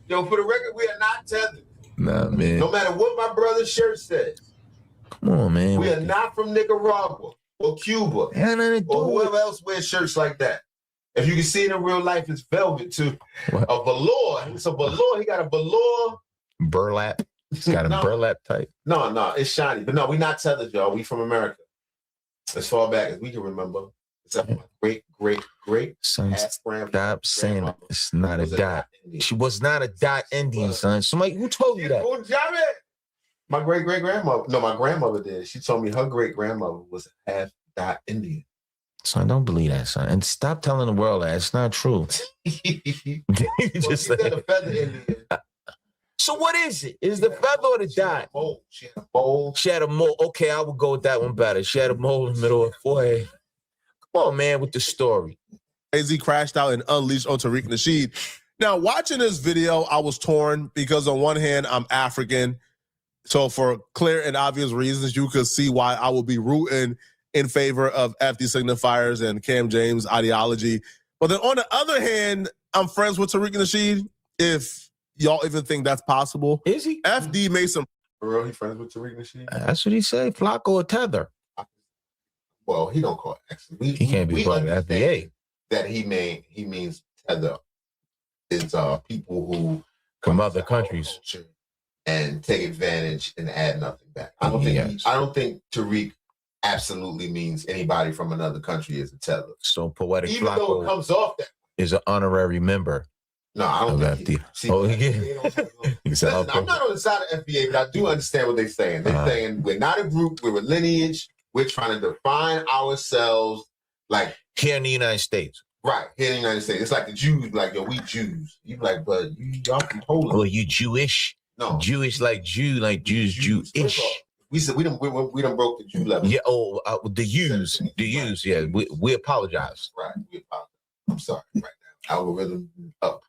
Yo, for the record, we are not tethered. Nah, man. No matter what my brother's shirt says. Come on, man. We are not from Nicaragua or Cuba or whoever else wears shirts like that. If you can see it in real life, it's velvet too. What? A velour. It's a velour. He got a velour. Burlap. He's got a burlap type. No, it's shiny. But no, we not tethered, y'all. We from America. As far back as we can remember. Except for my great son, stop saying it's not a dot. She was not a dot Indian, son. Somebody, who told you that? My great-great-grandmother. No, my grandmother did. She told me her great-grandmother was half dot Indian. Son, don't believe that, son. And stop telling the world that. It's not true. Just said a feather Indian. So what is it? Is the feather or the dot? She had a mole. She had a mole. Okay, I would go with that one better. She had a mole in the middle of her forehead. Come on, man, with the story. AZ crashed out and unleashed on Tariq Nasheed. Now, watching this video, I was torn because on one hand, I'm African. So for clear and obvious reasons, you could see why I would be rooting in favor of FD signifiers and Cam James ideology. But then on the other hand, I'm friends with Tariq Nasheed. If y'all even think that's possible. Is he? FD made some. For real, he friends with Tariq Nasheed? That's what he said. Flocko or tether. Well, he don't call it. He can't be part of the FBA. That he means tether is people who from other countries and take advantage and add nothing back. I don't think Tariq absolutely means anybody from another country is a tether. So poetic even Flocko though it comes off that is an honorary member. No, I don't think Listen, I'm not on the side of FBA, but I do understand what they're saying. They're saying we're not a group, we're a lineage. We're trying to define ourselves like here in the United States. Right, here in the United States. It's like the Jews, like, yo, we Jews. You like, but y'all from Poland. Well, you Jewish? No. Jewish like Jew, like Jews, Jewish. We said we done broke the Jew level. Yeah, the U's, yeah. We apologize. Right, we apologize. I'm sorry right now. Algorithm up.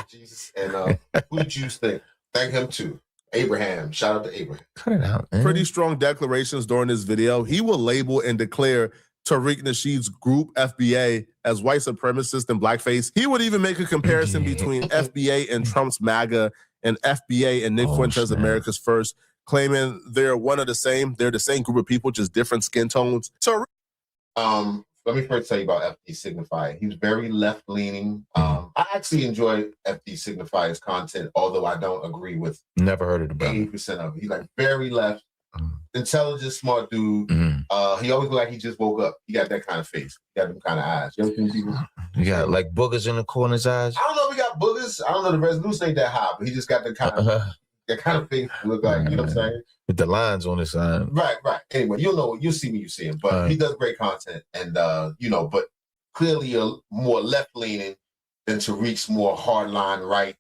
Jesus. And who the Jews think? Thank him too. Abraham. Shout out to Abraham. Cut it out, man. Pretty strong declarations during this video. He will label and declare Tariq Nasheed's group, FBA, as white supremacist and blackface. He would even make a comparison between FBA and Trump's MAGA and FBA and Nick Fuentes' America's First, claiming they're one of the same. They're the same group of people, just different skin tones. Let me first tell you about FD Signifier. He was very left-leaning. I actually enjoy FD Signifier's content, although I don't agree with never heard of the brother. 80% of it. He's like very left, intelligent, smart dude. He always look like he just woke up. He got that kind of face. He got them kind of eyes. You ever seen people? You got like boogers in the corner's eyes? I don't know if he got boogers. I don't know, the resolution ain't that high, but he just got the kind of that kind of face look like, you know what I'm saying? With the lines on his side. Right. Anyway, you'll see when you see him. But he does great content, and but clearly a more left-leaning than Tariq's more hardline right.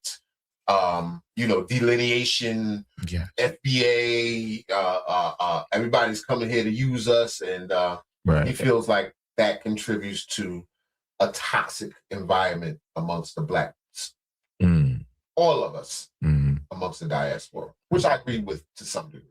Delineation, FBA, everybody's coming here to use us, and he feels like that contributes to a toxic environment amongst the blacks. All of us amongst the diaspora, which I agree with to some degree.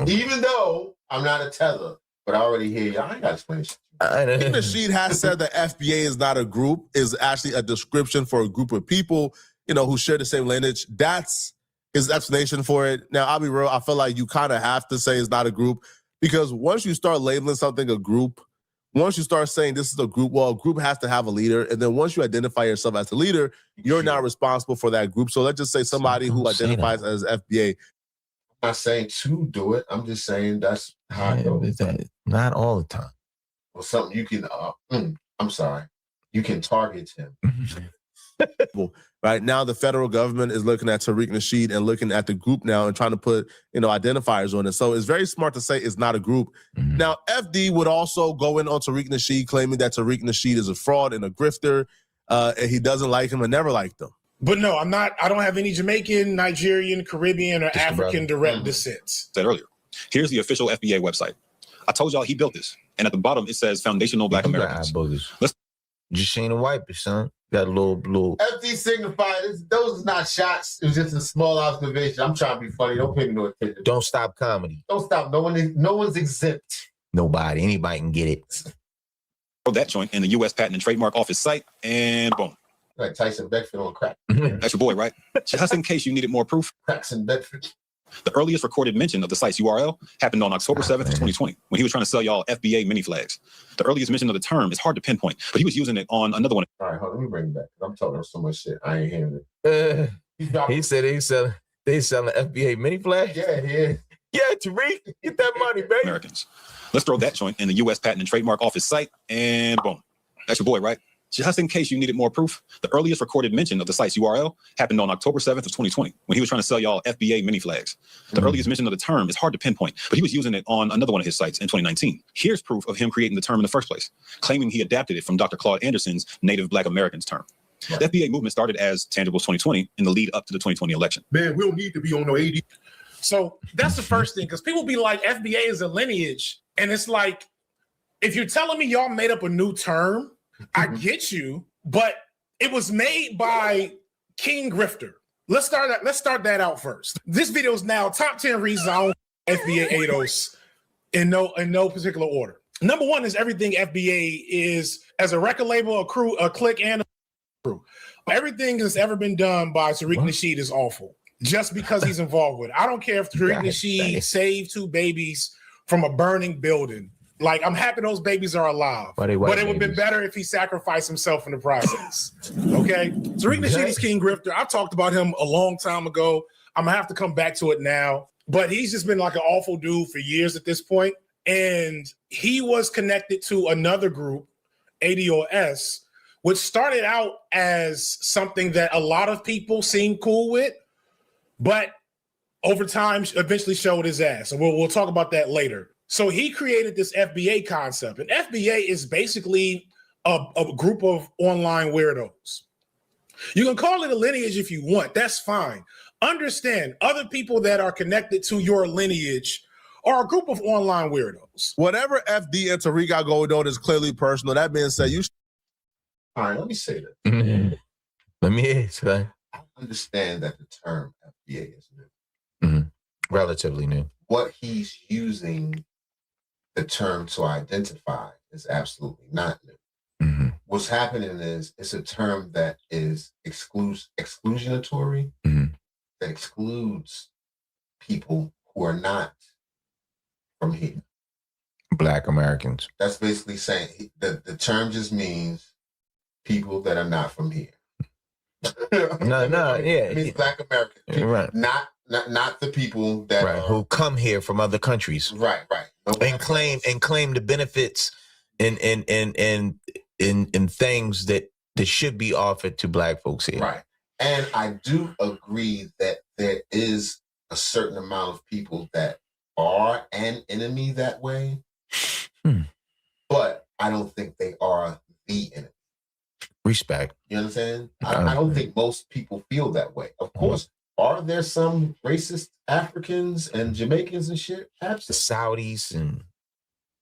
Even though I'm not a tether, but I already hear you. I ain't got to explain shit. Nasheed has said that FBA is not a group, is actually a description for a group of people, who share the same lineage. That's his explanation for it. Now, I'll be real. I feel like you kind of have to say it's not a group, because once you start labeling something a group, once you start saying this is a group, well, a group has to have a leader. And then once you identify yourself as the leader, you're not responsible for that group. So let's just say somebody who identifies as FBA. I'm not saying to do it. I'm just saying that's how it goes. Not all the time. Well, something you can, I'm sorry, you can target him. Right now, the federal government is looking at Tariq Nasheed and looking at the group now and trying to put, identifiers on it. So it's very smart to say it's not a group. Now, FD would also go in on Tariq Nasheed, claiming that Tariq Nasheed is a fraud and a grifter, and he doesn't like him and never liked him. But no, I'm not. I don't have any Jamaican, Nigerian, Caribbean, or African direct descents. Said earlier, here's the official FBA website. I told y'all he built this, and at the bottom it says Foundational Black Americans. Just ain't a wiper, son. Got a little blue. FD signified. Those is not shots. It was just a small observation. I'm trying to be funny. Don't pay me no attention. Don't stop comedy. Don't stop. No one's exempt. Nobody. Anybody can get it. that joint in the U.S. Patent and Trademark Office site, and boom. Like Tyson Beckford on crack. That's your boy, right? Just in case you needed more proof. Cracks in Bedford. The earliest recorded mention of the site's URL happened on October 7th, 2020, when he was trying to sell y'all FBA mini flags. The earliest mention of the term is hard to pinpoint, but he was using it on another one. All right, hold on, let me bring it back. I'm talking so much shit. I ain't hearing it. He said they selling FBA mini flags? Yeah. Yeah, Tariq, get that money, baby. Americans. Let's throw that joint in the U.S. Patent and Trademark Office site, and boom. That's your boy, right? Just in case you needed more proof, the earliest recorded mention of the site's URL happened on October 7th of 2020, when he was trying to sell y'all FBA mini flags. The earliest mention of the term is hard to pinpoint, but he was using it on another one of his sites in 2019. Here's proof of him creating the term in the first place, claiming he adapted it from Dr. Claude Anderson's Native Black Americans term. Right. The FBA movement started as Tangibles 2020 in the lead up to the 2020 election. Man, we don't need to be on no 80. So that's the first thing, because people be like, FBA is a lineage. And it's like, if you're telling me y'all made up a new term, I get you, but it was made by King Grifter. Let's start that out first. This video is now top 10 reasons I own FBA ADOS in no particular order. Number one is everything FBA is as a record label, a crew, a clique, and a crew. Everything that's ever been done by Tariq Nasheed is awful, just because he's involved with it. I don't care if Tariq Nasheed saved 2 babies from a burning building. Like, I'm happy those babies are alive. But it would have been better if he sacrificed himself in the process. Okay? Tariq Nasheed is King Grifter. I talked about him a long time ago. I'm going to have to come back to it now. But he's just been like an awful dude for years at this point. And he was connected to another group, ADOS, which started out as something that a lot of people seemed cool with, but over time eventually showed his ass. And we'll talk about that later. So he created this FBA concept. And FBA is basically a group of online weirdos. You can call it a lineage if you want. That's fine. Understand, other people that are connected to your lineage are a group of online weirdos. Whatever FD and Tariq got going on is clearly personal. That being said, you... All right, let me say this. Let me say. I understand that the term FBA is new. Relatively new. What he's using the term to identify is absolutely not new. What's happening is it's a term that is exclusionatory, that excludes people who are not from here. Black Americans. That's basically saying the term just means people that are not from here. It means Black Americans. People, right. Not the people that are, who come here from other countries. Right. And claim the benefits and things that should be offered to Black folks here. Right. And I do agree that there is a certain amount of people that are an enemy that way. But I don't think they are the enemy. Respect. You understand? I don't think most people feel that way. Of course, are there some racist Africans and Jamaicans and shit? Absolutely. Saudis and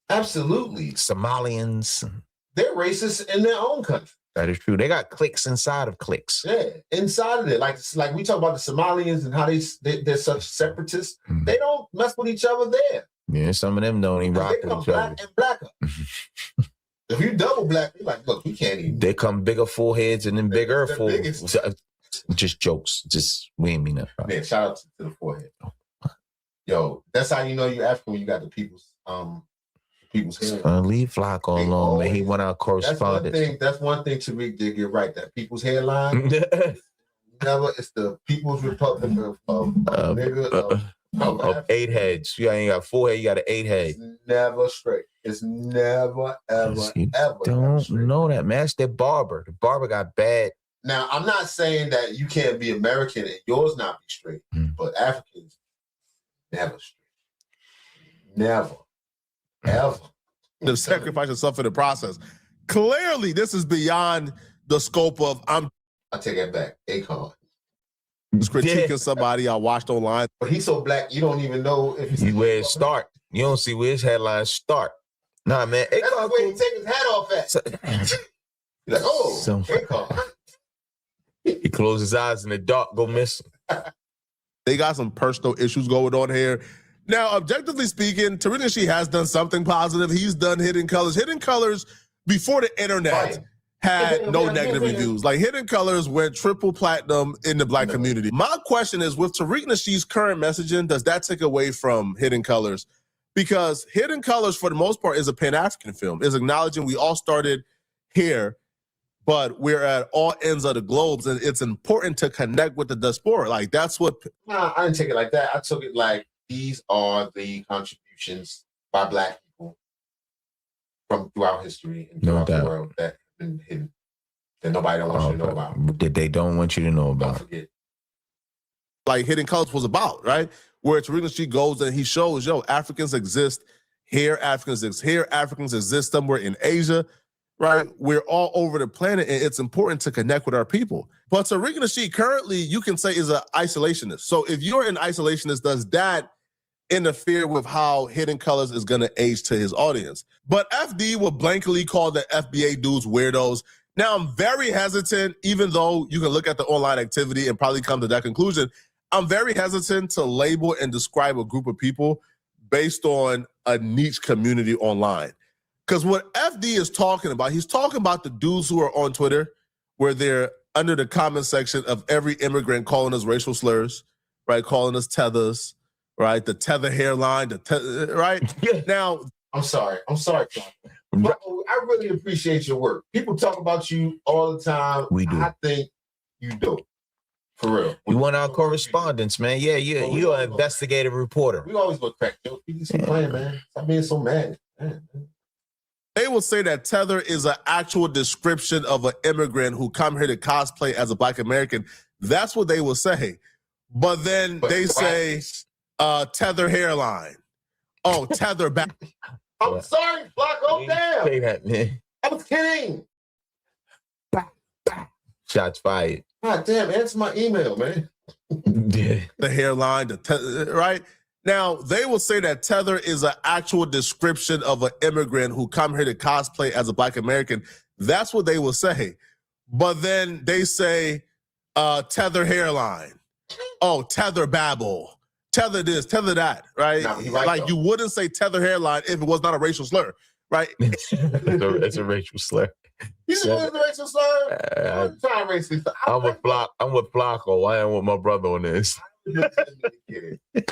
absolutely Somalians. They're racist in their own country. That is true. They got cliques inside of cliques. Yeah, inside of it. Like we talk about the Somalians and how they're such separatists. They don't mess with each other there. Yeah, some of them don't even rock with each other. Black and blacker. If you double black, you're like, look, we can't even. They come bigger foreheads and then bigger foreheads. Just jokes. We ain't mean that. Right? Man, shout out to the forehead. Yo, that's how you know you're African when you got the people's hair. Leave Flacco alone, man. He went out correspondence. That's one thing Tariq did get right. That people's hairline. It's the People's Republic of 8 heads. You ain't got 4 heads, you got an 8 head. It's never straight. It's never, ever, ever. Don't know that, man. That's their barber. The barber got bad. Now, I'm not saying that you can't be American and yours not be straight, but Africans never straight. Never. Ever. To sacrifice yourself in the process. Clearly, this is beyond the scope of I take that back. Akon. Just critiquing somebody I watched online. But he's so black, you don't even know if he's where it start. You don't see where his headlines start. Nah, man. That's the way he take his hat off at. You're like, oh, Akon. He closed his eyes in the dark, go missing. They got some personal issues going on here. Now, objectively speaking, Tariq Nasheed has done something positive. He's done Hidden Colors. Hidden Colors before the internet had no negative reviews. Like Hidden Colors went triple platinum in the Black community. My question is, with Tariq Nasheed's current messaging, does that take away from Hidden Colors? Because Hidden Colors, for the most part, is a Pan-African film. It's acknowledging we all started here, but we're at all ends of the globes, and it's important to connect with the diaspora. Like, that's what... No, I didn't take it like that. I took it like these are the contributions by Black people from throughout history and throughout the world that have been hidden, that nobody don't want you to know about. That they don't want you to know about. Don't forget. Like Hidden Colors was about, right? Where Tariq Nasheed goes and he shows, yo, Africans exist here, Africans exist here, Africans exist somewhere in Asia, right? We're all over the planet, and it's important to connect with our people. But Tariq Nasheed currently, you can say, is an isolationist. So if you're an isolationist, does that interfere with how Hidden Colors is going to age to his audience? But FD will blankly call the FBA dudes weirdos. Now, I'm very hesitant, even though you can look at the online activity and probably come to that conclusion, I'm very hesitant to label and describe a group of people based on a niche community online. Because what FD is talking about, he's talking about the dudes who are on Twitter, where they're under the comment section of every immigrant calling us racial slurs, right? Calling us tethers, right? The tether hairline, right? Now, I'm sorry, but I really appreciate your work. People talk about you all the time. We do. I think you do. For real. You want our correspondence, man. Yeah, you're an investigative reporter. We always look crack jokes. You just keep playing, man. Stop being so mad. Man. They will say that tether is an actual description of an immigrant who come here to cosplay as a Black American. That's what they will say. But then they say tether hairline. Oh, tether back. I'm sorry, Flacco. Damn. Say that, man. I was kidding. Shots fired. God damn, answer my email, man. Yeah. The hairline, right? Now, they will say that tether is an actual description of an immigrant who come here to cosplay as a Black American. That's what they will say. But then they say tether hairline. Oh, tether babble. Tether this, tether that, right? No, like you wouldn't say tether hairline if it was not a racial slur, right? It's a racial slur. You said it was a racial slur? I'm trying to racially slur. I'm with Flacco. I am with my brother on this. Legitimately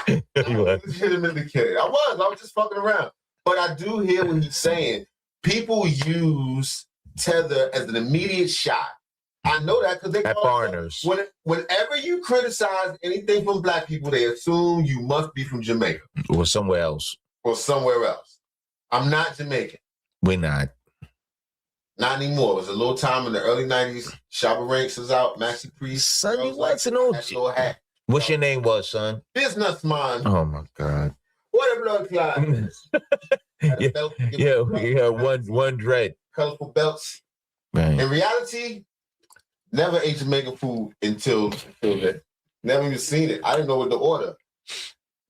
kidding. I was just fucking around. But I do hear what he's saying. People use tether as an immediate shot. I know that because they at foreigners. Whenever you criticize anything from Black people, they assume you must be from Jamaica. Or somewhere else. I'm not Jamaican. We're not. Not anymore. It was a little time in the early 90s. Shabba Ranks was out. Maxi Priest. Sonny wants an OG. What's your name was, son? Businessman. Oh, my God. What a blood clot. yeah, one dread. Colorful belts. Man. In reality, never ate Jamaican food until then. Never even seen it. I didn't know what to order.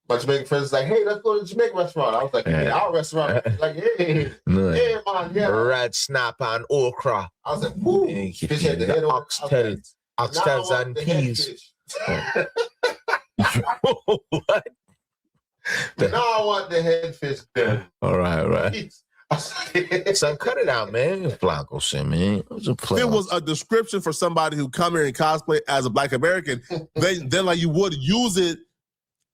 My Jamaican friends was like, hey, let's go to the Jamaican restaurant. I was like, hey, our restaurant. Like, hey, yeah, man, yeah. Red snap and okra. I was like, woo. Fish had the head on. Oxtails and peas. What? Now I want the head fish. All right. Son, cut it out, man. Flacco shit, man. It was a description for somebody who come here and cosplay as a Black American. then like you would use it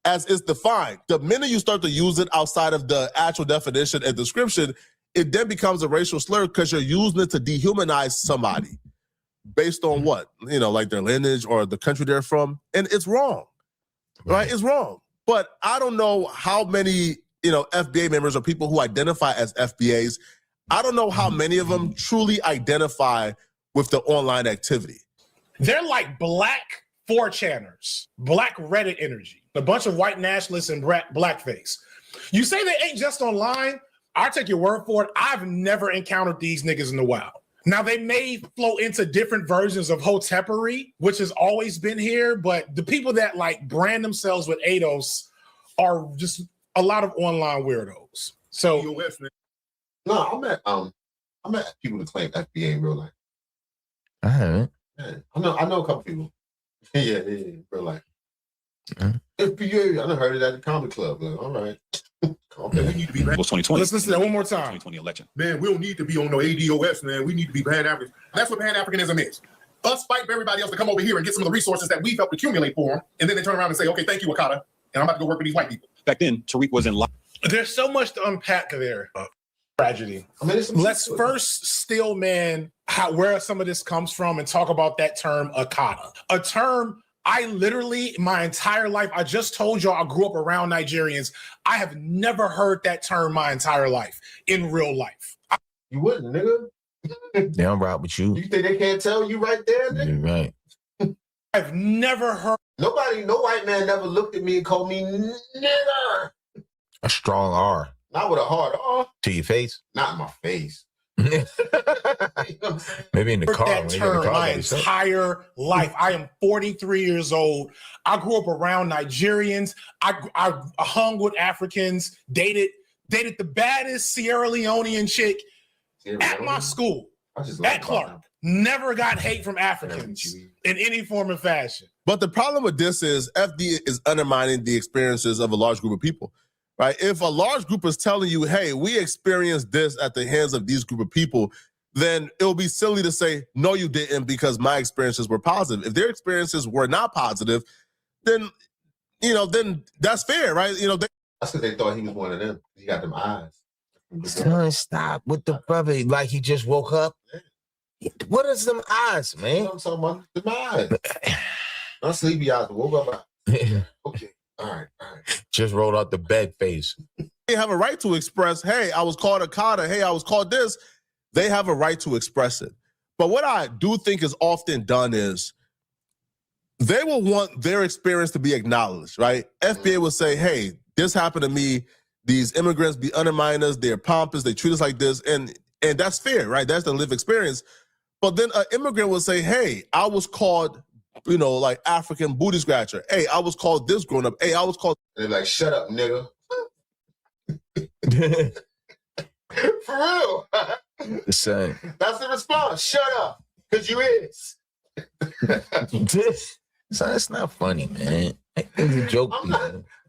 as it's defined. The minute you start to use it outside of the actual definition and description, it then becomes a racial slur because you're using it to dehumanize somebody based on what? You know, like their lineage or the country they're from. And it's wrong, right? It's wrong. But I don't know how many, FBA members or people who identify as FBAs, I don't know how many of them truly identify with the online activity. They're like Black 4chaners, Black Reddit energy, a bunch of white nationalists and blackface. You say they ain't just online, I'll take your word for it. I've never encountered these niggas in the wild. Now, they may flow into different versions of hotepery, which has always been here, but the people that like brand themselves with ADOS are just a lot of online weirdos. So, no, I met people that claim FBA in real life. I haven't. Yeah, I know a couple people. yeah, real life. FBA, I done heard it at the comedy club. Like, all right. We need to be bad. It was 2020. Let's listen to that one more time. 2020 election. Man, we don't need to be on no ADOS, man. We need to be Pan-African. That's what Pan-Africanism is. Us fight for everybody else to come over here and get some of the resources that we've helped accumulate for them, and then they turn around and say, okay, thank you, Wakata, and I'm about to go work with these white people. Back then, Tariq was in line. There's so much to unpack there. Tragedy. I mean, Let's first still, man, where some of this comes from and talk about that term, Akata. A term I literally, my entire life, I just told y'all I grew up around Nigerians. I have never heard that term my entire life in real life. You wouldn't, nigga. They don't rock with you. You think they can't tell you right there, nigga? You're right. I've never heard. No white man never looked at me and called me nigger. A strong R. Not with a hard R. To your face? Not in my face. You know what I'm saying? Maybe in the car. That term my entire life. I am 43 years old. I grew up around Nigerians. I hung with Africans, dated the baddest Sierra Leonean chick at my school, at Clark. Never got hate from Africans in any form or fashion. But the problem with this is FD is undermining the experiences of a large group of people, right? If a large group is telling you, hey, we experienced this at the hands of these group of people, then it'll be silly to say, no, you didn't, because my experiences were positive. If their experiences were not positive, then, then that's fair, right? That's because they thought he was one of them. He got them eyes. Son, stop with the brother. Like he just woke up. What is them eyes, man? I'm talking about them eyes. Not sleepy eyes, but woke up. Okay. All right. Just rolled out the bed face. They have a right to express, hey, I was called Akata. Hey, I was called this. They have a right to express it. But what I do think is often done is they will want their experience to be acknowledged, right? FBA will say, hey, this happened to me. These immigrants be undermining us. They're pompous. They treat us like this. And that's fair, right? That's the lived experience. But then an immigrant will say, hey, I was called, like African booty scratcher. Hey, I was called this growing up. Hey, I was called. They're like, shut up, nigga. For real. The same. That's the response. Shut up. Because you is. So that's not funny, man. It's a joke.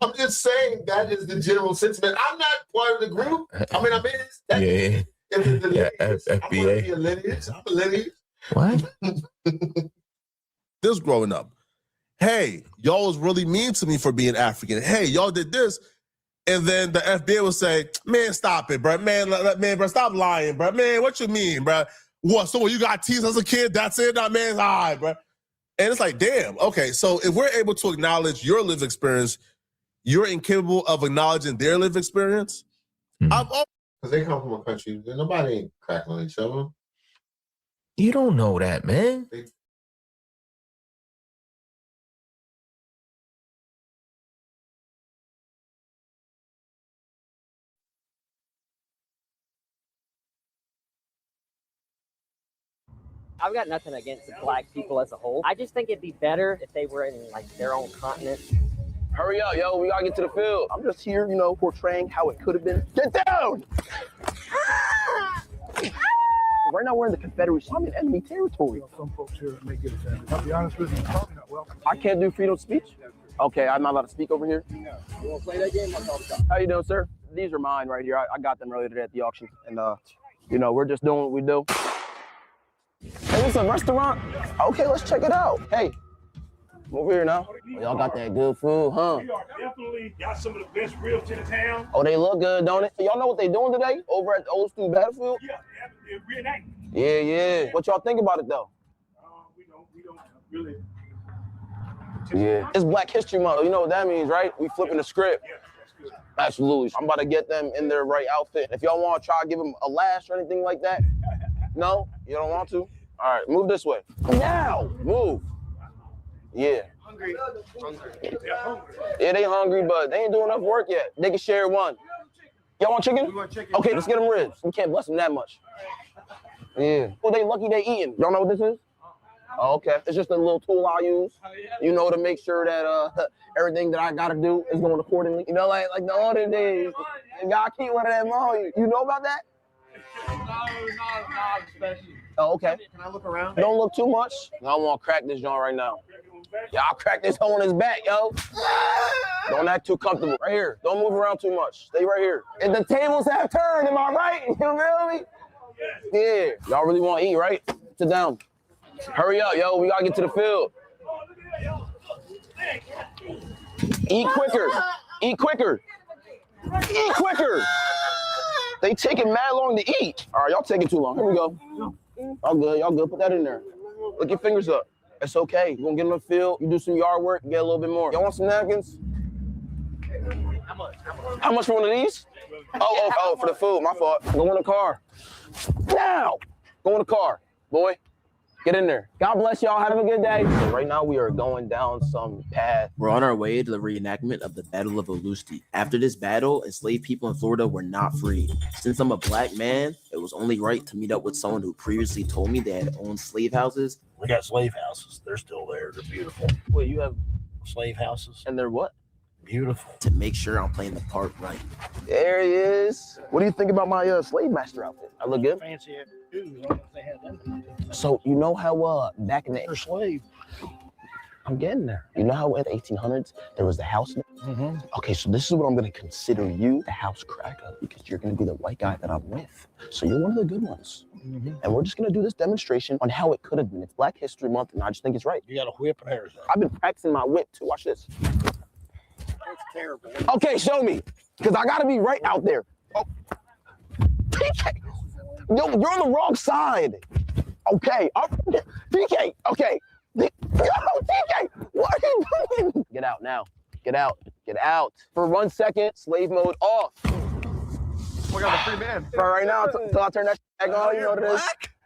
I'm just saying that is the general sentiment. I'm not part of the group. I mean, I'm in. Yeah. FBA. I'm a lineage. What? This growing up. Hey, y'all was really mean to me for being African. Hey, y'all did this. And then the FBA will say, man, stop it, bro. Man, bro, stop lying, bro. Man, what you mean, bro? What? So when you got teased as a kid, that's it? That man's eye, bro. And it's like, damn, okay. So if we're able to acknowledge your lived experience, you're incapable of acknowledging their lived experience. Because they come from a country that nobody ain't cracking on each other. You don't know that, man. I've got nothing against the black people as a whole. I just think it'd be better if they were in their own continent. Hurry up, yo, we gotta get to the field. I'm just here, portraying how it could have been. Get down! Right now we're in the Confederacy. I'm in enemy territory. Some folks here may get offended. I'll be honest with you, you're probably not welcome. I can't do freedom of speech? Okay, I'm not allowed to speak over here? No. You wanna play that game? How you doing, sir? These are mine right here. I got them earlier today at the auction. And, we're just doing what we do. Hey, it's a restaurant? Okay, let's check it out. Hey, over here now. Y'all got that good food, huh? We are definitely got some of the best ribs in the town. Oh, they look good, don't it? Y'all know what they doing today over at the Old School Battlefield? Yeah, they're reenacting. Yeah. What y'all think about it, though? We don't really. Yeah. It's Black History Month. You know what that means, right? We flipping the script. Yeah, that's good. Absolutely. I'm about to get them in their right outfit. If y'all want to try to give them a lash or anything like that, no? You don't want to? All right, move this way. Now, move. Yeah. Hungry. Yeah, they hungry, but they ain't doing enough work yet. They can share one. Y'all want chicken? We want chicken. Okay, let's get them ribs. We can't bless them that much. Yeah. Well, they lucky they eating. Y'all know what this is? Oh, okay. It's just a little tool I use, to make sure that everything that I gotta do is going accordingly. Like the older days. You gotta keep one of them on. You know about that? No, especially. Oh, okay. Can I look around? Don't look too much. I don't want to crack this joint right now. Y'all crack this hole in his back, yo. Don't act too comfortable. Right here. Don't move around too much. Stay right here. And the tables have turned, am I right? You feel me? Yeah. Y'all really want to eat, right? Sit down. Hurry up, yo. We got to get to the field. Eat quicker. Eat quicker. Eat quicker. They taking mad long to eat. All right, y'all taking too long. Here we go. Y'all good. Y'all good. Put that in there. Look your fingers up. It's okay. You're going to get in the field. You do some yard work. Get a little bit more. Y'all want some napkins? How much for one of these? Oh, for the food. My fault. Go in the car. Now. Go in the car. Boy. Get in there. God bless y'all. Have a good day. So right now we are going down some path. We're on our way to the reenactment of the Battle of Olusti. After this battle, enslaved people in Florida were not freed. Since I'm a black man, it was only right to meet up with someone who previously told me they had owned slave houses. We got slave houses. They're still there. They're beautiful. Well, you have Slave houses. and they're what? Beautiful. To make sure I'm playing the part right. There he is. What do you think about my slave master outfit? I look good? Fancy too, as long as they had them. So you know how back in the They're slave. I'm getting there. You know how in the 1800s there was the house? Mm-hmm. Okay, so this is what I'm gonna consider you, the house cracker, because you're gonna be the white guy that I'm with. So you're one of the good ones. Mm-hmm. And we're just gonna do this demonstration on how it could have been. It's Black History Month, and I just think it's right. You got a whip and everything. I've been practicing my whip too. Watch this. That's terrible. Okay, show me, because I gotta be right out there. Oh. PK, yo, you're on the wrong side. Okay, PK, okay. Yo, PK, what are you doing? Get out now. Get out. Get out. For 1 second, slave mode off. We got a free man. For right now, until I turn that back on, you know what it is?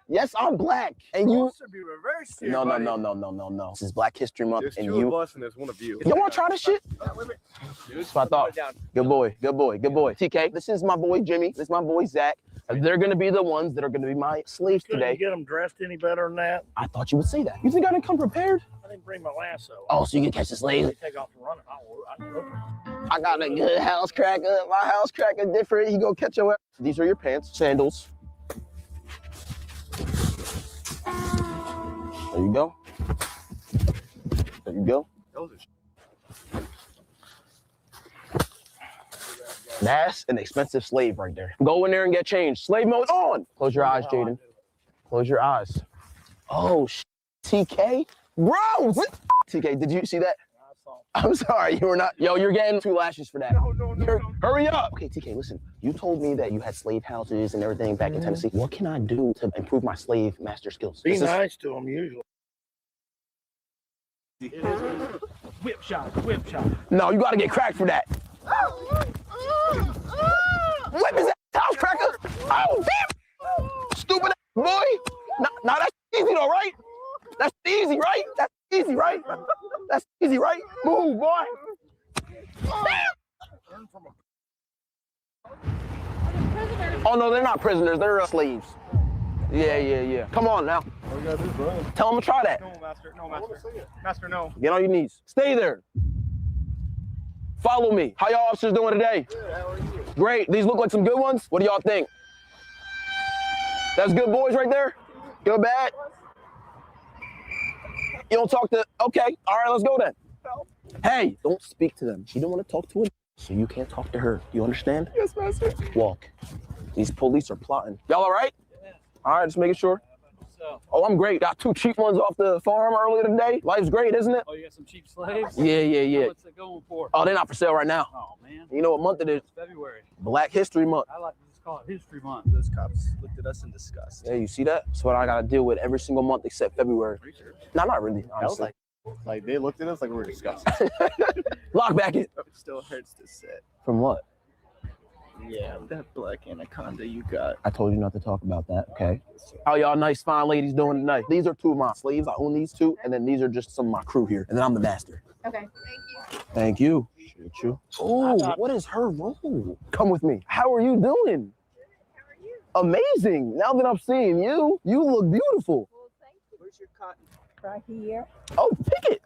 Yes, I'm black. And you. Be reversed here, No. This is Black History Month, There's and two you. of us and there's one of you. Y'all want to try this shit? That's what I thought. Good boy. TK, this is my boy Jimmy. This is my boy Zach. They're going to be the ones that are going to be my slaves Couldn't today. you get them dressed any better than that? I thought you would say that. You think I didn't come prepared? I didn't bring my lasso. Oh, so you can catch the slave? Take off and run it. I got a good house cracker. My house cracker different. He gonna catch your ass. These are your pants, sandals. There you go. There you go. That's an expensive slave right there. Go in there and get changed. Slave mode on. Close your eyes, Jaden. Close your eyes. Oh, TK? Bro, what? TK, did you see that? I'm sorry, you were not. Yo, you're getting 2 lashes for that. No. Hurry up. Okay, TK, listen. You told me that you had slave houses and everything back in Tennessee. What can I do to improve my slave master skills? Be nice to them, usually. Whip shot. No, you gotta get cracked for that. Whip is that house cracker? Oh, damn! Stupid boy. Now that's easy though, right? That's easy, right? That's easy, right? That's easy, right? Move, boy. Oh no, they're not prisoners. They're slaves. Yeah. Come on now. Tell them to try that. No, master. Master, no. Get on your knees. Stay there. Follow me. How y'all officers doing today? Good, how are you? Great. These look like some good ones. What do y'all think? That's good boys right there? Good, bad? You don't talk to, okay. All right, let's go then. Hey, don't speak to them. She don't want to talk to her, so you can't talk to her. You understand? Yes, master. Walk. These police are plotting. Y'all all right? Yeah. All right, just making sure. So. Oh, I'm great. Got 2 cheap ones off the farm earlier today. Life's great, isn't it? Oh, you got some cheap slaves? Yeah. How much they going for? Oh, they're not for sale right now. Oh, man. You know what month it is? It's February. Black History Month. I like to just call it History Month. Those cops looked at us in disgust. Yeah, you see that? That's what I got to deal with every single month except February. Are you sure? No, not really, honestly. Like they looked at us like we were disgusting. Lock back in. It still hurts to sit. From what? Yeah, that black anaconda you got. I told you not to talk about that, okay? How y'all nice, fine ladies doing tonight? These are 2 of my slaves. I own these 2, and then these are just some of my crew here. And then I'm the master. Okay. Thank you. Shoot you. Oh, what is her role? Come with me. How are you doing? How are you? Amazing. Now that I'm seeing you, you look beautiful. Well, thank you. Where's your cotton? Right here. Oh, pick it.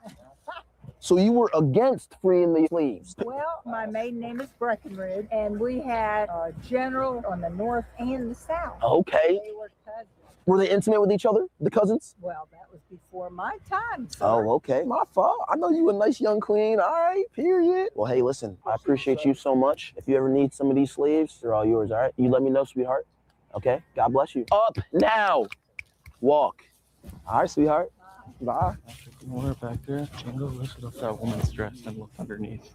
So you were against freeing the slaves. Well, my maiden name is Breckenridge, and we had a general on the north and the south. Okay. They were cousins. Were they intimate with each other, the cousins? Well, that was before my time, sir. Oh, okay. My fault. I know you a nice young queen. All right, period. Well, hey, listen, I appreciate you so much. If you ever need some of these slaves, they're all yours, all right? You let me know, sweetheart. Okay? God bless you. Up now. Walk. All right, sweetheart. Bye. More back there. Jingle lifted up that woman's dress and looked underneath.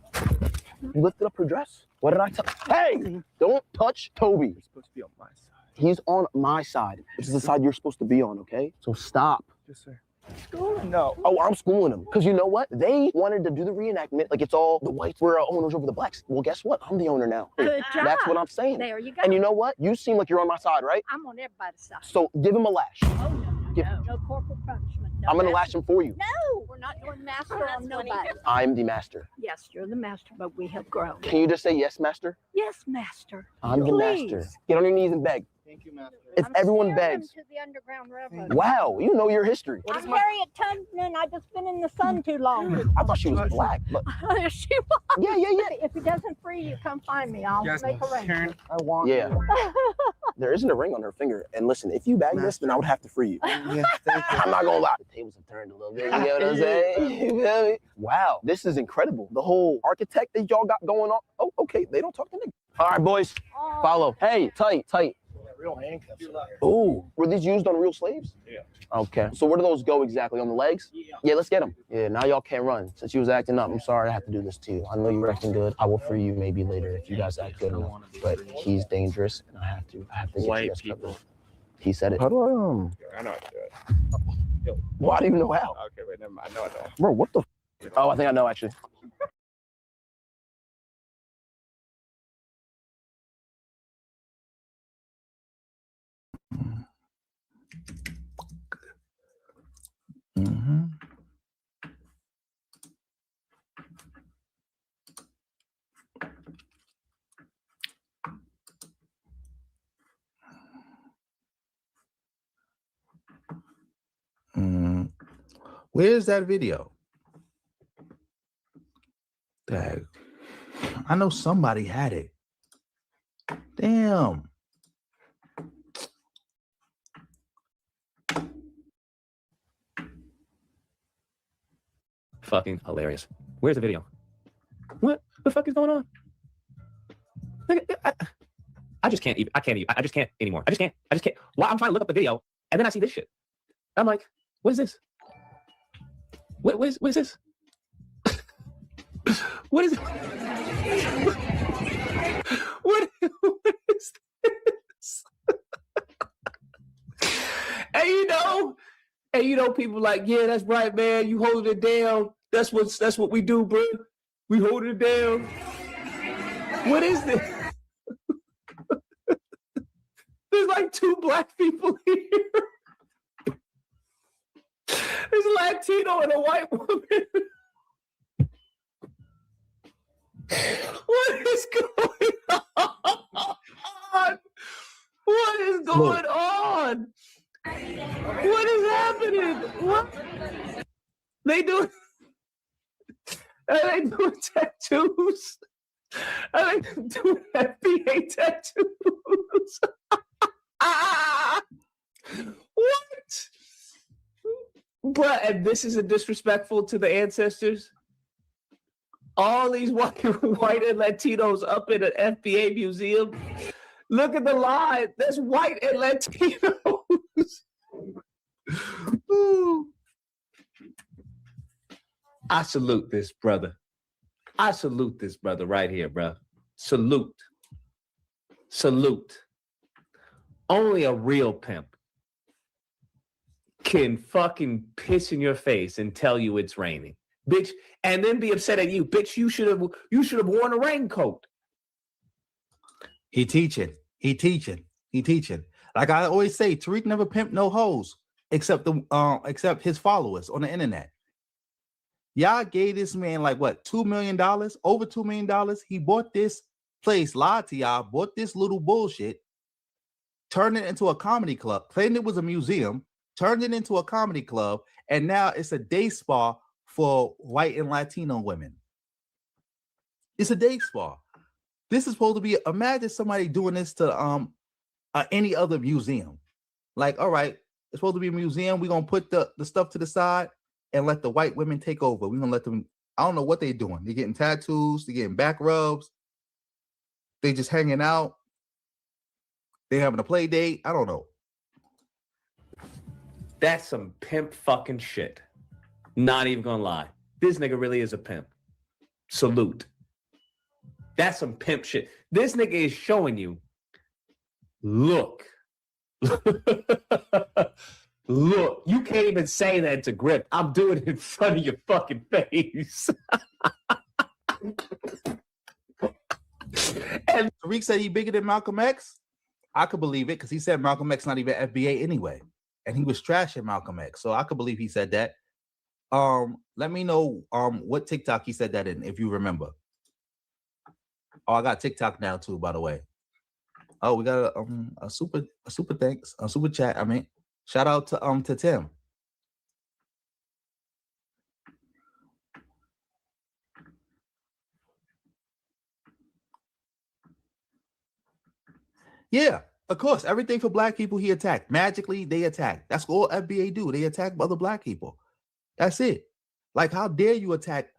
You lifted up her dress? What did I tell? Hey! Don't touch Toby. You're supposed to be on my side. He's on my side, which is the side you're supposed to be on, okay? So stop. Yes, sir. Schooling? No. Oh, I'm schooling them. Because you know what? They wanted to do the reenactment like it's all the whites were owners over the blacks. Well, guess what? I'm the owner now. Good job. That's what I'm saying. There you go. And you know what? You seem like you're on my side, right? I'm on everybody's side. So give him a lash. Oh, no corporal punishment. No I'm going to master. lash him for you. No, we're not doing master on nobody. I'm the master. Yes, you're the master, but we have grown. Can you just say yes, master? Yes, master. I'm the Please. master. Get on your knees and beg. Thank you, master. If everyone steering them begs. to the Underground Railroad. Wow, you know your history. I'm Harriet Tubman. I just been in the sun too long. I thought she was black, but She was. yeah. If he doesn't free you, come find me. I'll make arrangements. I want Yeah. There isn't a ring on her finger. And listen, if you bag this, then I would have to free you. Yeah, thank you. I'm not gonna lie. The tables have turned a little bit. You know what I'm saying? You feel me? Wow, this is incredible. The whole architect that y'all got going on. Oh, okay. They don't talk to niggas. All right, boys. Follow. Hey, tight. Real handcuffs. Ooh, were these used on real slaves? Yeah. Okay. So where do those go exactly? On the legs? Yeah. Yeah, let's get them. Yeah, now y'all can't run. Since you was acting up, I'm sorry I have to do this to you. I know you were acting good. I will free you maybe later if you guys act good enough. But he's dangerous, and I have to get you White guys people. covered. He said it. How do I I know how to do it. Why do you know how? Okay, wait, never mind. I know I know. Bro, what the Oh, I think I know actually. Mm-hmm. Where's that video? Dang. I know somebody had it. Damn. Fucking hilarious. Where's the video? What the fuck is going on? I just can't even. I just can't anymore. I just can't. Why I'm trying to look up the video and then I see this shit. I'm like, what is this? What is this? What is it? What is this? And you know, people like, yeah, that's right, man. You hold it down. That's what we do, bro. We hold it down. What is this? There's like two black people here. There's a Latino and a white woman. What is going on? What is going on? What is happening? What? They doing tattoos? Are they doing FBA tattoos? What? Bruh, and this is disrespectful to the ancestors? All these white and Latinos up in an FBA museum. Look at the line. There's white and Latinos. Ooh. I salute this brother. I salute this brother right here, bro. Salute. Salute. Only a real pimp can fucking piss in your face and tell you it's raining, bitch, and then be upset at you, bitch. You should have worn a raincoat. He teaching. Like I always say, Tariq never pimped no hoes except his followers on the internet. Y'all gave this man like what, $2 million, over $2 million. He bought this place, lied to y'all, bought this little bullshit, turned it into a comedy club, claimed it was a museum, turned it into a comedy club, and now it's a day spa for white and Latino women. It's a day spa. This is supposed to be, imagine somebody doing this to any other museum. Like, all right, It's supposed to be a museum. We're gonna put the stuff to the side and let the white women take over. We're gonna let them. I don't know what they're doing. They're getting tattoos. They're getting back rubs. They just hanging out. They having a play date. I don't know. That's some pimp fucking shit. Not even gonna lie. This nigga really is a pimp. Salute. That's some pimp shit. This nigga is showing you, look. Look, you can't even say that to Grip. I'm doing it in front of your fucking face. And Tariq said he bigger than Malcolm X. I could believe it because he said Malcolm X not even FBA anyway. And he was trashing Malcolm X. So I could believe he said that. Let me know what TikTok he said that in, if you remember. Oh, I got TikTok now too, by the way. Oh, we got a super thanks, a super chat. I mean, shout out to Tim. Yeah, of course. Everything for black people he attacked. Magically, they attack. That's all FBA do. They attack other black people. That's it. Like, how dare you attack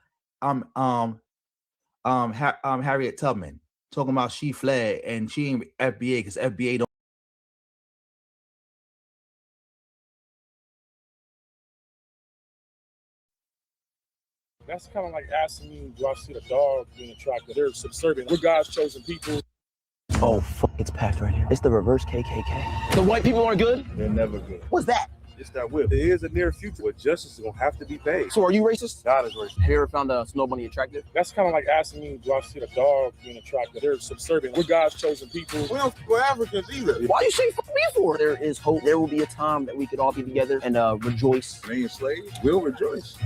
Harriet Tubman, talking about she fled and she ain't FBA because FBA don't. That's kind of like asking me, do I see the dog being attracted? They're subservient. We're God's chosen people. Oh, fuck, it's packed right here. It's the reverse KKK. The white people aren't good? They're never good. What's that? It's that whip. There is a near future where justice is going to have to be paid. So are you racist? God is racist. Have you ever found a snow bunny attractive? That's kind of like asking me, do I see the dog being attracted? They're subservient. We're God's chosen people. We don't we're Africans either. Why you say fuck me for? There is hope. There will be a time that we could all be together and rejoice. Being slaves, we'll rejoice.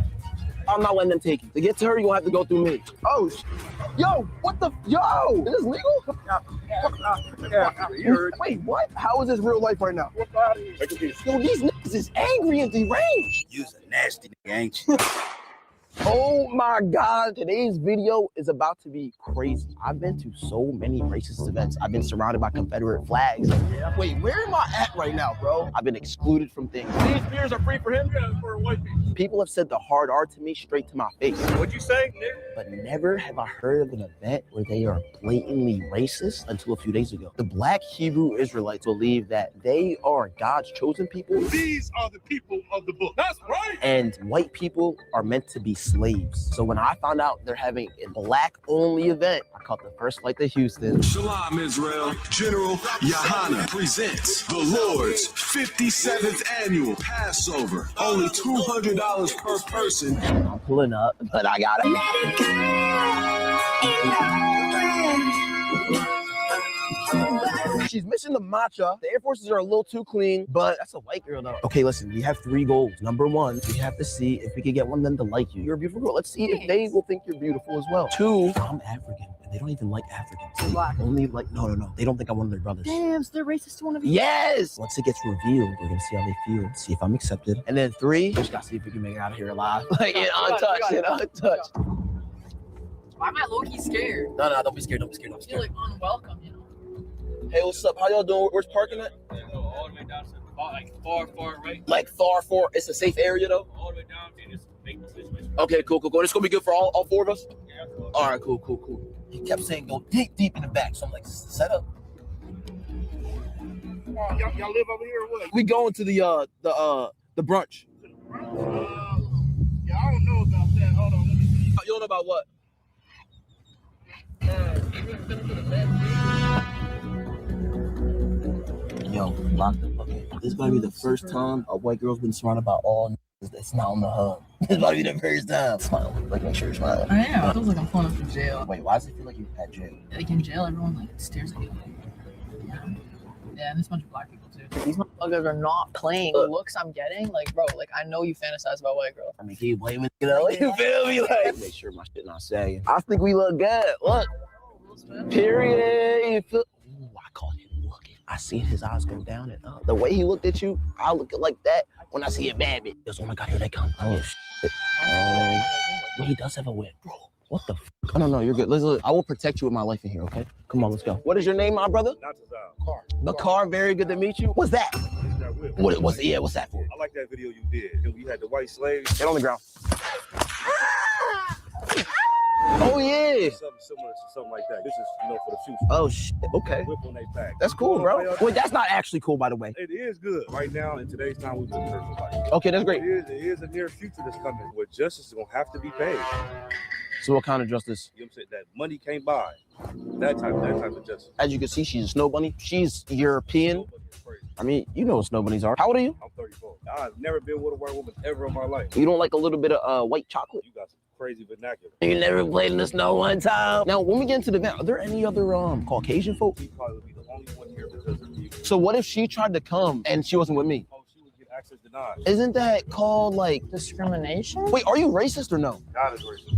I'm not letting them take you. To get to her, you'll have to go through me. Oh, yo, what the? Yo, is this legal? Yeah. Wait, what? How is this real life right now? Yo, these niggas is angry and deranged. You's a nasty nigga, ain't you? Oh my God, today's video is about to be crazy. I've been to so many racist events. I've been surrounded by Confederate flags. Yeah. Wait, where am I at right now, bro? I've been excluded from things. These beers are free for him? Yeah, for white people. People have said the hard R to me straight to my face. What'd you say, Nick? But never have I heard of an event where they are blatantly racist until a few days ago. The Black Hebrew Israelites believe that they are God's chosen people. These are the people of the book. That's right. And white people are meant to be slaves. So when I found out they're having a black-only event, I caught the first flight to Houston. Shalom, Israel. General Yohana presents the Lord's 57th annual Passover. Only $200 per person. I'm pulling up, but I got She's missing the matcha. The Air Forces are a little too clean, but that's a white girl though. Okay, listen, we have 3 goals. Number 1, we have to see if we can get one of them to like you. You're a beautiful girl. Let's see if they will think you're beautiful as well. 2, I'm African, and they don't even like Africans. Black. Only like, no. They don't think I'm one of their brothers. Damn, so they're racist to one of you. Yes! Once it gets revealed, we're gonna see how they feel, see if I'm accepted. And then 3, we just gotta see if we can make it out of here alive. Like, untouched. Why am I low-key scared? No, don't be scared. I feel like unwelcome, you know? Hey, what's up? How y'all doing? Where's parking at? All the way down to like far right. Like far. It's a safe area though? All the way down to this big situation. Okay, cool. This gonna be good for all 4 of us? Yeah. All right, cool. He kept saying go deep in the back, so I'm like, set up. Y'all live over here or what? We going to the brunch. Yeah, I don't know about that. Hold on, let me see. You don't know about what? Yo, locked up. Okay, this might be the first time a white girl's been surrounded by all niggas that's not on the hub. This might be the first time. Smile, like make sure you're smiling. I am. It feels like I'm pulling up from jail. Wait, why does it feel like you're at jail? Like in jail, everyone like stares at you. Yeah, and there's a bunch of black people too. These motherfuckers are not playing. The looks I'm getting, like, bro, like I know you fantasize about white girls. I mean, can you blame it? You know, you feel me? Like, make sure my shit not sagging. I think we look good. Look. Period. Ooh, I caught him looking. I seen his eyes go down and up. The way he looked at you, I look like that when I see a bad bitch. Oh my God, here they come. Oh shit. Well, he does have a whip, bro. What the f? I don't know. You're good. Listen, I will protect you with my life in here, okay? Come on, let's go. What is your name, my brother? Car. The car. Very good to meet you. What's that? What's that for? I like that video you did. And we had the white slaves. Get on the ground. Oh yeah. Something similar to something like that. This is, for the future. Oh shit. Okay. Whip on their back. That's cool, bro. Wait, that's not actually cool, by the way. It is good. Right now, in today's time, we live in life. Okay, that's great. It is a near future that's coming where justice is gonna have to be paid. So what kind of justice? You know what I'm saying? That money can't buy. That type of justice. As you can see, she's a snow bunny. She's European. I mean, you know what snow bunnies are. How old are you? I'm 34. I've never been with a white woman ever in my life. You don't like a little bit of white chocolate? You got some crazy vernacular. You never played in the snow one time. Now, when we get into the event, are there any other Caucasian folk? He probably would be the only one here because of you. So what if she tried to come and she wasn't with me? Oh, she would get access denied. Isn't that called like discrimination? Wait, are you racist or no? God is racist.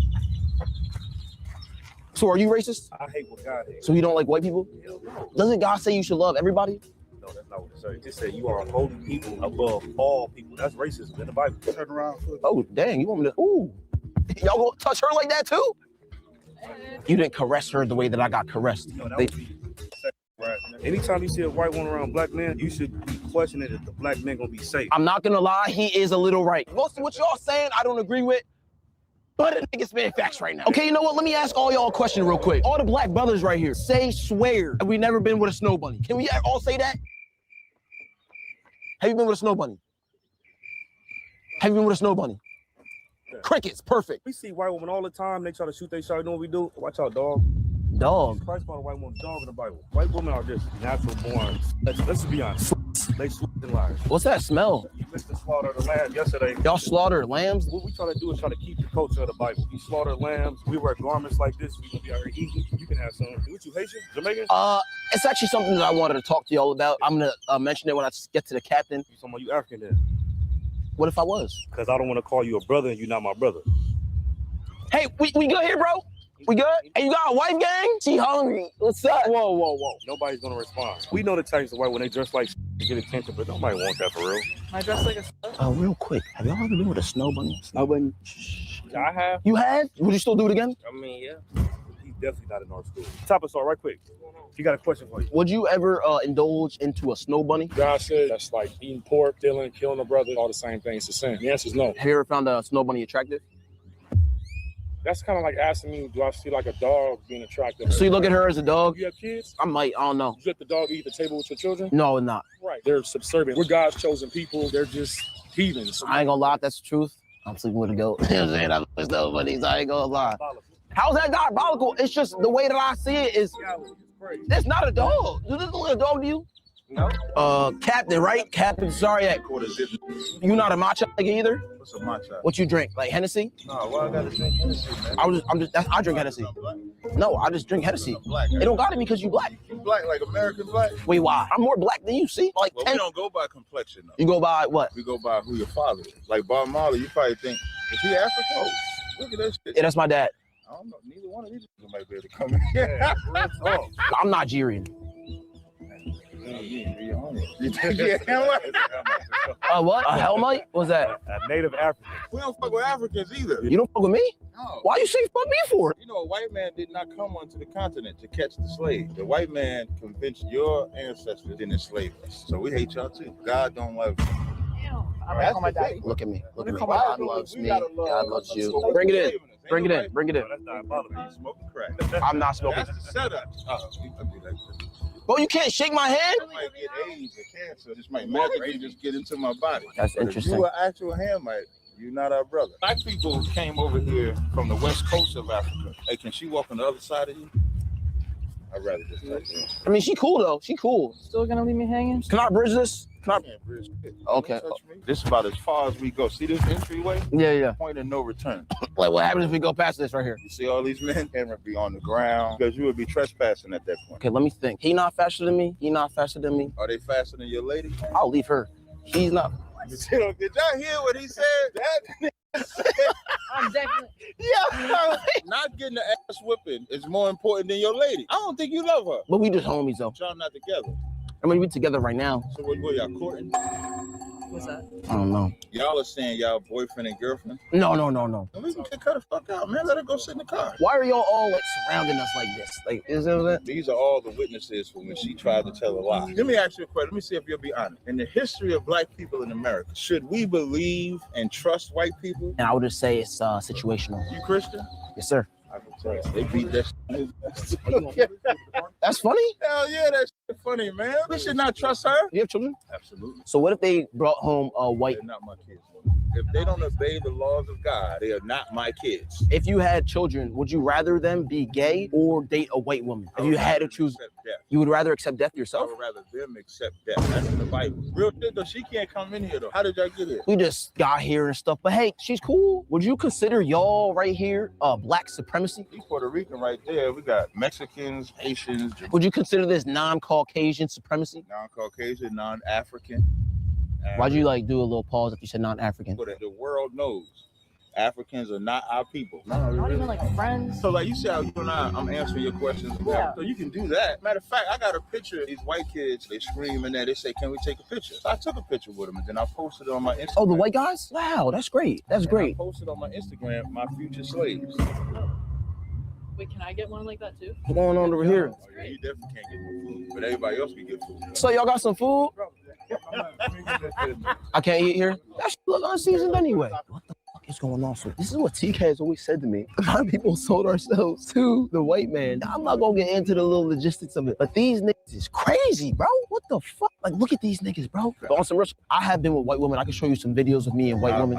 So are you racist? I hate what God hates. So you don't like white people? Hell no. Doesn't God say you should love everybody? No, that's not what it says. It said you are holding people above all people. That's racism in the Bible. Turn around. Oh, dang, you want me to? Ooh. Y'all gonna touch her like that too? You didn't caress her the way that I got caressed. No, that would be right. Anytime you see a white woman around black men, you should be questioning if the black man gonna be safe. I'm not gonna lie, he is a little right. Most of what y'all saying, I don't agree with. But a nigga's spitting facts right now. Okay, you know what? Let me ask all y'all a question real quick. All the black brothers right here, swear we never been with a snow bunny. Can we all say that? Have you been with a snow bunny? Have you been with a snow bunny? Crickets, perfect. We see white women all the time. They try to shoot their shot. You know what we do? Watch out, dog. Dog. Christ called a white woman dog in the Bible. White women are just natural born. Let's be honest. They sleep and liars. What's that smell? You missed the slaughter of the lamb yesterday. Y'all slaughter lambs? What we try to do is try to keep the culture of the Bible. We slaughter lambs. We wear garments like this. We gonna be out here eating. You can have some. What you Haitian? Jamaican? It's actually something that I wanted to talk to y'all about. I'm gonna mention it when I get to the captain. You talking about you African then? What if I was? Because I don't want to call you a brother and you're not my brother. Hey, we good here, bro? We good? Hey, you got a wife, gang? She hungry. What's up? Whoa. Nobody's gonna respond. We know the types of white when they dress like to get attention, but nobody wants that for real. I dress like a Real quick, have y'all ever been with a snow bunny? Snow bunny? Yeah, I have. You have? Would you still do it again? I mean, yeah. He's definitely not in our school. Top us all right quick. He got a question for you. Would you ever indulge into a snow bunny? God said that's like eating pork, stealing, killing a brother, all the same things. It's the same. The answer is no. Have you ever found a snow bunny attractive? That's kind of like asking me, do I see like a dog being attractive? So you look at her as a dog? You have kids? I might, I don't know. You let the dog eat at the table with your children? No, not. Right. They're subservient. We're God's chosen people. They're just heathens. I ain't gonna lie, that's the truth. I'm sleeping with a goat. You know what I'm saying? I'm with snow bunnies. I ain't gonna lie. How's that diabolical? It's just the way that I see it is. That's not a dog. Does this look like a dog to you? No. Captain, right? Captain Zariak. You not a matcha nigga either? What's a matcha? What you drink? Like Hennessy? No, why I gotta drink Hennessy, man? I drink Hennessy. No, I just drink Hennessy. It don't gotta be because you black. You black, like American black? Wait, why? I'm more black than you, see? Like Well, we don't go by complexion, though. You go by what? We go by who your father is. Like Bob Marley, you probably think, is he African? Oh, look at that shit. Yeah, that's my dad. I don't know. Neither one of these people might be able to come in here. I'm Nigerian. What? A Helmite? What's that? A native African. We don't fuck with Africans either. You don't fuck with me? No. Why you say fuck me for? You know, a white man did not come onto the continent to catch the slave. The white man convinced your ancestors to enslave us. So we hate y'all too. God don't love you. I'm gonna call my dad. Look at me. Look at me. God loves me. God loves you. Bring it in. Bring it in. Bring it in. That's diabolical. You smoking crack. I'm not smoking. That's the setup. Bro, you can't shake my hand? I might get AIDS or cancer. This might magically just get into my body. That's But interesting. If you are actual Hamite, you're not our brother. Black people came over here from the west coast of Africa. Hey, can she walk on the other side of you? I'd rather just touch her. I mean, she cool though. She cool. Still gonna leave me hanging? Can I bridge this? Can I? Can't bridge it. Okay. Don't touch me. This is about as far as we go. See this entryway? Yeah. Point of no return. Like, what happens if we go past this right here? You see all these men? Can't be on the ground because you would be trespassing at that point. Okay, let me think. He not faster than me. He not faster than me. Are they faster than your lady? I'll leave her. He's not. Did y'all hear what he said? I'm definitely. Yeah. Not getting the ass whipping is more important than your lady. I don't think you love her. But we just homies though. Y'all not together. I mean, we together right now. So what y'all courting? What's that? I don't know. Y'all are saying y'all boyfriend and girlfriend? No. We can kick her the fuck out, man. Let her go sit in the car. Why are y'all all like surrounding us like this? Like, is it? These are all the witnesses for when she tried to tell a lie. Let me ask you a question. Let me see if you'll be honest. In the history of black people in America, should we believe and trust white people? And I would just say it's situational. You Christian? Yes, sir. I can tell you. They beat that shit. That's funny? Hell yeah, that's funny, man. We should not trust her. You have children? Absolutely. So what if they brought home a white? They're not my kids. If they don't obey the laws of God, they are not my kids. If you had children, would you rather them be gay or date a white woman? If you had to choose, you would rather accept death yourself? I would rather them accept death. That's in the Bible. Real shit though, she can't come in here though. How did y'all get here? We just got here and stuff, but hey, she's cool. Would you consider y'all right here black supremacy? He's Puerto Rican right there. We got Mexicans, Haitians. Would you consider this non-Caucasian supremacy? Non-Caucasian, non-African. Why'd you like do a little pause if you said non-African? But the world knows Africans are not our people. Not even like friends. So like you see how you and I'm answering your questions. Yeah. So you can do that. Matter of fact, I got a picture of these white kids. They screaming there. They say, "Can we take a picture?" So I took a picture with them and then I posted it on my Instagram. Oh, the white guys? Wow, that's great. That's great. I posted on my Instagram my future slaves. Wait, can I get one like that too? What's going on over here? Oh, yeah, you definitely can't get no food, but everybody else can get food. So y'all got some food? I can't eat here. That shit look unseasoned anyway. What the fuck is going on? So this is what TK has always said to me. A lot of people sold ourselves to the white man. I'm not gonna get into the little logistics of it, but these niggas is crazy, bro. What the fuck? Like, look at these niggas, bro. But on some real, I have been with white women. I can show you some videos of me and white women.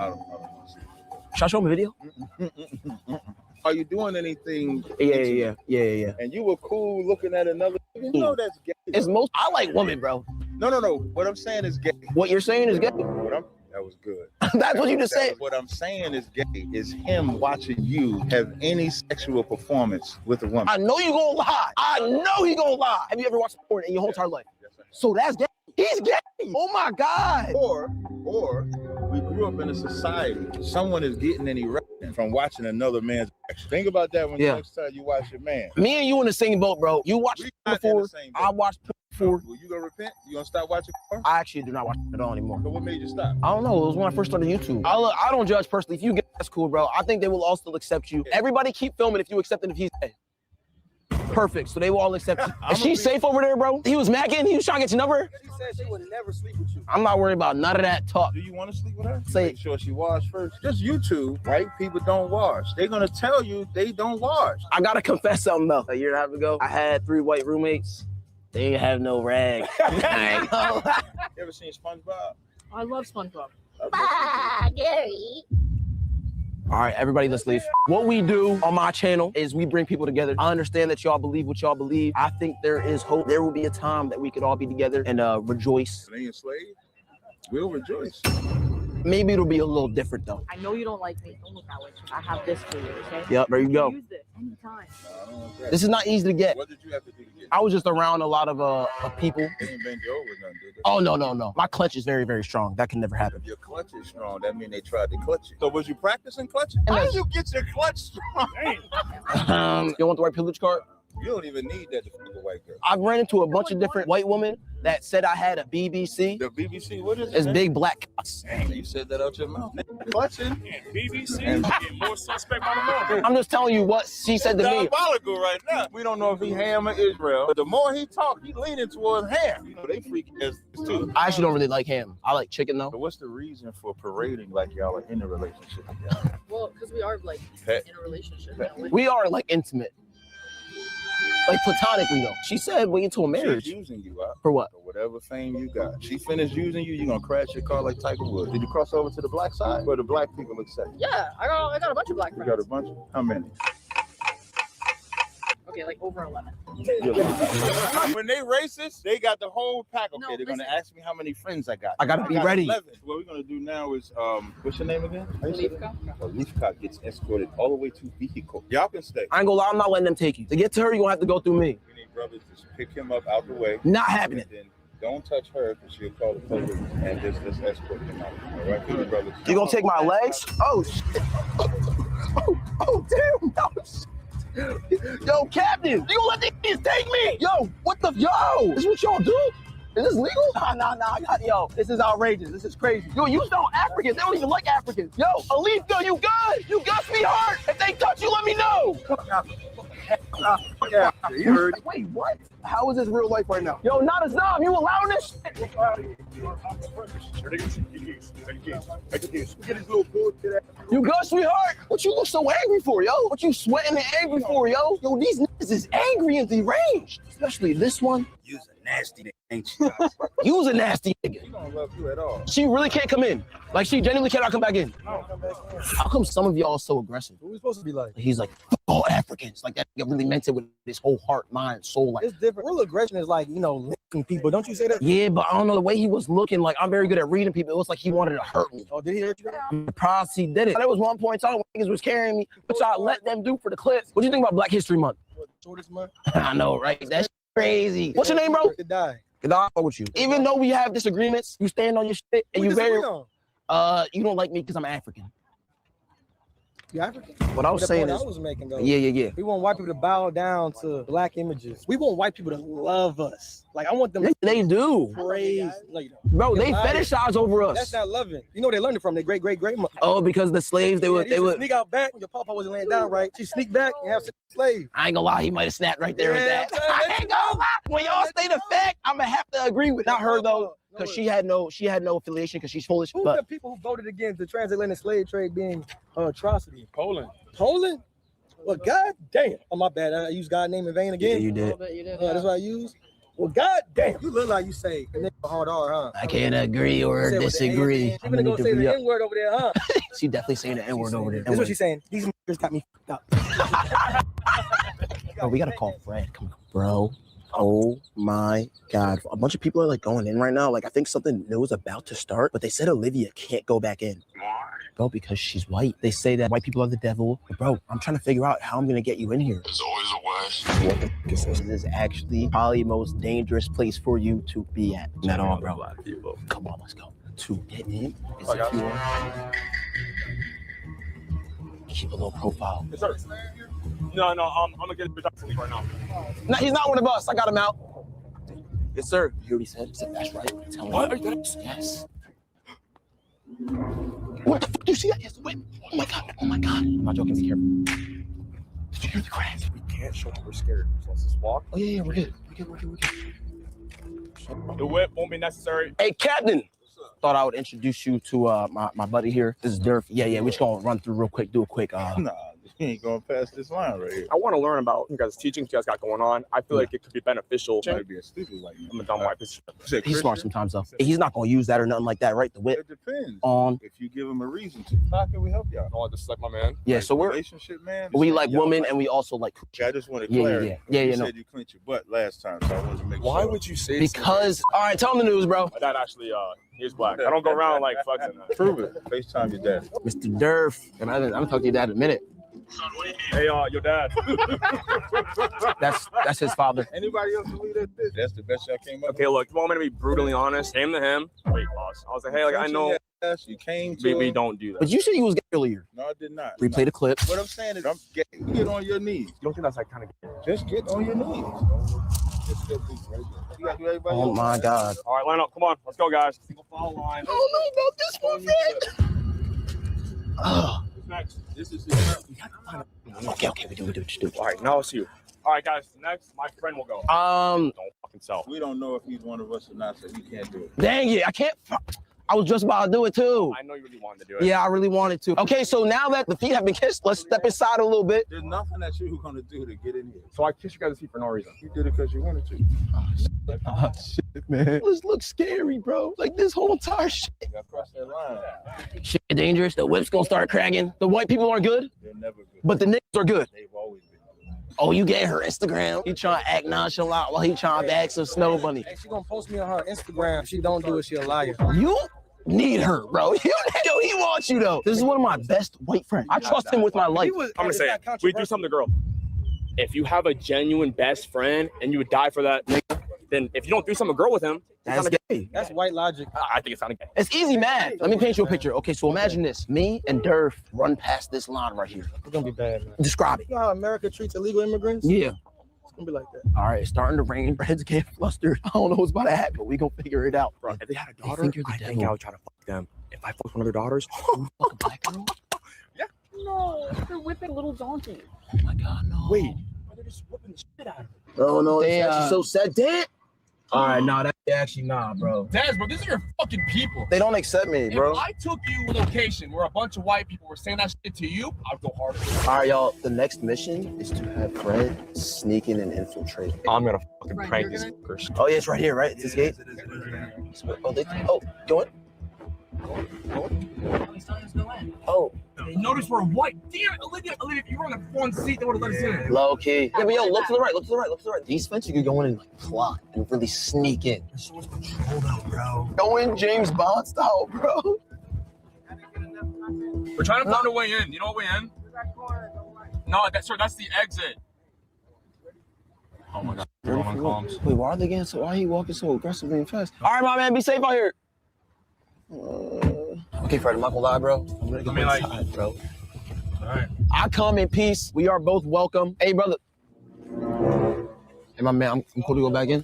Should I show them a video? Are you doing anything? Yeah. And you were cool looking at another. You know that's gay. It's most. I like women, bro. No. What I'm saying is gay. What you're saying is gay. That was good. That's what you just said. What I'm saying is gay is him watching you have any sexual performance with a woman. I know you gonna lie. I know he gonna lie. Have you ever watched porn in your whole entire life? So that's gay. He's gay. Oh my God. Or we grew up in a society. Someone is getting an erection from watching another man's action. Think about that when the next time you watch your man. Me and you in the same boat, bro. You watched before. I watched before. Will you gonna repent? You gonna stop watching porn? I actually do not watch it at all anymore. So what made you stop? I don't know. It was when I first started YouTube. I don't judge personally. If you get that's cool, bro. I think they will all still accept you. Everybody keep filming if you accept it if he's gay. Perfect. So they will all accept you. Is she safe over there, bro? He was macking. He was trying to get your number. She said she would never sleep with you. I'm not worried about none of that talk. Do you want to sleep with her? Make sure she washed first. Just YouTube. White people don't wash. They're gonna tell you they don't wash. I gotta confess something though. A year and a half ago, I had 3 white roommates. They didn't have no rag. You ever seen SpongeBob? I love SpongeBob. Gary. All right, everybody, let's leave. What we do on my channel is we bring people together. I understand that y'all believe what y'all believe. I think there is hope. There will be a time that we could all be together and rejoice. They enslaved? We'll rejoice. Maybe it'll be a little different though. I know you don't like me. Don't look that way. I have this for you, okay? Yep, there you go. Use this anytime. This is not easy to get. What did you have to do to get it? I was just around a lot of people. They didn't bend you over nothing, did they? Oh, no. My clutch is very, very strong. That can never happen. If your clutch is strong, that means they tried to clutch you. So was you practicing clutching? How did you get your clutch strong? You want the white privilege card? You don't even need that to fuck a white girl. I've ran into a bunch of different white women that said I had a BBC. The BBC, what is it? It's big black cocks. Dang, you said that out your mouth. Clutching. And BBC, get more suspect by the moment. I'm just telling you what she said to me. Diabolical right now. We don't know if he ham or Israel, but the more he talk, he leaning towards ham. You know, they freak as too. I actually don't really like ham. I like chicken though. So what's the reason for parading like y'all are in a relationship? Well, because we are like Pet. in a relationship. You know, like, We are like intimate. Like platonically though. She said wait until marriage. She's using you out. For what? For whatever fame you got. She finished using you, you're gonna crash your car like Tiger Woods. Did you cross over to the black side? Where the black people accept you? yeah, I got a bunch of black You friends. got a bunch? How many? Okay, like over 11. When they racist, they got the whole pack. Okay, No, they're gonna listen. ask me how many friends I got. I gotta be got ready. 11. What we're gonna do now is what's your name again? Leafcock gets escorted all the way to vehicle. Y'all can stay. I ain't gonna lie, I'm not letting them take you. To get to her, you're gonna have to go through me. We need brothers to pick him up out the way. Not happening. And then don't touch her because she'll call the police and just escort him out. All right, good brothers. You gonna take my legs? Oh shit. Oh damn. Oh, shit. Yo, Captain, you gonna let these kids take me? Yo, what the? Yo, this is what y'all do? Is this legal? Nah. Yo, this is outrageous. This is crazy. Yo, you sound African. They don't even like Africans. Yo, Alifka, you good? You good, sweetheart? If they touch you, let me know. Yeah, you heard. Wait, what? How is this real life right now? Yo, not as dumb. You allowing this shit? You good, sweetheart? What you look so angry for, yo? What you sweating and angry for, yo? Yo, these niggas is angry and deranged. Especially this one. You's a nasty nigga, ain't you? You's a nasty nigga. She don't love you at all. She really can't come in. Like, she genuinely cannot come back in. How come some of y'all are so aggressive? Who we supposed to be like? He's like, fuck all Africans. Like, that nigga really meant it with his whole heart, mind, soul. Like, It's different. Real aggression is like, licking people. Don't you say that? yeah, but I don't know the way he was looking. Like, I'm very good at reading people. It was like he wanted to hurt me. Oh, did he hurt you? I'm surprised he did it. There was one point in time when niggas was carrying me, which I let them do for the clip. What do you think about Black History Month? Shortest month? I know, right? That's crazy. What's your name, bro? Could die. Good dog with you. Even though we have disagreements, you stand on your shit and you very. You don't like me because I'm African. You African? What I was saying is, I was making though. Yeah. We want white people to bow down to Black images. We want white people to love us. Like, I want them. They do. Praise. Bro, they fetishize over us. That's not loving. You know where they learned it from? Their great mother. Oh, because the slaves, they would sneak out back. Your papa wasn't laying down right. She sneak back and have sex with slave. I ain't gonna lie, he might have snapped right there with that. I ain't gonna lie. When y'all state a fact, I'm gonna have to agree with not her though, because she had no affiliation because she's foolish. Who's the people who voted against the transatlantic slave trade being an atrocity? Poland. Well, God damn. Oh, my bad. I used God's name in vain again. Yeah, you did. That's what I used. Well, God damn. You look like you say nigga hard R, huh? I can't agree or disagree. She's gonna go say the N-word over there, huh? She definitely saying the N-word over there. That's what she's saying. These niggas got me fucked up. Bro, we gotta call Fred. Come on, bro. Oh my God. A bunch of people are like going in right now. Like, I think something new is about to start, but they said Olivia can't go back in. Bro, because she's white. They say that white people are the devil. But bro, I'm trying to figure out how I'm gonna get you in here. There's always a way. What the fuck is this? This is actually probably the most dangerous place for you to be at. Not all, bro. Come on, let's go. To get in is secure. Keep a low profile. Yes, sir. No, I'm gonna get it right now. No, he's not one of us. I got him out. Yes, sir. You already said that's right. Tell him. What? Yes. What the fuck? Do you see that? Yes. Wait. Oh my God. I'm not joking. Be careful. Did you hear the crash? We can't show them we're scared. So let's just walk. Oh yeah, we're good. We're good. The whip won't be necessary. Hey, Captain. Thought I would introduce you to my buddy here. This is Durf. Yeah. We're just gonna run through real quick. Do a quick. Nah, you ain't going past this line right here. I want to learn about you guys' teachings you guys got going on. I feel like it could be beneficial. Might be a stupid like you. I'm a dumb white piece of shit. He's smart sometimes though. He's not gonna use that or nothing like that, right? The whip. It depends. On. If you give him a reason to, how can we help y'all? Oh, this is like my man. Yeah. Like So we're relationship, man. we like women and we also like. I just want to clarify. Yeah. You No. said you clenched your butt last time, so I wanted to make sure. Why would you say Because all right, tell him the news, bro. my dad actually he's black. I don't go around like flexing that. Prove it. FaceTime your dad. Mr. Durf. And I'm gonna talk to your dad in a minute. Hey, your dad. That's his father. Anybody else believe that? That's the best y'all came up with? Okay, look, if you want me to be brutally honest, came to him, wait, boss. I was like, hey, like I know You came to we him. don't do that. But you said he was gay earlier. No, I did not. Replay the clip. What I'm saying is, get on your knees. You don't think that's like kind of Just get on your knees. You gotta do everybody Oh else. my God. All right, line up. Come on, let's go, guys. Single file line. I don't know about this one, man. Who's next? This is Okay, we do. All right, now it's you. All right, guys. Next, my friend will go. Don't fucking tell. We don't know if he's one of us or not, so he can't do it. Dang it, I can't. I was just about to do it too. I know you really wanted to do it. Yeah, I really wanted to. Okay, so now that the feet have been kissed, let's step inside a little bit. There's nothing that you were gonna do to get in here. So I kissed you guys' feet for no reason. You did it because you wanted to. Oh, shit, man. This looks scary, bro. Like this whole entire shit. You gotta cross that line. Shit dangerous. The whip's gonna start cracking. The white people are good, They're never good. but the niggas are good. They've always been good. Oh, you get her Instagram. He trying to act nonchalant while he trying to bag some snow bunny. Hey, she gonna post me on her Instagram. If she don't do it, she a liar. You need her, bro. He wants you though. This is one of my best white friends. I trust him with my life. I'm gonna say it. We do something to girl. If you have a genuine best friend and you would die for that nigga, then if you don't do something to girl with him, That's gay. That's white logic. I think it's kind of gay. It's easy math. Let me paint you a picture. Okay, so imagine this. Me and Durf run past this line right here. It's gonna be bad, man. Describe it. You know how America treats illegal immigrants? Yeah. Don't be like that. All right, it's starting to rain. Red's getting flustered. I don't know what's about to happen, but we gonna figure it out. Bro, if they had a daughter, think you're the I think devil. I would try to fuck them. If I fucked one of their daughters, you fuck a black girl? No, they're whipping a little donkey. Oh my God, no. Wait, they're just whipping the shit out of her. Oh no, it's actually so sad. Damn. All right, nah, that's actually nah, bro. Daz, bro, these are your fucking people. They don't accept me, bro. If I took you to a location where a bunch of white people were saying that shit to you, I'd go harder. All right, y'all. The next mission is to have Fred sneak in and infiltrate. I'm gonna fucking prank these fuckers. Oh yeah, it's right here, right? It's this gate. Go in. Oh. Notice we're white. Damn it, Olivia, if you were on the front seat, they would have let us in. Low key. Yeah, but yo, look to the right, look to the right, look to the right. These fences could go in and like plot and really sneak in. There's so much control though, bro. Go in James Bond style, bro. We're trying to find a way in. You know what way in? No, that's the exit. Oh my God. Wait, why are they getting so? Why are you walking so aggressively and fast? All right, my man, be safe out here. Okay, Fred, I'm not gonna lie, bro. I'm gonna go inside, bro. All right. I come in peace. We are both welcome. Hey, brother. Hey, my man, I'm cool to go back in.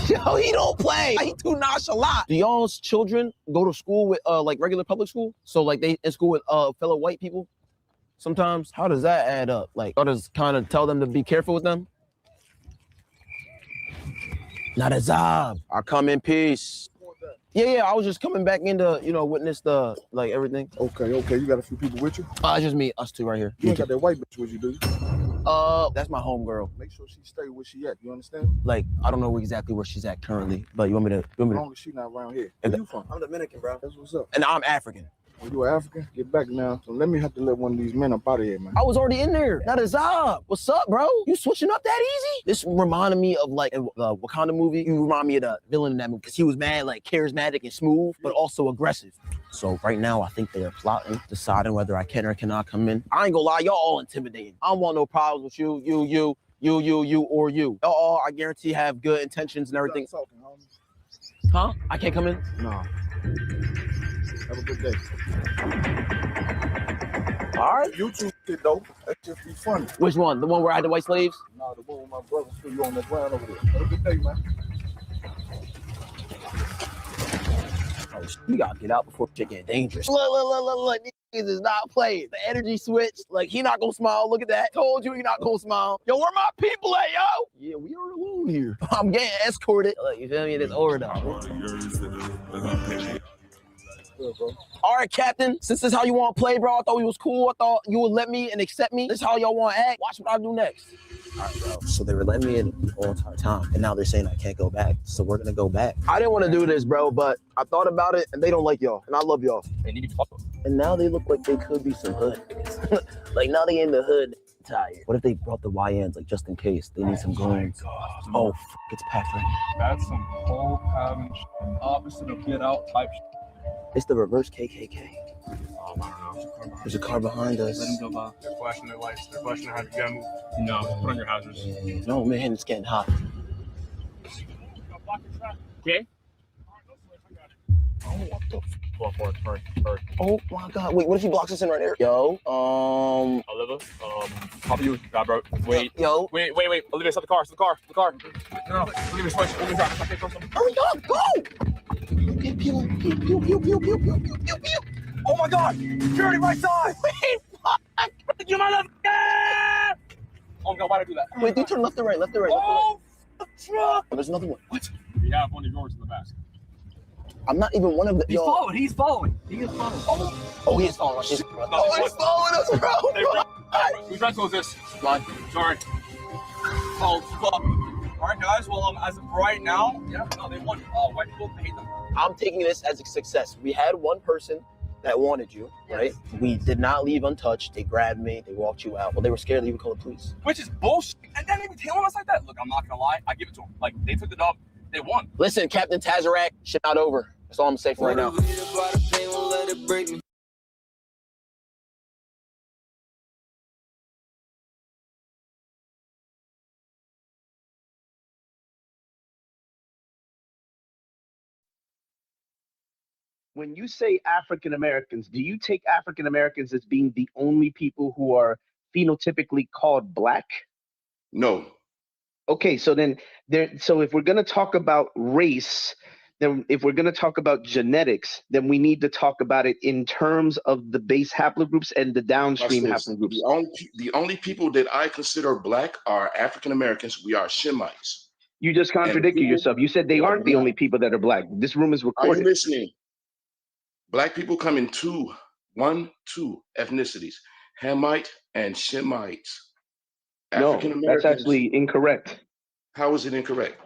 Yo, he don't play. He too nonchalant. Do y'all's children go to school with like regular public school? So like they in school with fellow white people? Sometimes. How does that add up? Like, y'all just kind of tell them to be careful with them? Not a zob. I come in peace. Yeah, I was just coming back in to, witness the, like, everything. Okay. You got a few people with you? It's just me, us two right here. You ain't got that white bitch with you, do you? That's my homegirl. Make sure she stay where she at. You understand? Like, I don't know exactly where she's at currently, but you want me to? As long as she not around here. Where you from? I'm Dominican, bro. That's what's up. And I'm African. Well, you African? Get back now. So let me have to let one of these men up out of here, man. I was already in there. Not a zob. What's up, bro? You switching up that easy? This reminded me of like the Wakanda movie. You remind me of the villain in that movie because he was mad, like charismatic and smooth, but also aggressive. So right now, I think they are plotting, deciding whether I can or cannot come in. I ain't gonna lie, y'all all intimidating. I don't want no problems with you, or you. Y'all all, I guarantee, have good intentions and everything. Huh? I can't come in? No. Have a good day. All right. YouTube shit though. That just be funny. Which one? The one where I had the white slaves? No, the one with my brother. Still you on the ground over there. Have a good day, man. Oh, we gotta get out before shit get dangerous. Look. These is not playing. The energy switch. Like, he not gonna smile. Look at that. Told you he not gonna smile. Yo, where my people at, yo? Yeah, we are alone here. I'm getting escorted. Look, you feel me? This order though. All right, Captain. Since this is how you want to play, bro, I thought we was cool. I thought you would let me and accept me. This is how y'all want to act. Watch what I do next. All right, bro. So they were letting me in the whole entire time, and now they're saying I can't go back. So we're gonna go back. I didn't want to do this, bro, but I thought about it, and they don't like y'all, and I love y'all. They need to fuck them. And now they look like they could be some hood. Like now they in the hood. Tired. What if they brought the YNs, like just in case they need some goons? Oh, it's packed right now. That's some whole pattern opposite of get out type shit. It's the reverse KKK. I don't know. There's a car behind us. Let them go by. They're flashing their lights. They're flashing how to get them. No, put on your hazards. No, man, it's getting hot. Okay. Oh, what the Go for it. Hurry. Oh my God! Wait, what if he blocks us in right there? Yo, Olivia, pop you. God, bro. Wait. Yo. Wait. Olivia, stop the car. No. Olivia, switch. Hurry up, go! Pew. Oh my God! Security right side! Wait, fuck! You motherfucker! Oh my God, why'd I do that? Wait, do you turn left or right? Oh, truck! Oh, there's another one. What? We have one of yours in the basket. I'm not even one of the. He's following. He is following. Oh, he is following us. Oh, he's following us, bro. Whose rental is this? Mine. Sorry. Oh, fuck. All right, guys. Well, as of right now, they won. White people hate them. I'm taking this as a success. We had one person that wanted you, right? We did not leave untouched. They grabbed me. They walked you out. Well, they were scared to even call the police. Which is bullshit. And then they be tailing us like that. Look, I'm not gonna lie. I give it to them. Like, they took the dub. They won. Listen, Captain Tazarac, shit not over. That's all I'm saying for right now. When you say African Americans, do you take African Americans as being the only people who are phenotypically called black? No. Okay, so then so if we're going to talk about race, then if we're going to talk about genetics, then we need to talk about it in terms of the base haplogroups and the downstream haplogroups. The only people that I consider black are African Americans. We are Shemites. You just contradicted yourself. You said they aren't the only people that are black. This room is recorded. Are you listening? Black people come in two ethnicities, Hamite and Shemites. African Americans. No, that's actually incorrect. How is it incorrect?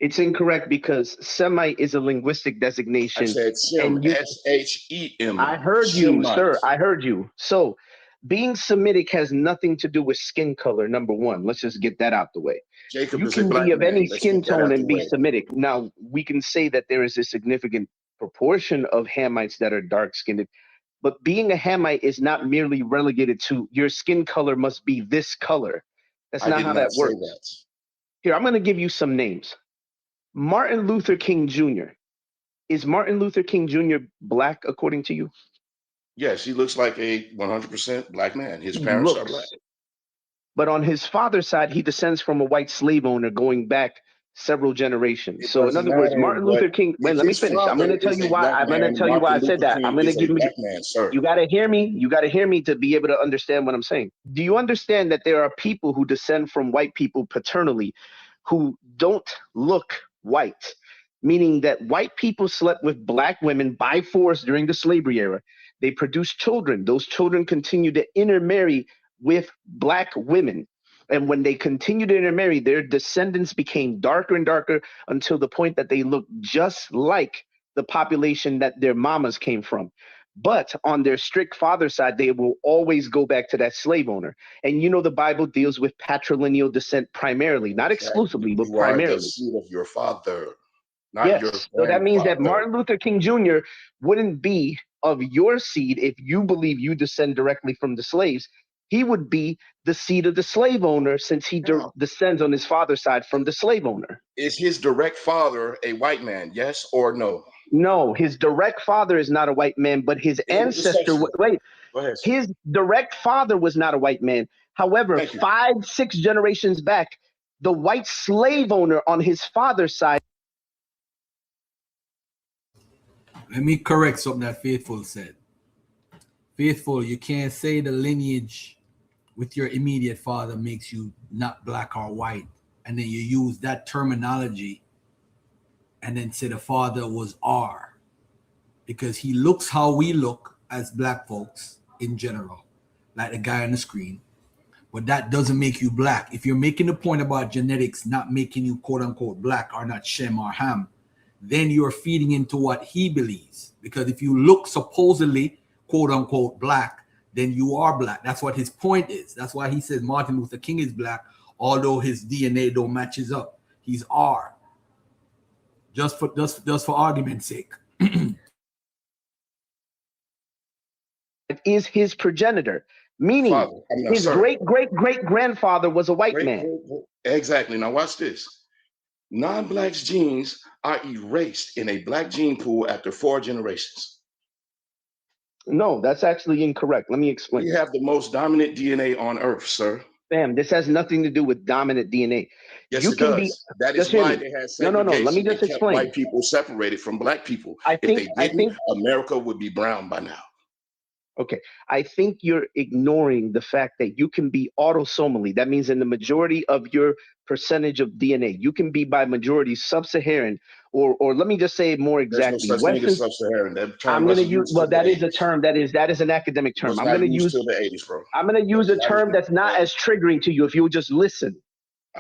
It's incorrect because Semite is a linguistic designation. I said Shem, S-H-E-M. I heard you, sir. I heard you. So being Semitic has nothing to do with skin color, number one. Let's just get that out the way. Jacob you is can a black be of man. any Let's skin get that tone out and the be way. Semitic. Now, we can say that there is a significant proportion of Hamites that are dark-skinned, but being a Hamite is not merely relegated to your skin color must be this color. That's not how that works. Here, I'm going to give you some names. Martin Luther King Jr. Is Martin Luther King Jr. black according to you? Yes, he looks like a 100% black man. His parents are black. But on his father's side, he descends from a white slave owner going back several generations. So in other words, Martin Luther King, wait, let me finish. I'm going to tell you why. I'm going to tell you why I said that. I'm going to give you, you got to hear me. You got to hear me to be able to understand what I'm saying. Do you understand that there are people who descend from white people paternally who don't look white? Meaning that white people slept with black women by force during the slavery era. They produced children. Those children continue to intermarry with black women. And when they continue to intermarry, their descendants became darker and darker until the point that they look just like the population that their mamas came from. But on their strict father side, they will always go back to that slave owner. And you know the Bible deals with patrilineal descent primarily, not exclusively, but primarily. You are the seed of your father. Yes, so that means that Martin Luther King Jr. wouldn't be of your seed if you believe you descend directly from the slaves. He would be the seed of the slave owner since he descends on his father's side from the slave owner. Is his direct father a white man, yes or no? No, his direct father is not a white man, but his ancestor, his direct father was not a white man. However, 5-6 generations back, the white slave owner on his father's side. Let me correct something that Faithful said. Faithful, you can't say the lineage with your immediate father makes you not black or white, and then you use that terminology and then say the father was R, because he looks how we look as black folks in general, like the guy on the screen, but that doesn't make you black. If you're making a point about genetics not making you quote unquote black or not Shem or Ham, then you're feeding into what he believes. Because if you look supposedly, quote unquote, black, then you are black. That's what his point is. That's why he says Martin Luther King is black, although his DNA don't matches up. He's R. Just for argument's sake. Is his progenitor, meaning his great-great-great-grandfather was a white man. Exactly. Now watch this. Non-black's genes are erased in a black gene pool after 4 generations. No, that's actually incorrect. Let me explain. We have the most dominant DNA on Earth, sir. Fam, this has nothing to do with dominant DNA. Yes, it does. That is why they had segregation. No. Let me just explain. White people separated from black people. If they didn't, America would be brown by now. Okay, I think you're ignoring the fact that you can be autosomally. That means in the majority of your percentage of DNA, you can be by majority sub-Saharan, or let me just say it more exactly. There's no such thing as sub-Saharan. That term I'm going to use. Well, that is a term. That is an academic term. I'm going to use. Till the 80s, bro. I'm going to use a term that's not as triggering to you if you just listen.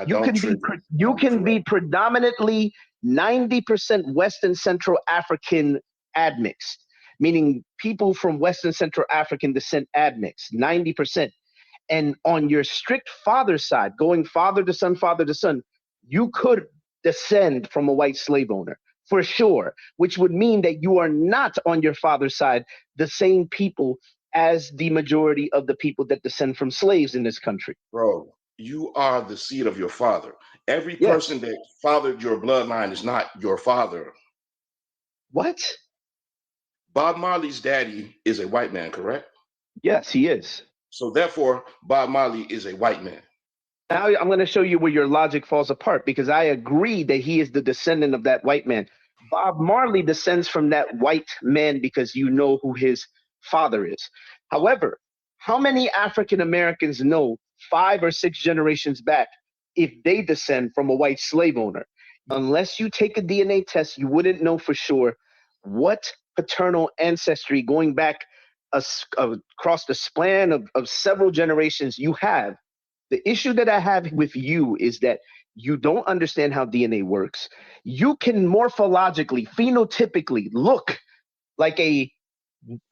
You can be predominantly 90% West and Central African admixed. Meaning people from West and Central African descent admixed, 90%. And on your strict father side, going father to son, you could descend from a white slave owner for sure, which would mean that you are not on your father's side the same people as the majority of the people that descend from slaves in this country. Bro, you are the seed of your father. Every person that fathered your bloodline is not your father. What? Bob Marley's daddy is a white man, correct? Yes, he is. So therefore, Bob Marley is a white man. Now I'm going to show you where your logic falls apart, because I agree that he is the descendant of that white man. Bob Marley descends from that white man because you know who his father is. However, how many African Americans know 5 or 6 generations back if they descend from a white slave owner? Unless you take a DNA test, you wouldn't know for sure what paternal ancestry going back across the span of several generations you have. The issue that I have with you is that you don't understand how DNA works. You can morphologically, phenotypically look like a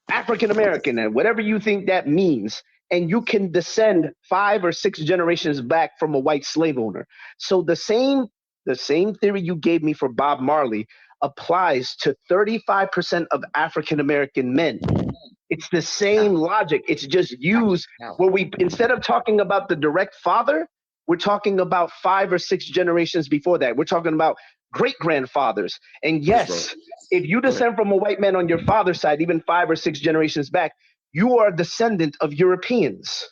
African American and whatever you think that means, and you can descend 5 or 6 generations back from a white slave owner. So the same theory you gave me for Bob Marley applies to 35% of African American men. It's the same logic. It's just used where we, instead of talking about the direct father, we're talking about 5 or 6 generations before that. We're talking about great grandfathers. And yes, if you descend from a white man on your father's side, even 5 or 6 generations back, you are a descendant of Europeans.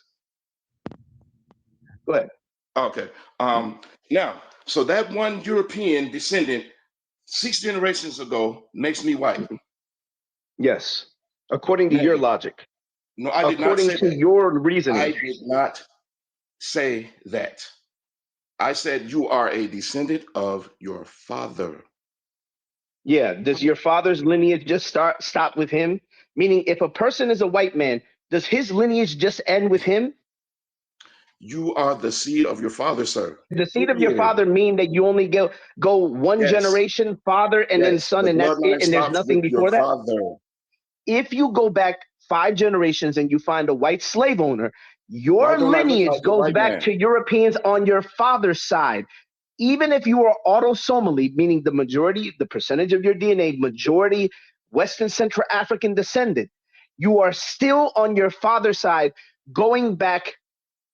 Go ahead. Okay. Now, so that one European descendant 6 generations ago makes me white. Yes. According to your logic. No, I did not say that. According to your reasoning. I did not say that. I said you are a descendant of your father. Yeah. Does your father's lineage just stop with him? Meaning, if a person is a white man, does his lineage just end with him? You are the seed of your father, sir. The seed of your father mean that you only go one generation, father, and then son, and that's it, and there's nothing before that? Father. If you go back 5 generations and you find a white slave owner, your lineage goes back to Europeans on your father's side. Even if you are autosomally, meaning the majority, the percentage of your DNA, majority Western Central African descendant, you are still on your father's side going back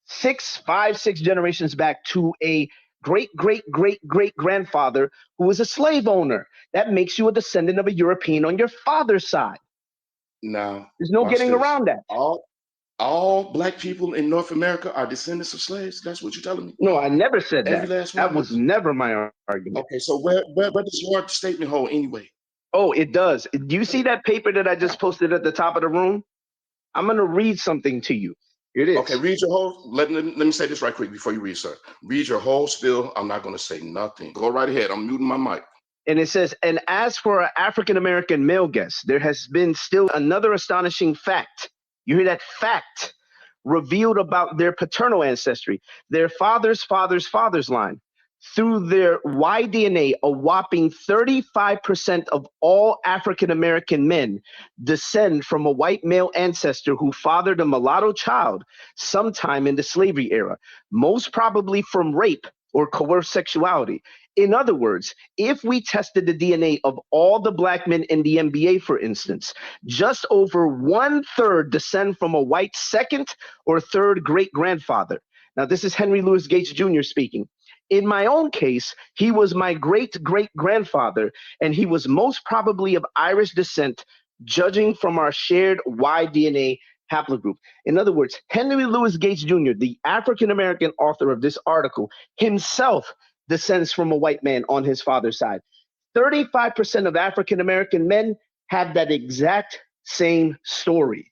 5, 6 generations back to a great grandfather who was a slave owner. That makes you a descendant of a European on your father's side. Now, there's no getting around that. All black people in North America are descendants of slaves. That's what you're telling me? No, I never said that. Every last one. That was never my argument. Okay, so where does your statement hold anyway? Oh, it does. Do you see that paper that I just posted at the top of the room? I'm going to read something to you. Here it is. Okay, read your whole. Let me say this right quick before you read, sir. Read your whole spiel. I'm not going to say nothing. Go right ahead. I'm muting my mic. And it says, and as for our African-American male guests, there has been still another astonishing fact. You hear that? Fact revealed about their paternal ancestry, their father's line. Through their Y DNA, a whopping 35% of all African-American men descend from a white male ancestor who fathered a mulatto child sometime in the slavery era, most probably from rape or coerced sexuality. In other words, if we tested the DNA of all the black men in the NBA, for instance, just over 1/3 descend from a white second or third great grandfather. Now, this is Henry Louis Gates Jr. speaking. In my own case, he was my great grandfather, and he was most probably of Irish descent, judging from our shared Y DNA haplogroup. In other words, Henry Louis Gates Jr., the African-American author of this article, himself descends from a white man on his father's side. 35% of African-American men have that exact same story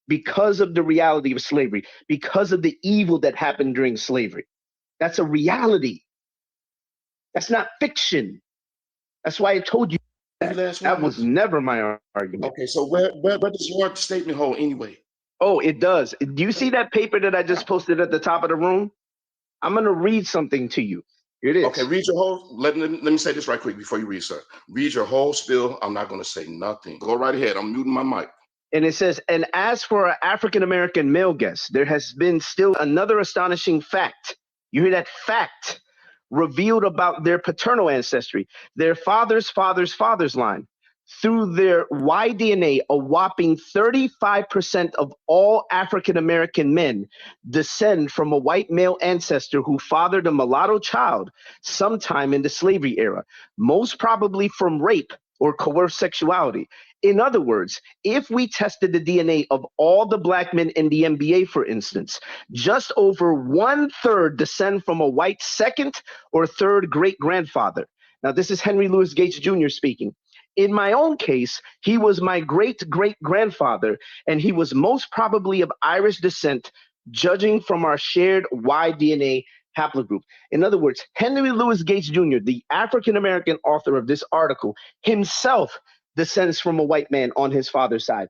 because of the reality of slavery, because of the evil that happened during slavery. That's a reality. That's not fiction. That's why I told you that was never my argument. Okay, so where does your statement hold anyway? Oh, it does. Do you see that paper that I just posted at the top of the room? I'm going to read something to you. Here it is. Okay, read your whole. Let me say this right quick before you read, sir. Read your whole spiel. I'm not going to say nothing. Go right ahead. I'm muting my mic. And it says, and as for our African-American male guests, there has been still another astonishing fact. You hear that? Fact revealed about their paternal ancestry, their father's line. Through their Y DNA, a whopping 35% of all African-American men descend from a white male ancestor who fathered a mulatto child sometime in the slavery era, most probably from rape or coerced sexuality. In other words, if we tested the DNA of all the black men in the NBA, for instance, just over 1/3 descend from a white second or third great grandfather. Now, this is Henry Louis Gates Jr. speaking. In my own case, he was my great great grandfather, and he was most probably of Irish descent, judging from our shared Y DNA haplogroup. In other words, Henry Louis Gates Jr., the African American author of this article, himself descends from a white man on his father's side.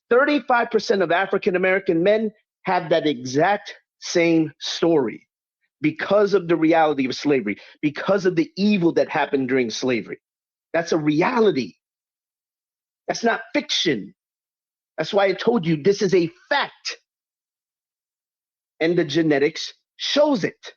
35% of African American men have that exact same story because of the reality of slavery, because of the evil that happened during slavery. That's a reality. That's not fiction. That's why I told you this is a fact. And the genetics shows it.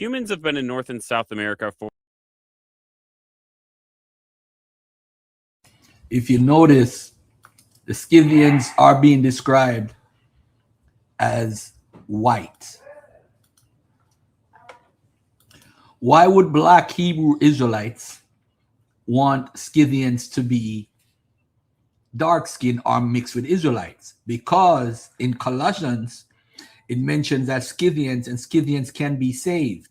Humans have been in North and South America for. If you notice, the Scythians are being described as white. Why would black Hebrew Israelites want Scythians to be dark skinned or mixed with Israelites? Because in Colossians, it mentions that Scythians can be saved.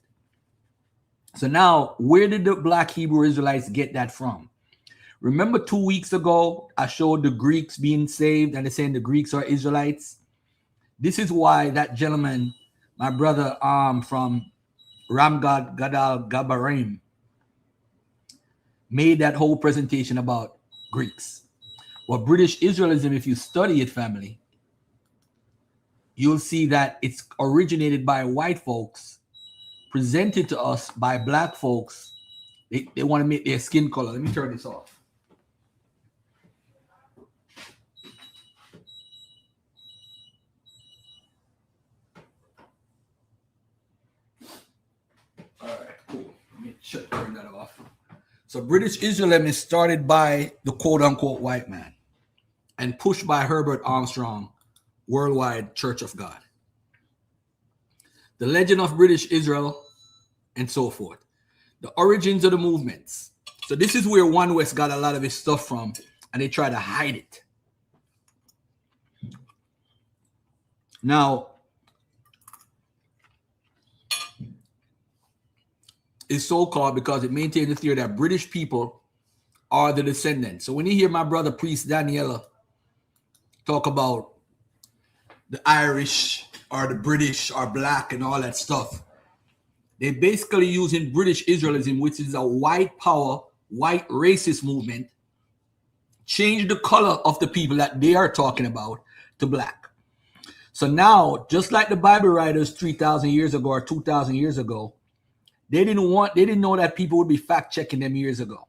So now, where did the black Hebrew Israelites get that from? Remember 2 weeks ago, I showed the Greeks being saved and they're saying the Greeks are Israelites. This is why that gentleman, my brother from Ramgad Gadal Gabarim, made that whole presentation about Greeks. Well, British Israelism, if you study it, family, you'll see that it's originated by white folks, presented to us by black folks. They want to make their skin color. Let me turn this off. All right, cool. Let me turn that off. So British Israelism is started by the quote-unquote white man and pushed by Herbert Armstrong, Worldwide Church of God. The legend of British Israel and so forth. The origins of the movements. So this is where One West got a lot of his stuff from, and they try to hide it. Now, it's so-called because it maintains the theory that British people are the descendants. So when you hear my brother Priest Daniela talk about the Irish or the British or black and all that stuff, they're basically using British Israelism, which is a white power, white racist movement, change the color of the people that they are talking about to black. So now, just like the Bible writers 3,000 years ago or 2,000 years ago, they didn't know that people would be fact-checking them years ago.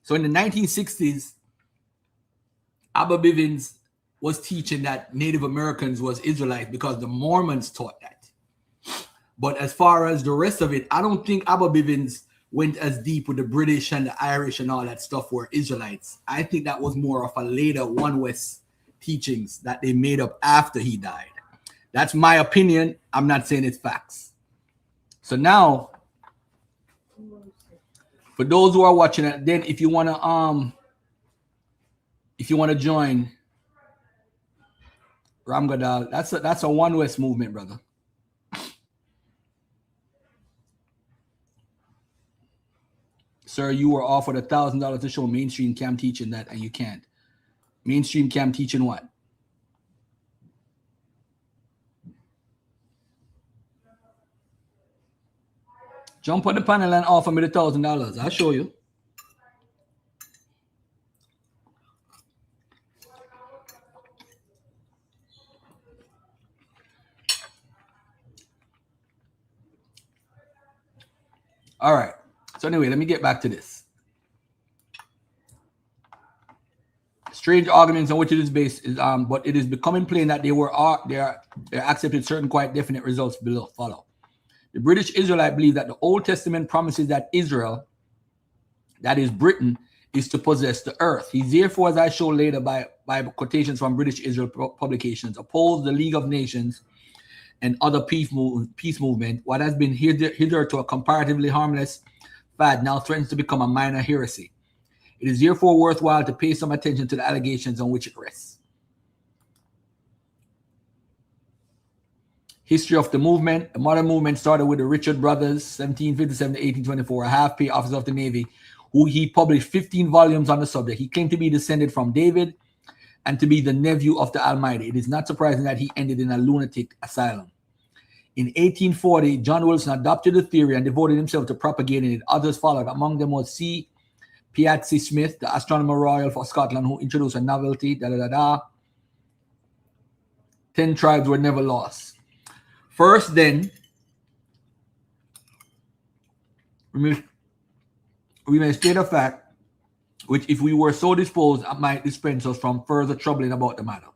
So in the 1960s, Abba Bivens was teaching that Native Americans was Israelites because the Mormons taught that. But as far as the rest of it, I don't think Abba Bivens went as deep with the British and the Irish and all that stuff were Israelites. I think that was more of a later One West teachings that they made up after he died. That's my opinion. I'm not saying it's facts. So now, for those who are watching it, then if you want to join Ramgadal, that's a One West movement, brother. Sir, you were offered $1,000 to show mainstream camp teaching that, and you can't. Mainstream camp teaching what? Jump on the panel and offer me the $1,000. I'll show you. All right. So anyway, let me get back to this. Strange arguments on which it is based is but it is becoming plain that they accepted certain quite definite results below follow. The British Israelite believe that the Old Testament promises that Israel, that is Britain, is to possess the earth. He therefore, as I show later by quotations from British Israel publications, oppose the League of Nations and other peace movement. What has been hitherto a comparatively harmless fad now threatens to become a minor heresy. It is therefore worthwhile to pay some attention to the allegations on which it rests. History of the movement. The modern movement started with the Richard brothers, 1757 to 1824, a half-pay officer of the Navy, who he published 15 volumes on the subject. He claimed to be descended from David and to be the nephew of the Almighty. It is not surprising that he ended in a lunatic asylum. In 1840, John Wilson adopted the theory and devoted himself to propagating it. Others followed. Among them was C. Piazzi Smith, the Astronomer Royal for Scotland, who introduced a novelty. 10 tribes were never lost. First, then, we may state a fact, which if we were so disposed, might dispense us from further troubling about the matter.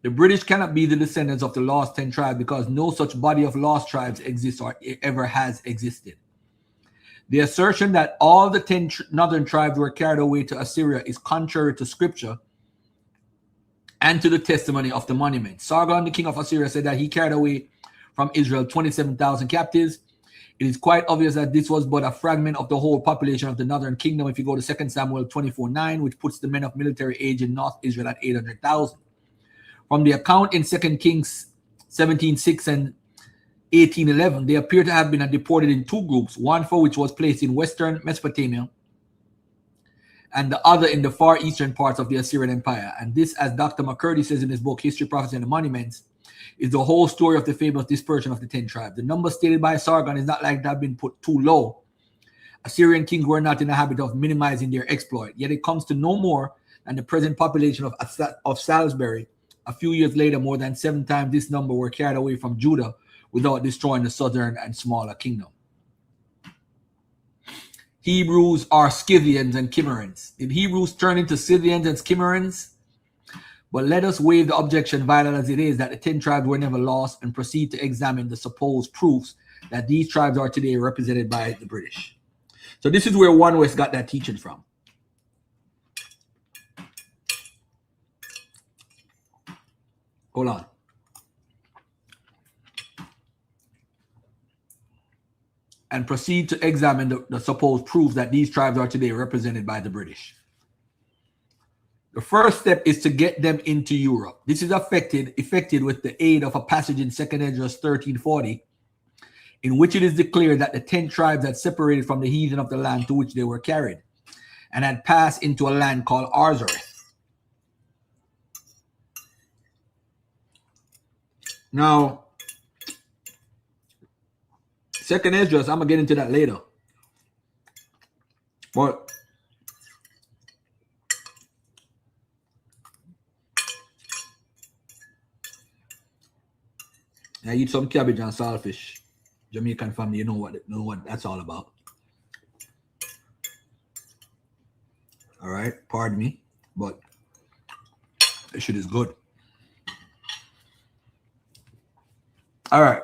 The British cannot be the descendants of the lost 10 tribes because no such body of lost tribes exists or ever has existed. The assertion that all the 10 northern tribes were carried away to Assyria is contrary to scripture and to the testimony of the monument. Sargon, the king of Assyria, said that he carried away from Israel 27,000 captives. It is quite obvious that this was but a fragment of the whole population of the northern kingdom. If you go to 2 Samuel 24:9, which puts the men of military age in North Israel at 800,000. From the account in 2 Kings 17:6 and 18:11, they appear to have been deported in two groups, one for which was placed in western Mesopotamia and the other in the far eastern parts of the Assyrian Empire. And this, as Dr. McCurdy says in his book, History, Prophecy, and the Monuments, is the whole story of the famous dispersion of the 10 tribes. The number stated by Sargon is not like to have been put too low. Assyrian kings were not in the habit of minimizing their exploit, yet it comes to no more than the present population of Salisbury. A few years later, more than 7 times this number were carried away from Judah without destroying the southern and smaller kingdom. Hebrews are Scythians and Cimmerians. Did Hebrews turn into Scythians and Cimmerians? But let us waive the objection, violent as it is, that the 10 tribes were never lost, and proceed to examine the supposed proofs that these tribes are today represented by the British. So this is where One West got that teaching from. Hold on. And proceed to examine the supposed proof that these tribes are today represented by the British. The first step is to get them into Europe. This is effected with the aid of a passage in 2 Esdras 13:40, in which it is declared that the 10 tribes had separated from the heathen of the land to which they were carried, and had passed into a land called Arzareth. Now, 2 Esdras, I'm going to get into that later. But I eat some cabbage and saltfish. Jamaican family, you know what that's all about. All right, pardon me, but this shit is good. All right.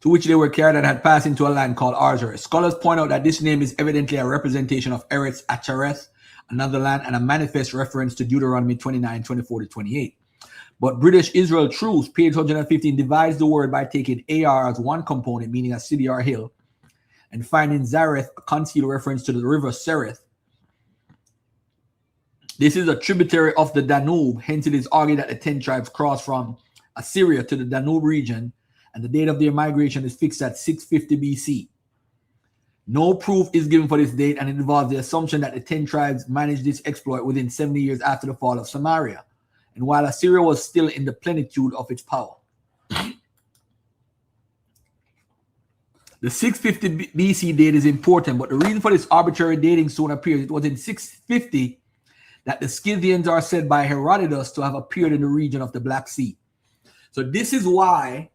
To which they were carried and had passed into a land called Arzareth. Scholars point out that this name is evidently a representation of Eretz Achareth, another land, and a manifest reference to Deuteronomy 29:24-28. But British Israel Truth, page 115, divides the word by taking AR as one component, meaning a city or hill, and finding Zareth, a concealed reference to the river Sereth. This is a tributary of the Danube, hence it is argued that the 10 tribes crossed from Assyria to the Danube region, and the date of their migration is fixed at 650 BC. No proof is given for this date, and it involves the assumption that the 10 tribes managed this exploit within 70 years after the fall of Samaria, and while Assyria was still in the plenitude of its power. The 650 BC date is important, but the reason for this arbitrary dating soon appears. It was in 650 that the Scythians are said by Herodotus to have appeared in the region of the Black Sea. So this is why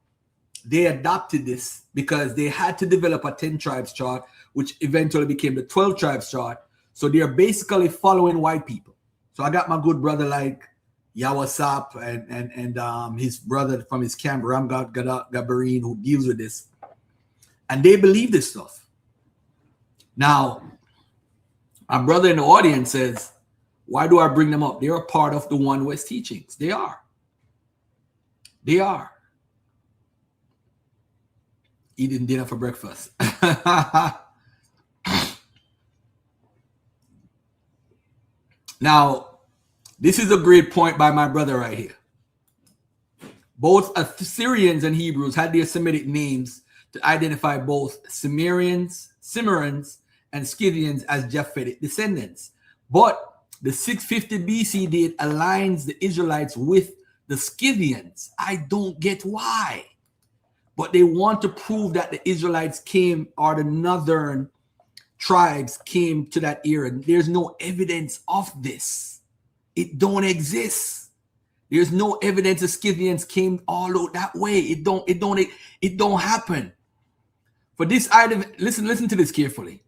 they adopted this, because they had to develop a 10 tribes chart, which eventually became the 12 tribes chart. So they are basically following white people. So I got my good brother like Yawasap and his brother from his camp, Ramgat Gabarine, who deals with this. And they believe this stuff. Now, our brother in the audience says, why do I bring them up? They are part of the One West teachings. They are. They are. Eating dinner for breakfast. Now, this is a great point by my brother right here. Both Assyrians and Hebrews had their Semitic names to identify both Cimmerians, and Scythians as Japhetic descendants. But the 650 BC date aligns the Israelites with the Scythians. I don't get why. But they want to prove that the Israelites came, or the northern tribes came to that era. There's no evidence of this. It don't exist. There's no evidence the Scythians came all out that way. It don't happen. For this item, listen to this carefully.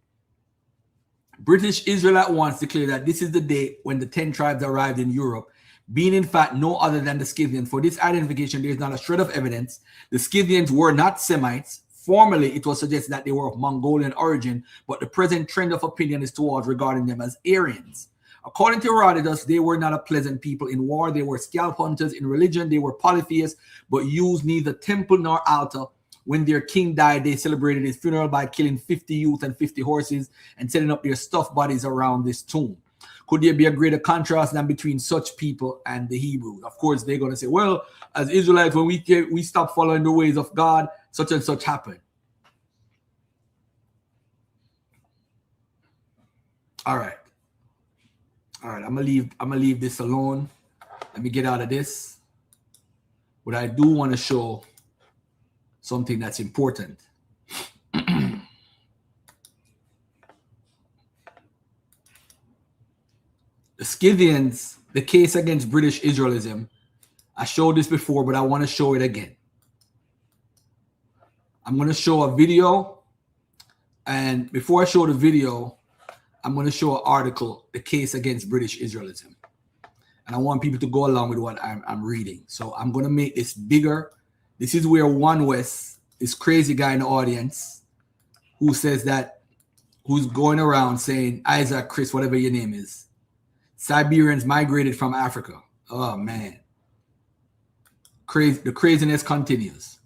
British Israel at once declared that this is the date when the 10 tribes arrived in Europe, being in fact no other than the Scythians. For this identification, there is not a shred of evidence. The Scythians were not Semites. Formerly, it was suggested that they were of Mongolian origin, but the present trend of opinion is towards regarding them as Aryans. According to Herodotus, they were not a pleasant people. In war, they were scalp hunters. In religion, they were polytheists, but used neither temple nor altar. When their king died, they celebrated his funeral by killing 50 youth and 50 horses and setting up their stuffed bodies around this tomb. Could there be a greater contrast than between such people and the Hebrews? Of course, they're going to say, well, as Israelites, when we stop following the ways of God, such and such happened. All right. I'm gonna leave this alone. Let me get out of this. But I do want to show something that's important. The Scythians, the case against British Israelism. I showed this before, but I want to show it again. I'm going to show a video. And before I show the video, I'm going to show an article, the case against British Israelism. And I want people to go along with what I'm reading. So I'm going to make this bigger. This is where One West, this crazy guy in the audience, who says that, who's going around saying, Isaac, Chris, whatever your name is, Siberians migrated from Africa. Oh, man. The craziness continues.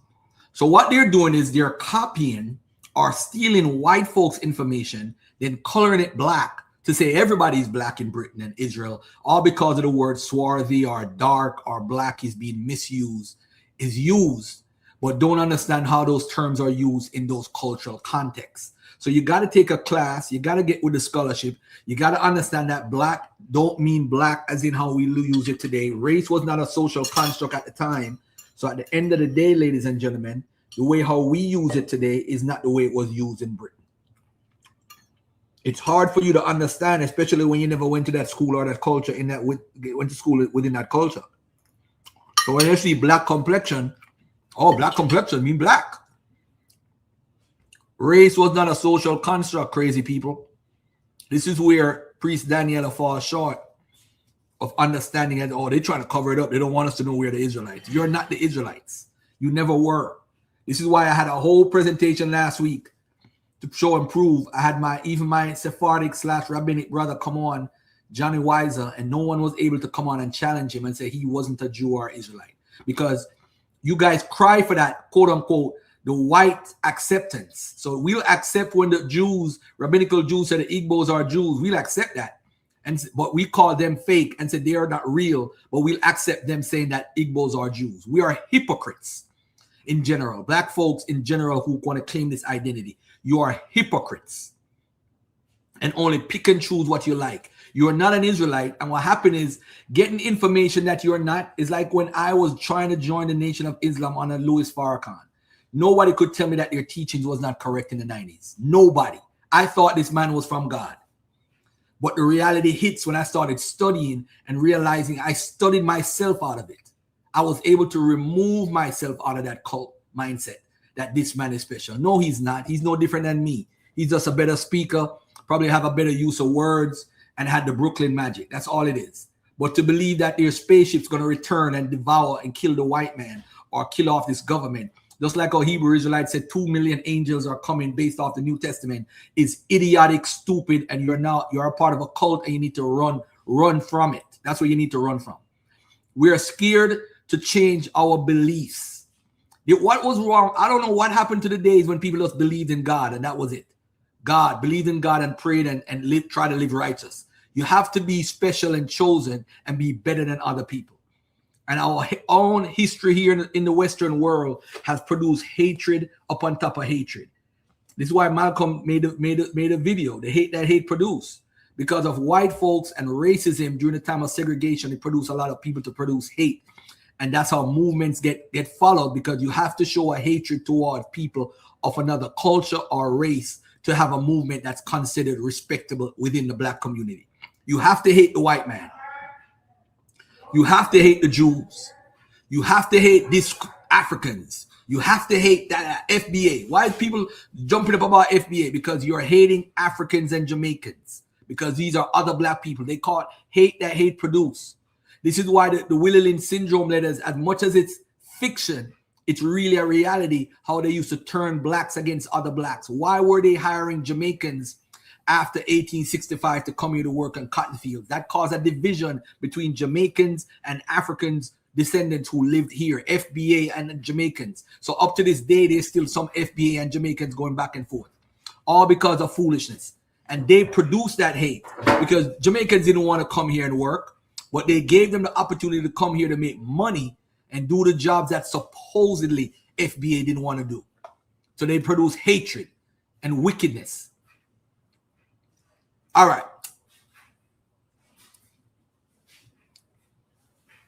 So what they're doing is they're copying or stealing white folks' information, then coloring it black to say everybody's black in Britain and Israel, all because of the word swarthy or dark or black is being misused, is used, but don't understand how those terms are used in those cultural contexts. So you got to take a class, you got to get with the scholarship, you got to understand that black don't mean black as in how we use it today. Race was not a social construct at the time. So at the end of the day, ladies and gentlemen, the way how we use it today is not the way it was used in Britain. It's hard for you to understand, especially when you never went to that school or that culture went to school within that culture. So when you see black complexion, oh, black complexion mean black. Race was not a social construct, crazy people. This is where Priest Daniela falls short of understanding that, oh, they're trying to cover it up. They don't want us to know we're the Israelites. You're not the Israelites. You never were. This is why I had a whole presentation last week to show and prove. I had my Sephardic / rabbinic brother come on, Johnny Weiser, and no one was able to come on and challenge him and say he wasn't a Jew or Israelite. Because you guys cry for that, quote unquote, the white acceptance. So we'll accept when the Jews, rabbinical Jews, say the Igbos are Jews. We'll accept that. But we call them fake and say they are not real, but we'll accept them saying that Igbos are Jews. We are hypocrites in general. Black folks in general who want to claim this identity. You are hypocrites and only pick and choose what you like. You're not an Israelite. And what happened is getting information that you're not is like when I was trying to join the Nation of Islam under Louis Farrakhan. Nobody could tell me that their teachings was not correct in the 90s. Nobody. I thought this man was from God. But the reality hits when I started studying and realizing I studied myself out of it. I was able to remove myself out of that cult mindset that this man is special. No, he's not. He's no different than me. He's just a better speaker, probably have a better use of words, and had the Brooklyn magic. That's all it is. But to believe that their spaceship's going to return and devour and kill the white man or kill off this government, just like our Hebrew Israelites said 2 million angels are coming based off the New Testament, is idiotic, stupid, and you're a part of a cult and you need to run from it. That's what you need to run from. We are scared to change our beliefs. What was wrong? I don't know what happened to the days when people just believed in God and that was it. God, believed in God and prayed and try to live righteous. You have to be special and chosen and be better than other people. And our own history here in the Western world has produced hatred upon top of hatred. This is why Malcolm made a video, the hate that hate produced. Because of white folks and racism during the time of segregation, it produced a lot of people to produce hate. And that's how movements get followed, because you have to show a hatred toward people of another culture or race to have a movement that's considered respectable within the black community. You have to hate the white man. You have to hate the Jews. You have to hate these Africans. You have to hate that FBA. Why is people jumping up about FBA? Because you're hating Africans and Jamaicans. Because these are other black people. They call it hate that hate produce. This is why the Willie Lynch syndrome letters, as much as it's fiction, it's really a reality how they used to turn blacks against other blacks. Why were they hiring Jamaicans after 1865 to come here to work on cotton fields? That caused a division between Jamaicans and Africans descendants who lived here, FBA and Jamaicans. So up to this day, there's still some FBA and Jamaicans going back and forth, all because of foolishness. And they produced that hate because Jamaicans didn't want to come here and work, but they gave them the opportunity to come here to make money and do the jobs that supposedly FBA didn't want to do. So they produce hatred and wickedness. All right.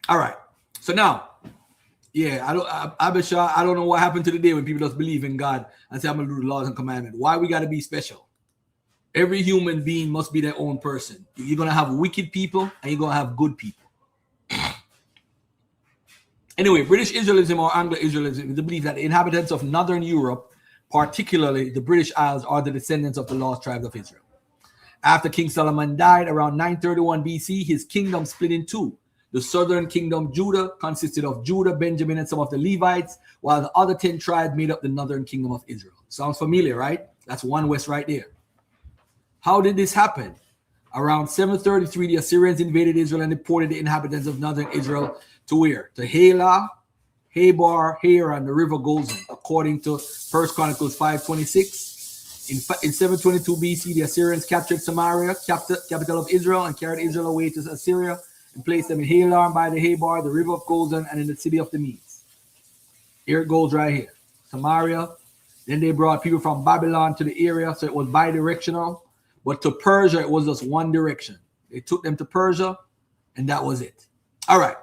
All right. So now, yeah, Abishai, I don't know what happened to the day when people just believe in God and say, I'm going to do the laws and commandments. Why we got to be special? Every human being must be their own person. You're going to have wicked people and you're going to have good people. Anyway, British Israelism or Anglo-Israelism is the belief that the inhabitants of Northern Europe, particularly the British Isles, are the descendants of the lost tribes of Israel. After King Solomon died around 931 BC, his kingdom split in two. The southern kingdom, Judah, consisted of Judah, Benjamin, and some of the Levites, while the other 10 tribes made up the northern kingdom of Israel. Sounds familiar, right? That's one west right there. How did this happen? Around 733, the Assyrians invaded Israel and deported the inhabitants of northern Israel to where? To Halah, Habar, Hara, and the river Gozan, according to 1 Chronicles 5:26. In 722 BC, the Assyrians captured Samaria, capital of Israel, and carried Israel away to Assyria and placed them in Halah by the Habar, the river of Gozan, and in the city of the Medes. Here it goes right here. Samaria. Then they brought people from Babylon to the area, so it was bi-directional. But to Persia, it was just one direction. They took them to Persia, and that was it. All right.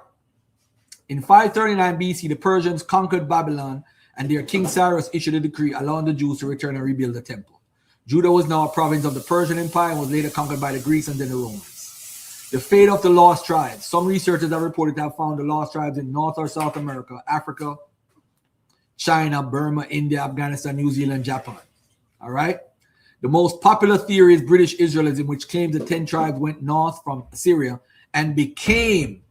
In 539 BC, the Persians conquered Babylon, and their king Cyrus issued a decree allowing the Jews to return and rebuild the temple. Judah was now a province of the Persian Empire and was later conquered by the Greeks and then the Romans. The fate of the lost tribes. Some researchers have reported to have found the lost tribes in North or South America, Africa, China, Burma, India, Afghanistan, New Zealand, Japan. All right. The most popular theory is British Israelism, which claims the 10 tribes went north from Assyria and became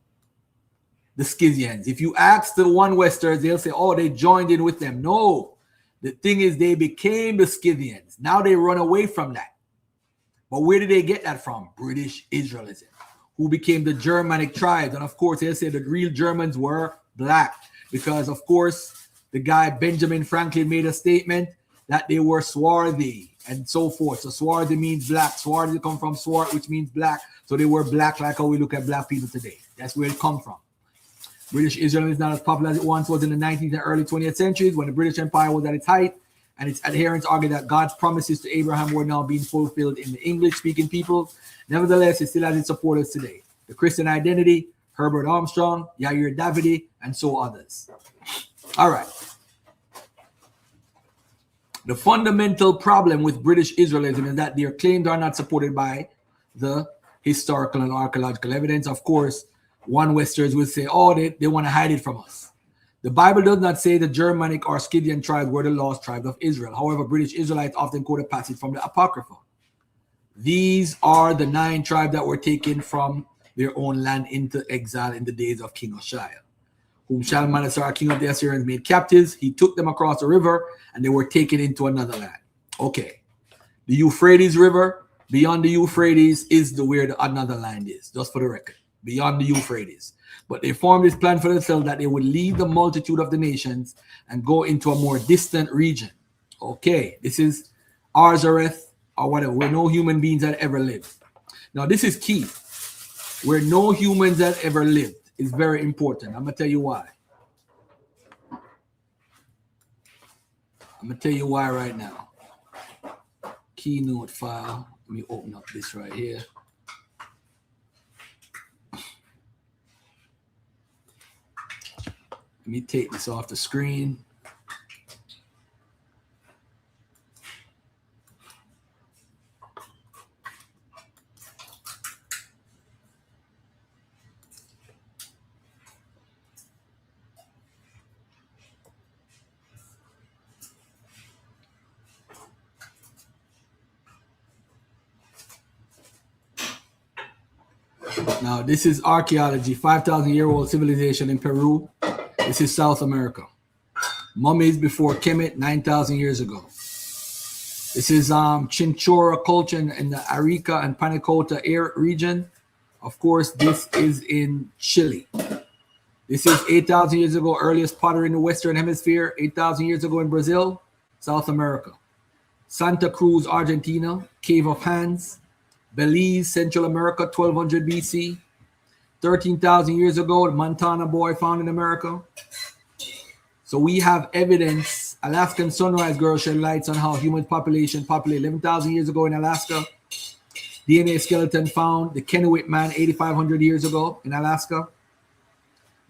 the Scythians. If you ask the one Westers, they'll say, oh, they joined in with them. No, the thing is they became the Scythians. Now they run away from that. But where did they get that from? British Israelism, who became the Germanic tribes. And of course, they'll say the real Germans were black because, of course, the guy Benjamin Franklin made a statement that they were swarthy and so forth. So swarthy means black. Swarthy come from swart, which means black. So they were black like how we look at black people today. That's where it comes from. British Israel is not as popular as it once was in the 19th and early 20th centuries when the British Empire was at its height, and its adherents argued that God's promises to Abraham were now being fulfilled in the English-speaking peoples. Nevertheless, it still has its supporters today. The Christian Identity, Herbert Armstrong, Yair Davidi, and so others. All right. The fundamental problem with British Israelism is that their claims are not supported by the historical and archaeological evidence. Of course, one Westers will say, oh, they want to hide it from us. The Bible does not say the Germanic or Scythian tribes were the lost tribes of Israel. However, British Israelites often quote a passage from the Apocrypha. These are the 9 tribes that were taken from their own land into exile in the days of King Uzziah, whom Shalmaneser, king of the Assyrians, made captives. He took them across the river, and they were taken into another land. Okay. The Euphrates River, beyond the Euphrates, is where the another land is, just for the record. Beyond the Euphrates. But they formed this plan for themselves that they would leave the multitude of the nations and go into a more distant region. Okay, this is Arzareth or whatever, where no human beings had ever lived. Now, this is key. Where no humans had ever lived is very important. I'm going to tell you why. I'm going to tell you why right now. Keynote file. Let me open up this right here. Let me take this off the screen. Now, this is archaeology, 5,000-year-old civilization in Peru. This is South America. Mummies before Kemet, 9,000 years ago. This is Chinchorro culture in the Arica and Panicota region. Of course, this is in Chile. This is 8,000 years ago, earliest pottery in the Western Hemisphere. 8,000 years ago in Brazil, South America. Santa Cruz, Argentina, Cave of Hands. Belize, Central America, 1200 BC. 13,000 years ago, the Montana boy found in America. So we have evidence. Alaskan Sunrise Girl shed lights on how human population populated 11,000 years ago in Alaska. DNA skeleton found the Kennewick man 8,500 years ago in Alaska.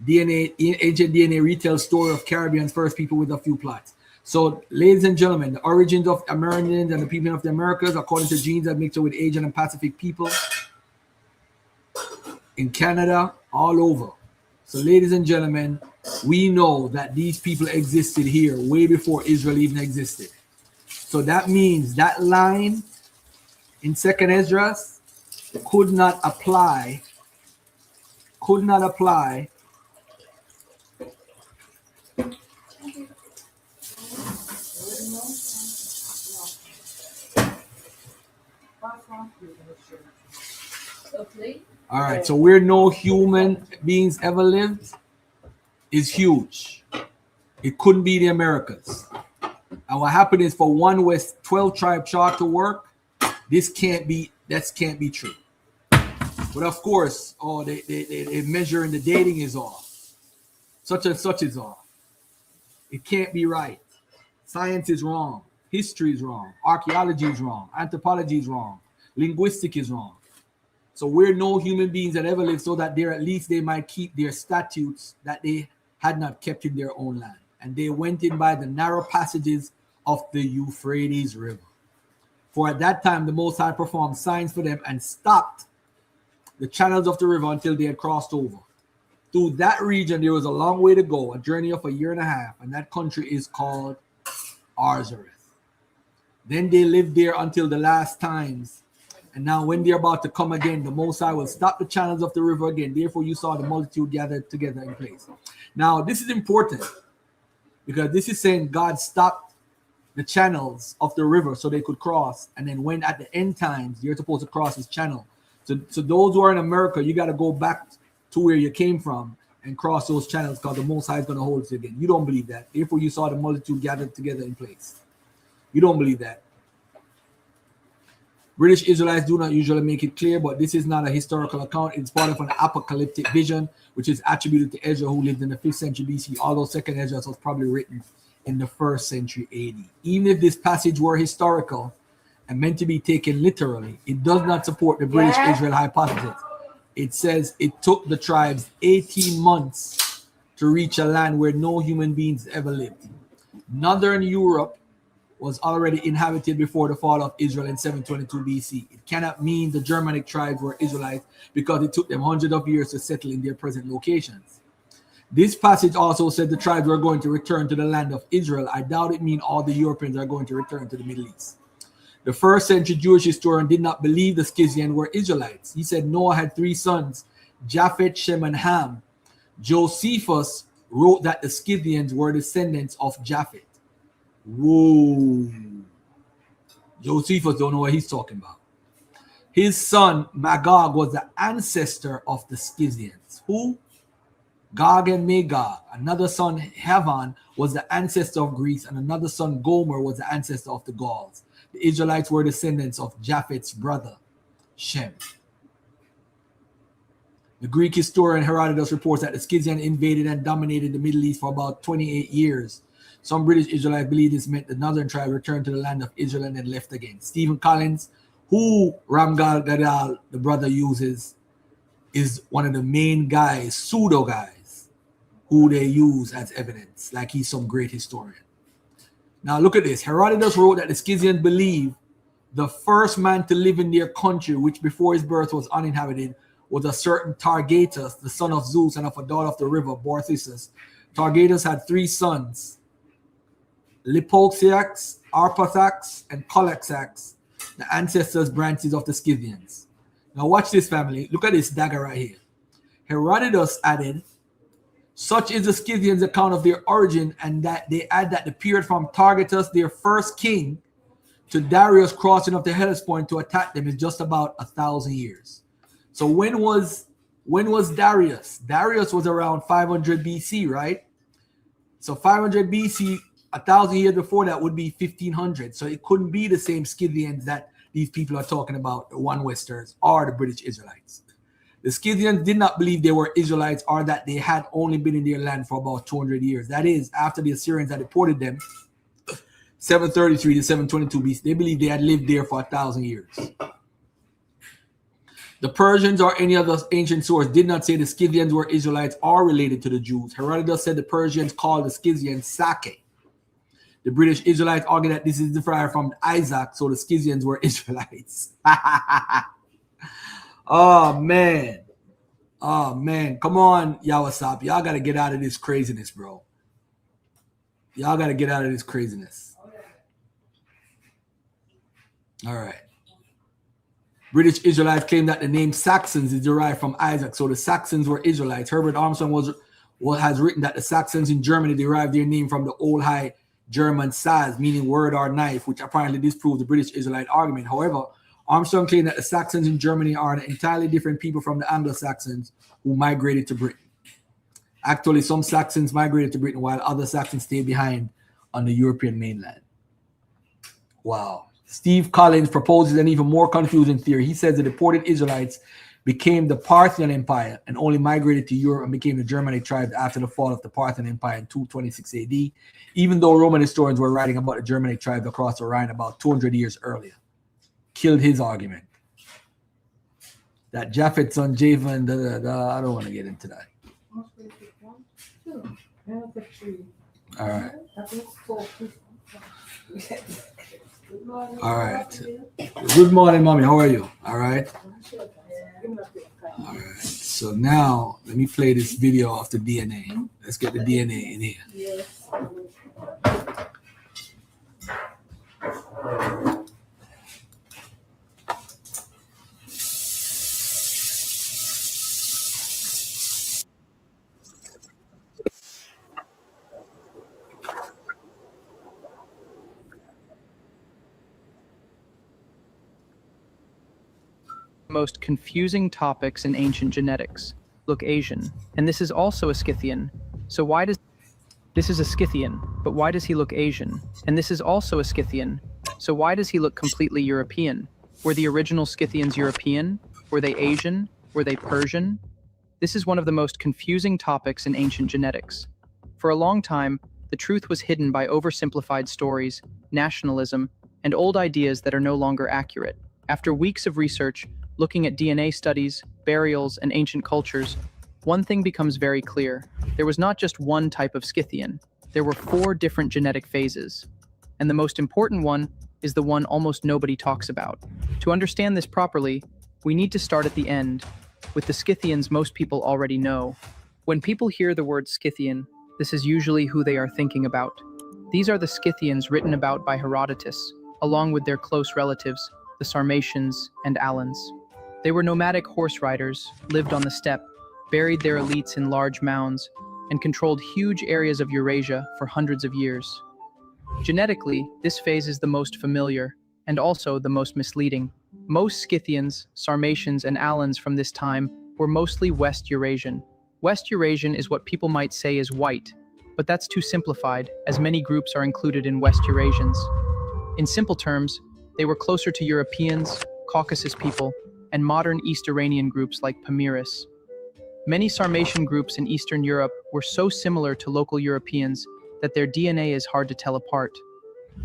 Ancient DNA retail story of Caribbean's first people with a few plots. So, ladies and gentlemen, the origins of Americans and the people of the Americas, according to genes that mixed with Asian and Pacific people in Canada, all over. So, ladies and gentlemen, we know that these people existed here way before Israel even existed. So that means that line in 2nd Esdras could not apply. All right, so where no human beings ever lived is huge. It couldn't be the Americas. And what happened is for one West 12 tribe chart to work, that can't be true. But of course, they measure and the dating is off. Such and such is off. It can't be right. Science is wrong. History is wrong. Archaeology is wrong. Anthropology is wrong. Linguistic is wrong. So we're no human beings that ever lived, so that at least they might keep their statutes that they had not kept in their own land. And they went in by the narrow passages of the Euphrates River. For at that time, the Most High performed signs for them and stopped the channels of the river until they had crossed over. Through that region, there was a long way to go, a journey of a year and a half, and that country is called Arzareth. Then they lived there until the last times. And now when they're about to come again, the Most High will stop the channels of the river again. Therefore, you saw the multitude gathered together in place. Now, this is important because this is saying God stopped the channels of the river so they could cross. And then when at the end times, you're supposed to cross this channel. So those who are in America, you got to go back to where you came from and cross those channels because the Most High is going to hold it again. You don't believe that. Therefore, you saw the multitude gathered together in place. You don't believe that. British Israelites do not usually make it clear, but this is not a historical account. It's part of an apocalyptic vision, which is attributed to Ezra, who lived in the 5th century BC, although 2nd Ezra was probably written in the 1st century AD. Even if this passage were historical and meant to be taken literally, it does not support the British Israel hypothesis. It says it took the tribes 18 months to reach a land where no human beings ever lived. Northern Europe was already inhabited before the fall of Israel in 722 BC. It cannot mean the Germanic tribes were Israelites because it took them hundreds of years to settle in their present locations. This passage also said the tribes were going to return to the land of Israel. I doubt it means all the Europeans are going to return to the Middle East. The 1st century Jewish historian did not believe the Scythians were Israelites. He said Noah had 3 sons, Japheth, Shem, and Ham. Josephus wrote that the Scythians were descendants of Japheth. Whoa. Josephus don't know what he's talking about. His son Magog was the ancestor of the Scythians. Who? Gog and Magog. Another son Havan was the ancestor of Greece, and another son Gomer was the ancestor of the Gauls. The Israelites were descendants of Japheth's brother Shem. The Greek historian Herodotus reports that the Scythians invaded and dominated the Middle East for about 28 years. Some British Israelites believe this meant the northern tribe returned to the land of Israel and then left again. Stephen Collins, who Ramgal Gadal, the brother, uses, is one of the main guys, pseudo guys, who they use as evidence, like he's some great historian. Now look at this. Herodotus wrote that the Scythians believe the first man to live in their country, which before his birth was uninhabited, was a certain Targatus, the son of Zeus and of a daughter of the river, Borthissus. Targatus had 3 sons, Lipoxiax, Arpathax, and Colaxax, the ancestors branches of the Scythians. Now watch this, family. Look at this dagger right here. Herodotus added, such is the Scythians' account of their origin, and that they add that the period from Targetus, their first king, to Darius crossing of the Hellespont to attack them is just about 1,000 years. So when was Darius? Darius was around 500 BC, right? So 500 BC, 1,000 years before that would be 1,500. So it couldn't be the same Scythians that these people are talking about, the one Westerners or the British Israelites. The Scythians did not believe they were Israelites or that they had only been in their land for about 200 years. That is, after the Assyrians had deported them, 733 to 722 BC, they believed they had lived there for 1,000 years. The Persians or any other ancient source did not say the Scythians were Israelites or related to the Jews. Herodotus said the Persians called the Scythians Sake. The British Israelites argue that this is derived from Isaac, so the Scythians were Israelites. Oh, man. Oh, man. Come on, Yawasop. Y'all got to get out of this craziness, bro. Y'all got to get out of this craziness. All right. British Israelites claim that the name Saxons is derived from Isaac, so the Saxons were Israelites. Herbert Armstrong has written that the Saxons in Germany derived their name from the Old High German Saz, meaning word or knife, which apparently disproves the British Israelite argument. However, Armstrong claimed that the Saxons in Germany are an entirely different people from the Anglo-Saxons who migrated to Britain. Actually, some Saxons migrated to Britain while other Saxons stayed behind on the European mainland. Wow. Steve Collins proposes an even more confusing theory. He says the deported Israelites became the Parthian Empire and only migrated to Europe and became the Germanic tribes after the fall of the Parthian Empire in 226 AD, even though Roman historians were writing about the Germanic tribes across the Rhine about 200 years earlier. Killed his argument. That Japheth's son Javan, I don't want to get into that. All right. All right. Good morning, mommy. How are you? All right. All right. So now let me play this video of the DNA. Let's get the DNA in here. Most confusing topics in ancient genetics. Look Asian, and this is also a Scythian. So why does this is a Scythian, but why does he look Asian? And this is also a Scythian. So why does he look completely European? Were the original Scythians European? Were they Asian? Were they Persian? This is one of the most confusing topics in ancient genetics. For a long time, the truth was hidden by oversimplified stories, nationalism, and old ideas that are no longer accurate. After weeks of research, looking at DNA studies, burials, and ancient cultures, one thing becomes very clear. There was not just one type of Scythian. There were 4 different genetic phases. And the most important one is the one almost nobody talks about. To understand this properly, we need to start at the end, with the Scythians most people already know. When people hear the word Scythian, this is usually who they are thinking about. These are the Scythians written about by Herodotus, along with their close relatives, the Sarmatians and Alans. They were nomadic horse riders, lived on the steppe, buried their elites in large mounds, and controlled huge areas of Eurasia for hundreds of years. Genetically, this phase is the most familiar, and also the most misleading. Most Scythians, Sarmatians, and Alans from this time were mostly West Eurasian. West Eurasian is what people might say is white, but that's too simplified, as many groups are included in West Eurasians. In simple terms, they were closer to Europeans, Caucasus people, and modern East Iranian groups like Pamiris. Many Sarmatian groups in Eastern Europe were so similar to local Europeans that their DNA is hard to tell apart.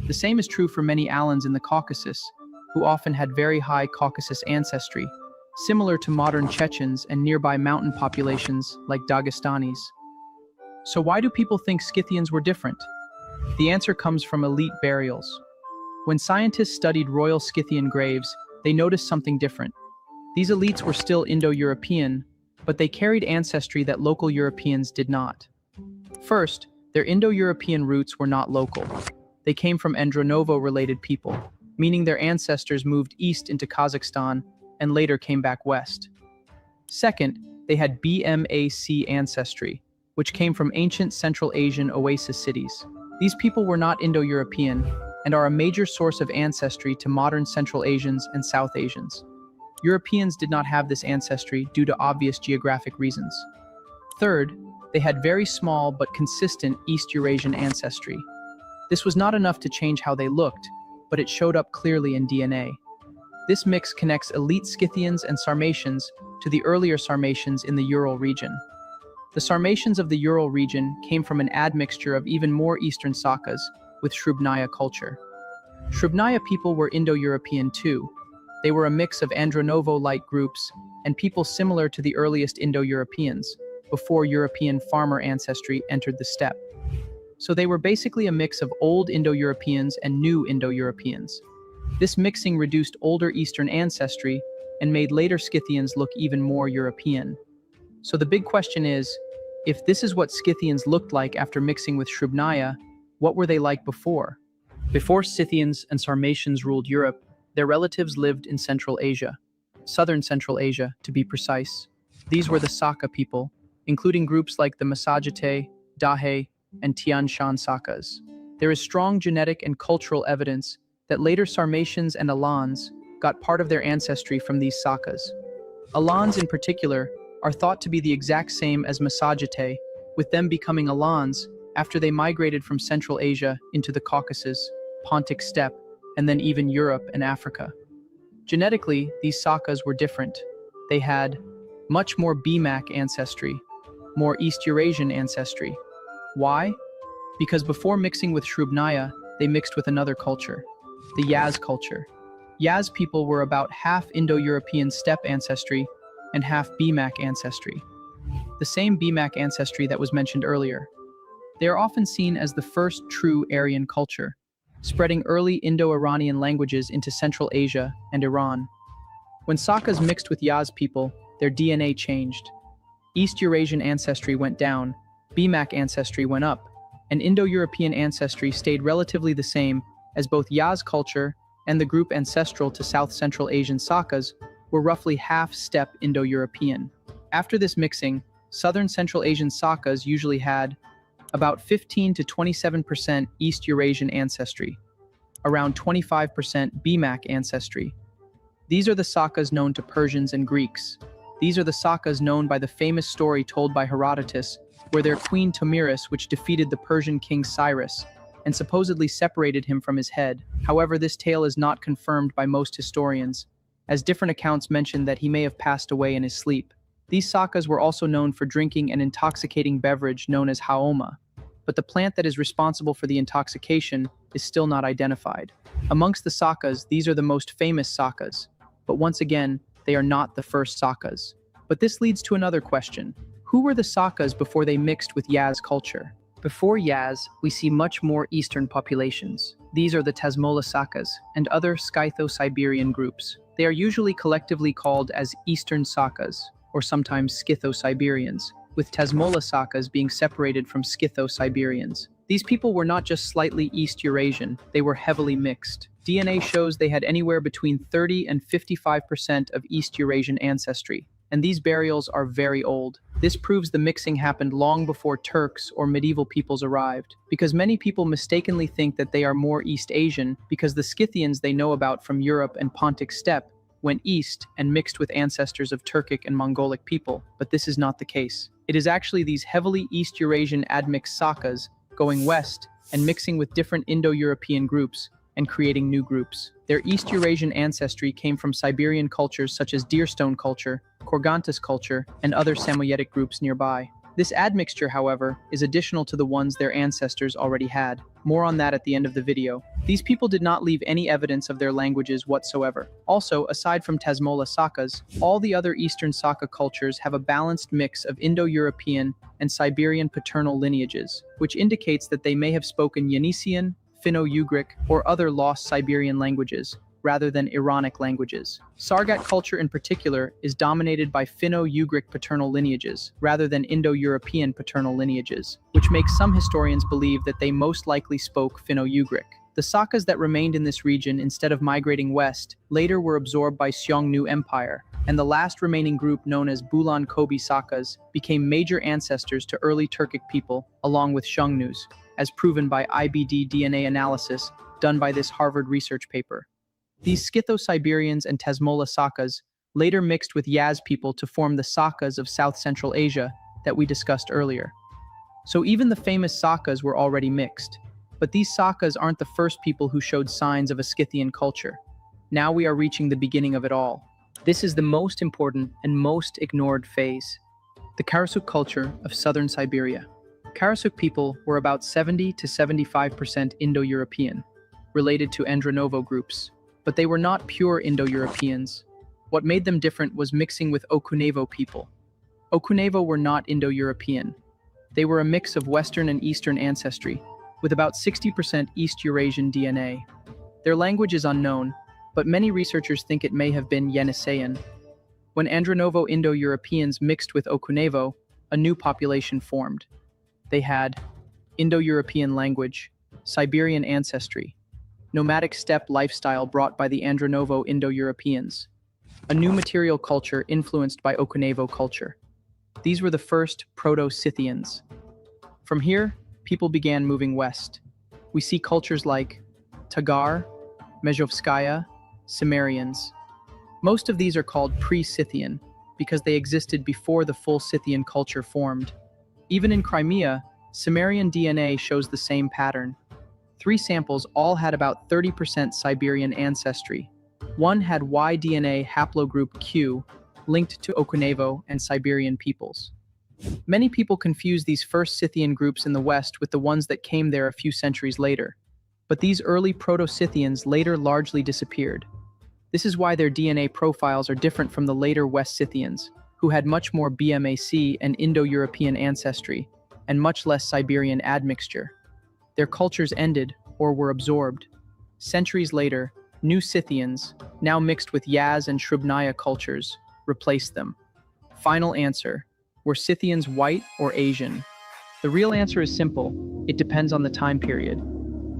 The same is true for many Alans in the Caucasus, who often had very high Caucasus ancestry, similar to modern Chechens and nearby mountain populations like Dagestanis. So why do people think Scythians were different? The answer comes from elite burials. When scientists studied royal Scythian graves, they noticed something different. These elites were still Indo-European, but they carried ancestry that local Europeans did not. First, their Indo-European roots were not local. They came from Andronovo-related people, meaning their ancestors moved east into Kazakhstan and later came back west. Second, they had BMAC ancestry, which came from ancient Central Asian oasis cities. These people were not Indo-European and are a major source of ancestry to modern Central Asians and South Asians. Europeans did not have this ancestry due to obvious geographic reasons. Third, they had very small but consistent East Eurasian ancestry. This was not enough to change how they looked, but it showed up clearly in DNA. This mix connects elite Scythians and Sarmatians to the earlier Sarmatians in the Ural region. The Sarmatians of the Ural region came from an admixture of even more Eastern Sakas with Shrubnaya culture. Shrubnaya people were Indo-European too. They were a mix of Andronovo-like groups and people similar to the earliest Indo-Europeans, before European farmer ancestry entered the steppe. So they were basically a mix of old Indo-Europeans and new Indo-Europeans. This mixing reduced older Eastern ancestry and made later Scythians look even more European. So the big question is, if this is what Scythians looked like after mixing with Shrubnaya, what were they like before? Before Scythians and Sarmatians ruled Europe, their relatives lived in Central Asia, southern Central Asia to be precise. These were the Saka people, including groups like the Massagetay, Dahe, and Tian Shan Sakas. There is strong genetic and cultural evidence that later Sarmatians and Alans got part of their ancestry from these Sakas. Alans in particular are thought to be the exact same as Massagetay, with them becoming Alans after they migrated from Central Asia into the Caucasus, Pontic steppe, and then even Europe and Africa. Genetically, these Sakas were different. They had much more BMAC ancestry, more East Eurasian ancestry. Why? Because before mixing with Shrubnaya, they mixed with another culture, the Yaz culture. Yaz people were about half Indo-European steppe ancestry and half BMAC ancestry. The same BMAC ancestry that was mentioned earlier. They are often seen as the first true Aryan culture, spreading early Indo-Iranian languages into Central Asia and Iran. When Sakas mixed with Yaz people, their DNA changed. East Eurasian ancestry went down, BMAC ancestry went up, and Indo-European ancestry stayed relatively the same as both Yaz culture and the group ancestral to South Central Asian Sakas were roughly half steppe Indo-European. After this mixing, Southern Central Asian Sakas usually had about 15 to 27% East Eurasian ancestry, around 25% BMAC ancestry. These are the Sakas known to Persians and Greeks. These are the Sakas known by the famous story told by Herodotus, where their queen Tomiris, which defeated the Persian king Cyrus, and supposedly separated him from his head. However, this tale is not confirmed by most historians, as different accounts mention that he may have passed away in his sleep. These Sakas were also known for drinking an intoxicating beverage known as haoma, but the plant that is responsible for the intoxication is still not identified. Amongst the Sakas, these are the most famous Sakas, but once again, they are not the first Sakas. But this leads to another question. Who were the Sakas before they mixed with Yaz culture? Before Yaz, we see much more Eastern populations. These are the Tasmola Sakas and other Scytho-Siberian groups. They are usually collectively called as Eastern Sakas, or sometimes Scytho-Siberians, with Tasmola Sakas being separated from Scytho-Siberians. These people were not just slightly East Eurasian, they were heavily mixed. DNA shows they had anywhere between 30 and 55% of East Eurasian ancestry, and these burials are very old. This proves the mixing happened long before Turks or medieval peoples arrived, because many people mistakenly think that they are more East Asian because the Scythians they know about from Europe and Pontic steppe went east and mixed with ancestors of Turkic and Mongolic people, but this is not the case. It is actually these heavily East Eurasian admixed Sakas going west and mixing with different Indo-European groups and creating new groups. Their East Eurasian ancestry came from Siberian cultures such as Deerstone culture, Korgantas culture, and other Samoyedic groups nearby. This admixture, however, is additional to the ones their ancestors already had. More on that at the end of the video. These people did not leave any evidence of their languages whatsoever. Also, aside from Tasmola Sakas, all the other Eastern Saka cultures have a balanced mix of Indo-European and Siberian paternal lineages, which indicates that they may have spoken Yeniseian, Finno-Ugric, or other lost Siberian languages, rather than Iranic languages. Sargat culture in particular is dominated by Finno-Ugric paternal lineages, rather than Indo-European paternal lineages, which makes some historians believe that they most likely spoke Finno-Ugric. The Sakas that remained in this region instead of migrating west later were absorbed by Xiongnu Empire, and the last remaining group known as Bulan Kobi Sakas became major ancestors to early Turkic people along with Xiongnu's, as proven by IBD DNA analysis done by this Harvard research paper. These Scytho-Siberians and Tasmola Sakas later mixed with Yaz people to form the Sakas of South Central Asia that we discussed earlier. So even the famous Sakas were already mixed. But these Sakas aren't the first people who showed signs of a Scythian culture. Now we are reaching the beginning of it all. This is the most important and most ignored phase. The Karasuk culture of southern Siberia. Karasuk people were about 70 to 75% Indo-European, related to Andronovo groups, but they were not pure Indo-Europeans. What made them different was mixing with Okunevo people. Okunevo were not Indo-European. They were a mix of Western and Eastern ancestry, with about 60% East Eurasian DNA. Their language is unknown, but many researchers think it may have been Yeniseian. When Andronovo Indo-Europeans mixed with Okunevo, a new population formed. They had Indo-European language, Siberian ancestry, nomadic steppe lifestyle brought by the Andronovo Indo-Europeans, a new material culture influenced by Okunevo culture. These were the first Proto-Scythians. From here, people began moving west. We see cultures like Tagar, Mezhovskaya, Cimmerians. Most of these are called pre-Scythian because they existed before the full Scythian culture formed. Even in Crimea, Cimmerian DNA shows the same pattern. 3 samples all had about 30% Siberian ancestry. One had Y DNA haplogroup Q, linked to Okunevo and Siberian peoples. Many people confuse these first Scythian groups in the West with the ones that came there a few centuries later. But these early Proto-Scythians later largely disappeared. This is why their DNA profiles are different from the later West Scythians, who had much more BMAC and Indo-European ancestry, and much less Siberian admixture. Their cultures ended, or were absorbed. Centuries later, new Scythians, now mixed with Yaz and Shrubnaya cultures, replaced them. Final answer. Were Scythians white or Asian? The real answer is simple. It depends on the time period.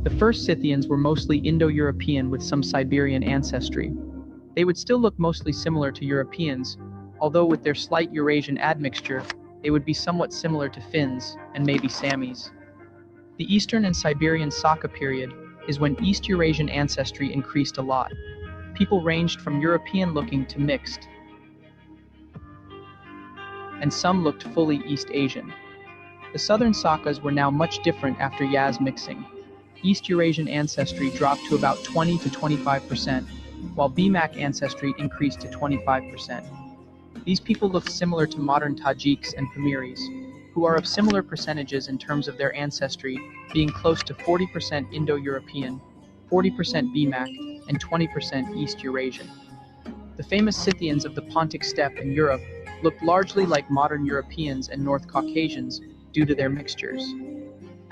The first Scythians were mostly Indo-European with some Siberian ancestry. They would still look mostly similar to Europeans, although with their slight Eurasian admixture, they would be somewhat similar to Finns and maybe Samis. The Eastern and Siberian Saka period is when East Eurasian ancestry increased a lot. People ranged from European-looking to mixed, and some looked fully East Asian. The southern Sakas were now much different after Yaz mixing. East Eurasian ancestry dropped to about 20 to 25%, while BMAC ancestry increased to 25%. These people looked similar to modern Tajiks and Pamiris, who are of similar percentages in terms of their ancestry, being close to 40% Indo-European, 40% BMAC, and 20% East Eurasian. The famous Scythians of the Pontic steppe in Europe looked largely like modern Europeans and North Caucasians due to their mixtures.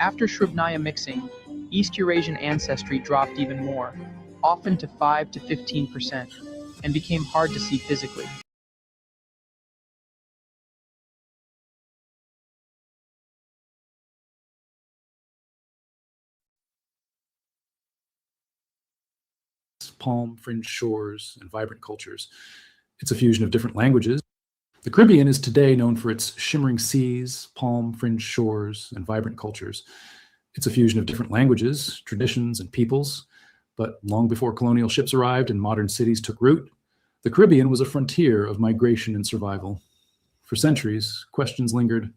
After Shrubnaya mixing, East Eurasian ancestry dropped even more, often to 5 to 15%, and became hard to see physically. Palm fringed shores and vibrant cultures. It's a fusion of different languages. The Caribbean is today known for its shimmering seas, palm fringed shores, and vibrant cultures. It's a fusion of different languages, traditions, and peoples. But long before colonial ships arrived and modern cities took root, the Caribbean was a frontier of migration and survival. For centuries, questions lingered.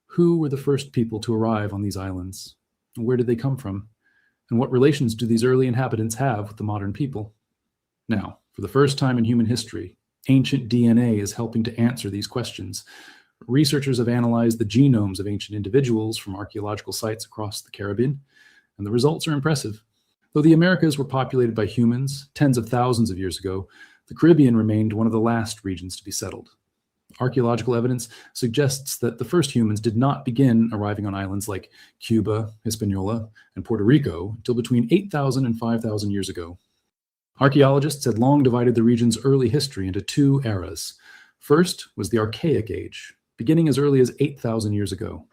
Who were the first people to arrive on these islands? Where did they come from? And what relations do these early inhabitants have with the modern people? Now, for the first time in human history, ancient DNA is helping to answer these questions. Researchers have analyzed the genomes of ancient individuals from archaeological sites across the Caribbean, and the results are impressive. Though the Americas were populated by humans tens of thousands of years ago, the Caribbean remained one of the last regions to be settled. Archaeological evidence suggests that the first humans did not begin arriving on islands like Cuba, Hispaniola, and Puerto Rico until between 8,000 and 5,000 years ago. Archaeologists had long divided the region's early history into 2 eras. First was the Archaic Age, beginning as early as 8,000 years ago.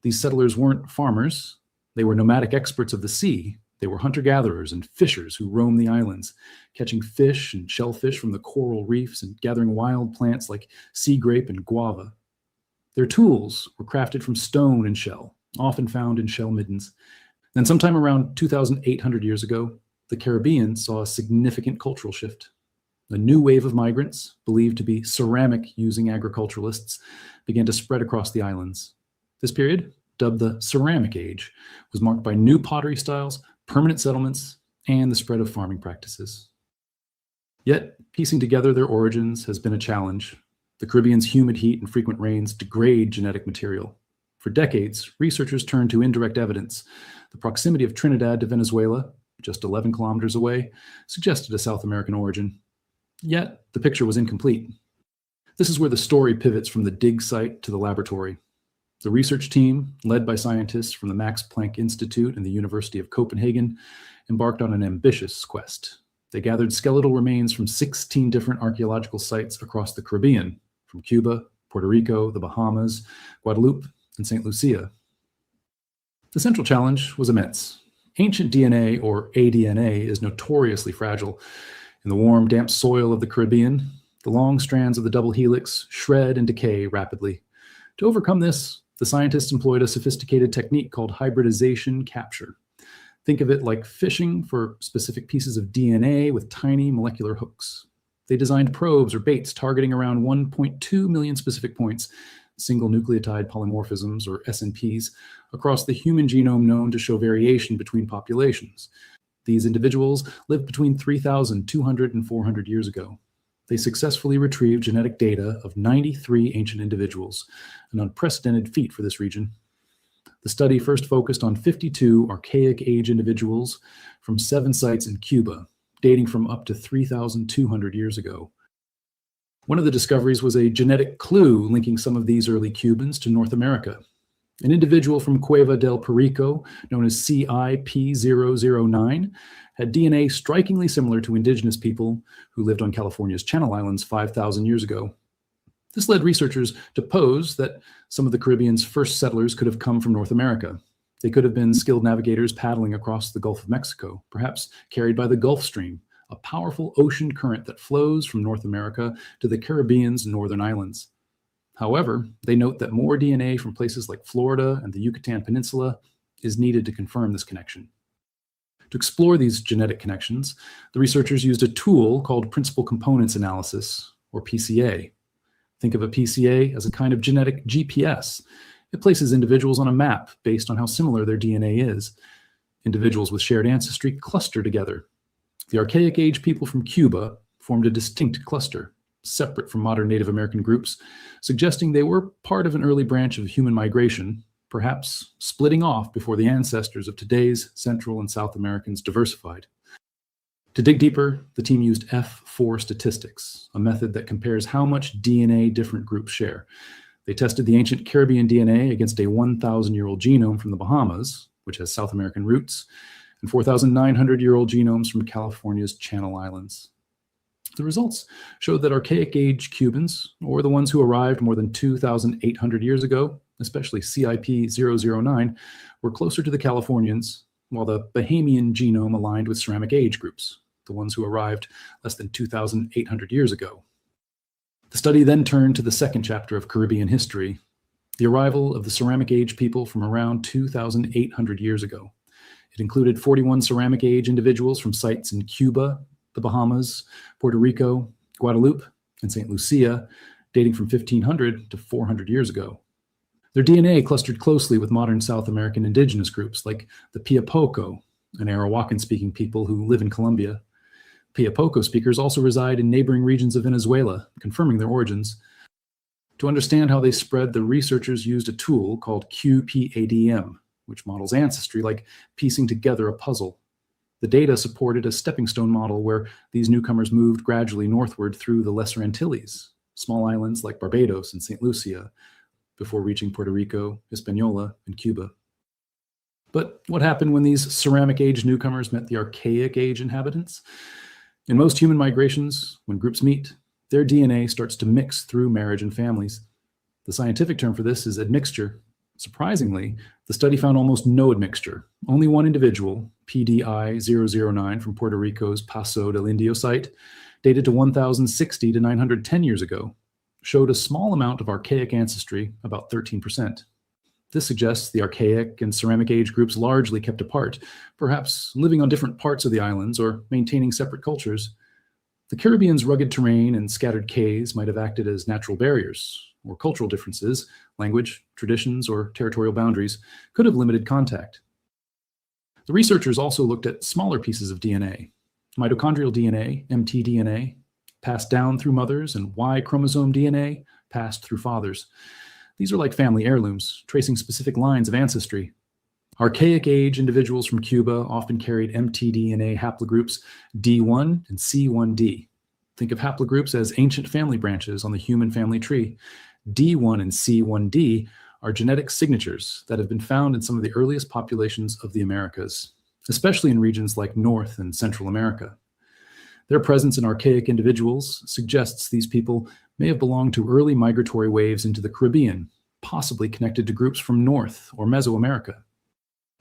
These settlers weren't farmers. They were nomadic experts of the sea, They were hunter-gatherers and fishers who roamed the islands, catching fish and shellfish from the coral reefs and gathering wild plants like sea grape and guava. Their tools were crafted from stone and shell, often found in shell middens. Then sometime around 2,800 years ago, the Caribbean saw a significant cultural shift. A new wave of migrants, believed to be ceramic-using agriculturalists, began to spread across the islands. This period, dubbed the Ceramic Age, was marked by new pottery styles, permanent settlements, and the spread of farming practices. Yet, piecing together their origins has been a challenge. The Caribbean's humid heat and frequent rains degrade genetic material. For decades, researchers turned to indirect evidence. The proximity of Trinidad to Venezuela, just 11 kilometers away, suggested a South American origin. Yet, the picture was incomplete. This is where the story pivots from the dig site to the laboratory. The research team, led by scientists from the Max Planck Institute and the University of Copenhagen, embarked on an ambitious quest. They gathered skeletal remains from 16 different archaeological sites across the Caribbean, from Cuba, Puerto Rico, the Bahamas, Guadeloupe, and St. Lucia. The central challenge was immense. Ancient DNA, or aDNA, is notoriously fragile. In the warm, damp soil of the Caribbean, the long strands of the double helix shred and decay rapidly. To overcome this, the scientists employed a sophisticated technique called hybridization capture. Think of it like fishing for specific pieces of DNA with tiny molecular hooks. They designed probes or baits targeting around 1.2 million specific points, single nucleotide polymorphisms, or SNPs, across the human genome known to show variation between populations. These individuals lived between 3,200 and 400 years ago. They successfully retrieved genetic data of 93 ancient individuals, an unprecedented feat for this region. The study first focused on 52 archaic age individuals from 7 sites in Cuba, dating from up to 3,200 years ago. One of the discoveries was a genetic clue linking some of these early Cubans to North America. An individual from Cueva del Perico, known as CIP009, had DNA strikingly similar to indigenous people who lived on California's Channel Islands 5,000 years ago. This led researchers to pose that some of the Caribbean's first settlers could have come from North America. They could have been skilled navigators paddling across the Gulf of Mexico, perhaps carried by the Gulf Stream, a powerful ocean current that flows from North America to the Caribbean's northern islands. However, they note that more DNA from places like Florida and the Yucatan Peninsula is needed to confirm this connection. To explore these genetic connections, the researchers used a tool called principal components analysis, or PCA. Think of a PCA as a kind of genetic GPS. It places individuals on a map based on how similar their DNA is. Individuals with shared ancestry cluster together. The archaic age people from Cuba formed a distinct cluster, separate from modern Native American groups, suggesting they were part of an early branch of human migration, perhaps splitting off before the ancestors of today's Central and South Americans diversified. To dig deeper, the team used F4 statistics, a method that compares how much DNA different groups share. They tested the ancient Caribbean DNA against a 1,000-year-old genome from the Bahamas, which has South American roots, and 4,900-year-old genomes from California's Channel Islands. The results showed that archaic age Cubans, or the ones who arrived more than 2,800 years ago, especially CIP009, were closer to the Californians, while the Bahamian genome aligned with ceramic age groups, the ones who arrived less than 2,800 years ago. The study then turned to the second chapter of Caribbean history, the arrival of the ceramic age people from around 2,800 years ago. It included 41 ceramic age individuals from sites in Cuba, the Bahamas, Puerto Rico, Guadeloupe, and St. Lucia, dating from 1,500 to 400 years ago. Their DNA clustered closely with modern South American indigenous groups like the Piapoco, an Arawakan-speaking people who live in Colombia. Piapoco speakers also reside in neighboring regions of Venezuela, confirming their origins. To understand how they spread, the researchers used a tool called QPADM, which models ancestry like piecing together a puzzle. The data supported a stepping stone model where these newcomers moved gradually northward through the Lesser Antilles, small islands like Barbados and St. Lucia, before reaching Puerto Rico, Hispaniola, and Cuba. But what happened when these ceramic age newcomers met the archaic age inhabitants? In most human migrations, when groups meet, their DNA starts to mix through marriage and families. The scientific term for this is admixture. Surprisingly, the study found almost no admixture. Only one individual, PDI-009 from Puerto Rico's Paso del Indio site, dated to 1060 to 910 years ago, showed a small amount of archaic ancestry, about 13%. This suggests the archaic and ceramic age groups largely kept apart, perhaps living on different parts of the islands or maintaining separate cultures. The Caribbean's rugged terrain and scattered cays might have acted as natural barriers, or cultural differences, language, traditions, or territorial boundaries, could have limited contact. The researchers also looked at smaller pieces of DNA, mitochondrial DNA, mtDNA, passed down through mothers, and Y chromosome DNA, passed through fathers. These are like family heirlooms, tracing specific lines of ancestry. Archaic age individuals from Cuba often carried mtDNA haplogroups D1 and C1d. Think of haplogroups as ancient family branches on the human family tree. D1 and C1d are genetic signatures that have been found in some of the earliest populations of the Americas, especially in regions like North and Central America. Their presence in archaic individuals suggests these people may have belonged to early migratory waves into the Caribbean, possibly connected to groups from North or Mesoamerica.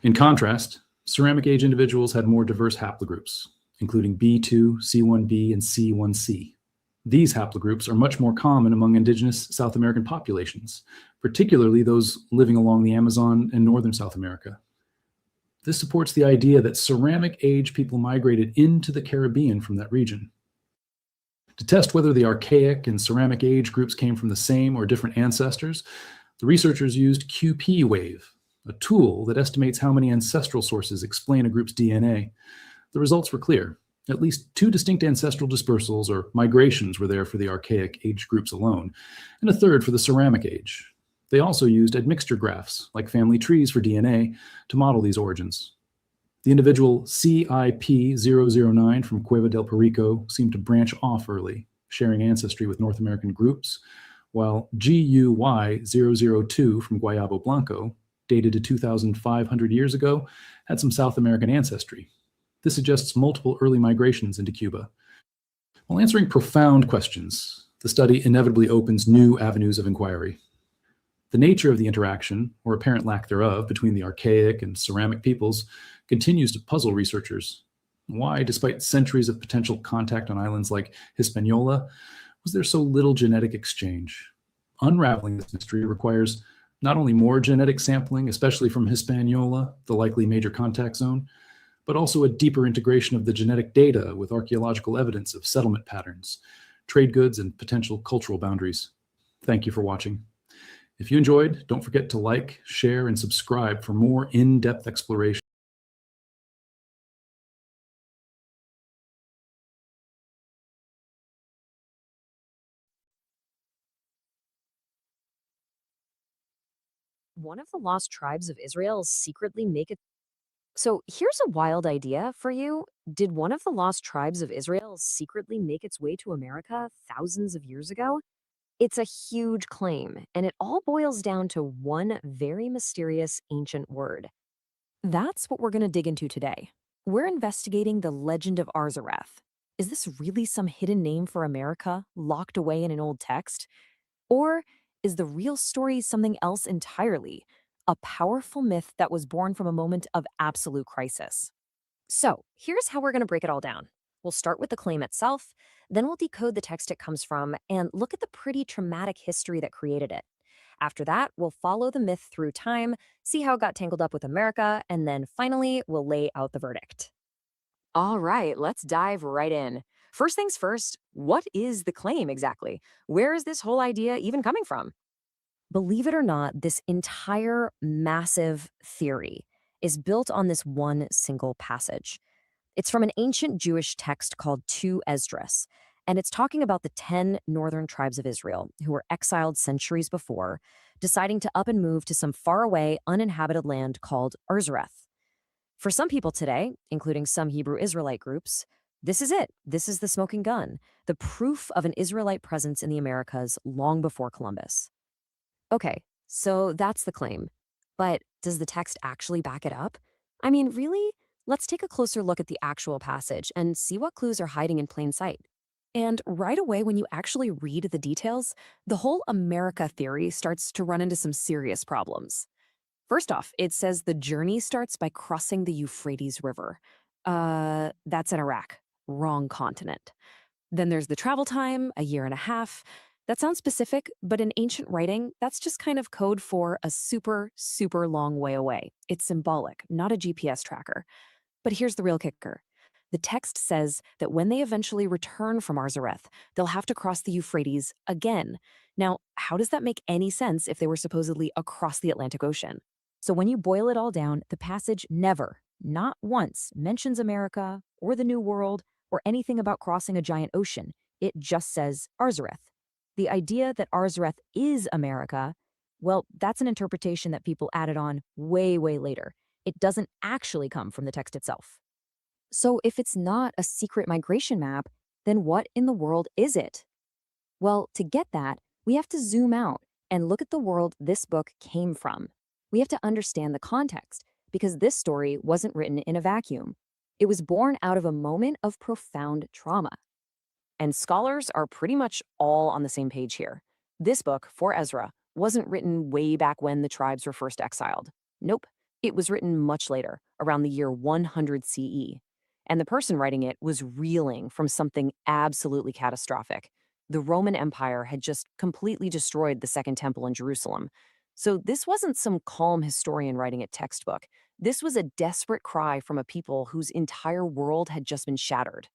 In contrast, ceramic age individuals had more diverse haplogroups, including B2, C1b, and C1c. These haplogroups are much more common among indigenous South American populations, particularly those living along the Amazon and northern South America. This supports the idea that ceramic age people migrated into the Caribbean from that region. To test whether the archaic and ceramic age groups came from the same or different ancestors, the researchers used QP-Wave, a tool that estimates how many ancestral sources explain a group's DNA. The results were clear. At least 2 distinct ancestral dispersals or migrations were there for the archaic age groups alone, and a third for the ceramic age. They also used admixture graphs, like family trees for DNA, to model these origins. The individual CIP009 from Cueva del Perico seemed to branch off early, sharing ancestry with North American groups, while GUY002 from Guayabo Blanco, dated to 2,500 years ago, had some South American ancestry. This suggests multiple early migrations into Cuba. While answering profound questions, the study inevitably opens new avenues of inquiry. The nature of the interaction, or apparent lack thereof, between the archaic and ceramic peoples continues to puzzle researchers. Why, despite centuries of potential contact on islands like Hispaniola, was there so little genetic exchange? Unraveling this mystery requires not only more genetic sampling, especially from Hispaniola, the likely major contact zone, but also a deeper integration of the genetic data with archaeological evidence of settlement patterns, trade goods, and potential cultural boundaries. Thank you for watching. If you enjoyed, don't forget to like, share, and subscribe for more in-depth exploration. One of the lost tribes of Israel secretly make it. So here's a wild idea for you. Did one of the lost tribes of Israel secretly make its way to America thousands of years ago? It's a huge claim, and it all boils down to one very mysterious ancient word. That's what we're going to dig into today. We're investigating the legend of Arzareth. Is this really some hidden name for America, locked away in an old text? Or is the real story something else entirely? A powerful myth that was born from a moment of absolute crisis. So, here's how we're going to break it all down. We'll start with the claim itself, then we'll decode the text it comes from and look at the pretty traumatic history that created it. After that, we'll follow the myth through time, see how it got tangled up with America, and then finally, we'll lay out the verdict. All right, let's dive right in. First things first, what is the claim exactly? Where is this whole idea even coming from? Believe it or not, this entire massive theory is built on this one single passage. It's from an ancient Jewish text called 2 Esdras, and it's talking about the 10 northern tribes of Israel who were exiled centuries before, deciding to up and move to some faraway, uninhabited land called Arzareth. For some people today, including some Hebrew Israelite groups, this is it. This is the smoking gun, the proof of an Israelite presence in the Americas long before Columbus. Okay, so that's the claim. But does the text actually back it up? I mean, really? Let's take a closer look at the actual passage and see what clues are hiding in plain sight. And right away, when you actually read the details, the whole America theory starts to run into some serious problems. First off, it says the journey starts by crossing the Euphrates River. That's in Iraq. Wrong continent. Then there's the travel time, a year and a half. That sounds specific, but in ancient writing, that's just kind of code for a super, super long way away. It's symbolic, not a GPS tracker. But here's the real kicker. The text says that when they eventually return from Arzareth, they'll have to cross the Euphrates again. Now, how does that make any sense if they were supposedly across the Atlantic Ocean? So when you boil it all down, the passage never, not once, mentions America or the New World or anything about crossing a giant ocean. It just says Arzareth. The idea that Arzareth is America, well, that's an interpretation that people added on way, way later. It doesn't actually come from the text itself. So if it's not a secret migration map, then what in the world is it? Well, to get that, we have to zoom out and look at the world this book came from. We have to understand the context, because this story wasn't written in a vacuum. It was born out of a moment of profound trauma. And scholars are pretty much all on the same page here. This book, for Ezra, wasn't written way back when the tribes were first exiled. Nope, it was written much later, around the year 100 CE. And the person writing it was reeling from something absolutely catastrophic. The Roman Empire had just completely destroyed the Second Temple in Jerusalem. So this wasn't some calm historian writing a textbook. This was a desperate cry from a people whose entire world had just been shattered.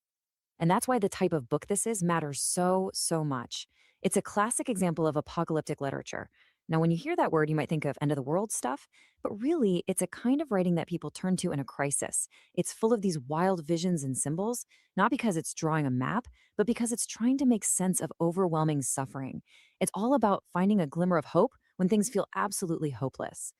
And that's why the type of book this is matters so, so much. It's a classic example of apocalyptic literature. Now, when you hear that word, you might think of end of the world stuff, but really, it's a kind of writing that people turn to in a crisis. It's full of these wild visions and symbols, not because it's drawing a map, but because it's trying to make sense of overwhelming suffering. It's all about finding a glimmer of hope when things feel absolutely hopeless.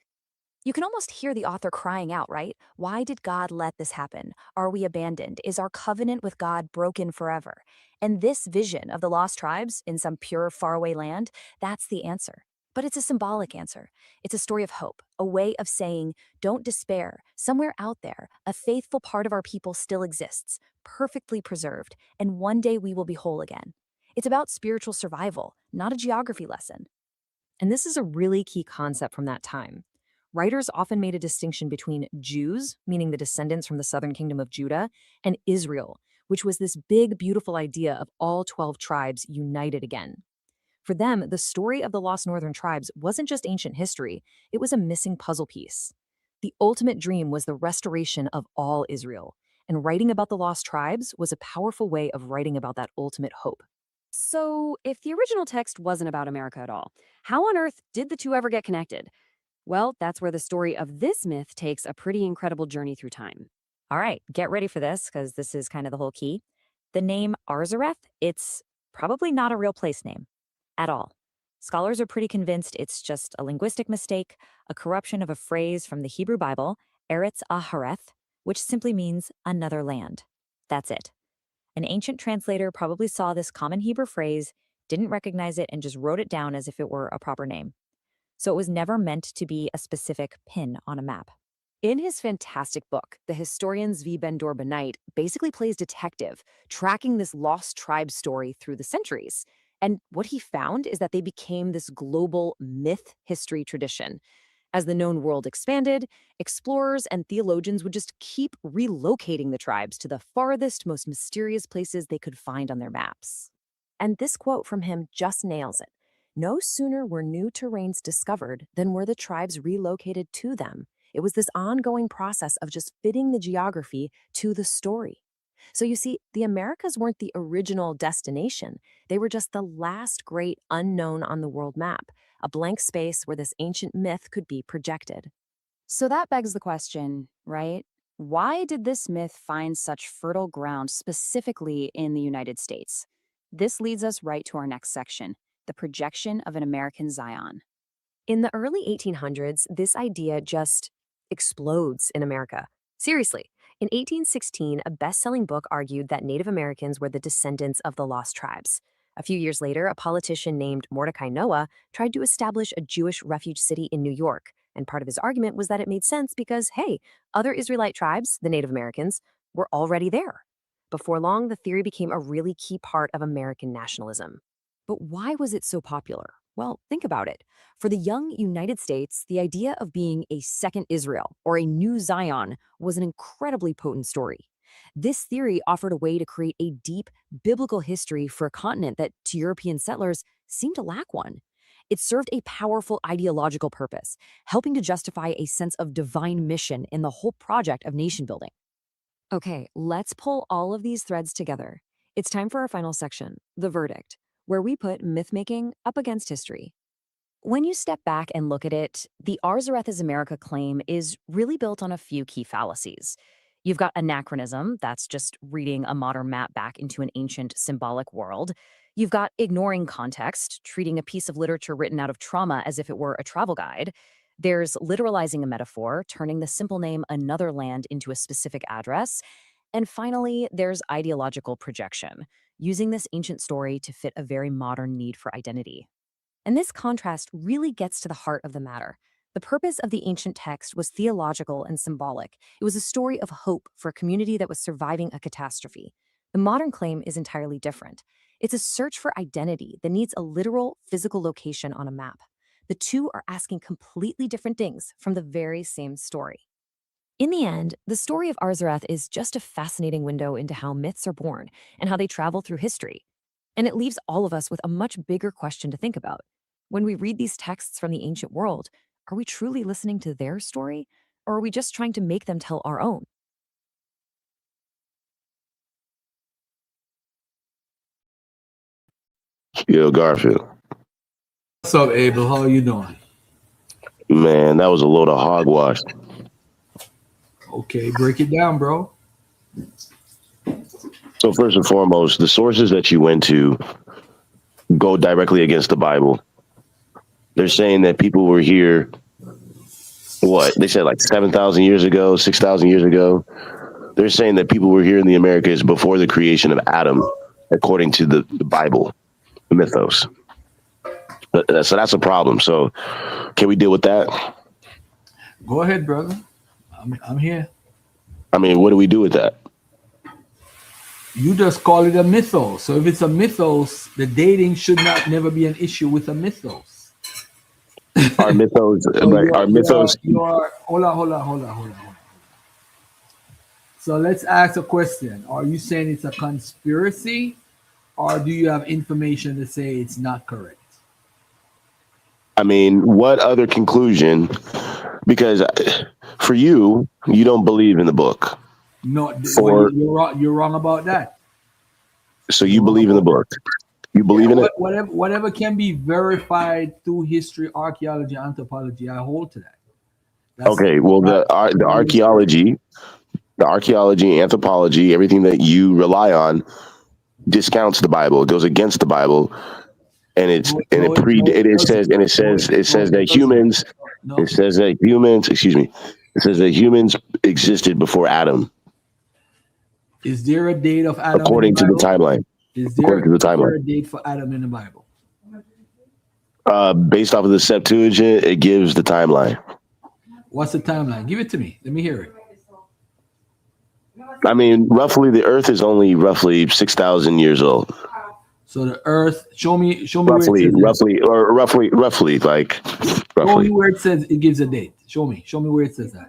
You can almost hear the author crying out, right? Why did God let this happen? Are we abandoned? Is our covenant with God broken forever? And this vision of the lost tribes in some pure, faraway land, that's the answer. But it's a symbolic answer. It's a story of hope, a way of saying, don't despair. Somewhere out there, a faithful part of our people still exists, perfectly preserved, and one day we will be whole again. It's about spiritual survival, not a geography lesson. And this is a really key concept from that time. Writers often made a distinction between Jews, meaning the descendants from the southern kingdom of Judah, and Israel, which was this big, beautiful idea of all 12 tribes united again. For them, the story of the lost northern tribes wasn't just ancient history, it was a missing puzzle piece. The ultimate dream was the restoration of all Israel, and writing about the lost tribes was a powerful way of writing about that ultimate hope. So, if the original text wasn't about America at all, how on earth did the two ever get connected? Well, that's where the story of this myth takes a pretty incredible journey through time. All right, get ready for this, because this is kind of the whole key. The name Arzareth, it's probably not a real place name at all. Scholars are pretty convinced it's just a linguistic mistake, a corruption of a phrase from the Hebrew Bible, Eretz Ahareth, which simply means another land. That's it. An ancient translator probably saw this common Hebrew phrase, didn't recognize it, and just wrote it down as if it were a proper name. So it was never meant to be a specific pin on a map. In his fantastic book, the historian Zvi Ben-Dor Benite basically plays detective, tracking this lost tribe story through the centuries. And what he found is that they became this global myth history tradition. As the known world expanded, explorers and theologians would just keep relocating the tribes to the farthest, most mysterious places they could find on their maps. And this quote from him just nails it. No sooner were new terrains discovered than were the tribes relocated to them. It was this ongoing process of just fitting the geography to the story. So you see, the Americas weren't the original destination. They were just the last great unknown on the world map, a blank space where this ancient myth could be projected. So that begs the question, right? Why did this myth find such fertile ground specifically in the United States? This leads us right to our next section, the projection of an American Zion. In the early 1800s, this idea just explodes in America. Seriously, in 1816, a best-selling book argued that Native Americans were the descendants of the lost tribes. A few years later, a politician named Mordecai Noah tried to establish a Jewish refuge city in New York, and part of his argument was that it made sense because, hey, other Israelite tribes, the Native Americans, were already there. Before long, the theory became a really key part of American nationalism. But why was it so popular? Well, think about it. For the young United States, the idea of being a second Israel or a new Zion was an incredibly potent story. This theory offered a way to create a deep biblical history for a continent that, to European settlers, seemed to lack one. It served a powerful ideological purpose, helping to justify a sense of divine mission in the whole project of nation building. Okay, let's pull all of these threads together. It's time for our final section, the verdict, where we put myth-making up against history. When you step back and look at it, the Arzareth is America claim is really built on a few key fallacies. You've got anachronism, that's just reading a modern map back into an ancient symbolic world. You've got ignoring context, treating a piece of literature written out of trauma as if it were a travel guide. There's literalizing a metaphor, turning the simple name another land into a specific address. And finally, there's ideological projection, using this ancient story to fit a very modern need for identity. And this contrast really gets to the heart of the matter. The purpose of the ancient text was theological and symbolic. It was a story of hope for a community that was surviving a catastrophe. The modern claim is entirely different. It's a search for identity that needs a literal physical location on a map. The two are asking completely different things from the very same story. In the end, the story of Arzareth is just a fascinating window into how myths are born and how they travel through history. And it leaves all of us with a much bigger question to think about. When we read these texts from the ancient world, are we truly listening to their story, or are we just trying to make them tell our own? Yo, Garfield. What's up, Abel? How are you doing? Man, that was a load of hogwash. Okay, break it down, bro. So first and foremost, the sources that you went to go directly against the Bible. They're saying that people were here, what? They said like 7,000 years ago, 6,000 years ago. They're saying that people were here in the Americas before the creation of Adam, according to the Bible, the mythos. So that's a problem. So can we deal with that? Go ahead, brother. I'm here. I mean, what do we do with that? You just call it a mythos. So if it's a mythos, the dating should never be an issue with a mythos. Our mythos, Hold on. So let's ask a question. Are you saying it's a conspiracy, or do you have information to say it's not correct? I mean, what other conclusion? Because for you, you don't believe in the book. No, you're wrong about that. So you believe in the book. You believe in it? Whatever can be verified through history, archaeology, anthropology, I hold to that. Okay, well, the archaeology, anthropology, everything that you rely on discounts the Bible. It goes against the Bible, and it says that humans existed before Adam. Is there a date of Adam? According to the timeline. Is there a date for Adam in the Bible? Based off of the Septuagint, it gives the timeline. What's the timeline? Give it to me. Let me hear it. I mean, roughly, the Earth is only roughly 6,000 years old. So the Earth, show me roughly, like Show me where it says it gives a date. Show me where it says that.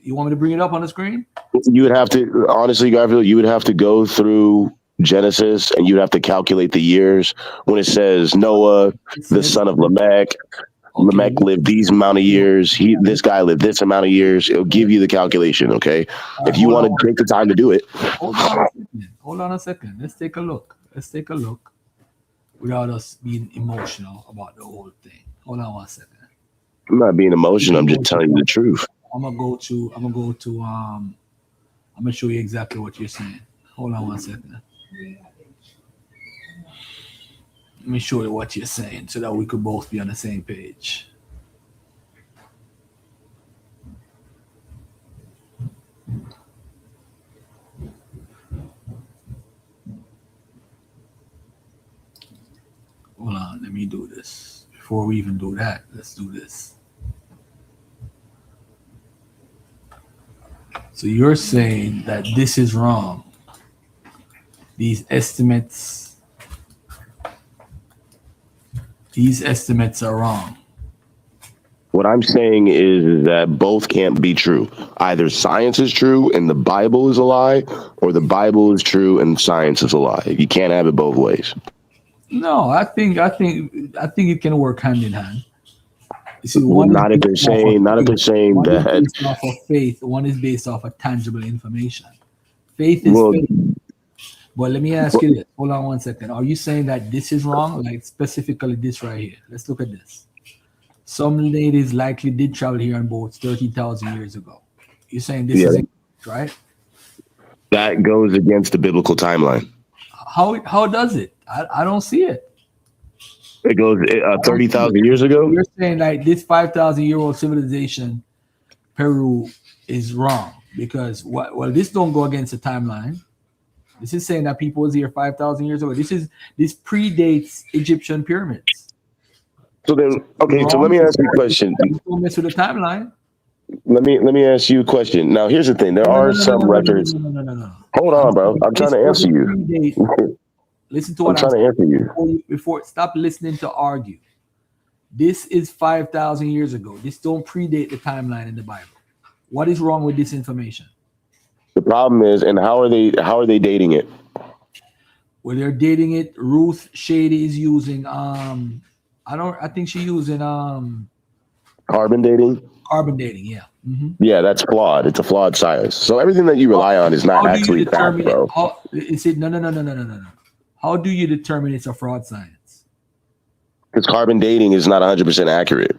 You want me to bring it up on the screen? You would have to, honestly, Garfield, you would have to go through Genesis and you'd have to calculate the years when it says Noah, the son of Lamech. Okay. Lamech lived these amount of years. This guy lived this amount of years. It'll give you the calculation, okay? If you want to take the time to do it. Hold on a second. Let's take a look. Without us being emotional about the whole thing. Hold on 1 second. I'm not being emotional. I'm just telling you the truth. I'm gonna show you exactly what you're saying. Hold on 1 second. Let me show you what you're saying so that we could both be on the same page. Hold on, let me do this. Before we even do that, let's do this. So you're saying that this is wrong. These estimates These estimates are wrong. What I'm saying is that both can't be true. Either science is true and the Bible is a lie, or the Bible is true and science is a lie. You can't have it both ways. No, I think it can work hand in hand. You see, Not if they're saying one is that. based off of faith. One is based off of tangible information. Faith is Well, faith. But let me ask you this. Hold on 1 second. Are you saying that this is wrong? Like specifically this right here. Let's look at this. Some ladies likely did travel here on boats 30,000 years ago. You're saying this is incorrect, right? That goes against the biblical timeline. How does it? I don't see it. It goes 30,000 years ago. You're saying like this 5,000-year-old civilization, Peru, is wrong because what? Well, this don't go against the timeline. This is saying that people was here 5,000 years ago. This predates Egyptian pyramids. So then, okay. So let me ask you a question. Don't mess with the timeline. Let me ask you a question. Now, here's the thing. There are some records. No. Hold on, bro. I'm trying to answer you. Listen to what I'm trying to answer you. Before stop listening to argue. This is 5,000 years ago. This don't predate the timeline in the Bible. What is wrong with this information? The problem is, and how are they dating it? Well, they're dating it. Ruth Shady is using I think she's using Carbon dating. Carbon dating, yeah. Mm-hmm. Yeah, that's flawed. It's a flawed science. So everything that you rely on is not actually fact, bro. No. How do you determine it's a fraud science? Because carbon dating is not 100% accurate.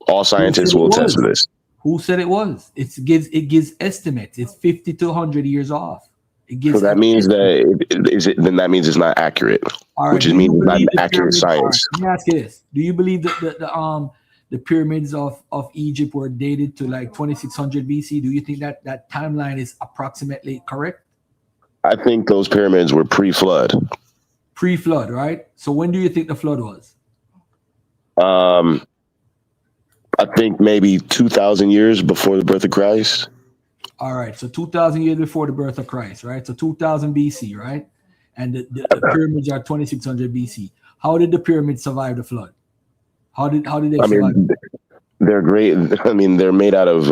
All scientists will attest to this. Who said it was? It gives estimates. It's 50 to 100 years off. It gives. So that means then that means it's not accurate, which means it's not accurate science. Let me ask you this: do you believe that the pyramids of Egypt were dated to like 2600 BC? Do you think that timeline is approximately correct? I think those pyramids were pre-flood. Pre-flood, right? So when do you think the flood was? I think maybe 2,000 years before the birth of Christ. All right, so 2,000 years before the birth of Christ, right? So 2000 BC, right? And the pyramids are 2600 BC. How did the pyramids survive the flood? How did they survive? They're great. I mean, they're made out of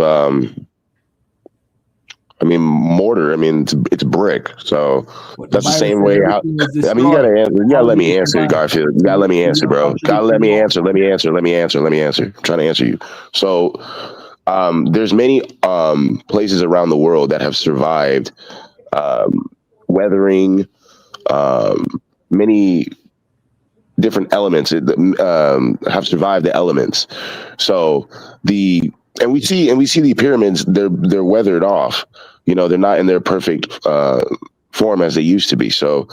mortar. I mean, it's brick. So that's the same way. You gotta answer. You gotta let me answer, Garfield. You gotta let me answer, bro. Gotta let me answer. Let me answer. I'm trying to answer you. So there's many places around the world that have survived weathering, many different elements have survived the elements. So we see the pyramids, they're weathered off. You know, they're not in their perfect form as they used to be. So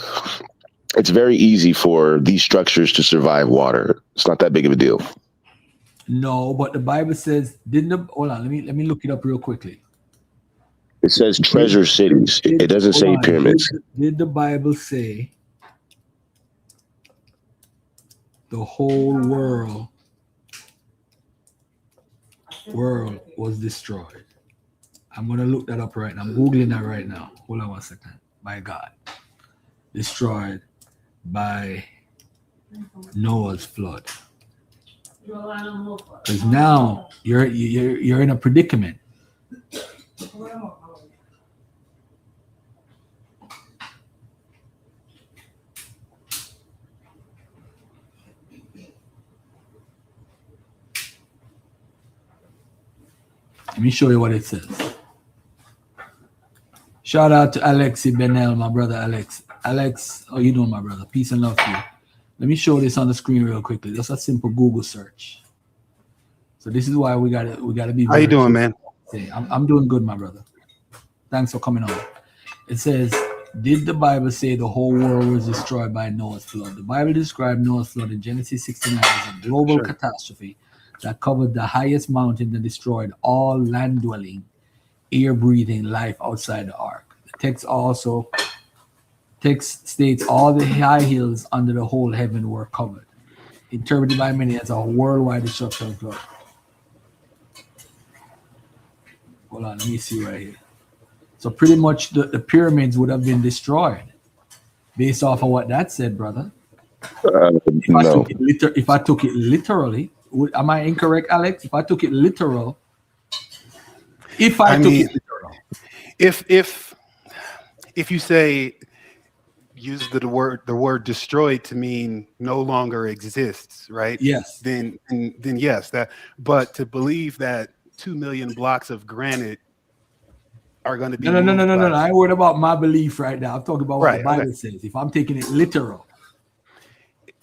it's very easy for these structures to survive water. It's not that big of a deal. No, but the Bible says, hold on, let me look it up real quickly. It says treasure cities. It doesn't say pyramids. Did the Bible say the whole world was destroyed? I'm going to look that up right now. I'm Googling that right now. Hold on 1 second. My God. Destroyed by Noah's flood. Because now you're in a predicament. Let me show you what it says. Shout out to Alexi Benel, my brother Alex. Alex, how you doing, my brother? Peace and love to you. Let me show this on the screen real quickly. Just a simple Google search. So this is why we gotta be. How you doing, man? I'm doing good, my brother. Thanks for coming on. It says, did the Bible say the whole world was destroyed by Noah's flood? The Bible described Noah's flood in Genesis 69 as a global catastrophe that covered the highest mountain and destroyed all land-dwelling, air-breathing life outside the ark. The text states all the high hills under the whole heaven were covered, interpreted by many as a worldwide destruction flood. Hold on, let me see right here. So pretty much the pyramids would have been destroyed based off of what that said, brother. No. If I took it literally, am I incorrect, Alex? If I took it literal, if I took it literal. If you say use the word destroyed to mean no longer exists, right? Yes. Then yes, that. But to believe that 2 million blocks of granite are going to be No. by- I ain't worried about my belief right now. I'm talking about what Right, the Bible okay. says. If I'm taking it literal,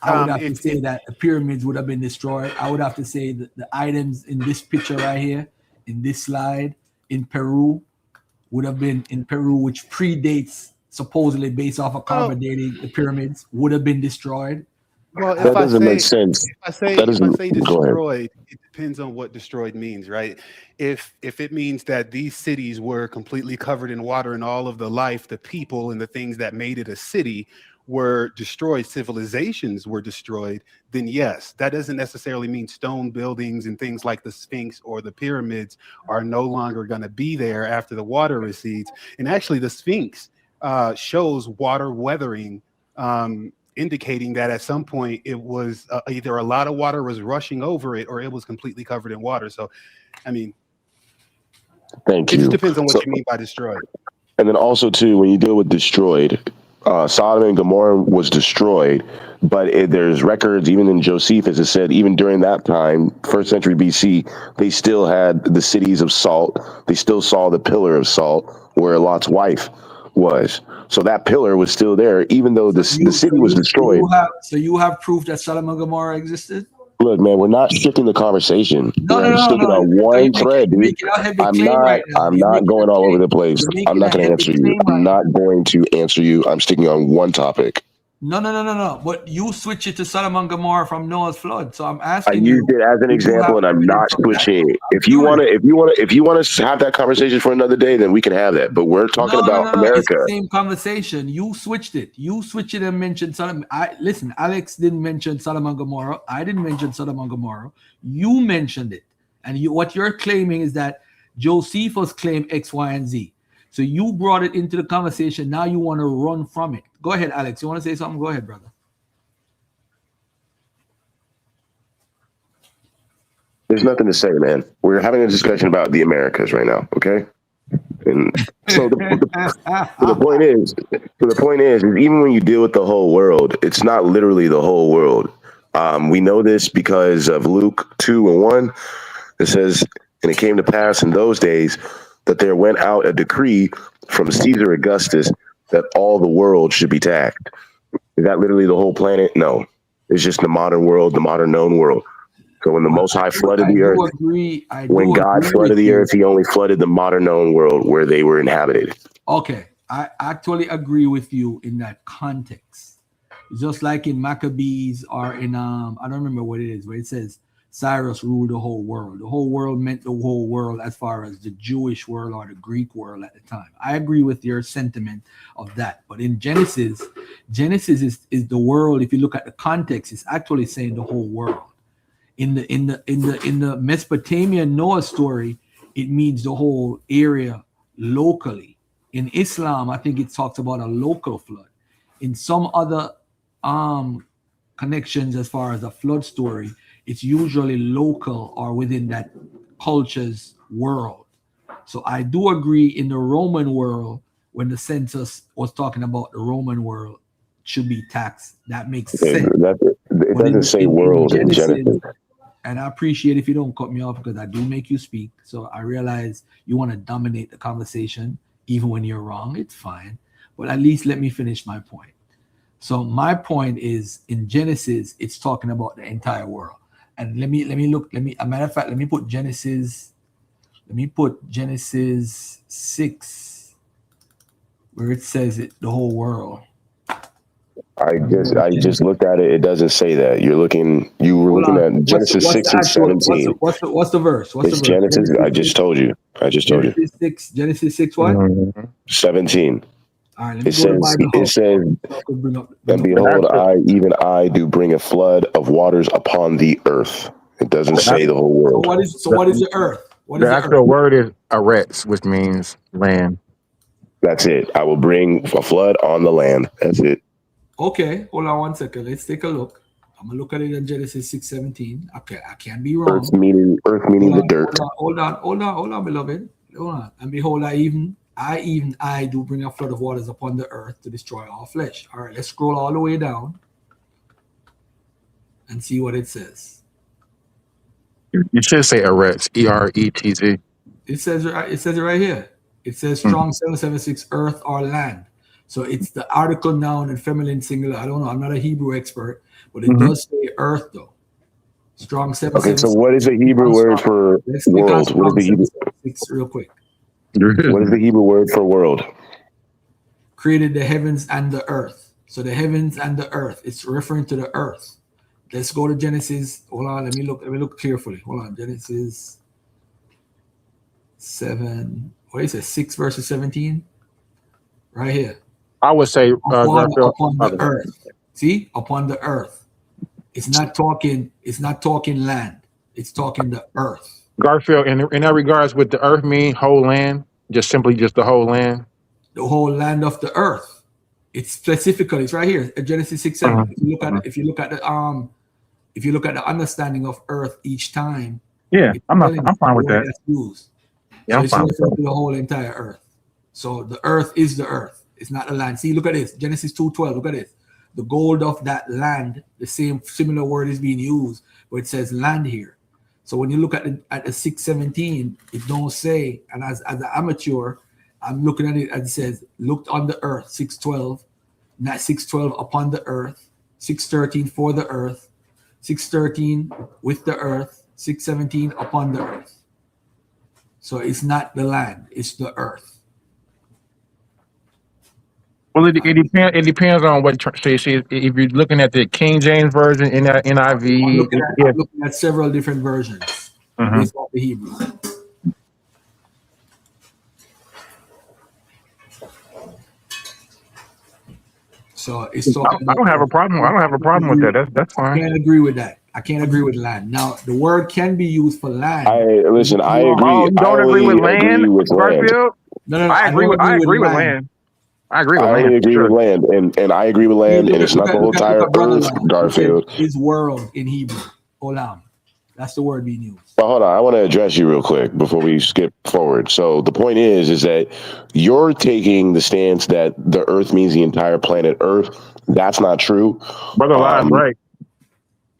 I would have to say that the pyramids would have been destroyed. I would have to say that the items in this picture right here, in this slide, in Peru, would have been in Peru, which predates supposedly based off of carbon dating the pyramids, would have been destroyed. Well, That doesn't make sense. If I say Go ahead. destroyed, it depends on what destroyed means, right? If it means that these cities were completely covered in water and all of the life, the people, and the things that made it a city were destroyed, civilizations were destroyed, then yes, that doesn't necessarily mean stone buildings and things like the Sphinx or the pyramids are no longer going to be there after the water recedes. And actually, the Sphinx shows water weathering, indicating that at some point it was either a lot of water was rushing over it or it was completely covered in water. So, I mean, Thank it you. just depends on what you mean by destroyed. And then also too, when you deal with destroyed, Sodom and Gomorrah was destroyed, but there's records even in Josephus. It said even during that time, 1st century BC, they still had the cities of salt. They still saw the pillar of salt where Lot's wife was. So that pillar was still there, even though the city was destroyed. So you have proof that Sodom and Gomorrah existed? Look, man, we're not shifting the conversation. We're sticking on one thread, dude. I'm not going all over the place. I'm not going to answer you. I'm not going to answer you. I'm sticking on one topic. No. But you switch it to Sodom and Gomorrah from Noah's flood. So I'm I asking you. used it as an example, and I'm not switching it. If you want to have that conversation for another day, then we can have that. But we're talking about America. It's the same conversation. You switched it. And mentioned Sodom. Listen. Alex didn't mention Sodom and Gomorrah. I didn't mention Sodom and Gomorrah. You mentioned it, and what you're claiming is that Josephus claimed X, Y, and Z. So you brought it into the conversation. Now you want to run from it. Go ahead, Alex. You want to say something? Go ahead, brother. There's nothing to say, man. We're having a discussion about the Americas right now, okay? And so the point is, even when you deal with the whole world, it's not literally the whole world. We know this because of Luke 2:1. It says, and it came to pass in those days that there went out a decree from Caesar Augustus that all the world should be taxed. Is that literally the whole planet? No. It's just the modern world, the modern known world. So when the Most High flooded the earth, when God flooded the earth, he only flooded the modern known world where they were inhabited. Okay, I actually agree with you in that context. Just like in Maccabees or in I don't remember what it is, where it says Cyrus ruled the whole world. The whole world meant the whole world as far as the Jewish world or the Greek world at the time. I agree with your sentiment of that. But in Genesis is the world. If you look at the context, it's actually saying the whole world. In the Mesopotamian Noah story, it means the whole area locally. In Islam, I think it talks about a local flood. In some other connections, as far as a flood story, it's usually local or within that culture's world. So I do agree in the Roman world, when the census was talking about the Roman world should be taxed. That makes sense. It doesn't say world in Genesis. And I appreciate if you don't cut me off because I do make you speak. So I realize you want to dominate the conversation even when you're wrong. It's fine. But at least let me finish my point. So my point is in Genesis, it's talking about the entire world. And let me a matter of fact, let me put Genesis 6 where it says it, the whole world. I just looked at it. It doesn't say that. You were looking at Genesis 6 and 17. What's the verse? It's Genesis. I just told you. Genesis 6 what? 17. All right, it says, and behold, I do bring a flood of waters upon the earth. It doesn't say the whole world. So what is the earth? The actual word is Aretz, which means land. That's it. I will bring a flood on the land. That's it. Okay, hold on one second. Let's take a look. I'm gonna look at it in Genesis 6:17. Okay, I can't be Earth wrong. meaning Hold the on, dirt. hold on, beloved. Hold on. And behold, I do bring a flood of waters upon the earth to destroy all flesh. All right, let's scroll all the way down and see what it says. You should say Eretz, ERETZ. It says it right here. It says strong 776 earth or land. So it's the article noun and feminine singular. I don't know. I'm not a Hebrew expert, but it does say earth though. Strong 776. Okay, so what is the Hebrew word for world? What is the Hebrew? Real quick. What is the Hebrew word for world? Created the heavens and the earth. So the heavens and the earth. It's referring to the earth. Let's go to Genesis. Hold on. Let me look carefully. Hold on. Genesis 7. What is it? 6 verses 17. Right here. I would say upon the earth. See, upon the earth. It's not talking land. It's talking the earth. Garfield, in that regards, would the earth mean whole land? Just simply just the whole land? The whole land of the earth. It's specifically, it's right here, Genesis 6:7. If you look at the understanding of earth each time, I'm fine with that. That's used. Yeah, so I'm it's fine with referring that. to the whole entire earth. So the earth is the earth. It's not the land. See, look at this. Genesis 2:12. Look at this. The gold of that land, the similar word is being used, but it says land here. So when you look at the 6:17, it don't say, and as an amateur, I'm looking at it and it says, looked on the earth, 6:12, not 6:12 upon the earth, 6:13 for the earth, 6:13 with the earth, 6:17 upon the earth. So it's not the land, it's the earth. Well, it depends on what. So you see, if you're looking at the King James version in that NIV, I'm looking at several different versions based off the Hebrew. So it's talking. I don't have a problem. I don't have a problem with that. That's fine. I can't agree with that. I can't agree with land. Now the word can be used for land. I agree. Oh, you don't agree with land, Garfield? No. I agree with land. I agree with I land. only agree with land, and I agree with land, and it's not the whole entire earth, Garfield. Is world in Hebrew. Olam. That's the word being used. But hold on, I want to address you real quick before we skip forward. So the point is that you're taking the stance that the earth means the entire planet Earth. That's not true. Brother Live, right.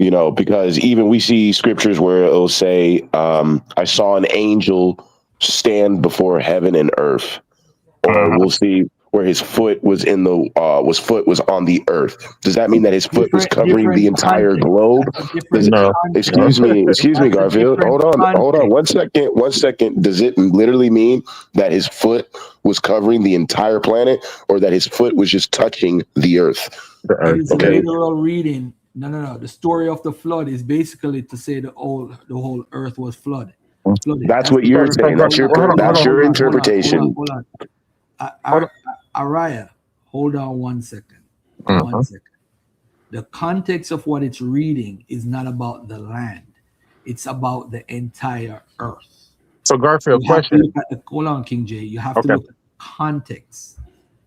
You know, because even we see scriptures where it'll say, I saw an angel stand before heaven and earth. Or we'll see where his foot was in the was on the earth. Does that mean that his foot was covering the entire globe? Excuse me, Garfield. Hold on 1 second. Does it literally mean that his foot was covering the entire planet, or that his foot was just touching the earth? It's a literal reading. No. The story of the flood is basically to say the whole earth was flooded. That's what you're saying. That's your interpretation. Hold on. Araya, hold on 1 second. 1 second. The context of what it's reading is not about the land. It's about the entire earth. So Garfield, question. Hold on, King J. You have to look at context.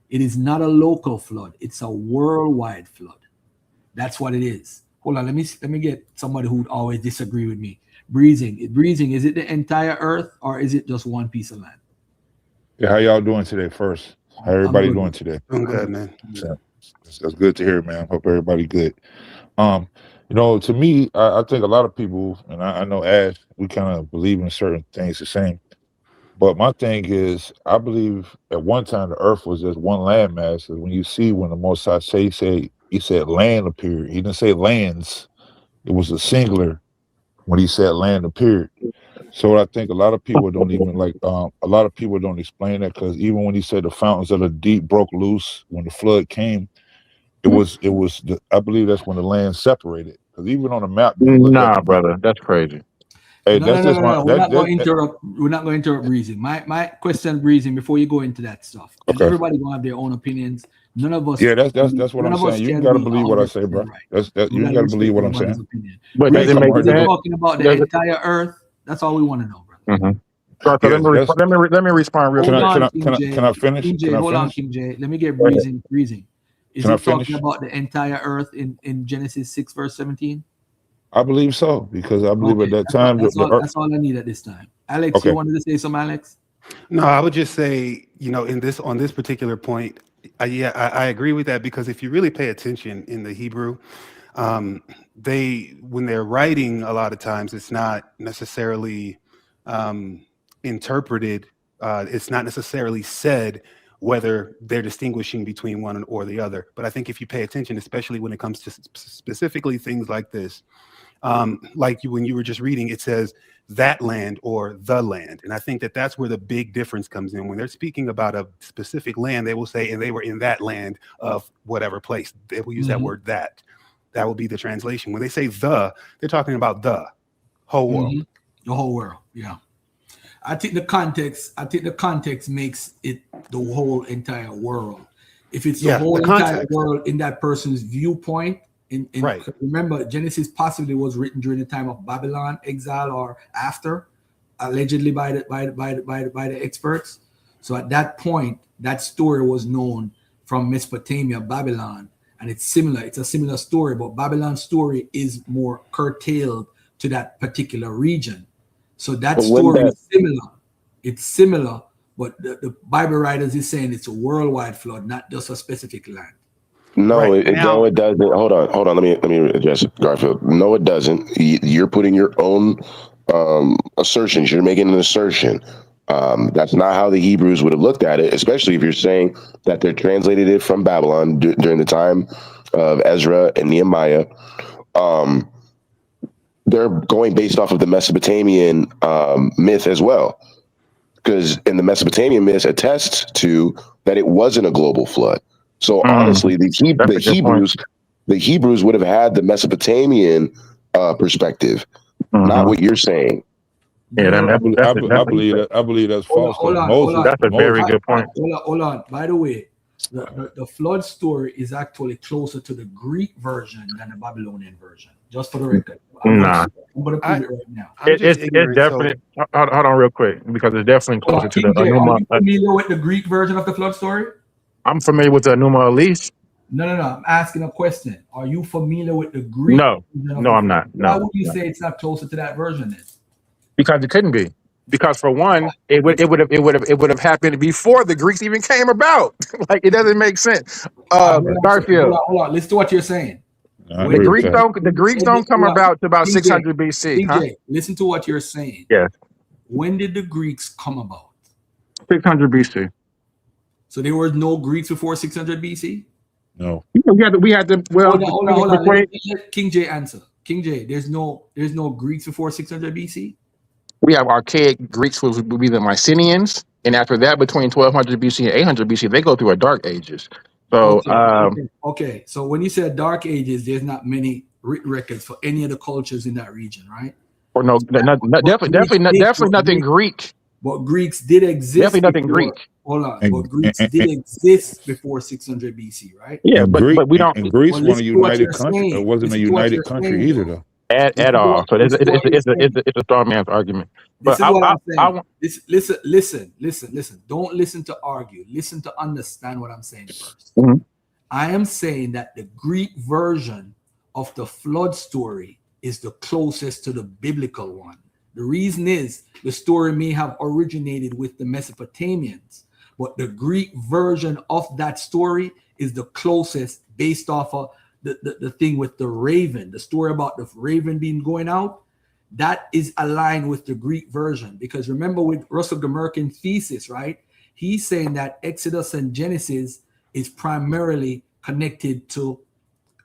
It is not a local flood. It's a worldwide flood. That's what it is. Hold on. Let me get somebody who would always disagree with me. Breezing. Is it the entire earth or is it just one piece of land? Yeah, how y'all doing today first? How everybody doing today? I'm good, man. That's good to hear, man. Hope everybody good. You know, to me, I think a lot of people, and I know Ash, we kind of believe in certain things the same. But my thing is, I believe at one time the earth was just one landmass. And when you see when the Most High he said land appeared. He didn't say lands. It was a singular when he said land appeared. So I think a lot of people don't even a lot of people don't explain that, because even when he said the fountains of the deep broke loose when the flood came, I believe that's when the land separated. Because even on the map, nah, brother, that's crazy. Hey, No. We're not going to interrupt Breezing. My question, Breezing, before you go into that stuff, because everybody gonna have their own opinions. None of us. Yeah, that's what I'm saying. You ain't gotta believe what I say, bro. You ain't gotta believe what I'm saying. But does it make sense? Talking about the entire earth. That's all we want to know, brother. Let me respond real quick. King J. Hold on, King J. Let me get Breezing. Is Can I it talking finish? about the entire earth in Genesis 6 verse 17? I believe so, because I believe at Okay, that time that's all I need at this time. Alex, you okay. wanted to say something, Alex? No, I would just say, on this particular point, I agree with that, because if you really pay attention in the Hebrew, when they're writing, a lot of times it's not necessarily interpreted. It's not necessarily said whether they're distinguishing between one or the other. But I think if you pay attention, especially when it comes to specifically things like this, when you were just reading, it says that land or the land. And I think that that's where the big difference comes in. When they're speaking about a specific land, they will say, and they were in that land of whatever place. They will use that word that. That will be the translation. When they say the, they're talking about the whole world. The whole world, yeah. I think the context makes it the whole entire world. If it's the whole entire world in that person's viewpoint, right. Remember, Genesis possibly was written during the time of Babylon exile or after, allegedly by the experts. So at that point, that story was known from Mesopotamia, Babylon, and it's similar. It's a similar story, but Babylon's story is more curtailed to that particular region. So that story is similar. It's similar, but the Bible writers is saying it's a worldwide flood, not just a specific land. No, right. no, it doesn't. Hold on. Let me address it, Garfield. No, it doesn't. You're putting your own assertions. You're making an assertion. That's not how the Hebrews would have looked at it, especially if you're saying that they're translated it from Babylon during the time of Ezra and Nehemiah. They're going based off of the Mesopotamian myth as well, because in the Mesopotamian myth attests to that it wasn't a global flood. So honestly, the Hebrews would have had the Mesopotamian perspective, not what you're saying. Yeah, I believe that's false. Hold on. That's a very good point. Hold on. By the way, the flood story is actually closer to the Greek version than the Babylonian version. Just for the record. I'm going to prove it right now. It's definitely. Hold on, real quick, because it's definitely closer to the Enuma. Are you familiar with the Greek version of the flood story? I'm familiar with the Enuma Elise. No. I'm asking a question. Are you familiar with the Greek? No, I'm not. No. Why would you say it's not closer to that version then? Because it couldn't be. Because for one, it would have happened before the Greeks even came about. Like, it doesn't make sense. Garfield. Hold on. Listen to what you're saying. The Greeks don't come about to about 600 BC. TJ, listen to what you're saying. Yes. When did the Greeks come about? 600 BC. So there were no Greeks before 600 BC? No. We had to. Well, hold on. Let King J answer. King J, there's no Greeks before 600 BC. We have archaic Greeks, which would be the Mycenaeans, and after that, between 1200 BC and 800 BC, they go through a dark ages. So, okay. So when you said dark ages, there's not many written records for any of the cultures in that region, right? Or definitely nothing Greek. But Greeks did exist. Definitely nothing Greek. Hold on. But Greeks did exist before 600 BC, right? Yeah, but we don't. And Greece wasn't a united country. It wasn't a united country either, though. At all. So it's a straw man's argument. This is what I'm saying. Listen. Don't listen to argue. Listen to understand what I'm saying first. Mm-hmm. I am saying that the Greek version of the flood story is the closest to the biblical one. The reason is the story may have originated with the Mesopotamians, but the Greek version of that story is the closest based off of the thing with the raven, the story about the raven being going out. That is aligned with the Greek version, because remember with Russell Gmerkin thesis, right? He's saying that Exodus and Genesis is primarily connected to,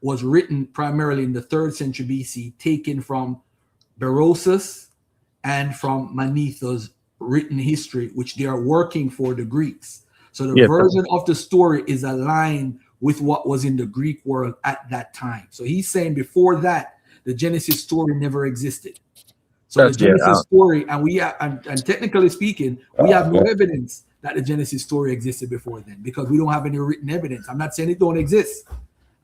was written primarily in the 3rd century BC, taken from Berosus and from Manetho's written history, which they are working for the Greeks. So the version of the story is aligned with what was in the Greek world at that time. So he's saying before that, the Genesis story never existed. So the Genesis story, and technically speaking, we have no evidence that the Genesis story existed before then, because we don't have any written evidence. I'm not saying it don't exist.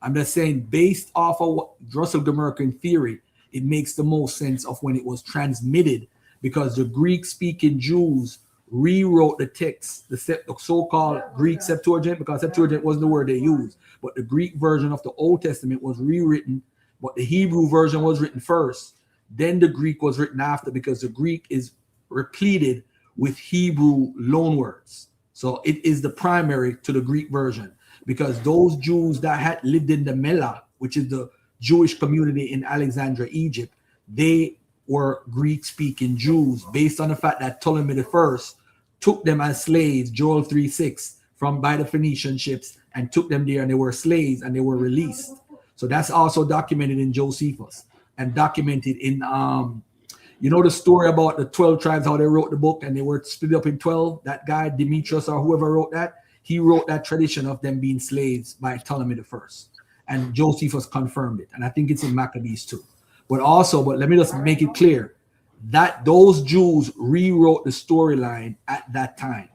I'm just saying based off of what Russell Gmerkin theory, it makes the most sense of when it was transmitted, because the Greek-speaking Jews rewrote the text, the so-called Greek Septuagint, because Septuagint wasn't the word they used, but the Greek version of the Old Testament was rewritten, but the Hebrew version was written first. Then the Greek was written after, because the Greek is repleted with Hebrew loanwords. So it is the primary to the Greek version, because those Jews that had lived in the Mela, which is the Jewish community in Alexandria, Egypt, they were Greek-speaking Jews, based on the fact that Ptolemy I took them as slaves, Joel 3:6, from by the Phoenician ships, and took them there, and they were slaves, and they were released. So that's also documented in Josephus, and documented in you know the story about the 12 tribes, how they wrote the book and they were split up in 12. That guy Demetrius, or whoever wrote that, he wrote that tradition of them being slaves by Ptolemy I, and Josephus confirmed it, and I think it's in Maccabees too. But let me just make it clear that those Jews rewrote the storyline at that time.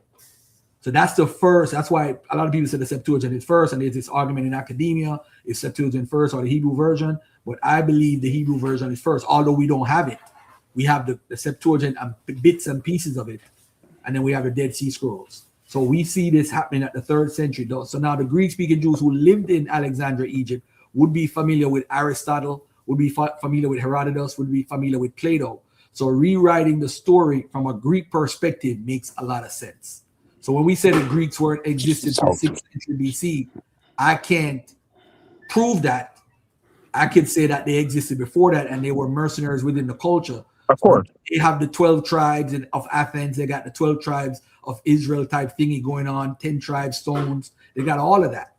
So that's the first. That's why a lot of people say the Septuagint is first, and there's this argument in academia: is Septuagint first or the Hebrew version? But I believe the Hebrew version is first, although we don't have it. We have the Septuagint and bits and pieces of it, and then we have the Dead Sea Scrolls. So we see this happening at the 3rd century. So now the Greek-speaking Jews who lived in Alexandria, Egypt, would be familiar with Aristotle, would be familiar with Herodotus, would be familiar with Plato. So rewriting the story from a Greek perspective makes a lot of sense. So when we say the Greeks weren't existed in 6th century BC, I can't prove that. I could say that they existed before that, and they were mercenaries within the culture. Of course. They have the 12 tribes of Athens. They got the 12 tribes of Israel type thingy going on, 10 tribes, stones. They got all of that.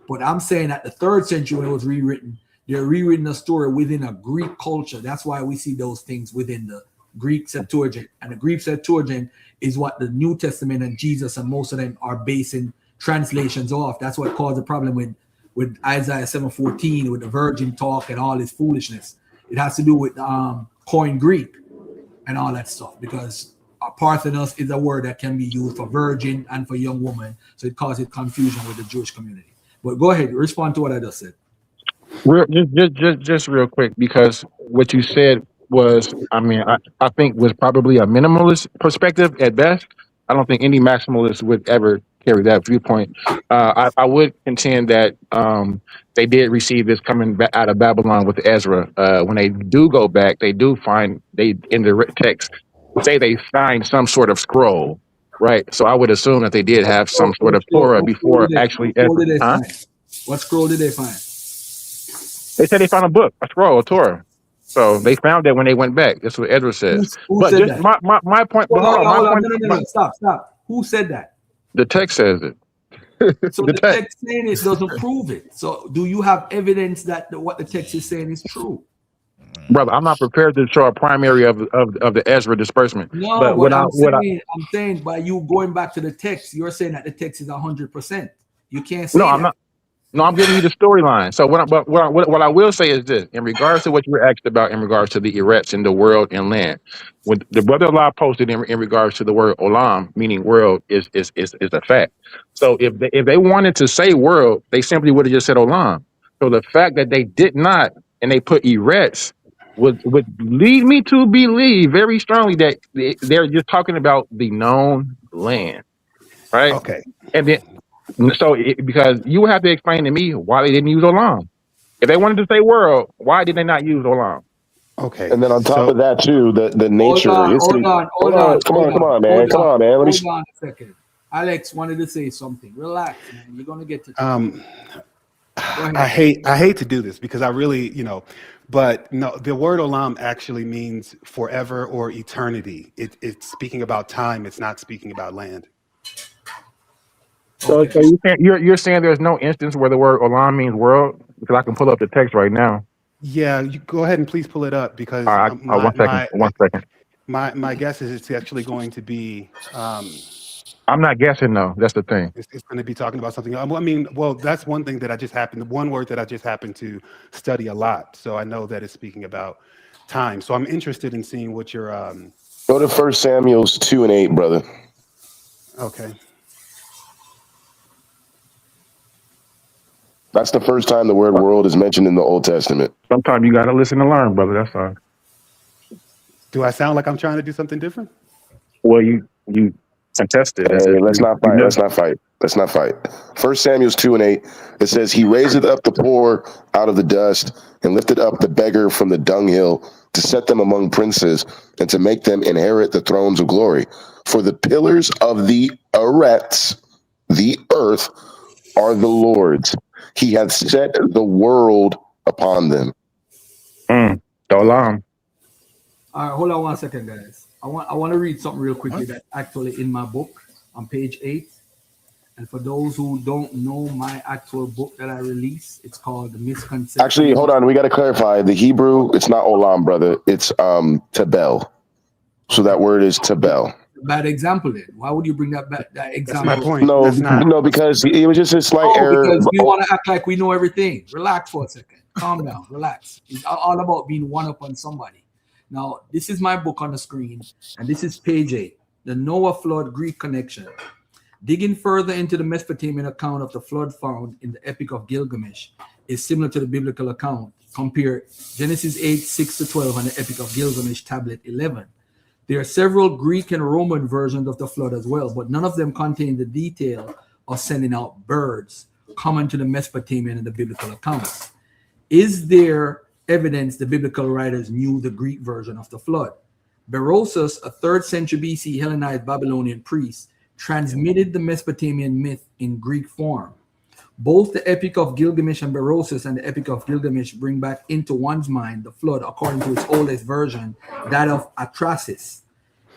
But I'm saying that the 3rd century, when it was rewritten, they're rewritten a story within a Greek culture. That's why we see those things within the Greek Septuagint. And the Greek Septuagint is what the New Testament and Jesus and most of them are basing translations off. That's what caused the problem with Isaiah 7:14, with the virgin talk and all this foolishness. It has to do with Koine Greek and all that stuff, because Parthenos is a word that can be used for virgin and for young woman, so it causes confusion with the Jewish community. But go ahead, respond to what I just said. Just real quick, because what you said was, I think was probably a minimalist perspective at best. I don't think any maximalist would ever carry that viewpoint. I would contend that they did receive this coming back out of Babylon with Ezra. When they do go back, they do find in the text say they find some sort of scroll, right? So I would assume that they did have some sort of Torah before actually Ezra. Huh? What scroll did they find? They said they found a book, a scroll, a Torah. So they found that when they went back. That's what Esdras says. Who But said just that? my point. Hold Hold on, on, hold my on. point. No. Stop. Who said that? The text says it. So the text saying it doesn't prove it. So do you have evidence that what the text is saying is true? Brother, I'm not prepared to show a primary of the Ezra disbursement. No, But what I'm saying by you going back to the text, you're saying that the text is 100%. You can't say that. I'm giving you the storyline. So what I will say is this: in regards to what you were asked about, in regards to the eretz in the world and land, when the brother-in-law posted in regards to the word olam, meaning world, is a fact. So if they wanted to say world, they simply would have just said olam. So the fact that they did not and they put eretz would lead me to believe very strongly that they're just talking about the known land, right? Okay. And then. So, because you would have to explain to me why they didn't use Olam. If they wanted to say world, why did they not use Olam? Okay. And then on top of that, too, the nature. Hold on. Come on, man. Hold on a second. Alex wanted to say something. Relax, man. You're gonna get to. I hate to do this because I really, but no, the word olam actually means forever or eternity. It's speaking about time. It's not speaking about land. So you're saying there's no instance where the word olam means world? Because I can pull up the text right now. Yeah, you go ahead and please pull it up because one second. My guess is it's actually going to be. I'm not guessing though. That's the thing. It's going to be talking about something. That's one thing that one word that I just happened to study a lot. So I know that it's speaking about time. So I'm interested in seeing what your. Go to 1 Samuel 2:8, brother. Okay. That's the first time the word world is mentioned in the Old Testament. Sometimes you got to listen to learn, brother. That's all. Do I sound like I'm trying to do something different? Well, you contested. Hey, let's not fight. Let's not fight. Let's not fight. 1 Samuel 2:8. It says, "He raiseth up the poor out of the dust, and lifted up the beggar from the dunghill, to set them among princes, and to make them inherit the thrones of glory. For the pillars of the Eretz, the earth, are the Lord's. He hath set the world upon them." Dolam. All right, hold on 1 second, guys. I want to read something real quickly that's actually in my book on page 8. And for those who don't know my actual book that I release, it's called The Misconception. Actually, hold on. We got to clarify. The Hebrew, it's not olam, brother. It's tabel. So that word is tabel. Bad example then. Why would you bring that back? That example. That's my point. No, no, because it was just a slight error. Because we want to act like we know everything. Relax for a second. Calm down. Relax. It's all about being one up on somebody. Now, this is my book on the screen, and this is page 8, The Noah Flood Greek Connection. Digging further into the Mesopotamian account of the flood found in the Epic of Gilgamesh is similar to the biblical account. Compare Genesis 8, 6-12 and the Epic of Gilgamesh, tablet 11. There are several Greek and Roman versions of the flood as well, but none of them contain the detail of sending out birds common to the Mesopotamian and the biblical accounts. Is there evidence the biblical writers knew the Greek version of the flood? Berosus, a 3rd century BC Hellenized Babylonian priest, transmitted the Mesopotamian myth in Greek form. Both the Epic of Gilgamesh and Berosus and the Epic of Gilgamesh bring back into one's mind the flood according to its oldest version, that of Atrasis.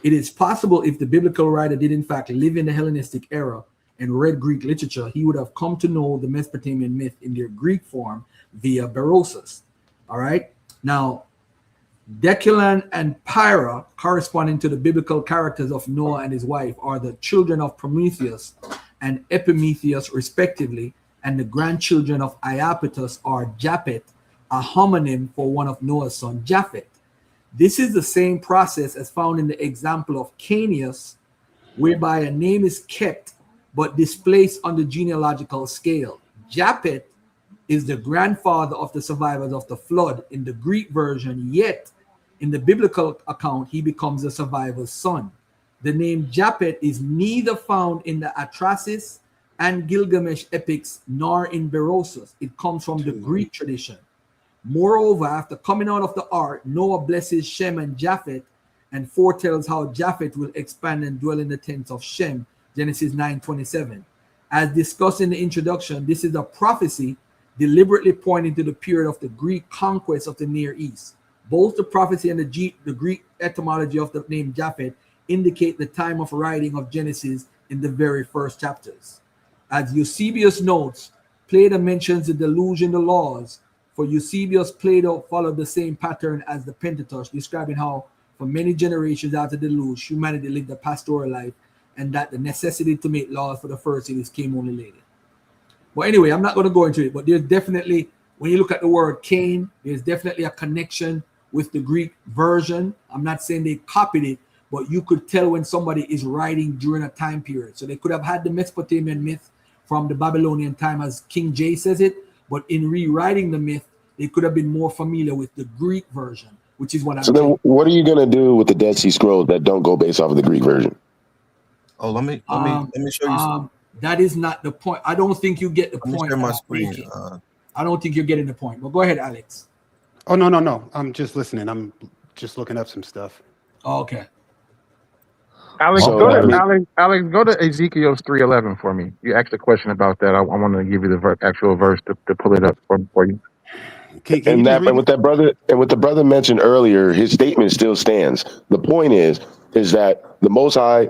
It is possible if the biblical writer did in fact live in the Hellenistic era and read Greek literature, he would have come to know the Mesopotamian myth in their Greek form via Berosus. All right. Now, Deculan and Pyra, corresponding to the biblical characters of Noah and his wife, are the children of Prometheus and Epimetheus, respectively, and the grandchildren of Iapetus are Japhet, a homonym for one of Noah's sons, Japhet. This is the same process as found in the example of Cainius, whereby a name is kept but displaced on the genealogical scale. Japhet is the grandfather of the survivors of the flood in the Greek version, yet in the biblical account, he becomes the survivor's son. The name Japhet is neither found in the Atrasis and Gilgamesh epics nor in Berosus. It comes from the Greek tradition. Moreover, after coming out of the ark, Noah blesses Shem and Japhet and foretells how Japhet will expand and dwell in the tents of Shem, Genesis 9:27. As discussed in the introduction, this is a prophecy deliberately pointing to the period of the Greek conquest of the Near East. Both the prophecy and the Greek etymology of the name Japhet indicate the time of writing of Genesis in the very first chapters. As Eusebius notes, Plato mentions the deluge in the laws. For Eusebius, Plato followed the same pattern as the Pentateuch, describing how for many generations after the deluge, humanity lived a pastoral life, and that the necessity to make laws for the first cities came only later. But anyway, I'm not going to go into it, but there's definitely, when you look at the word Cain, there's definitely a connection with the Greek version. I'm not saying they copied it, but you could tell when somebody is writing during a time period. So they could have had the Mesopotamian myth from the Babylonian time, as King James says it, but in rewriting the myth, they could have been more familiar with the Greek version, which is what I'm saying. So then what are you going to do with the Dead Sea Scrolls that don't go based off of the Greek version? Oh, let me show you something. That is not the point. I don't think you get the point. My screen. I don't think you're getting the point. But go ahead, Alex. Oh, no. I'm just listening. I'm just looking up some stuff. Oh, okay. Alex, Alex, go to Ezekiel 3:11 for me. You asked a question about that. I want to give you the actual verse to pull it up for you. And what the brother mentioned earlier, his statement still stands. The point is that the Most High,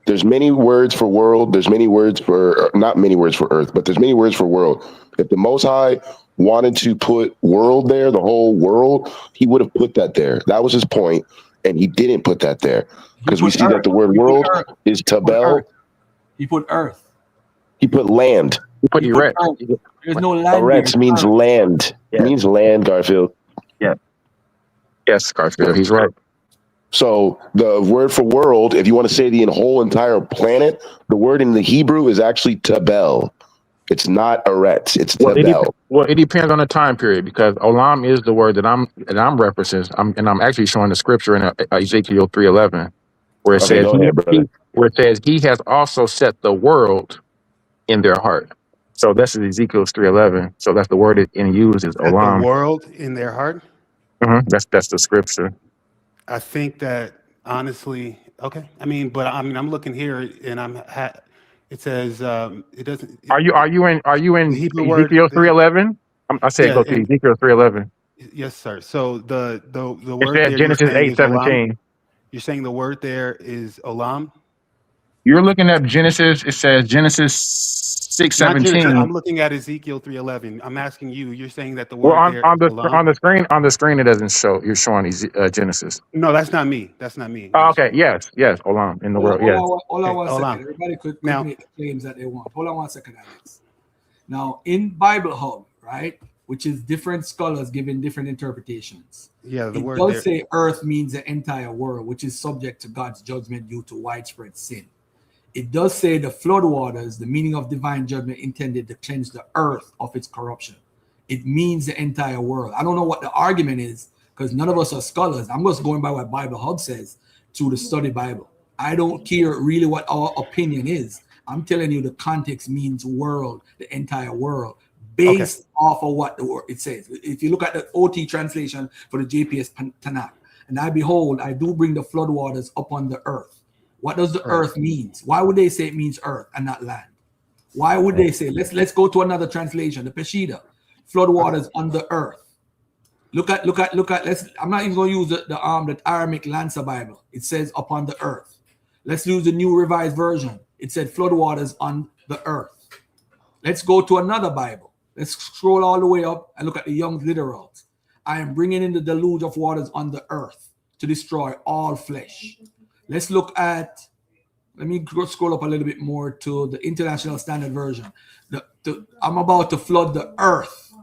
there's many words for world, there's many words for, not many words for earth, but there's many words for world. If the Most High wanted to put world there, the whole world, he would have put that there. That was his point, and he didn't put that there. Because we see that the word world is tabel. He put earth. He put land. He put erect. There's no land. Eretz means land. It means land, Garfield. Yeah. Yes, Garfield. He's right. So the word for world, if you want to say the whole entire planet, the word in the Hebrew is actually tabel. It's not eretz. It's tabel. It depends on the time period, because olam is the word that I'm referencing. I'm actually showing the scripture in Ezekiel 3:11. where it Okay, says go ahead, brother. he has also set the world in their heart. So that's Ezekiel 3:11. So that's the word it in used is At the olam. world in their heart. That's the scripture. I think that honestly, okay. I mean, but I'm looking here, and it says it doesn't. Are you in The Hebrew word? Ezekiel 3:11? I said Yeah, go to and Ezekiel 3:11. yes, sir. So the It word says there you're Genesis saying is olam. 8:17. You're saying the word there is olam. You're looking at Genesis. It says Genesis Not Genesis. 6:17. I'm looking at Ezekiel 3:11. I'm asking you. You're saying that the Well, word there is olam. on the screen it doesn't show. You're showing Genesis. No, that's not me. That's not me. Oh, okay. Yes. Olam in the world. Yes. Hold on Okay, one olam. second. Everybody could Now, make the claims that they want. Hold on one second, Alex. Now, in Bible Hub, right, which is different scholars giving different interpretations. yeah, the It word does there. say earth means the entire world, which is subject to God's judgment due to widespread sin. It does say the flood waters, the meaning of divine judgment intended to cleanse the earth of its corruption. It means the entire world. I don't know what the argument is because none of us are scholars. I'm just going by what Bible Hub says to the study Bible. I don't care really what our opinion is. I'm telling you the context means world, the entire world, based off of what the word it says. If you look at the OT translation for the JPS Tanakh, and I behold, I do bring the flood waters upon the earth. What does the earth means? Why would they say it means earth and not land? Why would they say, let's go to another translation, the Peshitta, flood waters on the earth. Look at, I'm not even going to use the Aramaic Lancer Bible. It says upon the earth. Let's use the New Revised Version. It said flood waters on the earth. Let's go to another Bible. Let's scroll all the way up and look at the Young's Literals. I am bringing in the deluge of waters on the earth to destroy all flesh. Let's look at, let me scroll up a little bit more to the International Standard Version. I'm about to flood the earth.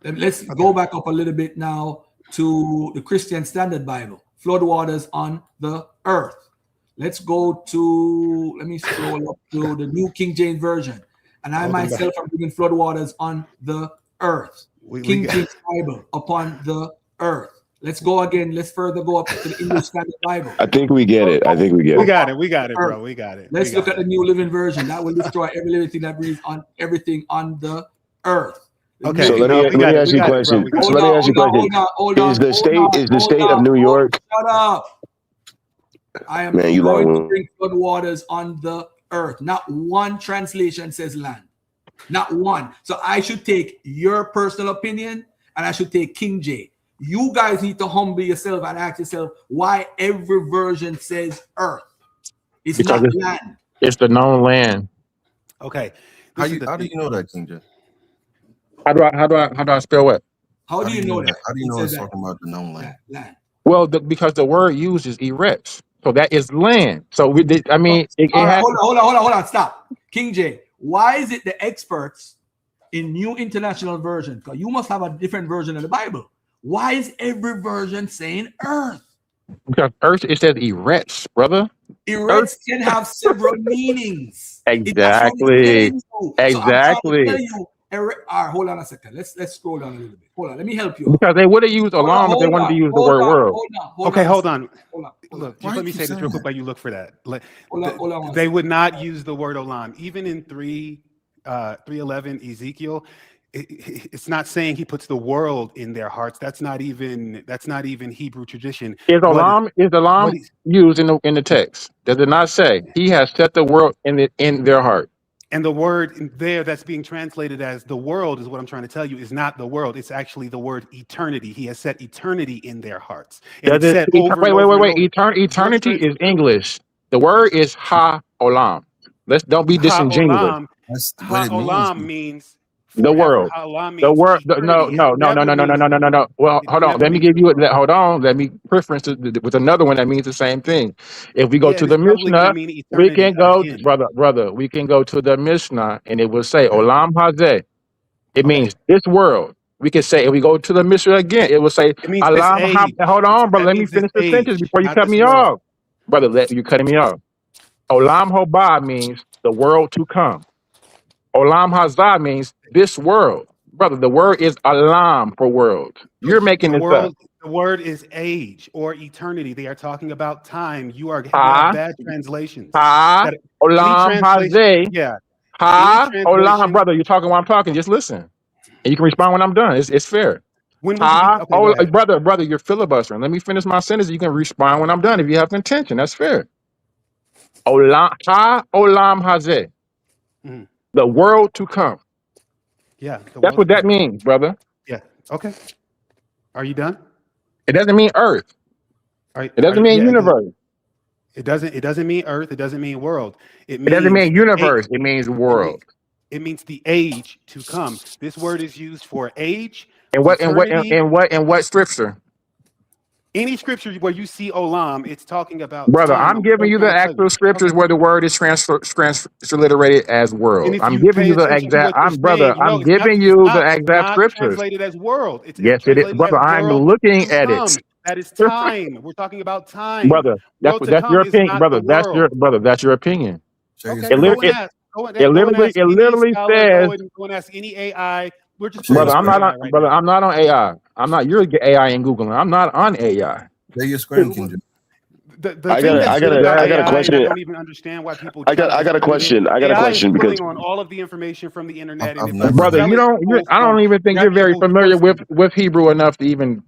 Let's go back up a little bit now to the Christian Standard Bible. Flood waters on the earth. Let's go to, let me scroll up to the New King James Version. And I myself am bringing flood waters on the earth. King James Bible upon the earth. Let's go again. Let's further go up to the English Standard Bible. I think we get it. We got it. We got it, bro. We got it. Let's look at the New Living Version. That will destroy every living thing that breathes on everything on the earth. Okay. So let me ask you a question. Is the state of New York? Shut up. I am going to bring flood waters on the earth. Not one translation says land. Not one. So I should take your personal opinion and I should take King J. You guys need to humble yourself and ask yourself why every version says earth. It's not land. It's the known land. Okay. How do you know that, King J? How do I spell what? How do you know that? How do you know it's talking about the known land? Well, because the word used is eretz, so that is land. So hold on, stop. King J, why is it the experts in New International Version? Because you must have a different version of the Bible. Why is every version saying earth? Because earth, it says eretz, brother. Eretz can have several meanings. Exactly. Exactly. All right, hold on a second. Let's scroll down a little bit. Hold on, let me help you. Because they would have used alarm if they wanted to use the word world. Hold on. Look, just let me say this real quick while you look for that. They would not use the word olam. Even in 3:11 Ezekiel, it's not saying he puts the world in their hearts. That's not even Hebrew tradition. Is alarm used in the text? Does it not say he has set the world in their heart? And the word there that's being translated as the world is what I'm trying to tell you is not the world. It's actually the word eternity. He has set eternity in their hearts. And Wait. Eternity is English. The word is ha-olam. Don't be disingenuous. Ha-olam means the world. The word. No. Well, hold on. Let me give you hold on. Let me preference with another one that means the same thing. If we go to the Mishnah, we can go, brother. We can go to the Mishnah, and it will say olam hazeh. It means this world. We can say if we go to the Mishnah again, it will say olam. Hold on, brother. Let me finish the sentence before you cut me off, brother. You cutting me off. Olam haba means the world to come. Olam hazah means this world. Brother, the word is alam for world. You're making this up. The word is age or eternity. They are talking about time. You have bad translations. That- any Olam translation, Hazeh. yeah. Olam, brother, you're talking while I'm talking. Just listen. And you can respond when I'm done. It's fair. When would you be? Okay, go ahead. Brother, you're filibustering. Let me finish my sentence. You can respond when I'm done if you have contention. That's fair. Olam Hazeh. Mhm. The world to come. Yeah. That's what that means, brother. Yeah. Okay. Are you done? It doesn't mean earth. It doesn't you- mean yeah, universe. It doesn't mean earth. It doesn't mean world. It Doesn't mean means universe. It means world. it means the age to come. This word is used for age, And eternity. what scripture? Any scripture where you see olam, it's talking about Brother, time. I'm giving you the actual scriptures where the word is transliterated as world. And if I'm you giving pay you the attention to exact. what you're saying, you know I'm giving you the it's exact not scriptures. translated as world. It's Yes, it is, translated brother. as I'm world looking to at come. it, That is time. We're talking about time. brother. World to That's your come is opinion, not brother. the world. That's your opinion. Okay, It, lit- go and it, ask. Go and it literally, ask any scholar. says, Go and ask any AI. We're just brother. pulling up AI right now. I'm not on AI. I'm not. You're AI and Googling. I'm not on AI. Say your screen, King James. The thing that's good about I got a AI, and I question. don't even understand why people I try got to a question. I got a AI is question because pulling on all of the information from the internet, and I've it never doesn't Brother, tell you it to don't. pull I from don't even think you're very reputable familiar sources. with Hebrew enough to even.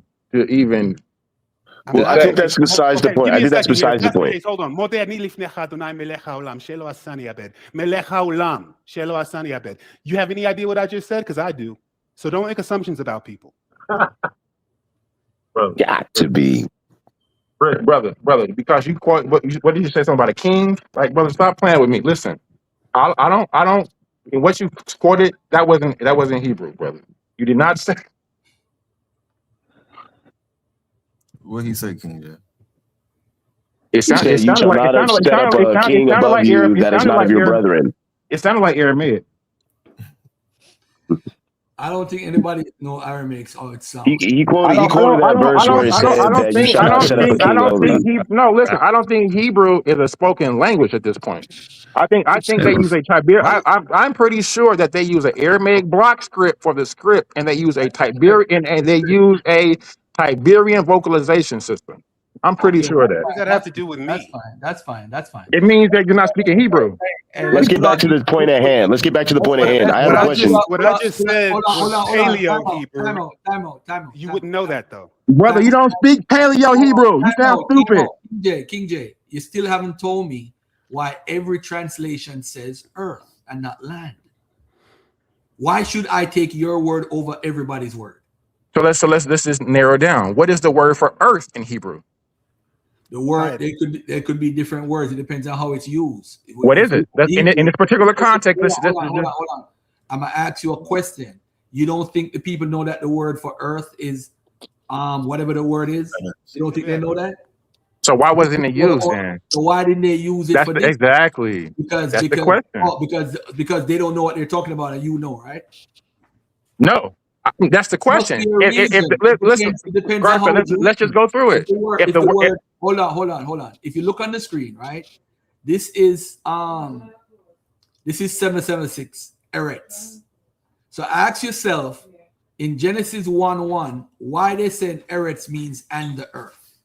well, I think that's besides the point. Give I me a think that's second here. If besides the that's the point. case, hold on. Mode ani lifnecha Adonai melech haolam, shelo asani abed. Melech haolam, shelo asani abed. You have any idea what I just said? Because I do. So don't make assumptions about people. Brother, Got to be. brother, because you quote. What did you say? Something about a king? Like, brother, stop playing with me. Listen, I don't. What you quoted that wasn't Hebrew, brother. You did not say. What he say, King James? It He sounded. said, "You shall not set up a king above you that is not of your brethren." It sounded like Aramaic. I don't think anybody know Aramaic how it sounds. He quoted that verse where it said that you shall not set up a king over you. No, listen. I don't think Hebrew is a spoken language at this point. I think they use a Tiberian. I'm pretty sure that they use an Aramaic block script for the script, and they use a Tiberian vocalization system. I'm pretty sure of that. What does that have to do with me? That's fine. It means that you're not speaking Hebrew. Let's get back to the point at hand. I have a question. What I just said was Paleo Hebrew. Time out. You wouldn't know that though. Brother, you don't speak Paleo Hebrew. You sound stupid. King J, you still haven't told me why every translation says earth and not land. Why should I take your word over everybody's word? So let's just narrow down. What is the word for earth in Hebrew? The word there could be different words. It depends on how it's used. What is it? In this particular context. Hold on. I'm gonna ask you a question. You don't think the people know that the word for earth is whatever the word is? You don't think they know that? So why wasn't it used then? So why didn't they use it for this? Exactly. Because the question. Because they don't know what they're talking about, and you know, right? No. That's the question. Let's just go through it. Hold on. If you look on the screen, right? This is 776 Eretz. So ask yourself in Genesis 1:1 why they said Eretz means and the earth.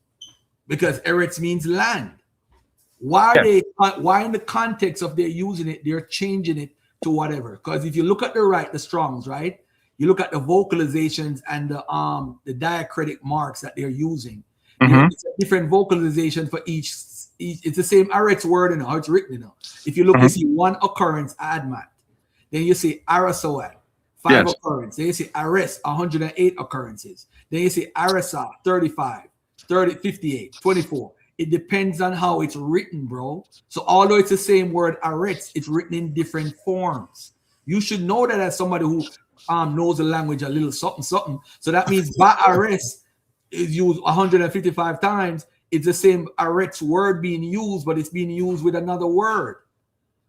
Because Eretz means land. Why in the context of they're using it, they're changing it to whatever. Because if you look at the Strongs, right? You look at the vocalizations and the diacritic marks that they're using. It's a different vocalization for each. It's the same Eretz word and how it's written. If you look, you see one occurrence, Admat. Then you see Arasoat, 5 occurrences. Then you see Ares, 108 occurrences. Then you see Arasa, 35, 30, 58, 24. It depends on how it's written, bro. So although it's the same word Aretz, it's written in different forms. You should know that as somebody who knows the language a little something. So that means Ba'ares is used 155 times. It's the same Aretz word being used, but it's being used with another word.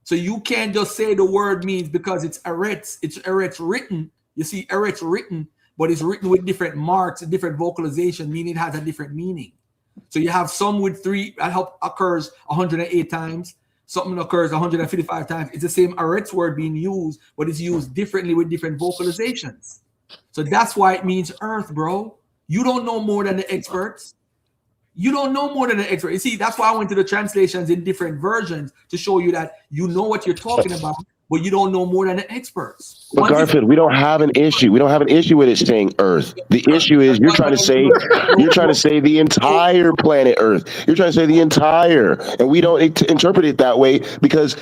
So you can't just say the word means because it's Eretz written. You see Eretz written, but it's written with different marks, different vocalization, meaning it has a different meaning. So you have some with 3 that occurs 108 times. Something occurs 155 times. It's the same Eretz word being used, but it's used differently with different vocalizations. So that's why it means earth, bro. You don't know more than the experts. You don't know more than the expert. You see, that's why I went to the translations in different versions to show you that you know what you're talking about, but you don't know more than the experts. But Garfield, we don't have an issue. We don't have an issue with it saying Earth. The issue is you're trying to say the entire planet Earth. You're trying to say the entire, and we don't interpret it that way because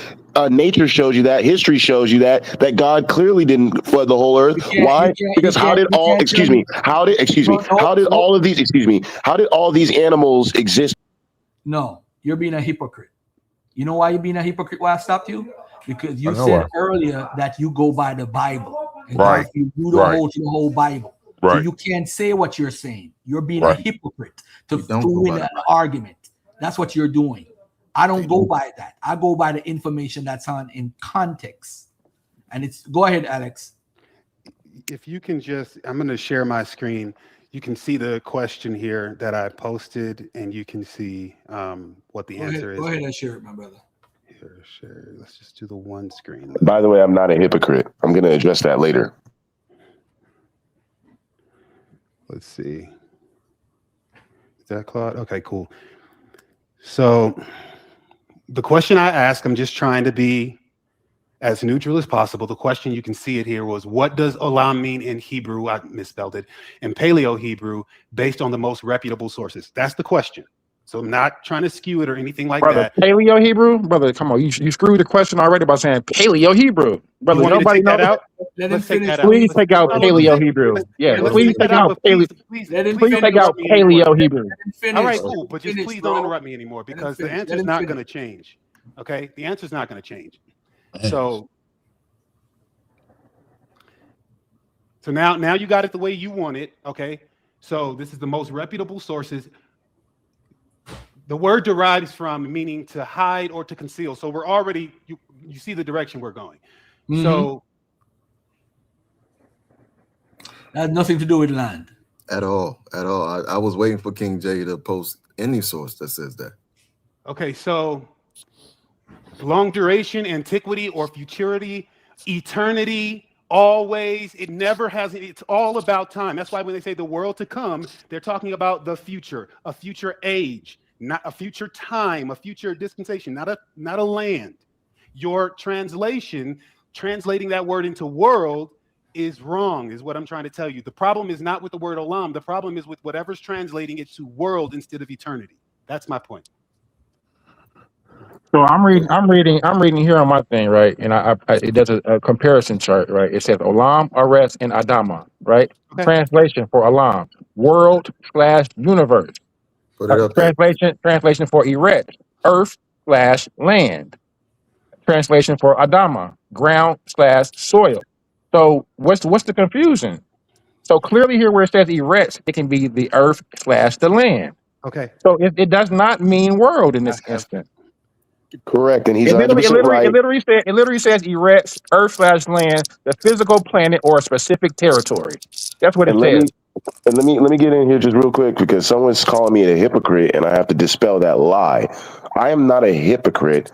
nature shows you that, history shows you that God clearly didn't flood the whole Earth. Why? Because how did all these animals exist? No, you're being a hypocrite. You know why you're being a hypocrite? Why I stopped you? Because you I know said why. earlier that you go by the Bible. And Right. you don't hold to the whole Bible. So Right. you can't say what you're saying. You're being Right. a hypocrite to don't go win by an the argument. That's what you're doing. I don't go by that. I go by the information that's on in context. And it's go ahead, Alex. If you can just, I'm going to share my screen. You can see the question here that I posted, and you can see what the answer is. Go ahead and share it, my brother. Here, share. Let's just do the one screen. By the way, I'm not a hypocrite. I'm going to address that later. Let's see. Is that Claude? Okay, cool. So the question I asked, I'm just trying to be as neutral as possible. The question, you can see it here, was what does olam mean in Hebrew? I misspelled it. In Paleo Hebrew, based on the most reputable sources. That's the question. So I'm not trying to skew it or anything like Brother, that. Paleo Hebrew? Brother, come on. You screwed the question already by saying Paleo Hebrew. Brother, You want me to nobody take that knows. out? Let Let's him take finish. that out. Please take out No, no, Paleo let's- Hebrew. Yeah, let's please take that take out but please, Paleo. please, Let him please Please don't take out interrupt me anymore. Paleo Hebrew. Finish. All right, cool. But just Finish, please bro. don't interrupt me anymore because the finish. answer's Let him not finish. going to change. Okay? The answer's not going to change. So now you got it the way you want it. Okay? So this is the most reputable sources. The word derives from meaning to hide or to conceal. So we're already, you see the direction we're going. Mhm. So That has nothing to do with land. At all. I was waiting for King J to post any source that says that. okay, so long duration, antiquity, or futurity, eternity, always, it never has, it's all about time. That's why when they say the world to come, they're talking about the future, a future age, not a future time, a future dispensation, not a land. Your translation, translating that word into world, is wrong, is what I'm trying to tell you. The problem is not with the word olam. The problem is with whatever's translating it to world instead of eternity. That's my point. So I'm reading here on my thing, right? And it does a comparison chart, right? It says Olam, Ares, and Adama, right? Okay. Translation for Olam, world/universe. Put it up there. Translation for Eret, earth/land. Translation for Adama, ground/soil. So what's the confusion? So clearly here where it says Eret, it can be the earth/the land. Okay. So it does not mean world in this instance. Correct, and he's It 100% right. literally says Eretz, earth/land, the physical planet or a specific territory. That's what it And says. let me get in here just real quick because someone's calling me a hypocrite, and I have to dispel that lie. I am not a hypocrite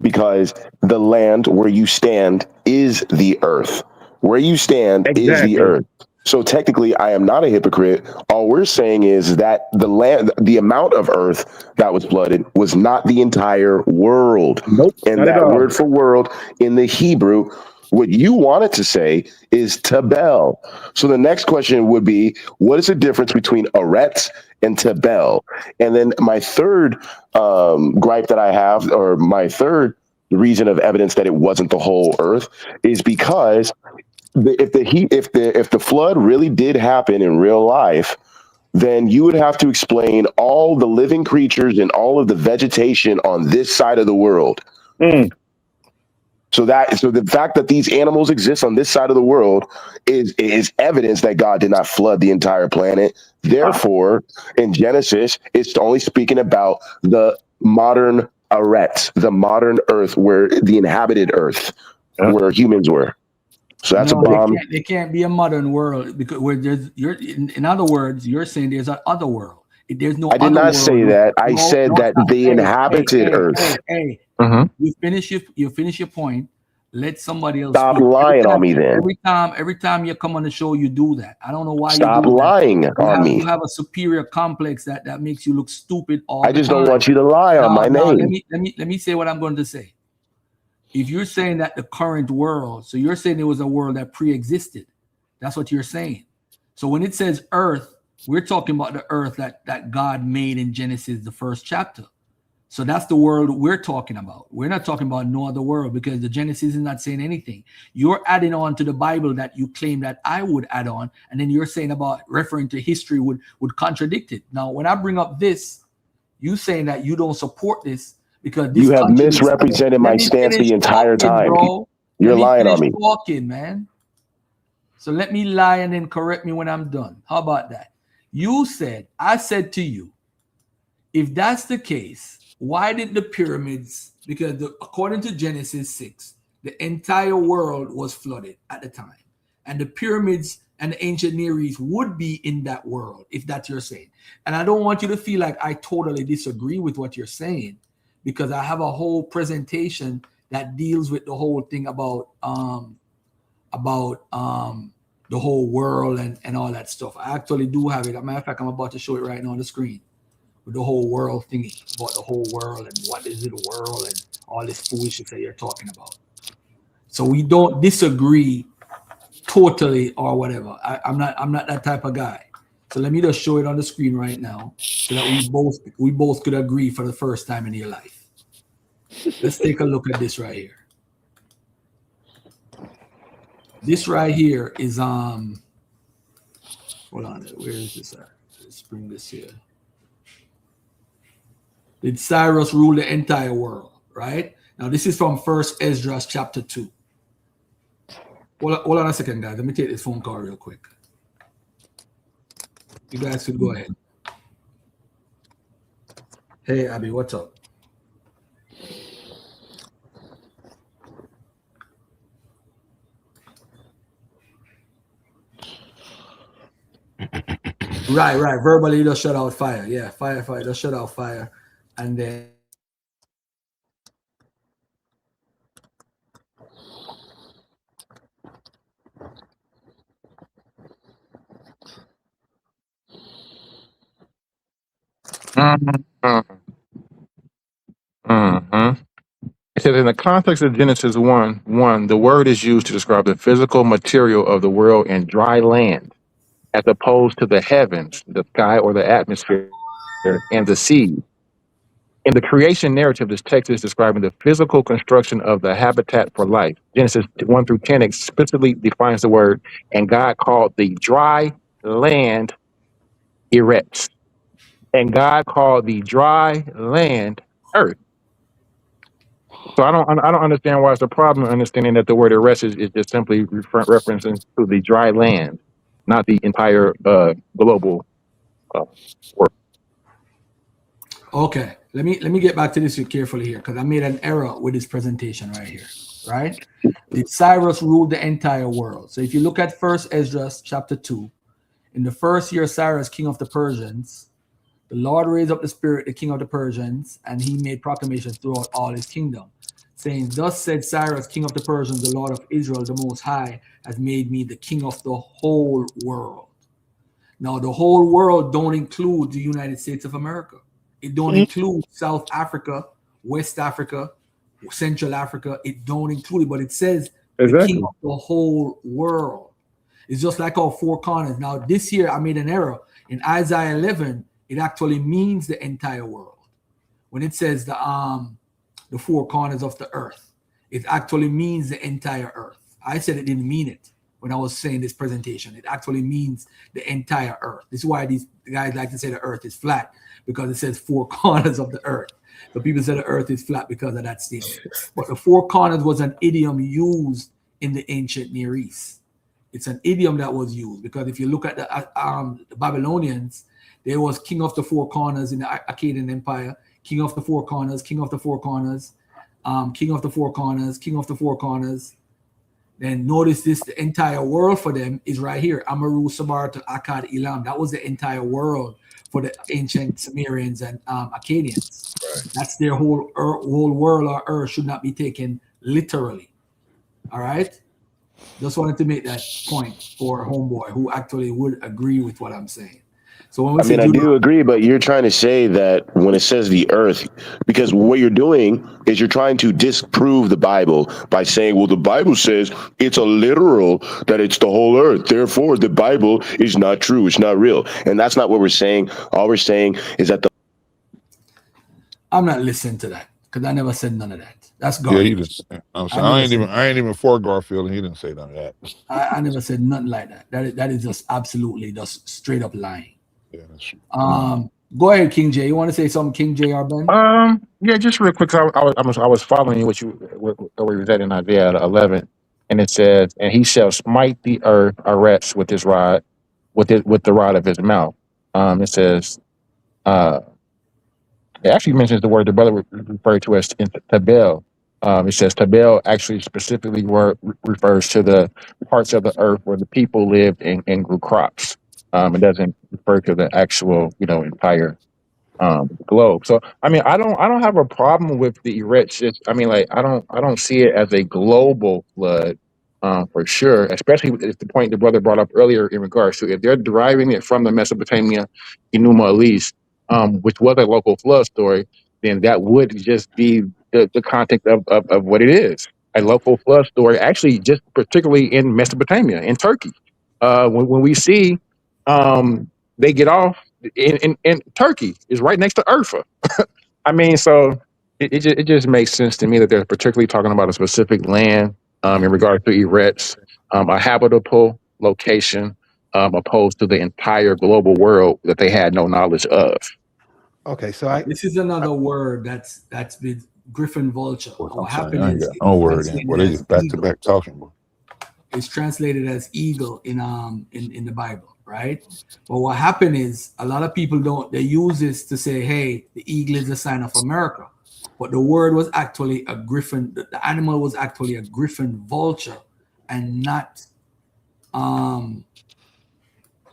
because the land where you stand is the earth. Where you stand is the earth. So technically, I am not a hypocrite. All we're saying is that the land, the amount of earth that was flooded was not the entire world. Nope, and not at that all. word for world in the Hebrew, what you wanted to say is tabel. So the next question would be, what is the difference between Aretz and tabel? And then my third gripe that I have, or my third reason of evidence that it wasn't the whole earth, is because if the flood really did happen in real life, then you would have to explain all the living creatures and all of the vegetation on this side of the world. So the fact that these animals exist on this side of the world is evidence that God did not flood the entire planet. Therefore, in Genesis, it's only speaking about the modern Aret, the modern earth, where the inhabited earth, where humans were. So that's No, a bomb. They can't be a modern world because where there's in other words, you're saying there's an other world. There's no. I did other not world. say that. I said that the inhabited earth. You finish your point. Let somebody else Stop speak. lying on me then. Every time you come on the show, you do that. I don't know why Stop you do lying that. on me. You have a superior complex that makes you look stupid all I the just time. don't want you to lie on my name. Let me say what I'm going to say. If you're saying that the current world, so you're saying there was a world that pre-existed. That's what you're saying. So when it says earth, we're talking about the earth that God made in Genesis, the first chapter. So that's the world we're talking about. We're not talking about no other world because the Genesis is not saying anything. You're adding on to the Bible that you claim that I would add on, and then you're saying about referring to history would contradict it. Now, when I bring up this, you saying that you don't support this because this You have contradicts. misrepresented my stance the entire time. Bro. You're lying on me. Talking, man. So let me lie and then correct me when I'm done. How about that? I said to you, if that's the case, why did the pyramids, because according to Genesis 6, the entire world was flooded at the time. And the pyramids and the ancient Near East would be in that world, if that's your saying. And I don't want you to feel like I totally disagree with what you're saying, because I have a whole presentation that deals with the whole thing about the whole world and all that stuff. I actually do have it. As a matter of fact, I'm about to show it right now on the screen. With the whole world thingy, about the whole world and what is it, world and all this foolishness that you're talking about. So we don't disagree totally or whatever. I'm not that type of guy. So let me just show it on the screen right now so that we both could agree for the first time in your life. Let's take a look at this right here. This right here is hold on, where is this at? Let's bring this here. Did Cyrus rule the entire world? Right? Now, this is from 1 Esdras chapter 2. Hold on a second, guys. Let me take this phone call real quick. You guys could go ahead. Hey, Abby, what's up? Right. Verbally, just shut out fire. Yeah, fire. Just shut out fire. And then It says in the context of Genesis 1, the word is used to describe the physical material of the world and dry land, as opposed to the heavens, the sky or the atmosphere, and the sea. In the creation narrative, this text is describing the physical construction of the habitat for life. Genesis 1 through 10 explicitly defines the word, and God called the dry land Eretz. And God called the dry land earth. So I don't understand why it's a problem understanding that the word Eretz is just simply referencing to the dry land, not the entire global world. okay, let me get back to this carefully here because I made an error with this presentation right here. Right? Did Cyrus rule the entire world? So if you look at 1 Esdras chapter 2, in the first year Cyrus, king of the Persians, the Lord raised up the spirit, the king of the Persians, and he made proclamations throughout all his kingdom, saying, thus said Cyrus, king of the Persians, the Lord of Israel, the Most High, has made me the king of the whole world. Now, the whole world don't include the United States of America. It don't include South Africa, West Africa, Central Africa. It don't include it, but it says the king of the whole world. It's just like our four corners. Now, this year I made an error. In Isaiah 11, it actually means the entire world. When it says the four corners of the earth, it actually means the entire earth. I said it didn't mean it when I was saying this presentation. It actually means the entire earth. This is why these guys like to say the earth is flat, because it says four corners of the earth. So people say the earth is flat because of that statement. But the four corners was an idiom used in the ancient Near East. It's an idiom that was used because if you look at the Babylonians, there was king of the four corners in the Akkadian Empire, king of the four corners, king of the four corners, king of the four corners, king of the four corners. Then notice this, the entire world for them is right here. Amaru, Sabar to Akkad, Elam. That was the entire world for the ancient Sumerians and Akkadians. Right. That's their whole world or earth should not be taken literally. All right. Just wanted to make that point for homeboy who actually would agree with what I'm saying. So when we I say mean, I do agree, but you're trying to say that when it says the earth, because what you're doing is you're trying to disprove the Bible by saying, well, the Bible says it's a literal, that it's the whole earth. Therefore, the Bible is not true. It's not real. And that's not what we're saying. All we're saying is that I'm not listening to that because I never said none of that. That's Yeah, he garbage. didn't. I ain't even for Garfield, and he didn't say none of that. I never said nothing like that. That is just absolutely just straight up lying. Yeah, that's true. Go ahead, King J. You want to say something, King J. or Ben? Yeah, just real quick. I was following what you where you was at in Isaiah 11, and it says, "And he shall smite the earth Arzareth with his rod, with the rod of his mouth." It says, uh, it actually mentions the word the brother referred to as tabel. It says tabel actually specifically refers to the parts of the earth where the people lived and grew crops. It doesn't refer to the actual, entire globe. So I mean, I don't have a problem with the Eretz. I mean, like I don't see it as a global flood, for sure. Especially with the point the brother brought up earlier in regards to if they're deriving it from the Mesopotamia, Enuma Elise, which was a local flood story, then that would just be the context of what it is. A local flood story, actually, just particularly in Mesopotamia, in Turkey. When we see they get off in Turkey is right next to Urfa. I mean, so it just makes sense to me that they're particularly talking about a specific land in regard to Eretz, a habitable location, opposed to the entire global world that they had no knowledge of. Okay, so This is another word that's been Griffin vulture. What happened I ain't is got no word in. translated Boy, they as just back to eagle. back talking. Boy. It's translated as eagle in the Bible, right? But what happened is a lot of people they use this to say, hey, the eagle is a sign of America. But the word was actually a griffin, the animal was actually a griffin vulture and not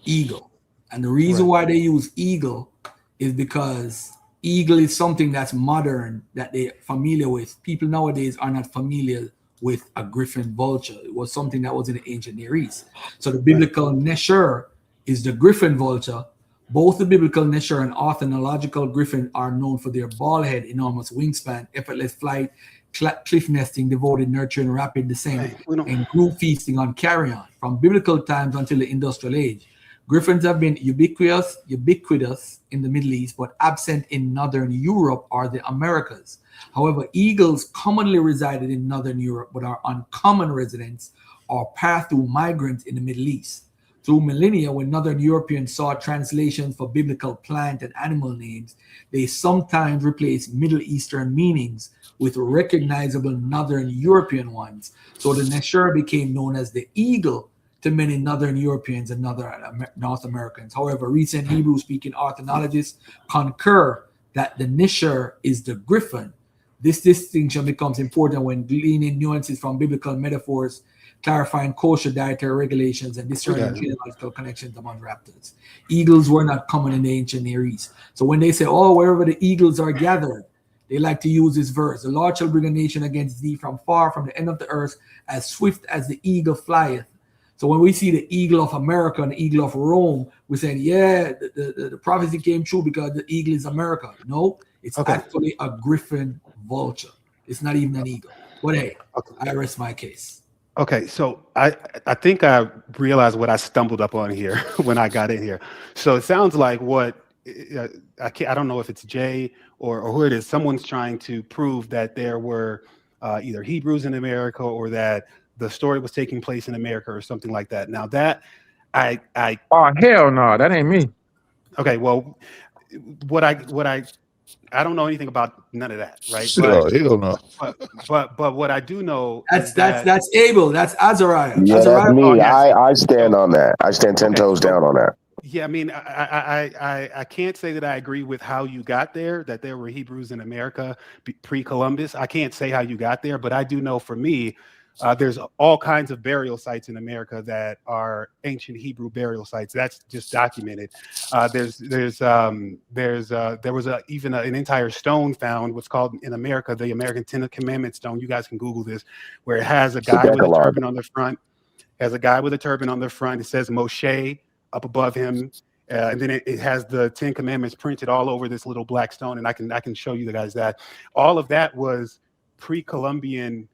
eagle. And the reason why they use eagle is because eagle is something that's modern, that they're familiar with. People nowadays are not familiar with a griffin vulture. It was something that was in the ancient Near East. So the biblical Nesher is the griffin vulture. Both the biblical Nesher and ornithological griffin are known for their bald head, enormous wingspan, effortless flight, cliff nesting, devoted nurturing, rapid descent, and group feasting on carrion. From biblical times until the industrial age, griffins have been ubiquitous in the Middle East, but absent in Northern Europe or the Americas. However, eagles commonly resided in Northern Europe, but are uncommon residents or pass-through migrants in the Middle East. Through millennia, when Northern Europeans saw translations for biblical plant and animal names, they sometimes replaced Middle Eastern meanings with recognizable Northern European ones. So the Nesher became known as the eagle to many Northern Europeans and North Americans. However, recent Hebrew-speaking ornithologists concur that the Nesher is the griffin. This distinction becomes important when gleaning nuances from biblical metaphors, clarifying kosher dietary regulations, and discerning genealogical connections among raptors. Eagles were not common in the ancient Near East. So when they say, oh, wherever the eagles are gathered, they like to use this verse. The Lord shall bring a nation against thee from far, from the end of the earth, as swift as the eagle flieth. So when we see the eagle of America and the eagle of Rome, we're saying, yeah, the prophecy came true because the eagle is America. No, it's actually a griffin vulture. It's not even an eagle. But hey, I rest my case. Okay, so I think I realized what I stumbled up on here when I got in here. So it sounds like what I don't know if it's Jay or who it is. Someone's trying to prove that there were either Hebrews in America or that the story was taking place in America or something like that. Now that I oh hell no, that ain't me. Okay, well, what I don't know anything about none of that, right? Hell no. But what I do know that's Abel. That's Arzareth. Yeah, that's Arzareth. me. Oh, yes. I stand on that. I stand 10 toes down on that. Yeah, I mean, I can't say that I agree with how you got there, that there were Hebrews in America pre-Columbus. I can't say how you got there, but I do know for me, There's all kinds of burial sites in America that are ancient Hebrew burial sites. That's just documented. There was even an entire stone found, what's called in America the American Ten Commandments stone. You guys can Google this, where it has a guy with a turban on the front. Has a guy with a turban on the front. It says Moshe up above him, and then it has the Ten Commandments printed all over this little black stone. And I can show you guys that. All of that was pre-Columbian.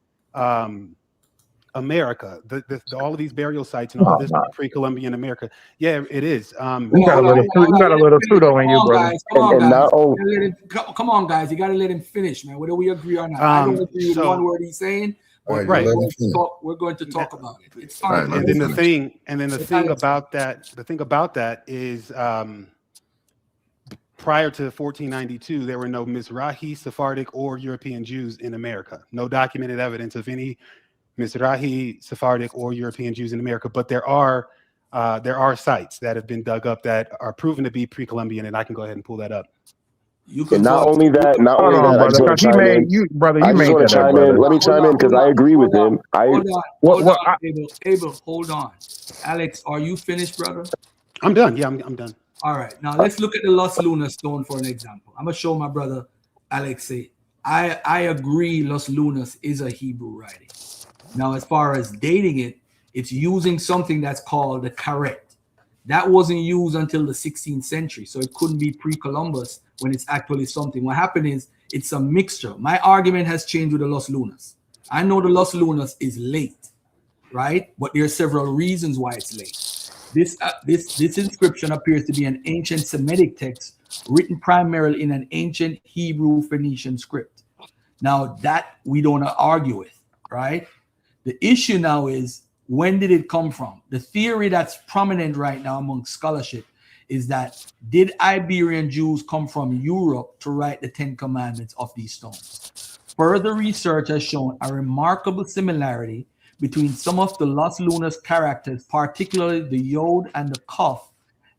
America, all of these burial sites and all of this pre-Columbian America. Yeah, it is. You got a little pseudo in you, brother. Come on, guys. You got to let him finish, man. Whether we agree or not. I don't agree with one word he's saying. But right. We're going to talk about it. It's fine. And then the thing about that is prior to 1492, there were no Mizrahi, Sephardic, or European Jews in America. No documented evidence of any Mizrahi, Sephardic, or European Jews in America, but there are sites that have been dug up that are proven to be pre-Columbian, and I can go ahead and pull that up. And not only that, I just want to chime in. Let me chime in because I agree with him. Hold on, Abel, hold on. Alex, are you finished, brother? I'm done. Yeah, I'm done. All right. Now let's look at the Los Lunas stone for an example. I'm gonna show my brother Alex say, I agree Los Lunas is a Hebrew writing. Now, as far as dating it, it's using something that's called the caret. That wasn't used until the 16th century, so it couldn't be pre-Columbus when it's actually something. What happened is it's a mixture. My argument has changed with the Los Lunas. I know the Los Lunas is late, right? But there are several reasons why it's late. This inscription appears to be an ancient Semitic text written primarily in an ancient Hebrew Phoenician script. Now, that we don't argue with, right? The issue now is, when did it come from? The theory that's prominent right now among scholarship is that, did Iberian Jews come from Europe to write the 10 Commandments of these stones? Further research has shown a remarkable similarity between some of the Los Lunas characters, particularly the Yod and the Kaf,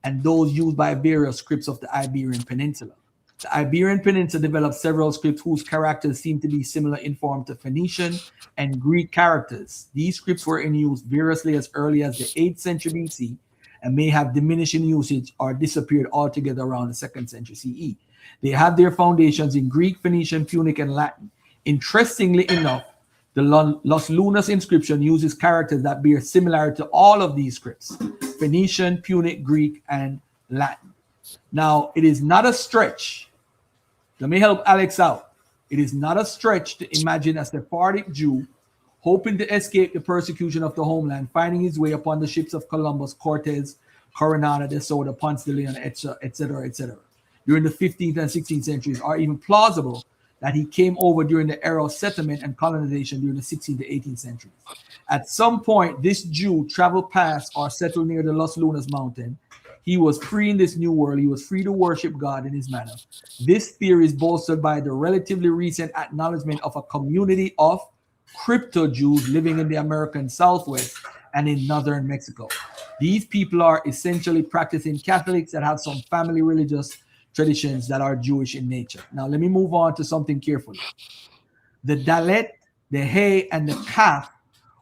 and those used by various scripts of the Iberian Peninsula. The Iberian Peninsula developed several scripts whose characters seem to be similar in form to Phoenician and Greek characters. These scripts were in use variously as early as the 8th century BC and may have diminished in usage or disappeared altogether around the 2nd century CE. They have their foundations in Greek, Phoenician, Punic, and Latin. Interestingly enough, the Los Lunas inscription uses characters that bear similarity to all of these scripts: Phoenician, Punic, Greek, and Latin. Now, it is not a stretch. Let me help Alex out. It is not a stretch to imagine a Sephardic Jew hoping to escape the persecution of the homeland, finding his way upon the ships of Columbus, Cortez, Coronado de Soto, Ponce de Leon, etc., etc., during the 15th and 16th centuries, or even plausible that he came over during the era of settlement and colonization during the 16th to 18th centuries. At some point, this Jew traveled past or settled near the Los Lunas mountain. He was free in this new world. He was free to worship God in his manner. This theory is bolstered by the relatively recent acknowledgement of a community of crypto-Jews living in the American Southwest and in northern Mexico. These people are essentially practicing Catholics that have some family religious traditions that are Jewish in nature. Now, let me move on to something carefully. The Dalet, the He, and the Kaf,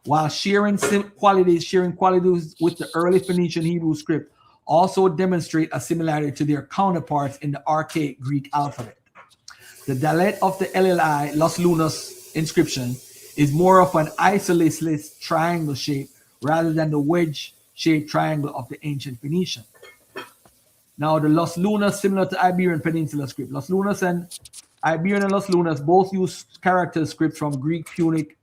while sharing qualities with the early Phoenician Hebrew script, also demonstrate a similarity to their counterparts in the archaic Greek alphabet. The Dalet of the LLI, Los Lunas inscription, is more of an isosceles triangle shape rather than the wedge-shaped triangle of the ancient Phoenician. Now, the Los Lunas, similar to Iberian Peninsula script. Los Lunas and Iberian and Los Lunas both use character scripts from Greek, Punic,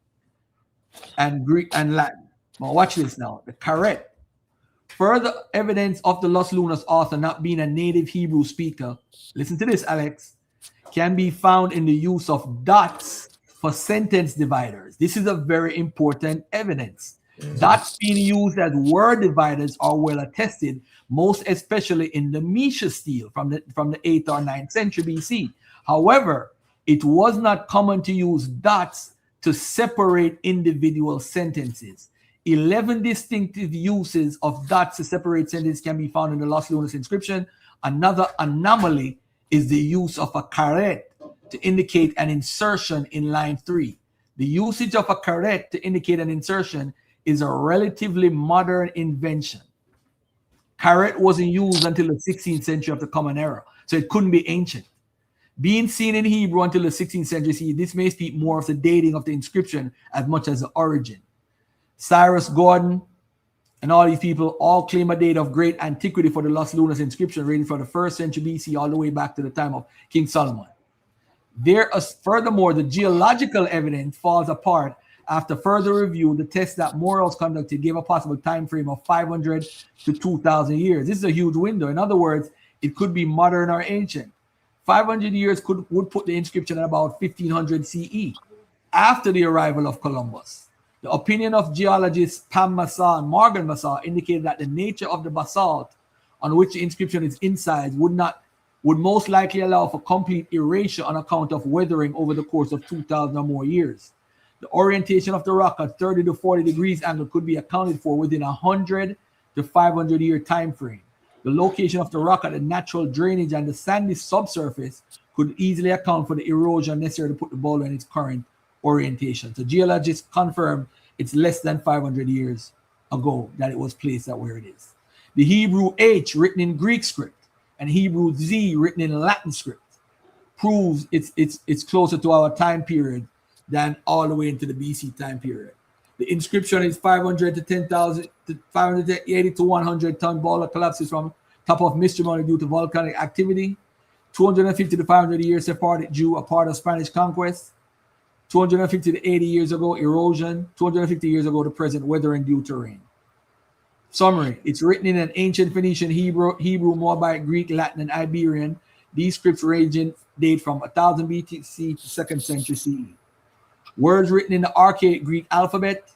and Latin. Now, watch this now. The caret. Further evidence of the Los Lunas author not being a native Hebrew speaker, listen to this, Alex, can be found in the use of dots for sentence dividers. This is a very important evidence. Dots being used as word dividers are well attested, most especially in the Mesha stele from the 8th or 9th century BC. However, it was not common to use dots to separate individual sentences. 11 distinctive uses of dots to separate sentences can be found in the Los Lunas inscription. Another anomaly is the use of a caret to indicate an insertion in line 3. The usage of a caret to indicate an insertion is a relatively modern invention. Caret wasn't used until the 16th century of the Common Era, so it couldn't be ancient. Being seen in Hebrew until the 16th century CE, this may speak more of the dating of the inscription as much as the origin. Cyrus Gordon and all these people all claim a date of great antiquity for the Los Lunas inscription, ranging from the 1st century BC all the way back to the time of King Solomon. Furthermore, the geological evidence falls apart after further review. The test that Morels conducted gave a possible time frame of 500 to 2,000 years. This is a huge window. In other words, it could be modern or ancient. 500 years would put the inscription at about 1500 CE, after the arrival of Columbus. The opinion of geologists Pam Massah and Morgan Massah indicated that the nature of the basalt on which the inscription is incised would most likely allow for complete erasure on account of weathering over the course of 2,000 or more years. The orientation of the rock at 30 to 40 degrees angle could be accounted for within 100 to 500 year time frame. The location of the rock at the natural drainage and the sandy subsurface could easily account for the erosion necessary to put the boulder in its current orientation. So geologists confirm it's less than 500 years ago that it was placed at where it is. The Hebrew H written in Greek script and Hebrew Z written in Latin script proves it's closer to our time period than all the way into the BC time period. The inscription is 500 to 10,000 to 580 to 100 ton boulder collapses from top of Mystery Mountain due to volcanic activity. 250 to 500 years Sephardic Jew, a part of Spanish conquest. 250 to 80 years ago, erosion. 250 years ago, the present weathering due to rain. Summary: it's written in an ancient Phoenician, Hebrew, Moabite, Greek, Latin, and Iberian. These scripts ranging date from 1000 BTC to 2nd century CE. Words written in the archaic Greek alphabet.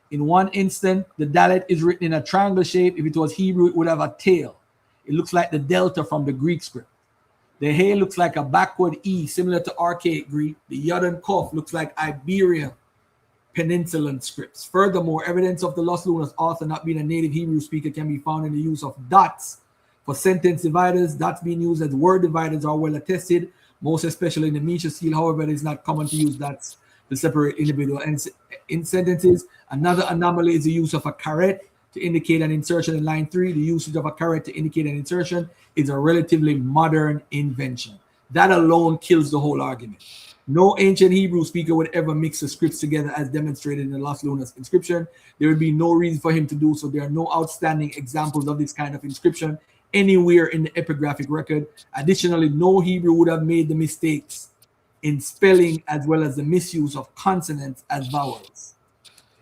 In one instant, the dalet is written in a triangle shape. If it was Hebrew, it would have a tail. It looks like the delta from the Greek script. The hay looks like a backward E, similar to archaic Greek. The yod and kof looks like Iberian peninsulan scripts. Furthermore, evidence of the Los Lunas author not being a native Hebrew speaker can be found in the use of dots for sentence dividers. Dots being used as word dividers are well attested, most especially in the Misha seal. However, it is not common to use dots to separate individual in sentences. Another anomaly is the use of a caret to indicate an insertion in line 3. The usage of a caret to indicate an insertion is a relatively modern invention. That alone kills the whole argument. No ancient Hebrew speaker would ever mix the scripts together as demonstrated in the Los Lunas inscription. There would be no reason for him to do so. There are no outstanding examples of this kind of inscription anywhere in the epigraphic record. Additionally, no Hebrew would have made the mistakes in spelling as well as the misuse of consonants as vowels.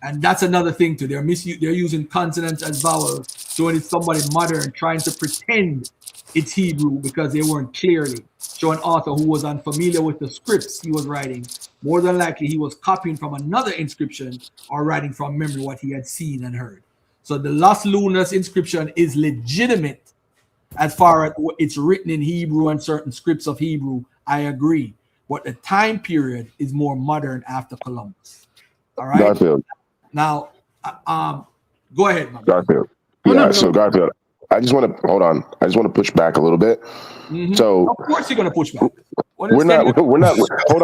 And that's another thing too. They're using consonants as vowels, showing it's somebody modern trying to pretend it's Hebrew because they weren't clearly. Show an author who was unfamiliar with the scripts he was writing. More than likely, he was copying from another inscription or writing from memory what he had seen and heard. So the Los Lunas inscription is legitimate as far as it's written in Hebrew and certain scripts of Hebrew. I agree. But the time period is more modern after Columbus. All right. Garfield. Now, go ahead, man. Garfield. Yeah. So Garfield, I just want to hold on. I just want to push back a little bit. Mm-hmm. So of course you're going to push back. We're not. Hold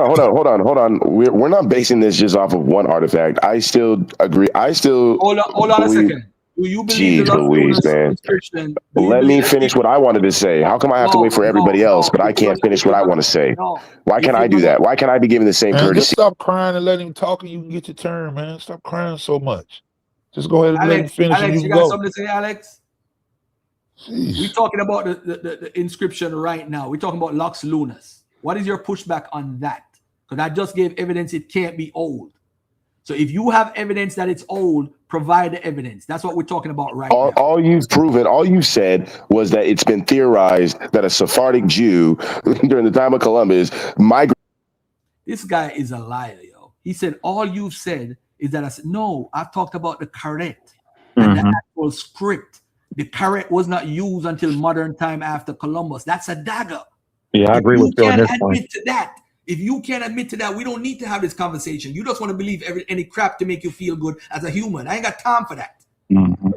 on. We're not basing this just off of one artifact. I still agree. Hold on a second. Do you believe Jeez Louise, man. Let me finish what I wanted to say. How come I have to wait for everybody else, but I can't finish what I want to say? Why can't I do that? Why can't I be given the same Man, courtesy? just stop crying and let him talk, and you can get your turn, man. Stop crying so much. Just go ahead and let him finish. Alex, and you you got go. something to say, Alex? We're talking about the inscription right now. We're talking about Los Lunas. What is your pushback on that? Because I just gave evidence it can't be old. So if you have evidence that it's old, provide the evidence. That's what we're talking about right now. All you've proven, all you said was that it's been theorized that a Sephardic Jew during the time of Columbus migrated. This guy is a liar, yo. He said all you've said is that I said, no, I've talked about the caret and the actual script. The caret was not used until modern time after Columbus. That's a dagger. Yeah, I agree with you on this point. If you can't admit to that, we don't need to have this conversation. You just want to believe any crap to make you feel good as a human. I ain't got time for that.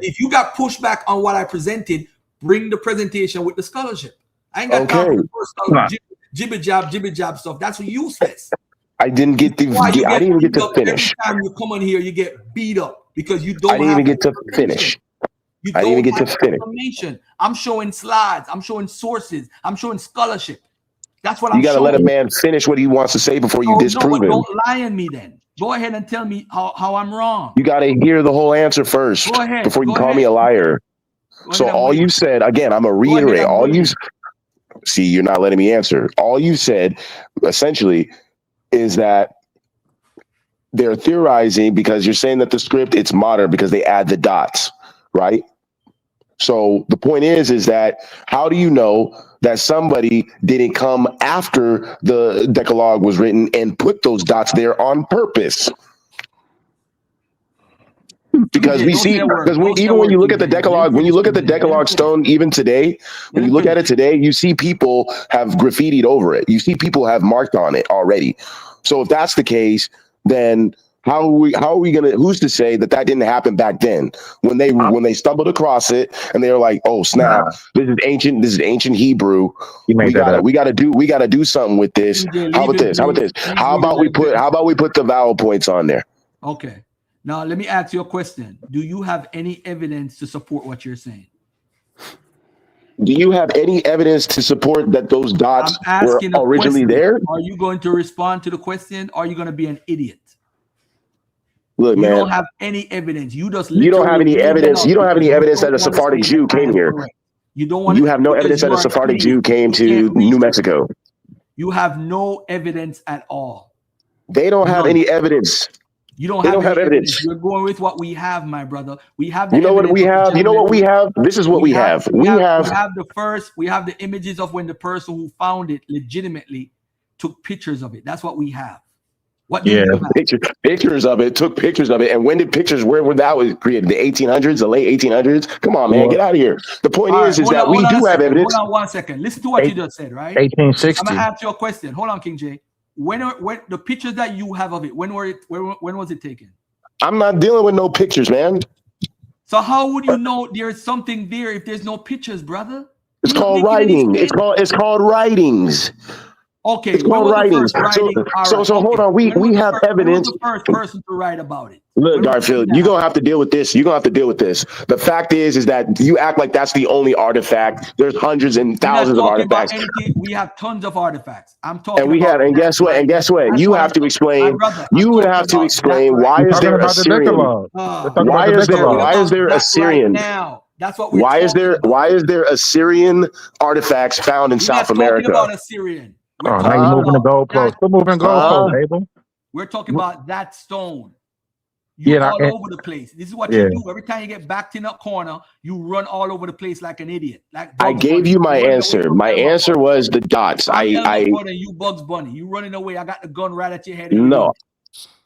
If you got pushback on what I presented, bring the presentation with the scholarship. I ain't got time for jibby jab stuff. That's useless. I didn't get to. Why you I get didn't even get beat to up every finish. time you come on here? You get beat up because you I don't didn't have even get to information. finish. You I didn't even don't get have to finish. information. I'm showing slides. I'm showing sources. I'm showing scholarship. That's what You I'm got to let a showing. man finish what he wants to say before you No, disprove but him. don't lie on me then. Go ahead and tell me how I'm wrong. You got to hear the whole answer first Go ahead. before you Go call ahead. me a liar. Go So ahead. I'm all waiting. you said, again, I'm going to Go ahead. reiterate, I'm all you waiting. see, you're not letting me answer. All you said, essentially, is that they're theorizing because you're saying that the script, it's modern because they add the dots, right? So the point is that how do you know that somebody didn't come after the Decalogue was written and put those dots there on purpose? Because KJ, we don't see, say a word. because Don't say a even when word, you look at the KJ. Let him Decalogue, when you finish, look at the KJ. Let him Decalogue finish. stone, even today, when Let you him look at finish. it today, you see people have graffitied over it. You see people have marked on it already. So if that's the case, then how are we gonna? Who's to say that that didn't happen back then when they stumbled across it and they were like, oh snap, this is ancient Hebrew. You made that up. We gotta do something with this. KJ, How leave about it this? How about be. this? Leave How Rudy about we like this. put the vowel points on there? Okay. Now let me ask you a question. Do you have any evidence to support what you're saying? Do you have any evidence to support that those I'm dots were asking a originally question. there? Are you going to respond to the question? Or are you going to be an idiot? Look, You man, don't have any evidence. You just you don't have literally any made that evidence. up You don't have because any you evidence that don't a want to Sephardic say that Jew I came am here. correct. You don't want You to have no because evidence that you a are an Sephardic Jew idiot. came You to can't New research. Mexico. You have no evidence at all. They don't have None. any evidence. You don't They have don't have any evidence. evidence. We're going with what we have, my brother. We have the You know what evidence we of the have? You know gentleman what we who have? This is what we have. We have we have the images of when the person who found it legitimately took pictures of it. That's what we have. What do you have? pictures of it, took pictures of it. And when did pictures, where that was created? The 1800s, the late 1800s? Come on, man, get out of here. The point All right, is that we hold on a do have second. Hold evidence. on 1 second. Listen to what you just said, right? 1860. I'm gonna ask you a question. Hold on, King J. When the pictures that you have of it, when was it taken? I'm not dealing with no pictures, man. So how would you know there's something there if there's no pictures, brother? It's called writing. It's called writings. Okay, It's when called was the writings. first writing? So hold on. We have When was evidence. the first person to write about it? Look, Garfield, you're gonna have to deal with this. You're gonna have to deal with this. The fact is that you act like that's the only artifact. There's hundreds and We're not thousands of talking about artifacts. anything. We have tons of artifacts. I'm talking And we about have, and that guess what? And writing. guess what? That's You what have I'm to talking, my explain. brother. You I'm would talking have to about explain that why writing. is there about the Assyrian? Decalogue. They're talking Why about the is there? Decalogue. Why is there that Assyrian? right now. That's what we're Why is talking there? about. Why is there Assyrian artifacts found in We're South not talking America? about Assyrian. We're Oh, now you're talking moving the about goalposts. that We're moving stone. goalposts, Abel. We're talking about that stone. You Yeah, all over the place. This is what yeah. you do. Every time you get backed in a corner, you run all over the place like an idiot. Like I Bugs gave Bunny. you my You're running away answer. from My Elmer answer Fudd. was the dots. I'm Elmer I Fudd and you Bugs Bunny. You running away. I got the gun right at your head and you no. run.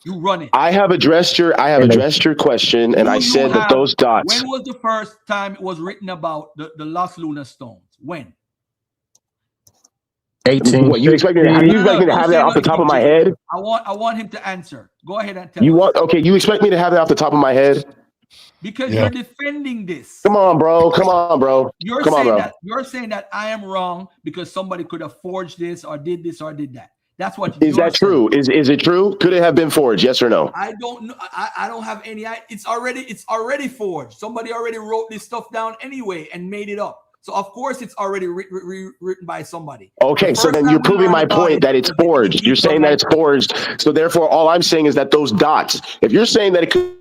You run it. I have addressed your question, and I said that those dots. When was the first time it was written about the lost lunar stones? When? 1860. What you expect me to have? You expect me to Don't have say that off the nothing, top of King my J. head? I want him to answer. Go ahead and tell You us. want? Okay, you expect me to have that off the top of my head? Because you're defending this. Come on, bro. Come on, bro. You're Come on, saying bro. that I am wrong because somebody could have forged this or did this or did that. That's what Is you're that saying. true? Is it true? Could it have been forged? Yes or no? I don't know. I don't have any. It's already forged. Somebody already wrote this stuff down anyway and made it up. So of course it's already written by somebody. Okay, so then you're proving my point that it's forged. You're saying that it's forged. So therefore, all I'm saying is that those dots, if you're saying that it could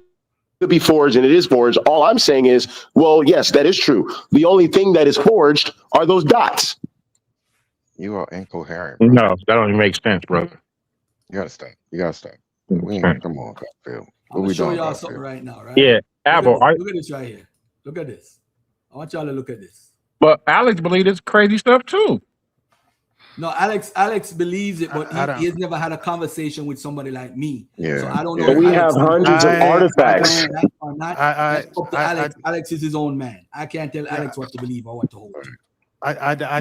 be forged and it is forged, all I'm saying is, well, yes, that is true. The only thing that is forged are those dots. You are incoherent, bro. No, that don't even make sense, brother. You gotta stop. You gotta stop. We ain't, come on, Garfield. I'm gonna show y'all something right now, right? Yeah, Abel. Look at this right here. Look at this. I want y'all to look at this. But Alex believes this crazy stuff too. No, Alex believes it, but he has never had a conversation with somebody like me. Yeah. So I don't know. But if we Alex have hundreds of artifacts. That's up to Alex. Alex is his own man. I can't tell Alex what to believe or what to hold.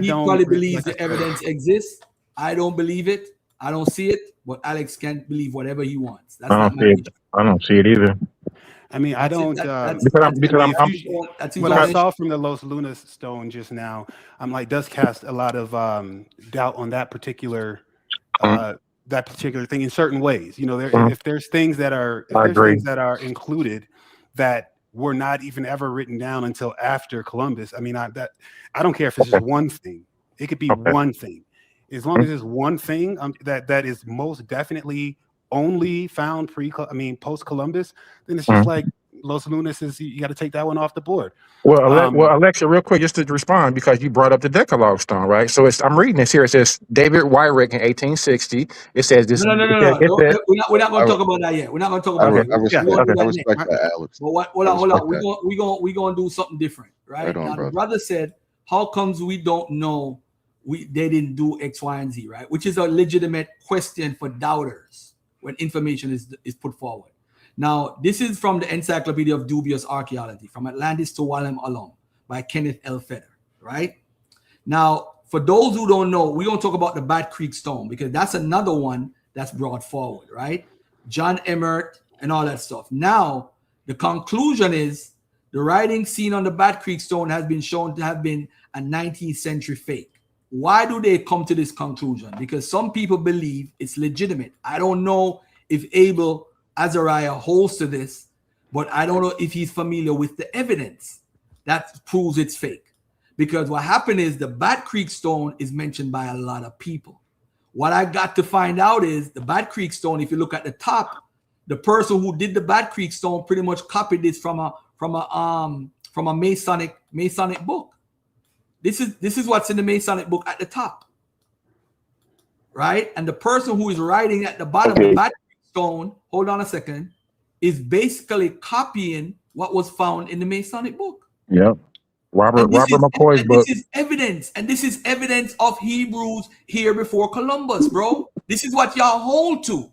He probably believes the evidence exists. I don't believe it. I don't see it. But Alex can't believe whatever he wants. That's not my issue. I don't see it either. I mean, I don't. What I saw from the Los Lunas stone just now, I'm like, does cast a lot of doubt on that particular that particular thing in certain ways. You know, Mhm. if there's things that are I agree. included that were not even ever written down until after Columbus. I mean, I don't care if it's just one thing. It could be one thing, as long as it's one thing that is most definitely only found post Columbus. Then it's just like Los Lunas is. You got to take that one off the board. Well, Alexa, real quick, just to respond, because you brought up the Decalogue stone, right? So I'm reading this here. It says David Wyrick in 1860. It says this. No. It says, We're not going to talk about that yet. We're not going to talk about that. I respect, We're gonna do I that respect next. that, Alex. But hold I on. respect We're going to do something different, right? Right on, Now, the brother. brother said, how comes we don't know they didn't do X, Y, and Z, right? Which is a legitimate question for doubters when information is put forward. Now, this is from the Encyclopedia of Dubious Archaeology, From Atlantis to Walem Alum, by Kenneth L. Feder, right? Now, for those who don't know, we're going to talk about the Bat Creek Stone, because that's another one that's brought forward, right? John Emmert and all that stuff. Now, the conclusion is the writing seen on the Bat Creek Stone has been shown to have been a 19th century fake. Why do they come to this conclusion? Because some people believe it's legitimate. I don't know if Abel Azariah holds to this, but I don't know if he's familiar with the evidence that proves it's fake. Because what happened is the Bat Creek Stone is mentioned by a lot of people. What I got to find out is the Bat Creek Stone, if you look at the top, the person who did the Bat Creek Stone pretty much copied this from a Masonic book. This is what's in the Masonic book at the top. Right? And the person who is writing at the bottom of the Bat Creek Stone, hold on a second, is basically copying what was found in the Masonic book. yeah. Robert McCoy's book. This is evidence, and this is evidence of Hebrews here before Columbus, bro. This is what y'all hold to.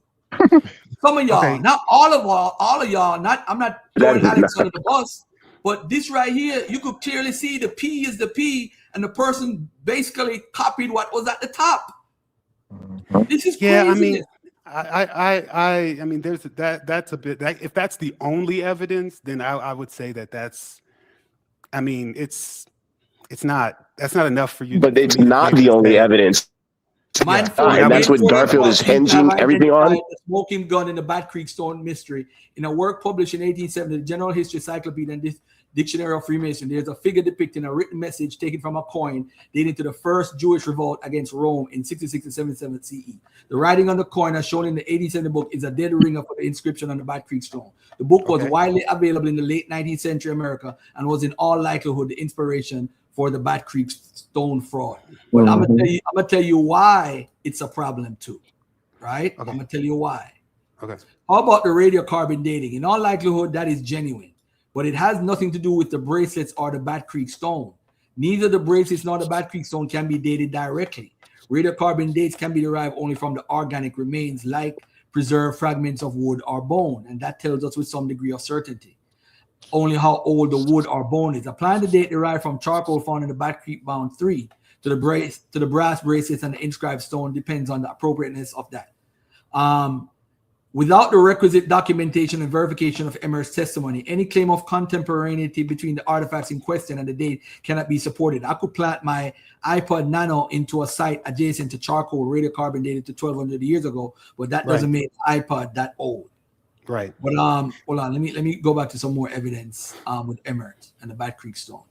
Some of y'all, not all of y'all. I'm not throwing Alex under the bus, but this right here, you could clearly see the P is the P, and the person basically copied what was at the top. This is crazy. I mean, there's that's a bit. If that's the only evidence, then I would say that's. I mean, that's not enough for you. But it's not the only evidence. And that's what Garfield is hinging everything on. The smoking gun in the Bat Creek Stone mystery. In a work published in 1870, the General History Encyclopedia and Dictionary of Freemasonry, there's a figure depicting a written message taken from a coin dating to the first Jewish revolt against Rome in 66 and 77 CE. The writing on the coin, as shown in the 1870 book, is a dead ringer for the inscription on the Bat Creek Stone. The book was widely available in the late 19th century America and was in all likelihood the inspiration for the Bat Creek Stone fraud. But I'm gonna tell you why it's a problem too, right? I'm gonna tell you why. Okay. How about the radiocarbon dating? In all likelihood, that is genuine, but it has nothing to do with the bracelets or the Bat Creek Stone. Neither the bracelets nor the Bat Creek Stone can be dated directly. Radiocarbon dates can be derived only from the organic remains, like preserved fragments of wood or bone, and that tells us with some degree of certainty only how old the wood or bone is. Applying the date derived from charcoal found in the Bat Creek Bound 3 to the brass bracelets and the inscribed stone depends on the appropriateness of that. Without the requisite documentation and verification of Emmer's testimony, any claim of contemporaneity between the artifacts in question and the date cannot be supported. I could plant my iPod Nano into a site adjacent to charcoal radiocarbon dated to 1,200 years ago, but that doesn't make the iPod that old. Right. But hold on, let me go back to some more evidence with Emmert and the Bat Creek Stone.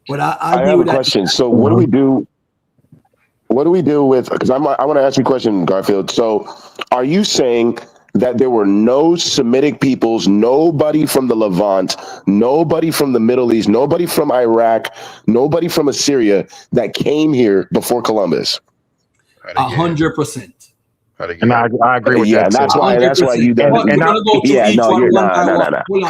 But I have a question. So what do we do? What do we do with? Because I want to ask you a question, Garfield. So, are you saying that there were no Semitic peoples, nobody from the Levant, nobody from the Middle East, nobody from Iraq, nobody from Assyria that came here before Columbus? 100%. And I agree with that. That's why you don't.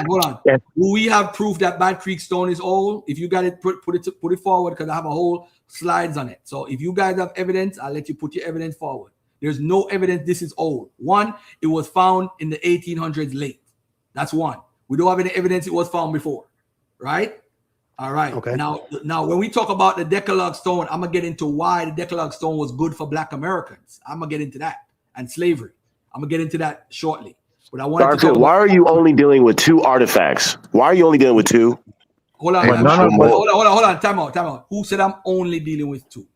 Hold on. Do we have proof that Bat Creek Stone is old? If you got it, put it forward, because I have a whole slides on it. So if you guys have evidence, I'll let you put your evidence forward. There's no evidence this is old. One, it was found in the 1800s late. That's one. We don't have any evidence it was found before, right? All right. Okay. Now, when we talk about the Decalogue Stone, I'm gonna get into why the Decalogue Stone was good for Black Americans. I'm gonna get into that. And slavery. I'm gonna get into that shortly. But I want to. Why are you only dealing with two artifacts? Why are you only dealing with two? Hold on. Hold on. Time out. Who said I'm only dealing with two?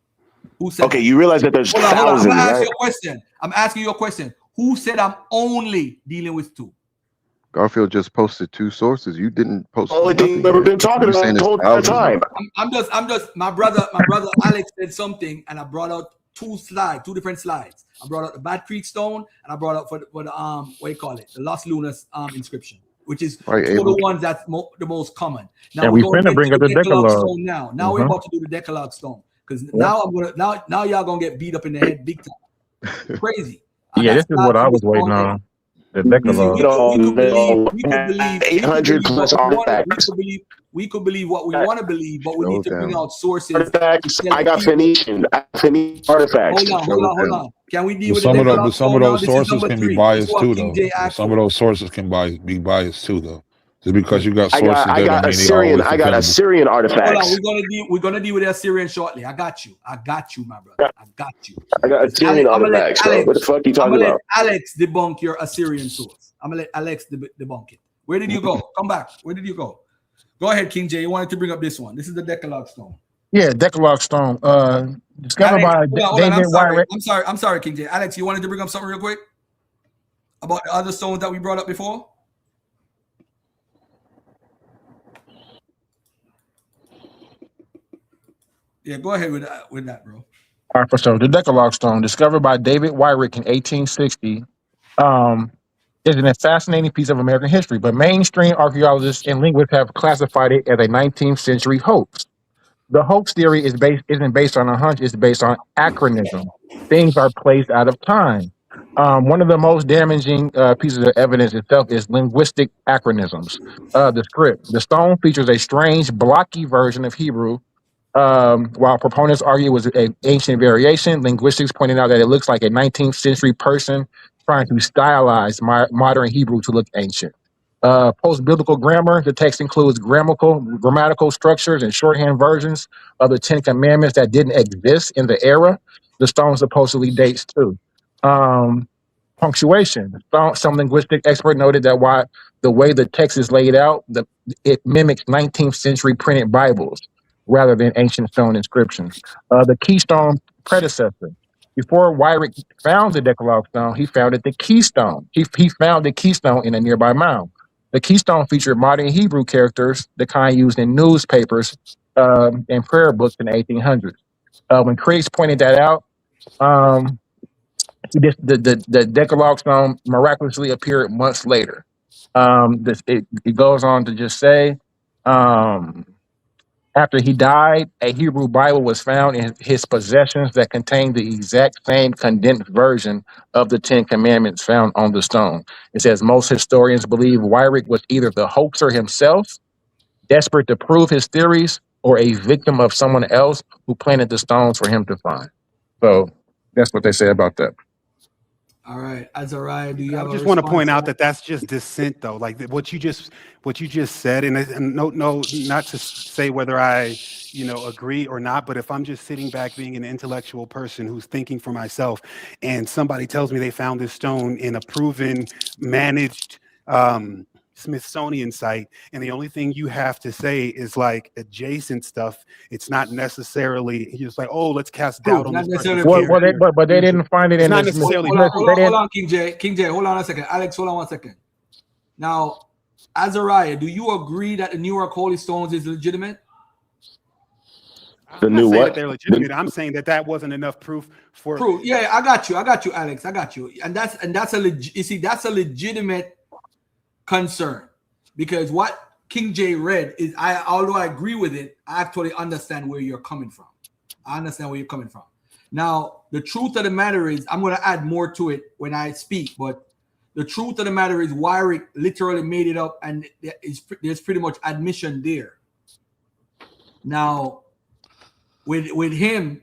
Who said? Okay, you realize that there's Hold on. thousands, I'm gonna ask right? you a question. I'm asking you a question. Who said I'm only dealing with 2? Garfield just posted 2 sources. You didn't post Only thing nothing we've ever yet. been talking You're saying about the it's whole thousands. time. I'm just. My brother Alex said something, and I brought out 2 different slides. I brought out the Bad Creek Stone, and I brought out for the what you call it, the Lost Lunas inscription, which is Right, 2 of the Abel? ones that's the most common. Now And we're we going to finna get bring to up the the Decalogue Decalogue. Stone now. Now we're about to do the Decalogue Stone because Yep. now now y'all gonna get beat up in the head big time. Crazy. And Yeah, that's this is what I starting was with waiting Stone Age. on. The You see, Decalogue. we could believe 800 what plus we want. artifacts. We could believe what we want to believe, but we Show need to bring them. out sources. Artifacts. to tell I the got people. Phoenician. I got Phoenician artifacts. Hold on. Can we deal But with the some of those, Decalogue but some of Stone now? those This is sources number can be 3. This is biased what too, King though. J But asked some of for. those sources can be biased too, though. Just because you got I sources, got that don't mean they Assyrian. always I got dependable. Assyrian Hold on, artifacts. we're gonna deal with the Assyrian shortly. I got you, my brother. I got you. I got Assyrian I'm gonna let artifacts, bro. What the fuck you talking about? Alex debunk your Assyrian source. I'm gonna let Alex debunk it. Where did you go? Come back. Where did you go? Go ahead, King J. You wanted to bring up this one. This is the Decalogue Stone. Yeah, Decalogue Stone. Discovered Alex, by hold on. David Wyrick. I'm sorry, King J. Alex, you wanted to bring up something real quick about the other stones that we brought up before? Yeah, go ahead with that, bro. All right, for sure. The Decalogue Stone, discovered by David Wyrick in 1860, is a fascinating piece of American history, but mainstream archaeologists and linguists have classified it as a 19th century hoax. The hoax theory isn't based on a hunch; it's based on acronism. Things are placed out of time. One of the most damaging pieces of evidence itself is linguistic acronisms. The script, the stone features a strange, blocky version of Hebrew. While proponents argue it was an ancient variation, linguistics pointed out that it looks like a 19th century person trying to stylize modern Hebrew to look ancient. Post-biblical grammar, the text includes grammatical structures and shorthand versions of the Ten Commandments that didn't exist in the era the stone supposedly dates to. Punctuation. Some linguistic expert noted that while the way the text is laid out, it mimics 19th century printed Bibles rather than ancient stone inscriptions. The Keystone predecessor. Before Wyrick found the Decalogue Stone, he founded the Keystone. He found the Keystone in a nearby mound. The Keystone featured modern Hebrew characters, the kind used in newspapers and prayer books in the 1800s. When critics pointed that out, the Decalogue Stone miraculously appeared months later. It goes on to just say, after he died, a Hebrew Bible was found in his possessions that contained the exact same condensed version of the Ten Commandments found on the stone. It says most historians believe Wyrick was either the hoaxer himself, desperate to prove his theories, or a victim of someone else who planted the stones for him to find. So that's what they say about that. All right, Arzareth, do you have I a just want to response point to out that? that that's just dissent, though. Like what you just said, and no, not to say whether I, agree or not. But if I'm just sitting back, being an intellectual person who's thinking for myself, and somebody tells me they found this stone in a proven, managed Smithsonian site, and the only thing you have to say is like adjacent stuff. It's not necessarily just like, oh, let's cast doubt on Not this person's necessarily character. But they didn't find it It's in not the necessarily Hold on, King J. King J, hold on a second. Alex, hold on 1 second. Now, Arzareth, do you agree that the New York Holy Stones is legitimate? The I'm new not saying what? that they're legitimate. I'm saying that wasn't enough proof for Proof. Yeah, I got you, Alex. I got you. And that's that's a legitimate concern, because what King J read is, although I agree with it, I actually understand where you're coming from. Now, the truth of the matter is, I'm going to add more to it when I speak, but the truth of the matter is, Wyrick literally made it up, and there's pretty much admission there. Now, with him,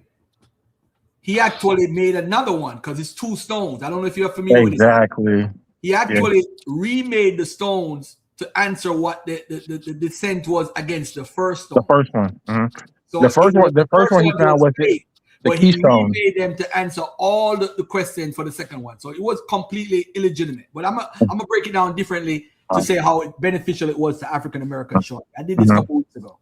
he actually made another one because it's 2 stones. I don't know if you're familiar with this. Exactly. He actually remade the stones to answer what the dissent was against the first stone. The first one. Mhm. So The first one he found was the but Keystone. he remade them to answer all the questions for the second one. So it was completely illegitimate. But I'm gonna break it down differently to say how beneficial it was to African American short. I did this a couple weeks ago.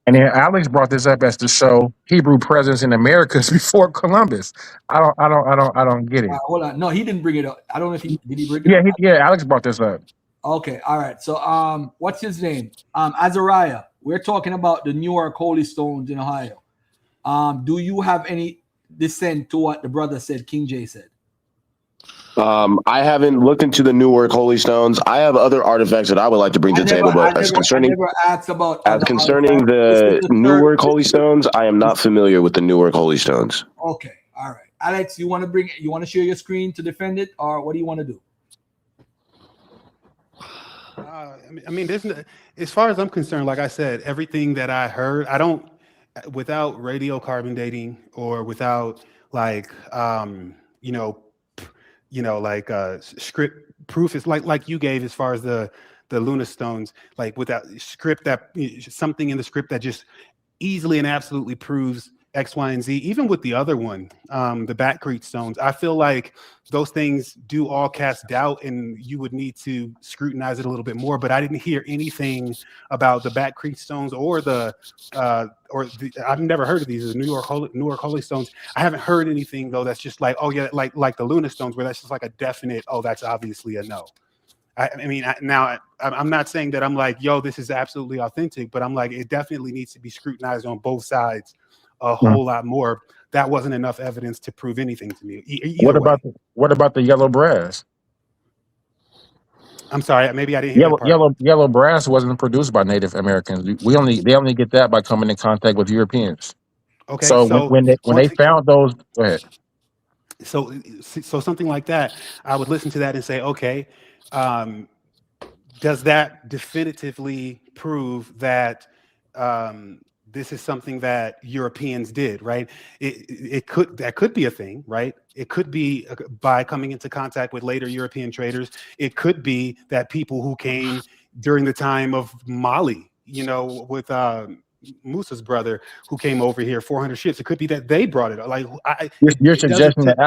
And then Alex brought this up as to show Hebrew presence in Americas before Columbus. I don't get it. Hold on. No, he didn't bring it up. I don't know if he did. He bring it Yeah, up. Alex brought this up. Okay, all right. So, what's his name? Azariah. We're talking about the Newark Holy Stones in Ohio. Do you have any dissent to what the brother said? King J said. I haven't looked into the Newark Holy Stones. I have other artifacts that I would like to bring to the table, but concerning the Newark Holy Stones, I am not familiar with the Newark Holy Stones. Okay, all right. Alex, you want to share your screen to defend it, or what do you want to do? I mean, as far as I'm concerned, like I said, everything that I heard, I don't, without radiocarbon dating or without like, like script proof is like you gave as far as the Luna Stones, like without script, that something in the script that just easily and absolutely proves X, Y, and Z. Even with the other one, the Batcrete Stones, I feel like those things do all cast doubt, and you would need to scrutinize it a little bit more. But I didn't hear anything about the Batcrete Stones or I've never heard of these, the Newark Holy Stones. I haven't heard anything though that's just like, oh yeah, like the Luna Stones, where that's just like a definite, oh, that's obviously a no. I'm not saying that I'm like, yo, this is absolutely authentic, but I'm like, it definitely needs to be scrutinized on both sides a whole lot more. That wasn't enough evidence to prove anything to me. What about the yellow brass? I'm sorry, maybe I didn't hear that part. Yellow brass wasn't produced by Native Americans. They only get that by coming in contact with Europeans. Okay, so when they found those, go ahead. So something like that, I would listen to that and say, okay, does that definitively prove that this is something that Europeans did, right? That could be a thing, right? It could be by coming into contact with later European traders. It could be that people who came during the time of Mali, with Musa's brother who came over here, 400 ships. It could be that they brought it. Like you're suggesting that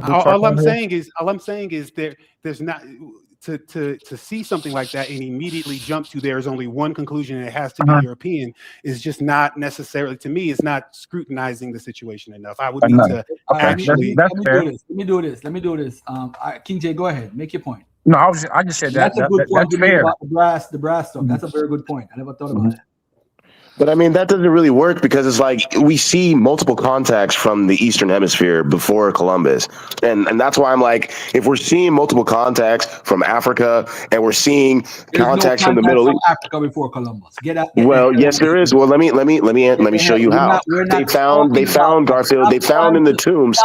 all I'm saying is there's not. To see something like that and immediately jump to there is only one conclusion and it has to be European is just not necessarily, to me, it's not scrutinizing the situation enough. I would need to actually. Let me do this. King J, go ahead, make your point. No, I just said that's a good point. That's fair. About the brass stuff. That's a very good point. I never thought about that. But I mean, that doesn't really work because it's like we see multiple contacts from the Eastern Hemisphere before Columbus. And that's why I'm like, if we're seeing multiple contacts from Africa and we're seeing contacts from the Middle East. Africa before Columbus. Yes, there is. Well, let me show you how. They found Garfield. They found in the tombs.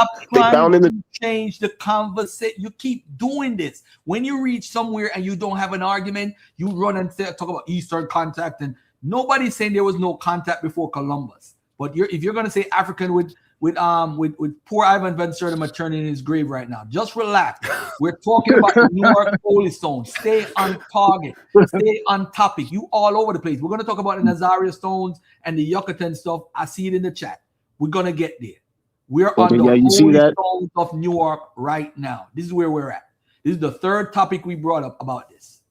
Change the conversation. You keep doing this. When you reach somewhere and you don't have an argument, you run and talk about Eastern contact, and nobody's saying there was no contact before Columbus. But if you're going to say African with poor Ivan Van Sertima turning in his grave right now, just relax. We're talking about the Newark Holy Stones. Stay on target. Stay on topic. You all over the place. We're going to talk about the Nazaria Stones and the Yucatan stuff. I see it in the chat. We're going to get there. We're on the Holy Stones of Newark right now. This is where we're at. This is the third topic we brought up about this.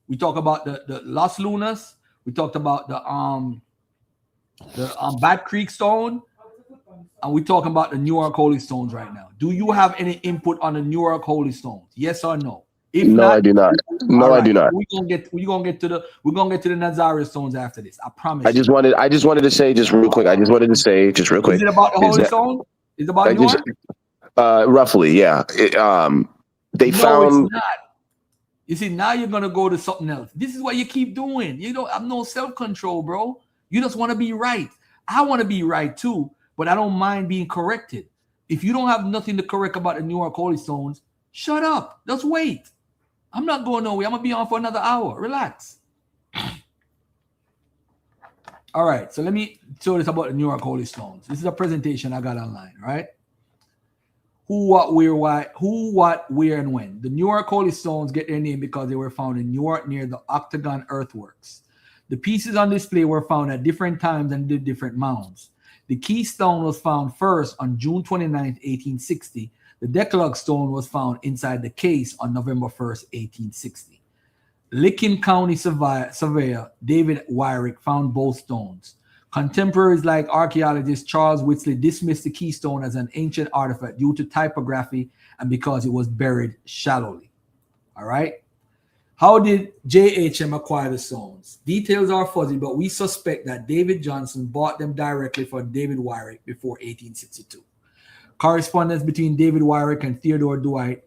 We talk about the Las Lunas. We talked about the Bat Creek Stone, and we're talking about the Newark Holy Stones right now. Do you have any input on the Newark Holy Stones? Yes or no? If not, I do not. No, I do not. We're gonna get to the Nazaria Stones after this. I promise. I just wanted to say just real quick. Is it about the Holy Stone? Is it about Newark? Roughly, yeah. They found. It's not. You see, now you're gonna go to something else. This is what you keep doing. You don't have no self-control, bro. You just want to be right. I want to be right too, but I don't mind being corrected. If you don't have nothing to correct about the Newark Holy Stones, shut up. Just wait. I'm not going nowhere. I'm gonna be on for another hour. Relax. All right. So let me show this about the Newark Holy Stones. This is a presentation I got online, right? Who, what, where, why, who, what, where, and when. The Newark Holy Stones get their name because they were found in Newark near the Octagon Earthworks. The pieces on display were found at different times and did different mounds. The key stone was found first on June 29, 1860. The Decalogue stone was found inside the case on November 1st, 1860. Licking County surveyor David Wyrick found both stones. Contemporaries like archaeologist Charles Whitley dismissed the keystone as an ancient artifact due to typography and because it was buried shallowly. All right. How did JHM acquire the stones? Details are fuzzy, but we suspect that David Johnson bought them directly from David Wyrick before 1862. Correspondence between David Wyrick and Theodore Dwight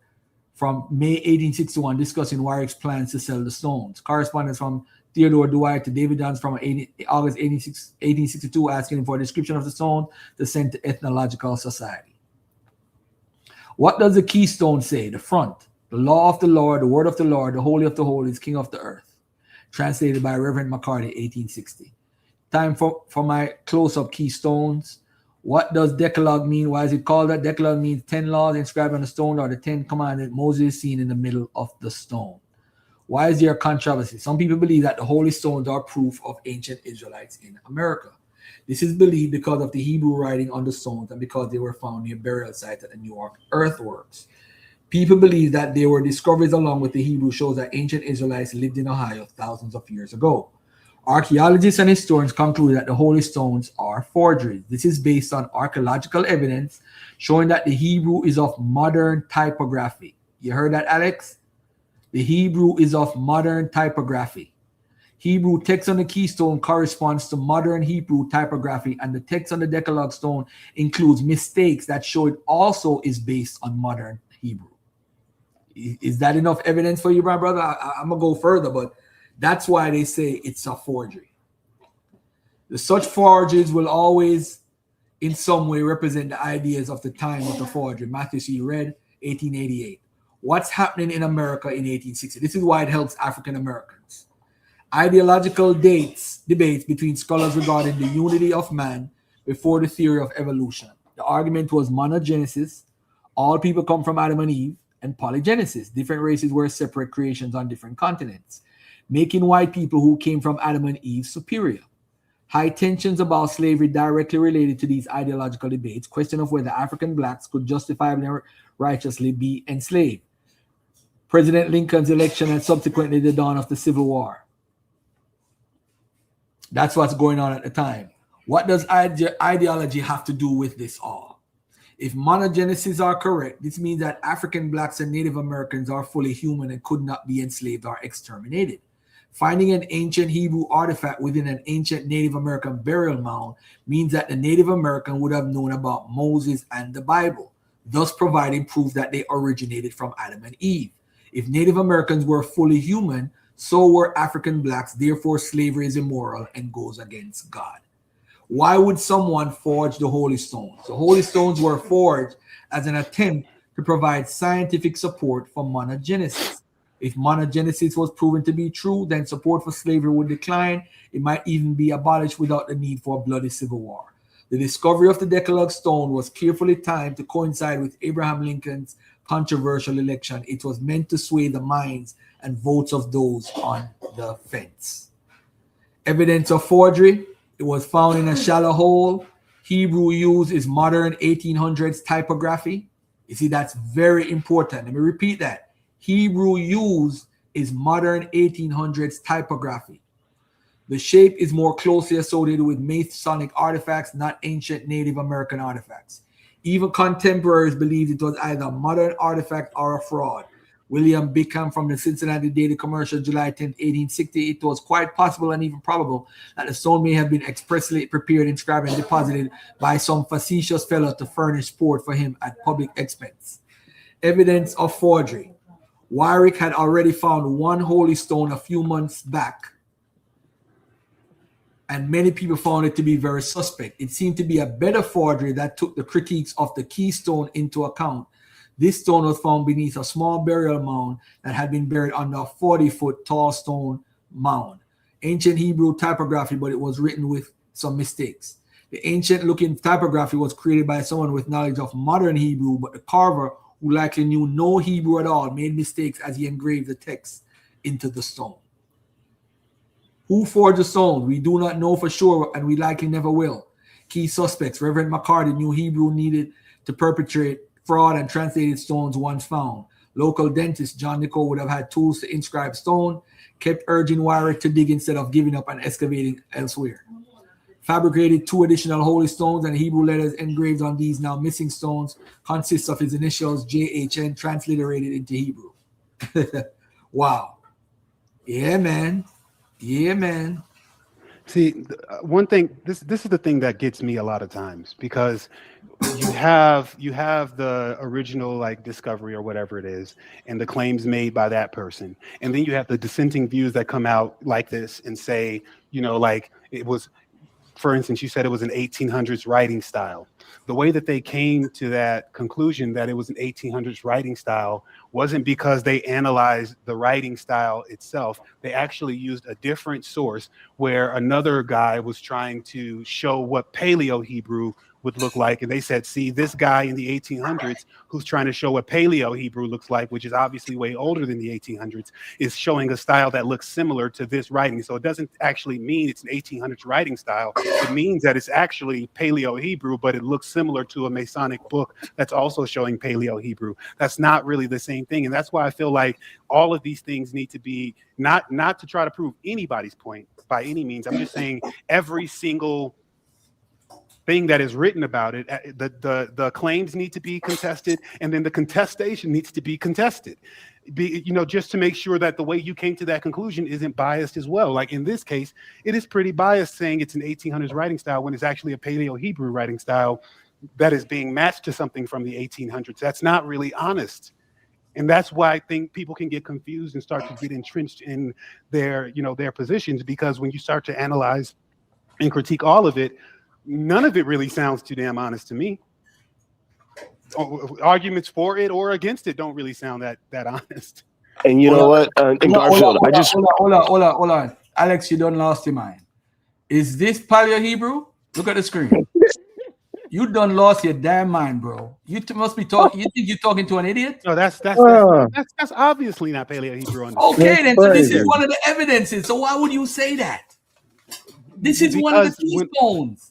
from May 1861 discussing Wyrick's plans to sell the stones. Correspondence from Theodore Dwight to David Johnson from August 1862 asking for a description of the stone to send to Ethnological Society. What does the keystone say? The front. The law of the Lord, the word of the Lord, the holy of the holies, king of the earth. Translated by Reverend McCarty, 1860. Time for my close-up keystones. What does Decalogue mean? Why is it called that? Decalogue means 10 laws inscribed on the stone or the 10 commandments. Moses is seen in the middle of the stone. Why is there controversy? Some people believe that the holy stones are proof of ancient Israelites in America. This is believed because of the Hebrew writing on the stones and because they were found near burial sites at the New York earthworks. People believe that they were discoveries along with the Hebrew shows that ancient Israelites lived in Ohio thousands of years ago. Archaeologists and historians conclude that the holy stones are forgeries. This is based on archaeological evidence showing that the Hebrew is of modern typography. You heard that, Alex? The Hebrew is of modern typography. Hebrew text on the keystone corresponds to modern Hebrew typography, and the text on the Decalogue stone includes mistakes that show it also is based on modern Hebrew. Is that enough evidence for you, my brother? I'm going to go further, but that's why they say it's a forgery. Such forgeries will always, in some way, represent the ideas of the time of the forgery. Matthew C. Read, 1888. What's happening in America in 1860? This is why it helps African Americans. Ideological debates between scholars regarding the unity of man before the theory of evolution. The argument was monogenesis, all people come from Adam and Eve, and polygenesis. Different races were separate creations on different continents, making white people who came from Adam and Eve superior. High tensions about slavery directly related to these ideological debates. Question of whether African blacks could justifiably and righteously be enslaved. President Lincoln's election and subsequently the dawn of the Civil War. That's what's going on at the time. What does ideology have to do with this all? If monogenesis are correct, this means that African blacks and Native Americans are fully human and could not be enslaved or exterminated. Finding an ancient Hebrew artifact within an ancient Native American burial mound means that the Native American would have known about Moses and the Bible, thus providing proof that they originated from Adam and Eve. If Native Americans were fully human, so were African blacks, therefore slavery is immoral and goes against God. Why would someone forge the holy stones? The holy stones were forged as an attempt to provide scientific support for monogenesis. If monogenesis was proven to be true, then support for slavery would decline. It might even be abolished without the need for a bloody civil war. The discovery of the Decalogue stone was carefully timed to coincide with Abraham Lincoln's controversial election. It was meant to sway the minds and votes of those on the fence. Evidence of forgery. It was found in a shallow hole. Hebrew used is modern 1800s typography. You see, that's very important. Let me repeat that. Hebrew used is modern 1800s typography. The shape is more closely associated with Masonic artifacts, not ancient Native American artifacts. Even contemporaries believed it was either a modern artifact or a fraud. William Bickham from the Cincinnati Daily Commercial, July 10, 1860, it was quite possible and even probable that the stone may have been expressly prepared, inscribed, and deposited by some facetious fellow to furnish sport for him at public expense. Evidence of forgery. Wyrick had already found one holy stone a few months back, and many people found it to be very suspect. It seemed to be a better forgery that took the critiques of the keystone into account. This stone was found beneath a small burial mound that had been buried under a 40-foot tall stone mound. Ancient Hebrew typography, but it was written with some mistakes. The ancient-looking typography was created by someone with knowledge of modern Hebrew, but the carver, who likely knew no Hebrew at all, made mistakes as he engraved the text into the stone. Who forged the stone? We do not know for sure, and we likely never will. Key suspects. Reverend McCarty knew Hebrew needed to perpetrate fraud and translated stones once found. Local dentist John Nicole would have had tools to inscribe stone, kept urging Wyrick to dig instead of giving up and excavating elsewhere. Fabricated 2 additional holy stones and Hebrew letters engraved on these now missing stones consists of his initials JHN transliterated into Hebrew. Wow. Yeah, man. Yeah, man. See, one thing, this is the thing that gets me a lot of times, because you have the original like discovery or whatever it is, and the claims made by that person, and then you have the dissenting views that come out like this and say, like it was, for instance, you said it was an 1800s writing style. The way that they came to that conclusion that it was an 1800s writing style wasn't because they analyzed the writing style itself. They actually used a different source where another guy was trying to show what Paleo Hebrew would look like. And they said, see, this guy in the 1800s who's trying to show what Paleo Hebrew looks like, which is obviously way older than the 1800s, is showing a style that looks similar to this writing. So it doesn't actually mean it's an 1800s writing style. It means that it's actually Paleo Hebrew, but it looks similar to a Masonic book that's also showing Paleo Hebrew. That's not really the same thing. And that's why I feel like all of these things need to be not to try to prove anybody's point by any means. I'm just saying every single thing that is written about it, the claims need to be contested, and then the contestation needs to be contested, just to make sure that the way you came to that conclusion isn't biased as well. Like in this case, it is pretty biased saying it's an 1800s writing style when it's actually a Paleo Hebrew writing style that is being matched to something from the 1800s. That's not really honest. And that's why I think people can get confused and start to get entrenched in their positions, because when you start to analyze and critique all of it, none of it really sounds too damn honest to me. Arguments for it or against it don't really sound that honest. And you know what? In Garfield, hold on. Alex, you done lost your mind. Is this Paleo Hebrew? Look at the screen. You done lost your damn mind, bro. You must be talking. You think you're talking to an idiot? No, that's obviously not Paleo Hebrew. Okay, then. So this is one of the evidences. So why would you say that? This is one of the keystones.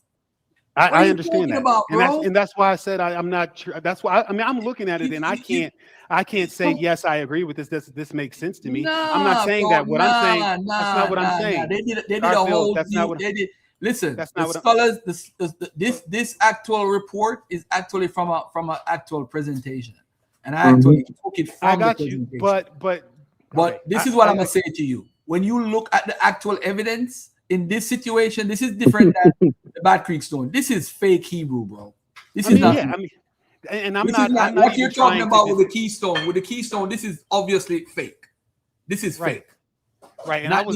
I understand that, about, and that's why I said I'm not sure. That's why I'm looking at it, and I can't say yes, I agree with this. This makes sense to me. I'm not saying that. What I'm saying, that's not what I'm saying. They did a whole. Listen, that's not the scholars. This actual report is actually from an actual presentation, and I actually took it from the presentation. But this is what I'm gonna say to you. When you look at the actual evidence in this situation, this is different than the Bat Creek Stone. This is fake Hebrew, bro. This is not. And I'm not what you're talking about with the keystone. With the keystone, this is obviously fake. This is fake. Right. And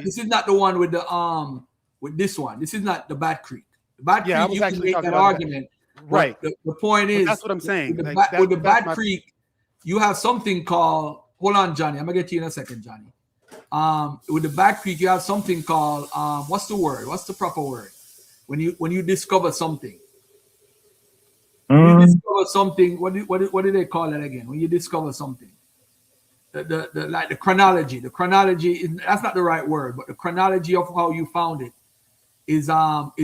this is not the one with the with this one. This is not the Bat Creek. The Bat Creek, I was you can make that argument. Right. The point is, that's what I'm saying. With the Bat Creek, you have something called. Hold on, Johnny. I'm gonna get to you in a second, Johnny. With the Bat Creek, you have something called what's the word? What's the proper word? When you discover something. When you discover something, what do they call it again? When you discover something, the chronology. The chronology that's not the right word, but the chronology of how you found it is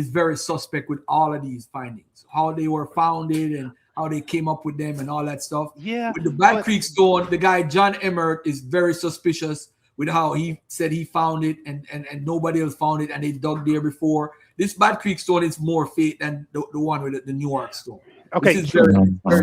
very suspect with all of these findings. How they were founded and how they came up with them and all that stuff. Yeah. With the Bat Creek Stone, the guy John Emmert is very suspicious with how he said he found it and nobody else found it and they dug there before. This Bat Creek Stone is more fake than the one with the New York Stone. Okay,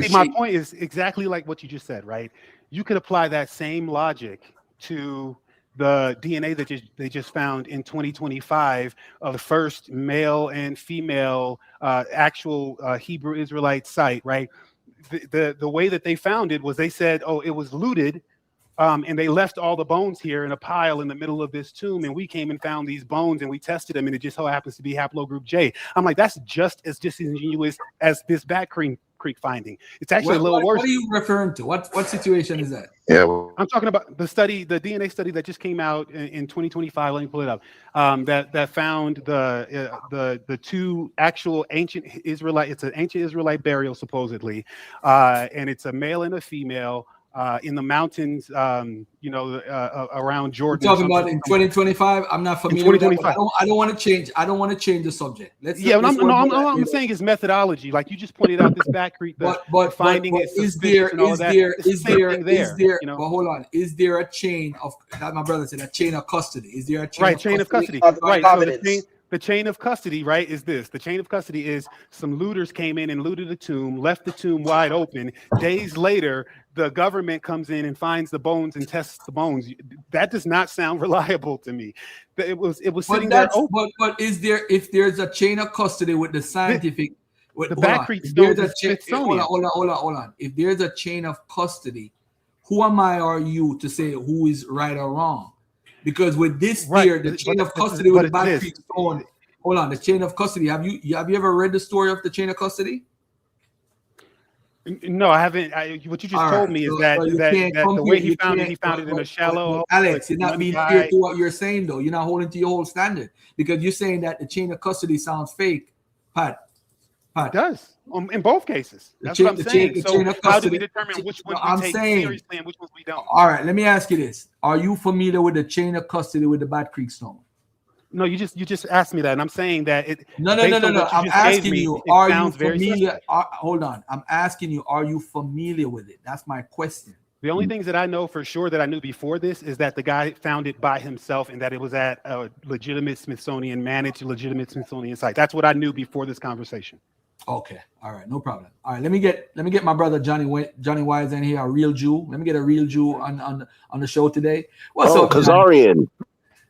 my point is exactly like what you just said, right? You could apply that same logic to the DNA that they just found in 2025 of the first male and female actual Hebrew Israelite site, right? The way that they found it was they said, oh, it was looted. And they left all the bones here in a pile in the middle of this tomb. And we came and found these bones and we tested them. And it just so happens to be haplogroup J. I'm like, that's just as disingenuous as this Bat Creek finding. It's actually a little worse. What are you referring to? What situation is that? Yeah, I'm talking about the DNA study that just came out in 2025. Let me pull it up. That found the two actual ancient Israelite. It's an ancient Israelite burial supposedly, and it's a male and a female. in the mountains, around Jordan. You're talking about in 2025. I'm not familiar with that. But I don't want to change. I don't want to change the subject. I'm saying is methodology. Like you just pointed out this Backcreek, but finding but it suspicious and all of that. But hold on, is there a chain of that? My brother said a chain of custody. Is there a chain of custody? Right. So the chain of custody, right, is this. The chain of custody is some looters came in and looted the tomb, left the tomb wide open. Days later, the government comes in and finds the bones and tests the bones. That does not sound reliable to me. It was sitting there open. But is there, if there's a chain of custody with the scientific, the Backcreek stones is Smithsonian. Hold on. If there's a chain of custody, who am I or you to say who is right or wrong? Because with this here, the chain of custody with the Backcreek stone. Hold on, the chain of custody. Have you ever read the story of the chain of custody? No, I haven't. What you just told me is that the way he found it in a shallow. Alex, you're not being fair to what you're saying, though. You're not holding to your whole standard because you're saying that the chain of custody sounds fake. Pat. It does in both cases. That's what I'm saying. So how do we determine which ones we take seriously and which ones we don't? All right, let me ask you this: are you familiar with the chain of custody with the Backcreek stone? No, you just asked me that, and I'm saying that it. No. I'm asking you: are you familiar? Hold on, I'm asking you: are you familiar with it? That's my question. The only things that I know for sure that I knew before this is that the guy found it by himself and that it was at a legitimate Smithsonian site. That's what I knew before this conversation. Okay, all right, no problem. All right, let me get my brother Johnny Wise in here, a real Jew. Let me get a real Jew on the show today. What's up, Khazarian?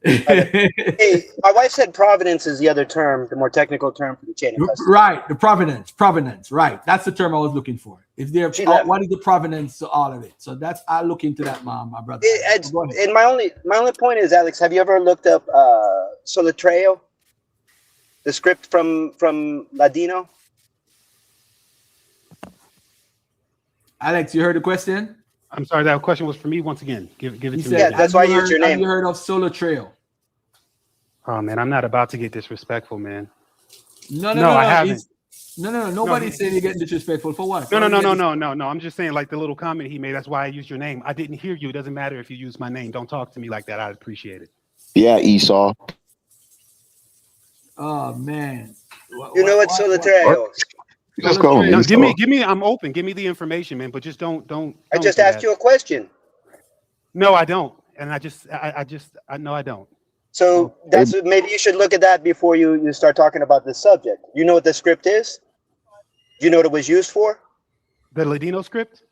Hey, my wife said providence is the other term, the more technical term for the chain of custody. Right, the provenance. Right, that's the term I was looking for. If there, what is the provenance to all of it? So that's I look into that, my brother. And my only point is, Alex, have you ever looked up Solatreo, the script from Ladino? Alex, you heard the question? I'm sorry, that question was for me once again. Give it to me. Yeah, that's why I used your name. Have you heard of Solatreo? Oh man, I'm not about to get disrespectful, man. No, I haven't. No. Nobody's saying you're getting disrespectful. For what? No. I'm just saying, like the little comment he made. That's why I used your name. I didn't hear you. It doesn't matter if you use my name. Don't talk to me like that. I'd appreciate it. Yeah, Esau. Oh man. You know what Solatreo? Just call me. No, give me. I'm open. Give me the information, man. But just don't. I just asked you a question. No, I don't. And I know I don't. So that's maybe you should look at that before you start talking about this subject. You know what the script is? Do you know what it was used for? The Ladino script?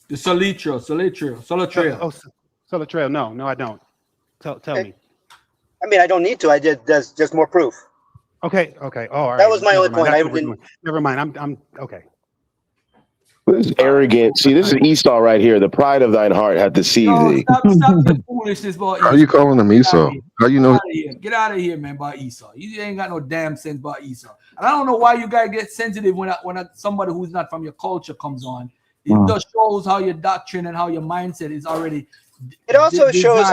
The Solatreo. Oh, Solatreo. No, I don't. Tell me. I mean, I don't need to. I just more proof. Okay. Oh, all right. That was my only point. Never mind. I'm okay. This is arrogant. See, this is Esau right here. The pride of thine heart hath deceived thee. Stop the foolishness about Esau. How you calling him Esau? How you know? Get out of here, man, about Esau. You ain't got no damn sense about Esau. And I don't know why you guys get sensitive when somebody who's not from your culture comes on. It just shows how your doctrine and how your mindset is already. It also shows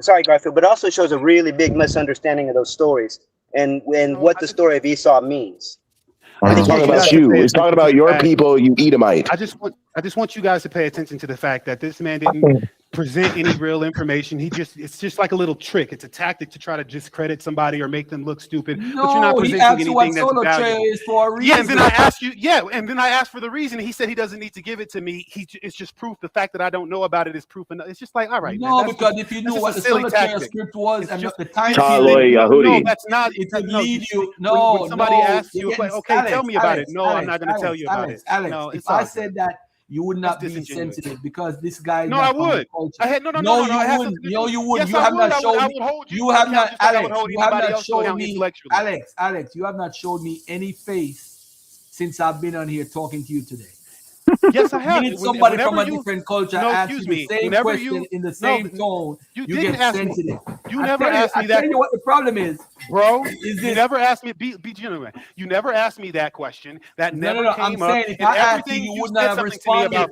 sorry, Garfield, but it also shows a really big misunderstanding of those stories and what the story of Esau means. It's talking about you. It's talking about your people, you Edomite. I just want you guys to pay attention to the fact that this man didn't present any real information. It's just like a little trick. It's a tactic to try to discredit somebody or make them look stupid. No, but you're not presenting anything that's valuable. Is for a reason. Yeah, and then I asked you. Yeah, and then I asked for the reason. He said he doesn't need to give it to me. It's just proof. The fact that I don't know about it is proof. It's just like, all right. No, man, because if you knew what the Solatreo script was and the time no, that's not. It would lead you. When somebody asks you, okay, tell me about it. No, I'm not going to tell you about it. Alex, if I said that, you would not be sensitive because this guy. No, I would. No, you wouldn't. You have not shown me. You have not, Alex. You have not shown me, Alex. You have not showed me any face since I've been on here talking to you today. Yes, I have. You need somebody from a different culture asking the same question in the same tone. You get sensitive. You never asked me that. I tell you what the problem is, bro. You never asked me. Be genuine. You never asked me that question. That never came up. I'm saying if I asked you, you would not have responded.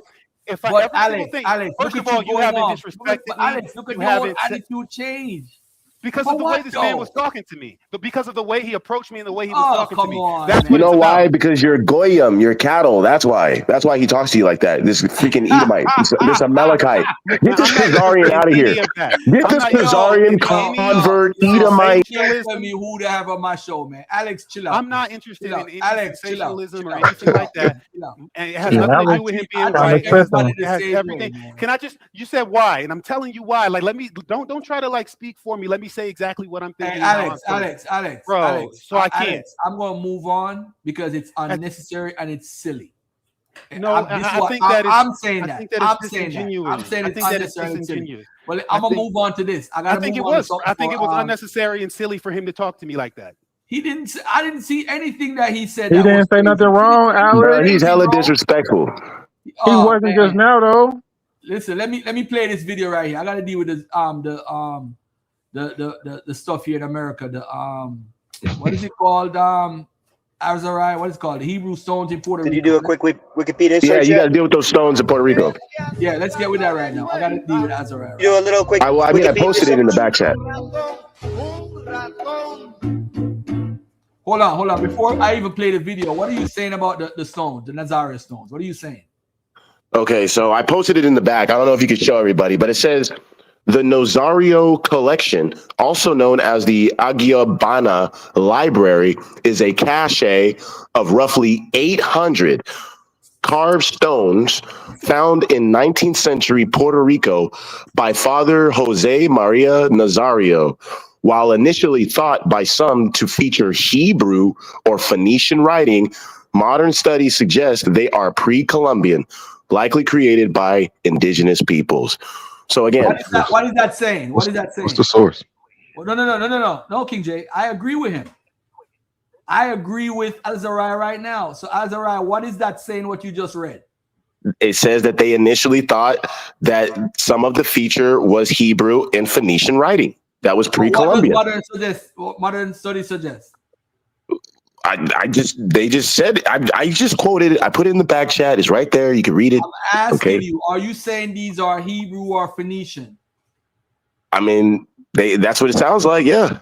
Alex, first of all, you haven't disrespected me. Alex, look at your attitude change. Because For of the way what, this man though? was talking to me. Because of the way he approached me and the way he was Oh, talking to come me. on, That's You what know it's why? about. Because you're goyim, you're cattle. That's why. That's why he talks to you like that. This freaking Edomite, this Amalekite. Get this I'm not Khazarian interested in out of any here. of that. Get I'm this not Khazarian interested in any convert Yo, Edomite. you can't tell sensationalism. me who to have on my show, man. Alex, chill out. I'm not interested Chill in out. any Alex, chill out. sensationalism Chill or out. anything Chill like out. that. Chill out. And it has Chill out. nothing to I do with him treat being white. everybody the It has same everything. way, man. Can I just? You said why, and I'm telling you why. Like, let me don't try to like speak for me. Let me say exactly what I'm thinking. Hey, and how I'm feeling. Bro. So I can't. Alex, I'm gonna move on because it's unnecessary and it's silly. No, This is I what think that it's. I'm saying. I That think that I'm it's saying that. I'm disingenuous. saying I it's think that it's unnecessary and silly. disingenuous. Well, I I'm gonna think. move on to this. I I gotta think move it on to was. something I think for, it was unnecessary and silly for him to talk to me like that. He didn't. I didn't see anything that he said. He That didn't was say nothing crazy. wrong, Bro, Alex. he's hella disrespectful. He Oh, wasn't just man. now though. Listen, let me play this video right here. I gotta deal with this the stuff here in America. The what is it called? Arzareth, what is it called? The Hebrew stones in Puerto Rico. Did you do a quick Wikipedia Yeah, search you got to yet? deal with those stones in Puerto Rico. Yeah, let's get with that right now. I gotta deal with Arzareth. Do a little quick I Wikipedia posted it in the back chat. Hold on. Before I even play the video, what are you saying about the stones, the Nazareth stones? What are you saying? Okay, so I posted it in the back. I don't know if you could show everybody, but it says the Nozario collection, also known as the Agiobana Library, is a cache of roughly 800 carved stones found in 19th century Puerto Rico by Father Jose Maria Nazario. While initially thought by some to feature Hebrew or Phoenician writing, modern studies suggest they are pre-Columbian, likely created by indigenous peoples. So again, What is that saying? What is that saying? What's the source? Well, no, King J. I agree with him. I agree with Azariah right now. So Azariah, what is that saying? What you just read? it says that they initially thought that some of the feature was Hebrew and Phoenician writing. That was pre-Columbian. What does modern study suggest? They just said, I just quoted it. I put it in the back chat. It's right there. You can read it. I'm asking you, are you saying these are Hebrew or Phoenician? I mean, that's what it sounds like. Yeah.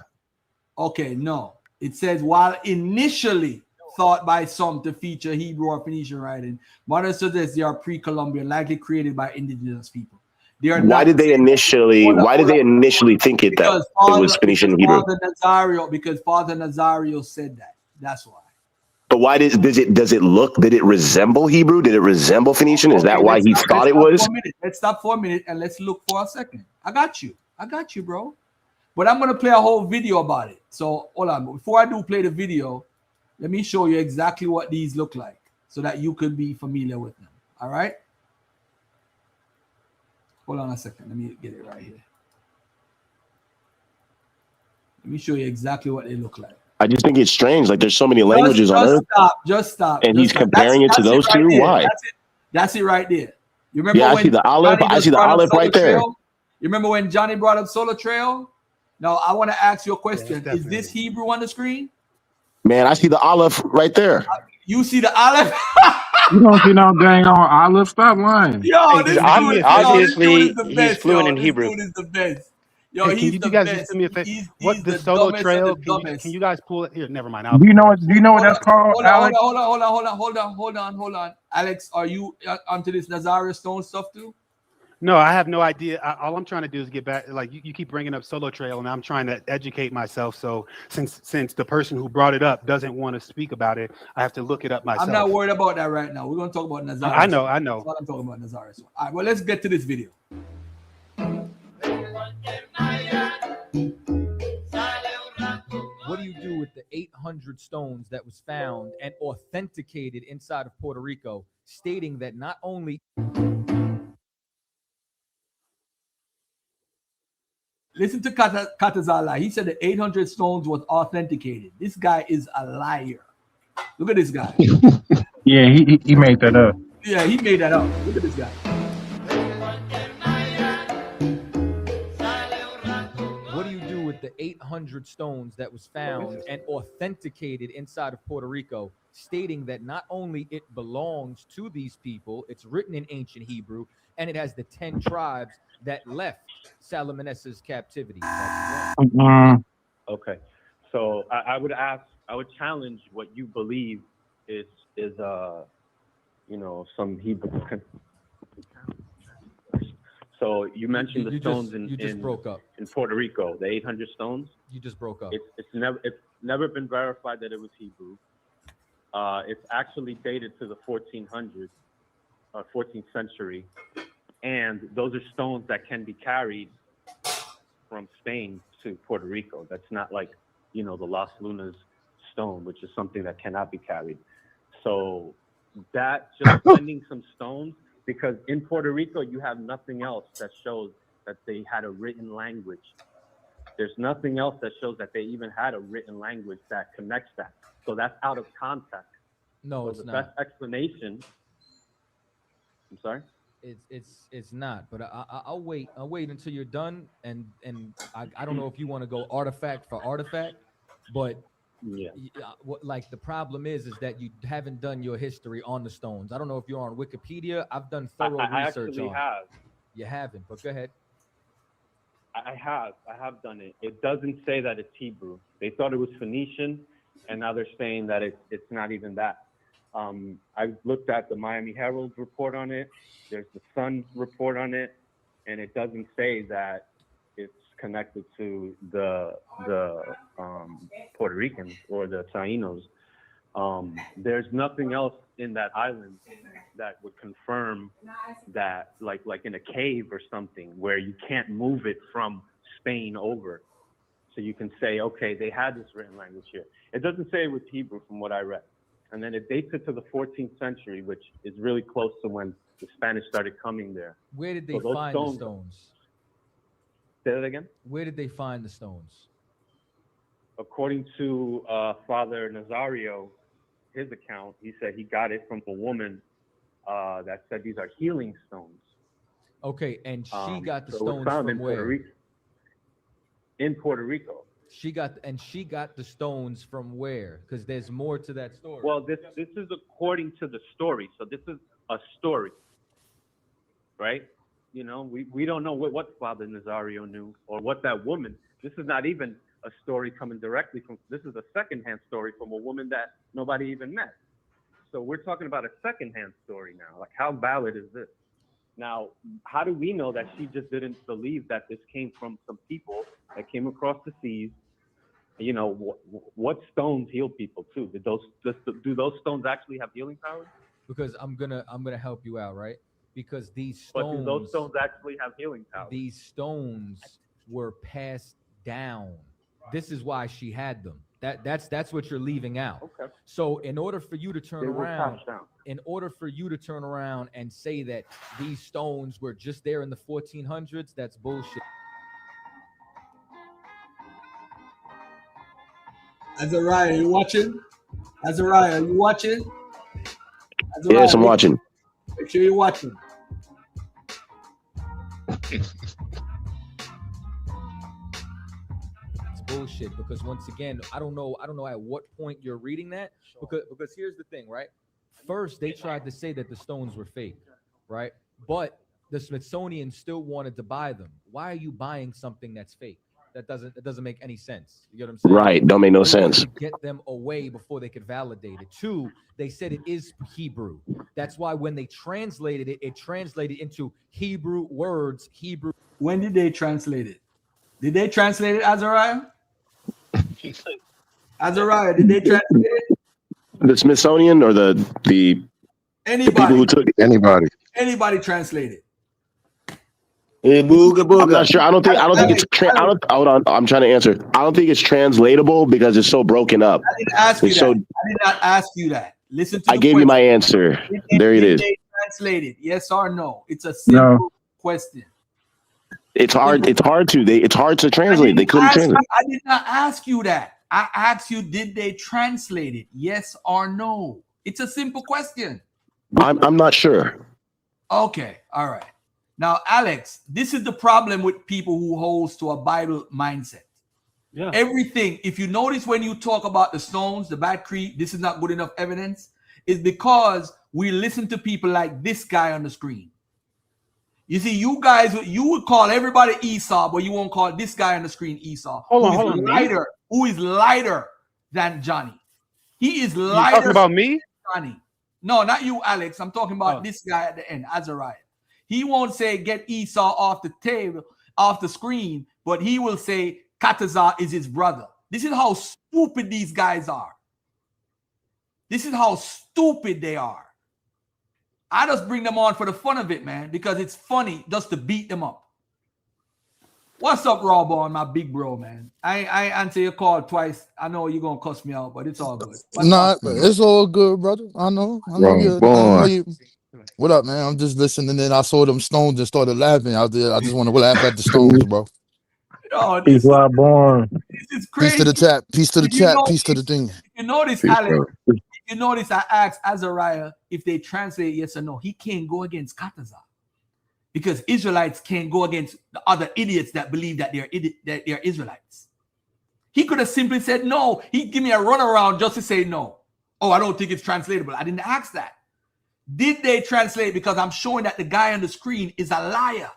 Okay, no. It says while initially thought by some to feature Hebrew or Phoenician writing, modern suggests they are pre-Columbian, likely created by indigenous people. They are. Why did they initially think it that it was Phoenician and Hebrew? Because Father Nazario said that. That's why. But why did it resemble Hebrew? Did it resemble Phoenician? Is that why he thought it was? Let's stop for a minute and let's look for a second. I got you, bro. But I'm gonna play a whole video about it. So hold on. Before I do play the video, let me show you exactly what these look like so that you could be familiar with them. All right. Hold on a second. Let me get it right here. Let me show you exactly what they look like. I just think it's strange. Like there's so many languages on Earth. Just stop. And he's comparing it to those two. Why? That's it right there. You remember? Yeah, I see the olive. I see the olive right there. You remember when Johnny brought up Solar Trail? Now I want to ask you a question. Is this Hebrew on the screen? Man, I see the olive right there. You see the olive? You don't see no dang on olive. Stop lying. Yo, this obviously dude is the he's best, fluent yo. in Hebrew. This dude is the best. Yo, Hey, he's can the you guys best. just do me a favor? He's What the the solo dumbest trail? of the dumbest. Can you guys pull it here? Never mind. Do you know what that's called, Alex? Hold on. Alex, are you onto this Nazario Stone stuff too? No, I have no idea. All I'm trying to do is get back. Like you keep bringing up Solo Trail, and I'm trying to educate myself. So since the person who brought it up doesn't want to speak about it, I have to look it up myself. I'm not worried about that right now. We're gonna talk about Nazario. I know. That's what I'm talking about, Nazario. All right, well, let's get to this video. What do you do with the 800 stones that was found and authenticated inside of Puerto Rico, stating that not only... Listen to Katazala. He said the 800 stones was authenticated. This guy is a liar. Look at this guy. Yeah, he made that up. Yeah, he made that up. Look at this guy. What do you do with of the 800 stones that was found and authenticated inside of Puerto Rico, stating that not only it belongs to these people, it's written in ancient Hebrew, and it has the 10 tribes that left Salmanesse's captivity. Okay, so I would challenge what you believe is some Hebrew. So you mentioned the stones in broke up in Puerto Rico, the 800 stones. You just broke up. It's never been verified that it was Hebrew. It's actually dated to the 1400s, 14th century, and those are stones that can be carried from Spain to Puerto Rico. That's not like the Las Lunas stone, which is something that cannot be carried. So that just finding some stones, because in Puerto Rico you have nothing else that shows that they had a written language. There's nothing else that shows that they even had a written language that connects that. So that's out of context. No, so it's the not. best explanation. I'm sorry. It's not. But I'll wait. I'll wait until you're done. And I don't know if you want to go artifact for artifact, but yeah. Like the problem is that you haven't done your history on the stones. I don't know if you're on Wikipedia. I've done thorough I research actually on have. it. You haven't, but go ahead. I have done it. It doesn't say that it's Hebrew. They thought it was Phoenician, and now they're saying that it's not even that. I looked at the Miami Herald report on it. There's the Sun report on it, and it doesn't say that it's connected to the Puerto Ricans or the Taínos. There's nothing else in that island that would confirm that, like in a cave or something, where you can't move it from Spain over. So you can say, okay, they had this written language here. It doesn't say it was Hebrew from what I read. And then it dates it to the 14th century, which is really close to when the Spanish started coming there. Where did they find the stones? Say that again? Where did they find the stones? According to Father Nazario, his account, he said he got it from a woman that said these are healing stones. Okay, and she got the so it was stones found from in where? Puerto Rico. In Puerto Rico. She got the stones from where? Because there's more to that story. Well, this is according to the story. So this is a story, right? We don't know what Father Nazario knew or what that woman. This is not even a story coming directly from. This is a secondhand story from a woman that nobody even met. So we're talking about a secondhand story now. Like, how valid is this? Now, how do we know that she just didn't believe that this came from some people that came across the seas? What stones heal people too? Do those stones actually have healing powers? Because I'm gonna help you out, right? Because these stones. But do those stones actually have healing powers? These stones were passed down. This is why she had them. That's what you're leaving out. Okay. So in order for you to turn They were around, passed down. in order for you to turn around and say that these stones were just there in the 1400s, that's bullshit. Azariah, you watching? Azariah, you watching? Azariah, Yes, I'm watching. Make sure you're watching. It's bullshit, because once again, I don't know at what point you're reading that, because here's the thing, right? First, they tried to say that the stones were fake, right? But the Smithsonian still wanted to buy them. Why are you buying something that's fake? That doesn't make any sense. You get what I'm saying? Right. Don't make no They wanted sense. to get them away before they could validate it. Two, they said it is Hebrew. That's why when they translated it, it translated into Hebrew words, Hebrew. When did they translate it? Did they translate it, Azariah? Azariah, did they translate it? The Smithsonian or the people who took it? Anybody translate it? I'm not sure. I don't think it's. Hold on. I'm trying to answer. I don't think it's translatable because it's so broken up. I didn't ask you It's that. I did not ask you that. Listen to I gave you my answer. There it is. Did they translate it? Yes or no? It's a simple question. It's hard. It's hard to translate. They couldn't translate. I did not ask you that. I asked you, did they translate it? Yes or no? It's a simple question. I'm not sure. Okay. All right. Now, Alex, this is the problem with people who holds to a Bible mindset. Yeah. Everything. If you notice when you talk about the stones, the bad creed, this is not good enough evidence, is because we listen to people like this guy on the screen. You see, you guys, you would call everybody Esau, but you won't call this guy on the screen Esau, Hold on, who is lighter than Johnny. He is You lighter talking about me? than Johnny. No, not you, Alex. I'm talking about this guy at the end, Arzareth. He won't say get Esau off the table, off the screen, but he will say Katazar is his brother. This is how stupid these guys are. This is how stupid they are. I just bring them on for the fun of it, man, because it's funny just to beat them up. What's up, Raw Bone, my big bro, man? I answer your call twice. I know you're gonna cuss me out, but it's all good. Nah, it's all good, brother. I know you. What up, man? I'm just listening. And then I saw them stones and started laughing out there. I just want to laugh at the stones, bro. Oh, He's not born. This is crazy. Peace to the chat. Peace to the chat. Peace to the thing. You notice, Alex. You notice I asked Azariah if they translate yes or no. He can't go against Katazar because Israelites can't go against the other idiots that believe that they're Israelites. He could have simply said no. He'd give me a runaround just to say no. Oh, I don't think it's translatable. I didn't ask that. Did they translate? Because I'm showing that the guy on the screen is a liar.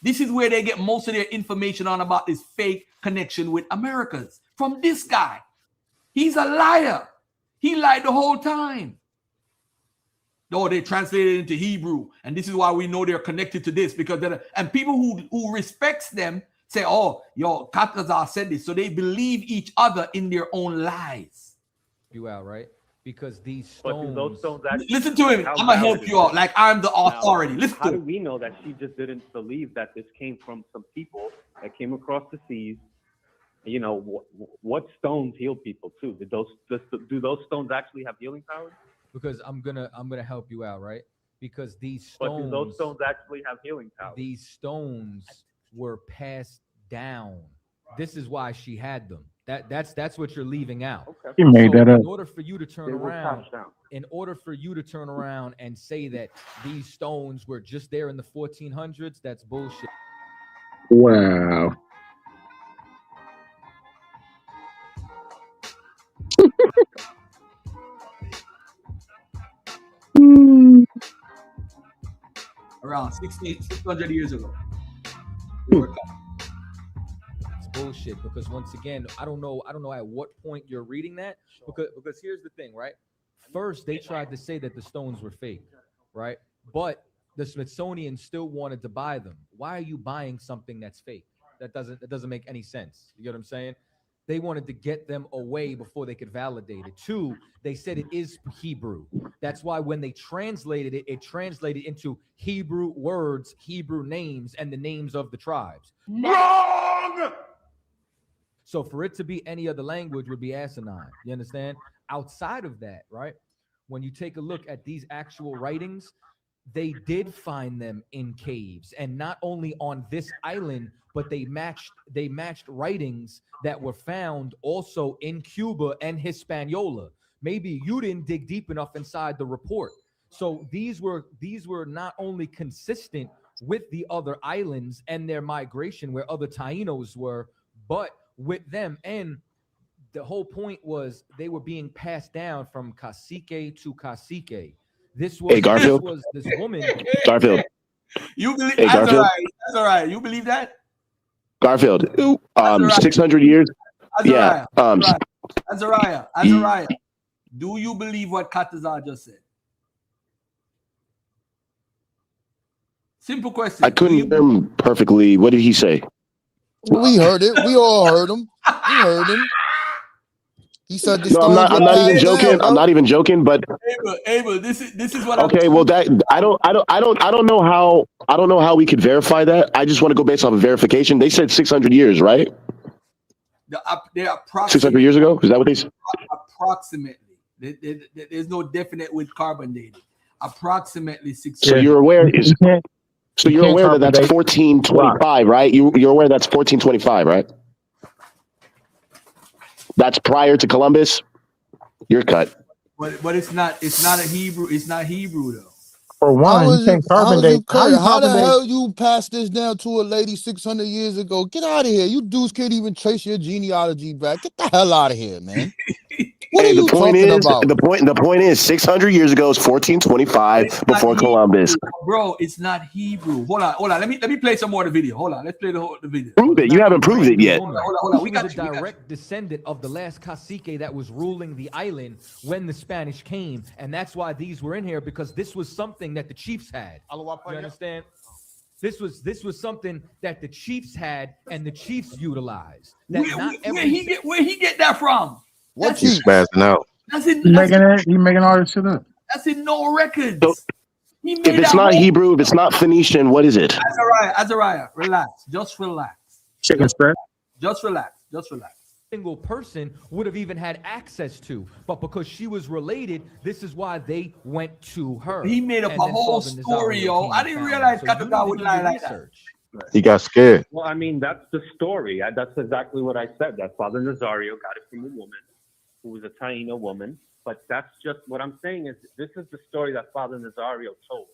This is where they get most of their information on about this fake connection with Americans. From this guy. He's a liar. He lied the whole time. No, they translated it into Hebrew. And this is why we know they're connected to this. Because and people who respects them say, oh, yo, Katazar said this. So they believe each other in their own lies. You out, right? Because these stones. Those stones actually, listen to him. I'm going to help you out. Like I'm the authority. Listen how to do him. we know that she just didn't believe that this came from some people that came across the seas? You know, what stones heal people too? Do those stones actually have healing powers? Because I'm gonna help you out, right? Because these stones. But do those stones actually have healing powers? These stones were passed down. This is why she had them. That's what you're leaving out. Okay. You made that up. In order for you to turn around, and say that these stones were just there in the 1400s, that's bullshit. Wow. Around 600 years ago. It's bullshit because once again, I don't know at what point you're reading that because here's the thing, right? First, they tried to say that the stones were fake, right? But the Smithsonian still wanted to buy them. Why are you buying something that's fake? That doesn't make any sense. You get what I'm saying? They wanted to get them away before they could validate it. Two, they said it is Hebrew. That's why when they translated it, it translated into Hebrew words, Hebrew names, and the names of the tribes. Wrong! So for it to be any other language would be asinine. You understand? Outside of that, right? When you take a look at these actual writings, they did find them in caves, and not only on this island, but they matched writings that were found also in Cuba and Hispaniola. Maybe you didn't dig deep enough inside the report. So these were not only consistent with the other islands and their migration where other Tainos were, but with them. And the whole point was they were being passed down from cacique to cacique. This was, this woman. Garfield. You believe Hey, Garfield. That's all right. You believe that? Garfield. 600 years. Azariah, Yeah. Azariah. Do you believe what Katazar just said? Simple question. I couldn't hear him perfectly. What did he say? We heard it. We all heard him. We heard him. He said this. No, I'm not even joking. I'm not even joking. But Abel, this is what. Okay, well, that I don't know how we could verify that. I just want to go based off of verification. They said 600 years, right? They are 600 years ago. Is that what they said? Approximately. There's no definite with carbon dating. Approximately 600. So you're aware that that's 1425, right? You're aware that's 1425, right? That's prior to Columbus. You're cut. But it's not a Hebrew. It's not Hebrew though. For How one, you is you? can't How carbon is you date. How current? you How the carbon date? hell you pass this down to a lady 600 years ago? Get out of here! You dudes can't even trace your genealogy back. Get the hell out of here, man. What Hey, are the you point talking is, about? the point is, 600 years ago is 1425 It's not before Hebrew, Columbus. bro. It's not Hebrew. Hold on. Let me play some more of the video. Hold on. Let's play the video. Prove it. You haven't proved it yet. Hold on. She was a direct descendant of the last cacique that was ruling the island when the Spanish came, and that's why these were in here, because this was something that the chiefs had. You understand? This was something that the chiefs had and the chiefs utilized. That Where he get that from? What he's spazzing out? That's in He making all this shit up. that's in no records. So, He if made it's that not whole Hebrew, if it's not Phoenician, what is it? Azariah, relax. Just relax. Chicken spread. Just relax. Single person would have even had access to, but because she was related, this is why they went to her. He made up And a then whole Father story, Nazario yo. came I and didn't found realize him. So you Katuka need would to lie do like that. research. He got scared. Well, I mean, that's the story. That's exactly what I said. That Father Nazario got it from a woman who was a Taino woman. But that's just what I'm saying is this is the story that Father Nazario told,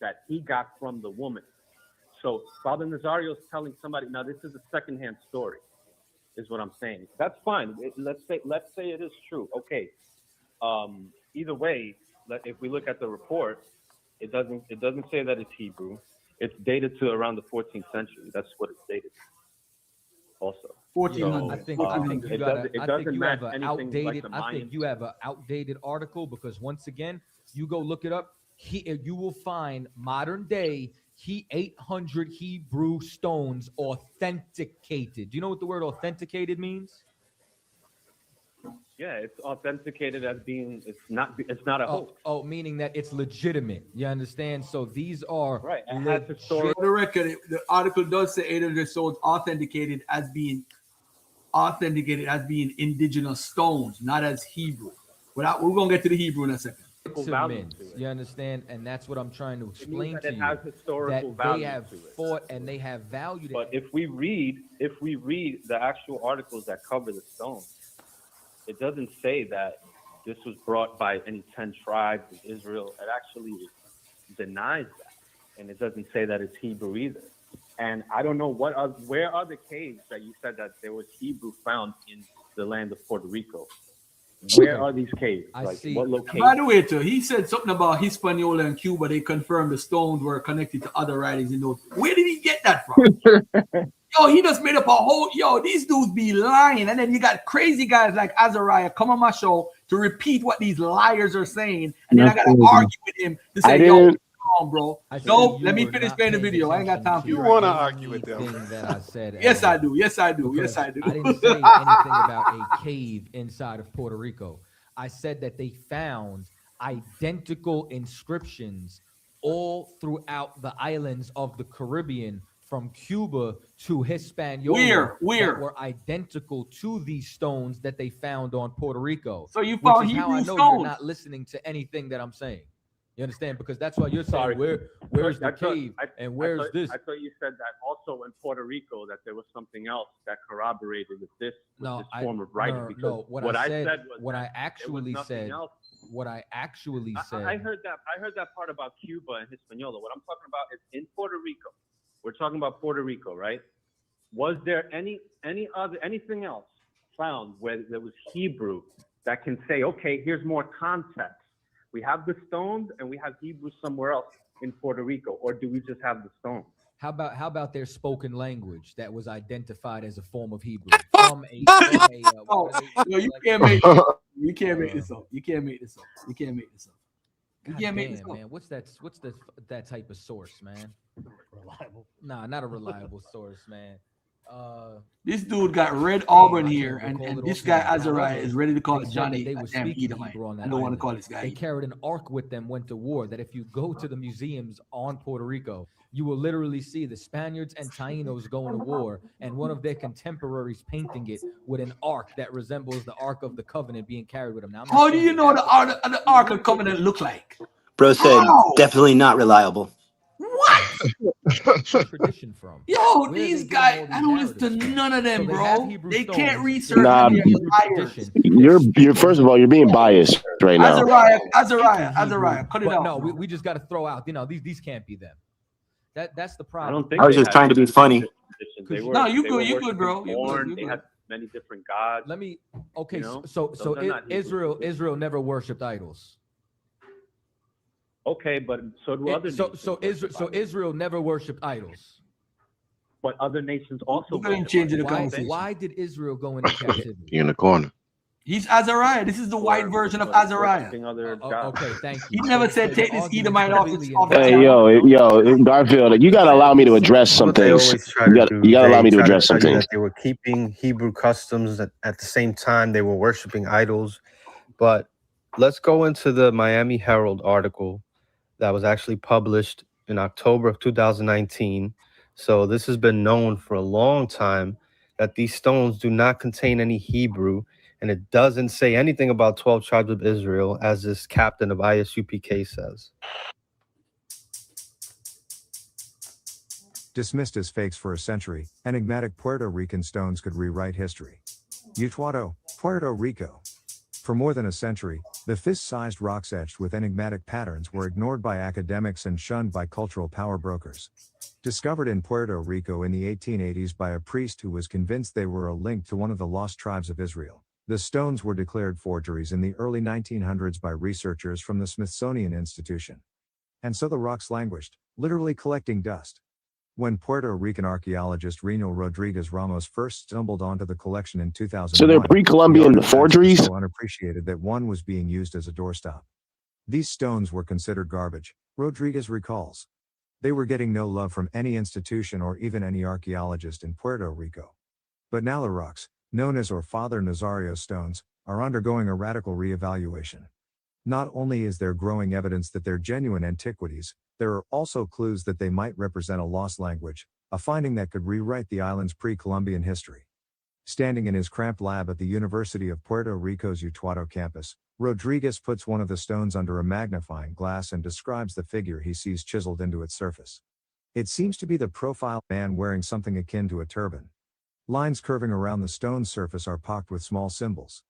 that he got from the woman. So Father Nazario is telling somebody, now this is a secondhand story, is what I'm saying. That's fine. Let's say it is true. Okay. Either way, if we look at the report, it doesn't say that it's Hebrew. It's dated to around the 14th century. That's what it's dated to. Also. 1400. I think It doesn't match anything like the I think Mayans. you have an outdated article, because once again, you go look it up. You will find modern day 800 Hebrew stones authenticated. Do you know what the word authenticated means? Yeah, it's authenticated as being it's not a hoax. Oh, meaning that it's legitimate. You understand? So these are Right. It has historic. For the record, the article does say 800 stones authenticated as being indigenous stones, not as Hebrew. But we're gonna get to the Hebrew in a second. You understand? And that's what I'm trying to explain to It you. has historical That value they have to it. fought and they have valued it. But if we read the actual articles that cover the stones, it doesn't say that this was brought by any 10 tribes of Israel. It actually denies that, and it doesn't say that it's Hebrew either. And I don't know where are the caves that you said that there was Hebrew found in the land of Puerto Rico? Where are these caves? What location? By the way, too, he said something about Hispaniola and Cuba. They confirmed the stones were connected to other writings in those. Where did he get that from? Yo, he just made up a whole. Yo, these dudes be lying, and then you got crazy guys like Azariah come on my show to repeat what these liars are saying, and then I gotta argue with him to say, "Yo, come on, bro." No, let me finish playing the video. I ain't got time for you. You want to argue with them? That I said. Yes, I do. Yes, I do. Because Yes, I do. I didn't say anything about a cave inside of Puerto Rico. I said that they found identical inscriptions all throughout the islands of the Caribbean, from Cuba to Hispaniola. Where? That were identical to these stones that they found on Puerto Rico. So you found which is how I Hebrew know you're stones? not listening to anything that I'm saying. You understand? Because that's why you're saying where's the cave and where's this? I thought you said that also in Puerto Rico that there was something else that corroborated with this form of writing. Because What I said, was what that I actually there was nothing said, else. what I actually said. I heard that part about Cuba and Hispaniola. What I'm talking about is in Puerto Rico. We're talking about Puerto Rico, right? Was there anything else found where there was Hebrew that can say, okay, here's more context? We have the stones and we have Hebrew somewhere else in Puerto Rico, or do we just have the stones? How about their spoken language that was identified as a form of Hebrew? No, you can't make this up. You can't make this up. You can't make this up. You can't make this up. You can't make this up. Man, what's that type of source, man? Reliable? Nah, not a reliable source, man. This dude got Red Auburn here, and this guy Azariah is ready to call it Johnny. They were Damn speaking Edomite. Hebrew on that I don't want island. to call this guy. They carried an ark with them, went to war. That if you go to the museums on Puerto Rico, you will literally see the Spaniards and Tainos going to war, and one of their contemporaries painting it with an ark that resembles the Ark of the Covenant being carried with them. Now, How do you know the Ark of Covenant look like? Bro said definitely not reliable. What? tradition from? Yo, Where are they these getting guys, all these I don't listen to narratives from? none of them, So they have bro. Hebrew They can't stones, research. they Nah, have They're Hebrew liars. tradition. you're first of all, you're being biased right now. Azariah, cut it But out. no, bro. we just got to throw out. these can't be them. That's the I problem. don't think I was they just had trying to be many funny. different traditions. They were, No, you they good, were you good, worshiping bro. You corn. good, you They good. had many different gods. Let me. Okay, You know? so Those are not Hebrew Israel never worshipped idols. Okay, but so do other nations. So Israel never worshipped idols. But other nations also. We're gonna change the Why, conversation. why did Israel go into captivity? You in the corner. He's Azariah. This is the white version of Azariah. Okay, thank you. He never said So take your this argument's Edomite off completely the Hey, table. yo, Garfield, you gotta allow me to address some What they things. always try You to gotta, do, you gotta allow they me to try address some tell you things. that they were keeping Hebrew customs at the same time they were worshiping idols. But let's go into the Miami Herald article that was actually published in October of 2019. So this has been known for a long time that these stones do not contain any Hebrew, and it doesn't say anything about 12 tribes of Israel, as this captain of ISUPK says. Dismissed as fakes for a century, enigmatic Puerto Rican stones could rewrite history. Utuado, Puerto Rico. For more than a century, the fist-sized rocks etched with enigmatic patterns were ignored by academics and shunned by cultural power brokers. Discovered in Puerto Rico in the 1880s by a priest who was convinced they were a link to one of the lost tribes of Israel, the stones were declared forgeries in the early 1900s by researchers from the Smithsonian Institution. And so the rocks languished, literally collecting dust. When Puerto Rican archaeologist Reno Rodriguez Ramos first stumbled onto the collection in 2001, So they're pre-Columbian the artifacts forgeries? were so unappreciated that one was being used as a doorstop. These stones were considered garbage, Rodriguez recalls. They were getting no love from any institution or even any archaeologist in Puerto Rico. But now the rocks, known as or Father Nazario stones, are undergoing a radical reevaluation. Not only is there growing evidence that they're genuine antiquities, there are also clues that they might represent a lost language, a finding that could rewrite the island's pre-Columbian history. Standing in his cramped lab at the University of Puerto Rico's Utuado campus, Rodriguez puts one of the stones under a magnifying glass and describes the figure he sees chiseled into its surface. It seems to be the profile man wearing something akin to a turban. Lines curving around the stone's surface are pocked with small symbols.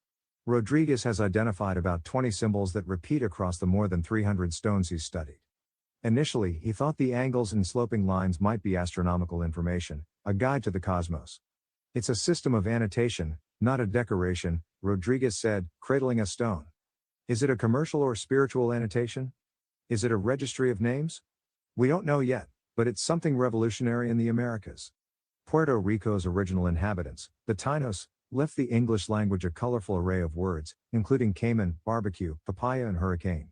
Rodriguez has identified about 20 symbols that repeat across the more than 300 stones he's studied. Initially, he thought the angles and sloping lines might be astronomical information, a guide to the cosmos. It's a system of annotation, not a decoration, Rodriguez said, cradling a stone. Is it a commercial or spiritual annotation? Is it a registry of names? We don't know yet, but it's something revolutionary in the Americas. Puerto Rico's original inhabitants, the Tainos, left the English language a colorful array of words, including caiman, barbecue, papaya and hurricane.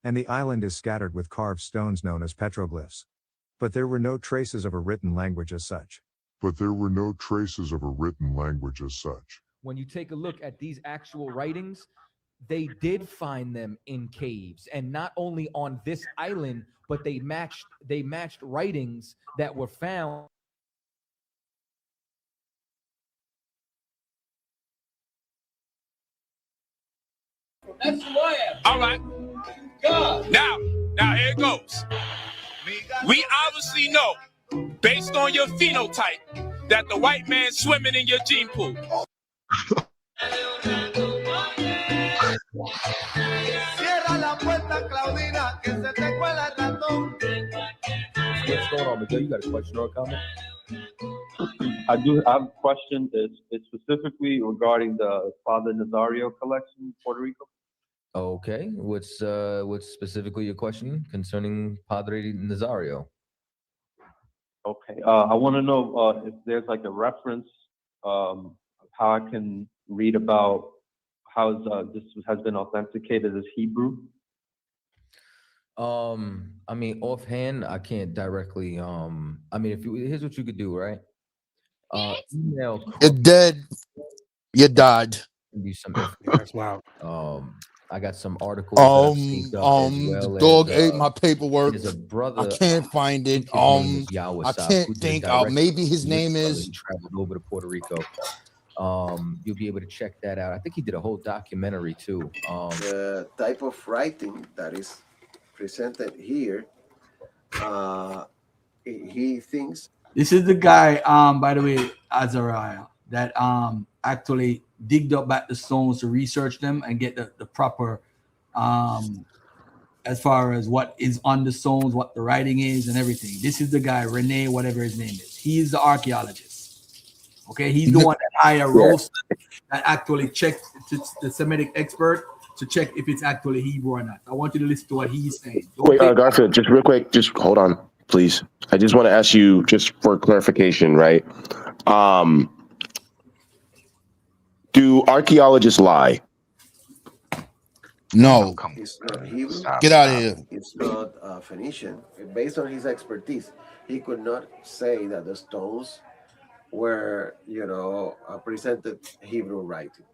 And the island is scattered with carved stones known as petroglyphs. But there were no traces of a written language as such. When you take a look at these actual writings, they did find them in caves, and not only on this island, but they matched writings that were found. That's who I am. All right. God. Now here it goes. We obviously know, based on your phenotype, that the white man's swimming in your gene pool. What's going on, Miguel? You got a question or a comment? I do have a question. It's specifically regarding the Father Nazario collection in Puerto Rico. Okay, what's specifically your question concerning Padre Nazario? Okay, I want to know if there's like a reference, how I can read about how this has been authenticated as Hebrew. I mean, offhand, I can't directly. I mean, here's what you could do, right? Email. You're dead. You died. Do some. That's wild. I got some articles that I've synced up as The well dog as, ate my paperwork. There's a brother. I can't find it. His name is Yahweh I Sab, can't who did a think. direct Maybe his interview with name the brother. is. He traveled over to Puerto Rico. You'll be able to check that out. I think he did a whole documentary too. The type of writing that is presented here he thinks. This is the guy, by the way, Azariah, that actually digged up back the stones to research them and get the proper as far as what is on the stones, what the writing is, and everything. This is the guy, Rene, whatever his name is. He's the archaeologist. Okay, he's the one that hired Rolston that actually checked the Semitic expert to check if it's actually Hebrew or not. I want you to listen to what he's saying. Wait, Garfield, just real quick, just hold on, please. I just want to ask you, just for clarification, right? Do archaeologists lie? No. It's not Hebrew. Get out of here. It's not Phoenician. Based on his expertise, he could not say that the stones were, presented Hebrew writing.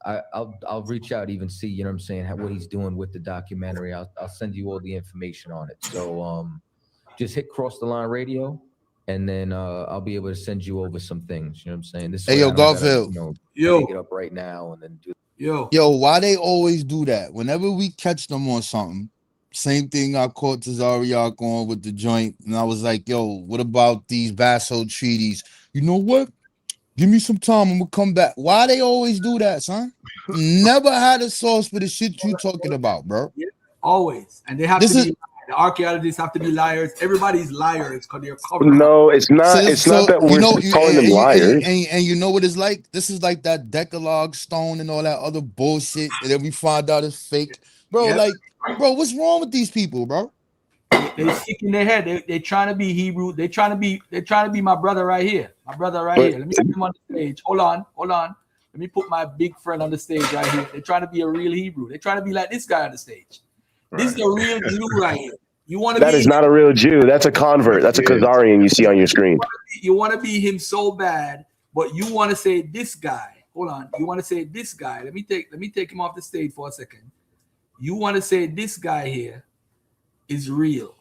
I'll reach out, even see, you know what I'm saying, what he's doing with the documentary. I'll send you all the information on it. So just hit Cross the Line Radio, and then I'll be able to send you over some things. You know what I'm saying? This Hey, yo, Garfield. Take it up right now and then do. Yo, why they always do that? Whenever we catch them on something, same thing I caught Tazariak on with the joint, and I was like, yo, what about these Vassal treaties? You know what? Give me some time and we'll come back. Why they always do that, son? Never had a source for the shit you talking about, bro. Yeah, always. And they have to be, the archaeologists have to be liars. Everybody's liars because they're covered. No, it's not. It's not that we're calling them liars. And you know what it's like? This is like that Decalogue stone and all that other bullshit, and then we find out it's fake. Bro, bro, what's wrong with these people, bro? They stick in their head. They trying to be Hebrew. They trying to be my brother right here. My brother right here. Let me put him on the stage. Hold on. Let me put my big friend on the stage right here. They're trying to be a real Hebrew. They're trying to be like this guy on the stage. This is a real Jew right here. You want to That is not a real Jew. That's a convert. That's a Khazarian you see on your screen. You want to be him so bad, but you want to say this guy. Hold on. You want to say this guy. Let me take him off the stage for a second. You want to say this guy here is real.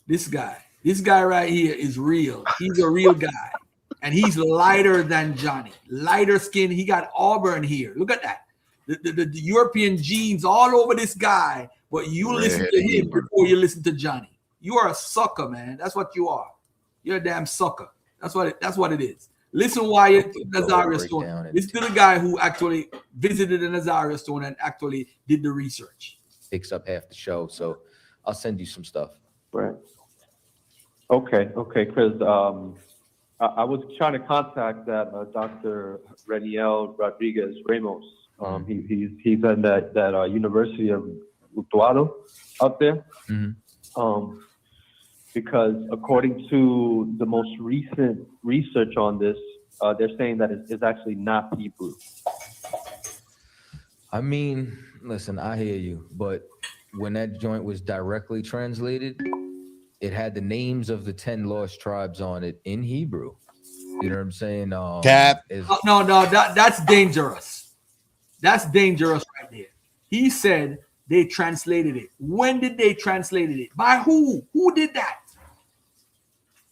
This guy right here is real. He's a real guy. And he's lighter than Johnny. Lighter skin. He got auburn here. Look at that. The European genes all over this guy. But you listen to him before you listen to Johnny. You are a sucker, man. That's what you are. You're a damn sucker. That's what it is. Listen why you're Nazaria Stone. Listen to the guy who actually visited the Nazaria Stone and actually did the research. Takes up half the show, so I'll send you some stuff. Right. Okay, because I was trying to contact that Dr. Reniel Rodriguez Ramos. He's at that University of Utuado out there. Because according to the most recent research on this, they're saying that it's actually not Hebrew. I mean, listen, I hear you, but when that joint was directly translated, it had the names of the 10 lost tribes on it in Hebrew. You know what I'm saying? No, that's dangerous. That's dangerous right there. He said they translated it. When did they translate it? By who? Who did that?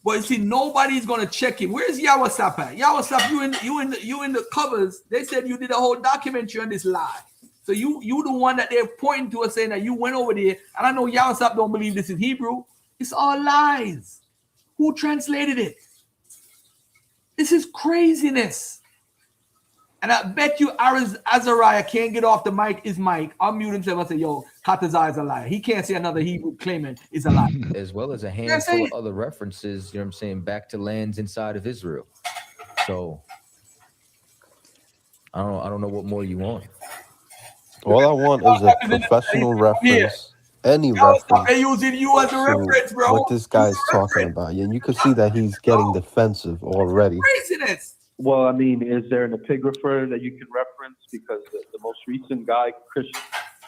But you see, nobody's gonna check him. Where's Yawasap at? Yawasap, you in the covers. They said you did a whole documentary on this lie. So you the one that they're pointing to us saying that you went over there. And I know Yawasap don't believe this is Hebrew. It's all lies. Who translated it? This is craziness. And I bet you Azariah can't get off the mic, his mic, unmute himself and say, yo, Katazai is a liar. He can't say another Hebrew claimant is a liar. As well as a handful of other references, you know what I'm saying, back to lands inside of Israel. So I don't know what more you want. All I want is a professional reference, any reference they're using you as a reference, bro. what this guy's talking about. And you can see that he's getting defensive already. Craziness. Well, I mean, is there an epigrapher that you can reference? Because the most recent guy,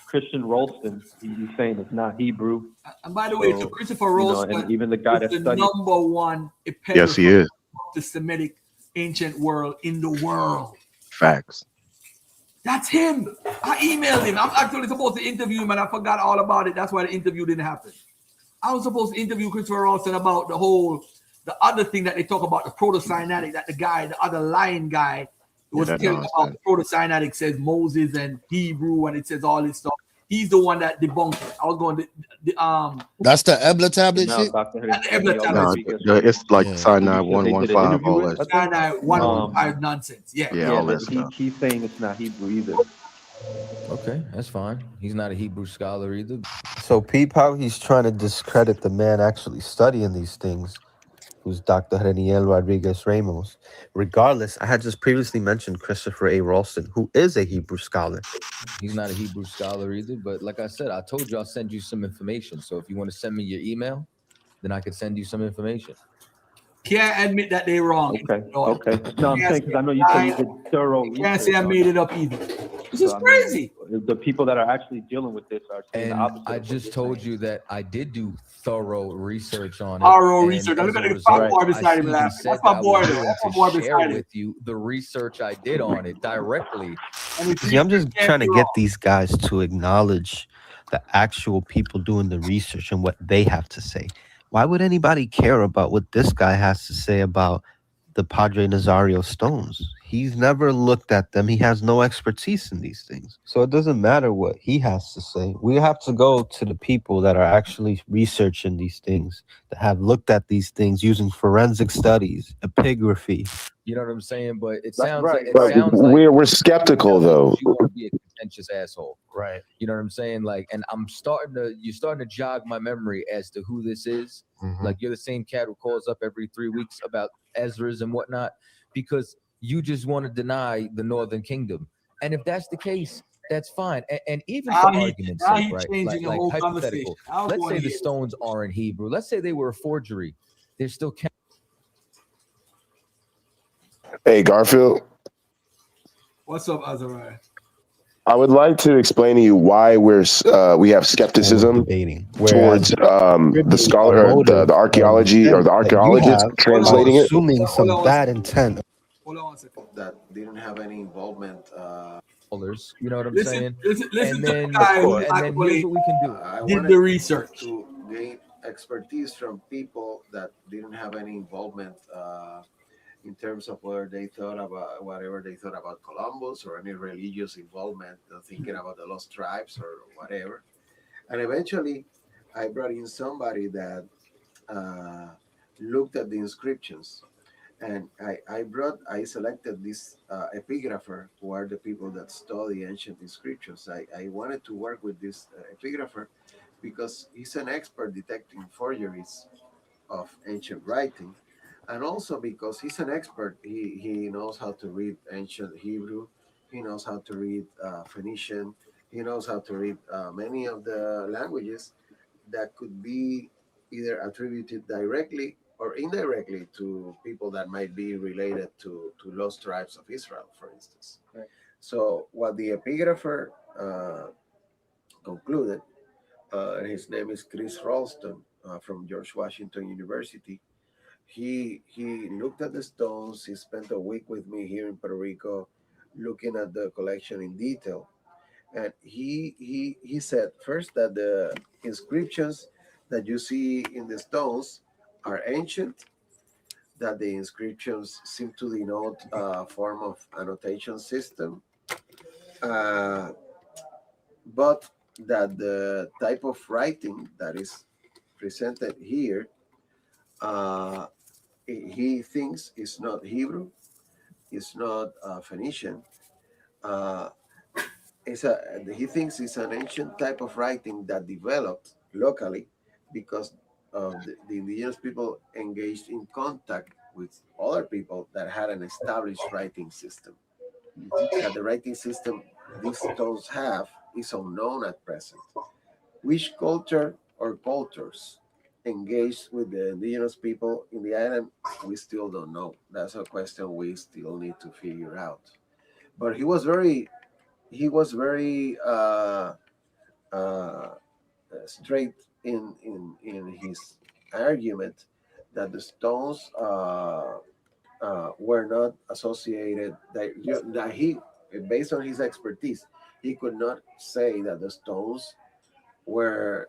Christian Rolston, he's saying it's not Hebrew. And by the way, so Christopher Rolston, and even the guy that studied number one epigrapher Yes, he is. of the Semitic ancient world in the world. Facts. That's him. I emailed him. I'm actually supposed to interview him, and I forgot all about it. That's why the interview didn't happen. I was supposed to interview Christopher Rolston about the other thing that they talk about, the proto-Sinaitic, that the other lion guy was telling about the proto-Sinaitic says Moses and Hebrew, and it says all this stuff. He's the one that debunked it. I was going That's the Ebla tablet Now, shit. Dr. Not the Ebla tablet. Nah, Because it's like Yeah. Sinai because they did an 115, interview all with, that. I think. Sinai 115 nonsense. Yeah. Yeah, Yeah, all that but stuff. he's saying it's not Hebrew either. Okay, that's fine. He's not a Hebrew scholar either. So peep how he's trying to discredit the man actually studying these things, who's Dr. Reniel Rodriguez Ramos. Regardless, I had just previously mentioned Christopher A. Ralston, who is a Hebrew scholar. He's not a Hebrew scholar either. But like I said, I told you I'll send you some information. So if you want to send me your email, then I could send you some information. Can't admit that they're wrong. Okay. Okay. No, I'm saying because I know you said you did thorough research. Can't say I on made it. it up either. This So, is I mean, crazy. the people that are actually dealing with this are saying And the opposite. I of what just you're told saying. you that I did do thorough research on it. Thorough and research. as Look at a the fat result, boy I beside him even laughing. said That's that my I boy was there. willing That's my to boy share beside him. with you the research I did on it directly. See, I'm just trying to get these guys to acknowledge the actual people doing the research and what they have to say. Why would anybody care about what this guy has to say about the Padre Nazario stones? He's never looked at them. He has no expertise in these things. So it doesn't matter what he has to say. We have to go to the people that are actually researching these things, that have looked at these things using forensic studies, epigraphy. You know what I'm saying? But it sounds right, like But we're skeptical though. you want to be a contentious asshole. Right. You know what I'm saying? Like, and you're starting to jog my memory as to who this is. Mhm. Like, you're the same cat who calls up every 3 weeks about Esdras and whatnot, because you just want to deny the Northern Kingdom. And if that's the case, that's fine. And even Now for he- argument's now sake, he right? changing the Like whole hypothetical. conversation. I was Let's going say the here. stones are in Hebrew. Let's say they were a forgery. They're still Hey, Garfield, What's up, Arzareth? I would like to explain to you why we have skepticism debating. towards the scholar or the archaeology or the archaeologists translating it. Hold on one bad second. intent. Hold on one second. That didn't have any involvement. You know what I'm Listen, saying? listen And to then, the guy who and then here's what we can do. I did wanted the research. to gain expertise from people that didn't have any involvement in terms of whether they thought about whatever they thought about Columbus or any religious involvement, thinking about the lost tribes or whatever. And eventually, I brought in somebody that looked at the inscriptions. And I selected this epigrapher, who are the people that study ancient inscriptions. I wanted to work with this epigrapher because he's an expert detecting forgeries of ancient writing, and also because he's an expert. He knows how to read ancient Hebrew, he knows how to read Phoenician, he knows how to read many of the languages that could be either attributed directly or indirectly to people that might be related to lost tribes of Israel, for instance. Right. So what the epigrapher concluded, his name is Chris Ralston from George Washington University. He looked at the stones. He spent a week with me here in Puerto Rico, looking at the collection in detail. And he said first that the inscriptions that you see in the stones are ancient, that the inscriptions seem to denote a form of annotation system, uh, but that the type of writing that is presented here, uh, he thinks is not Hebrew, it's not Phoenician. Uh, he thinks it's an ancient type of writing that developed locally because of the indigenous people engaged in contact with other people that had an established writing system. That the writing system these stones have is unknown at present. Which culture or cultures engaged with the indigenous people in the island, we still don't know. That's a question we still need to figure out. But he was very uh, straight in his argument that the stones were not associated, that he, based on his expertise, he could not say that the stones were,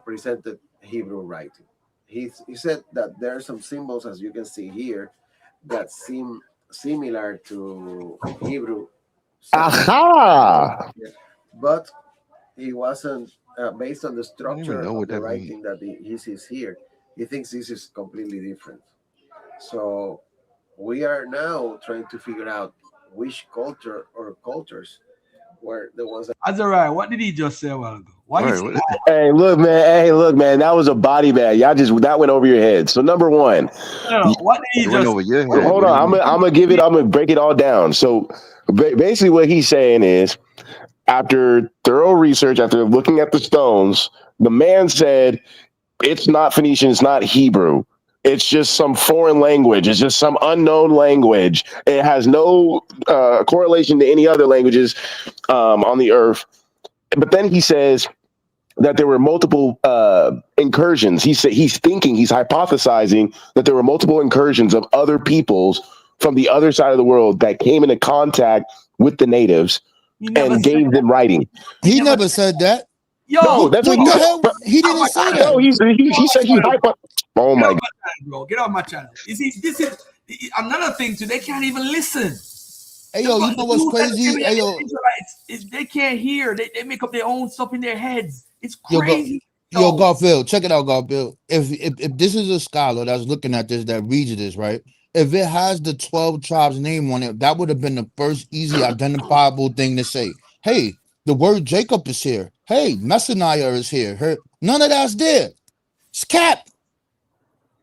presented Hebrew writing. He said that there are some symbols, as you can see here, that seem similar to Hebrew. Aha! Yeah. But he wasn't based on the I don't even structure know of what the that means. writing that he sees here. He thinks this is completely different. So we are now trying to figure out which culture or cultures were the ones that. Azariah, what did he just say a while ago? What he Right. said? Hey, look, man. Hey, look, man. That was a body bag. Y'all just that went over your head. So number one, No, what did he It went just? over your What head. hold What do you on. mean? I'm gonna break it all down. So basically, what he's saying is, after thorough research, after looking at the stones, the man said it's not Phoenician, it's not Hebrew. It's just some foreign language. It's just some unknown language. It has no correlation to any other languages on the earth. But then he says that there were multiple incursions. He's hypothesizing that there were multiple incursions of other peoples from the other side of the world that came into contact with the natives He never and said gave them writing. He never said that. Bro, Yo, that's what What he the said. hell? Bro, He didn't say that. bro, he said he hypo. Oh Get my off my channel, bro. Get off my channel. You see, this is another thing too. They can't even listen. Hey yo, you know what's crazy? Hey yo, They can't hear. They make up their own stuff in their heads. It's yo, crazy. yo, Garfield, check it out, Garfield. If this is a scholar that's looking at this that reads this, right? If it has the 12 tribes name on it, that would have been the first easy identifiable thing to say. Hey, the word Jacob is here. Hey, Messaniah is here. None of that's there. It's cap.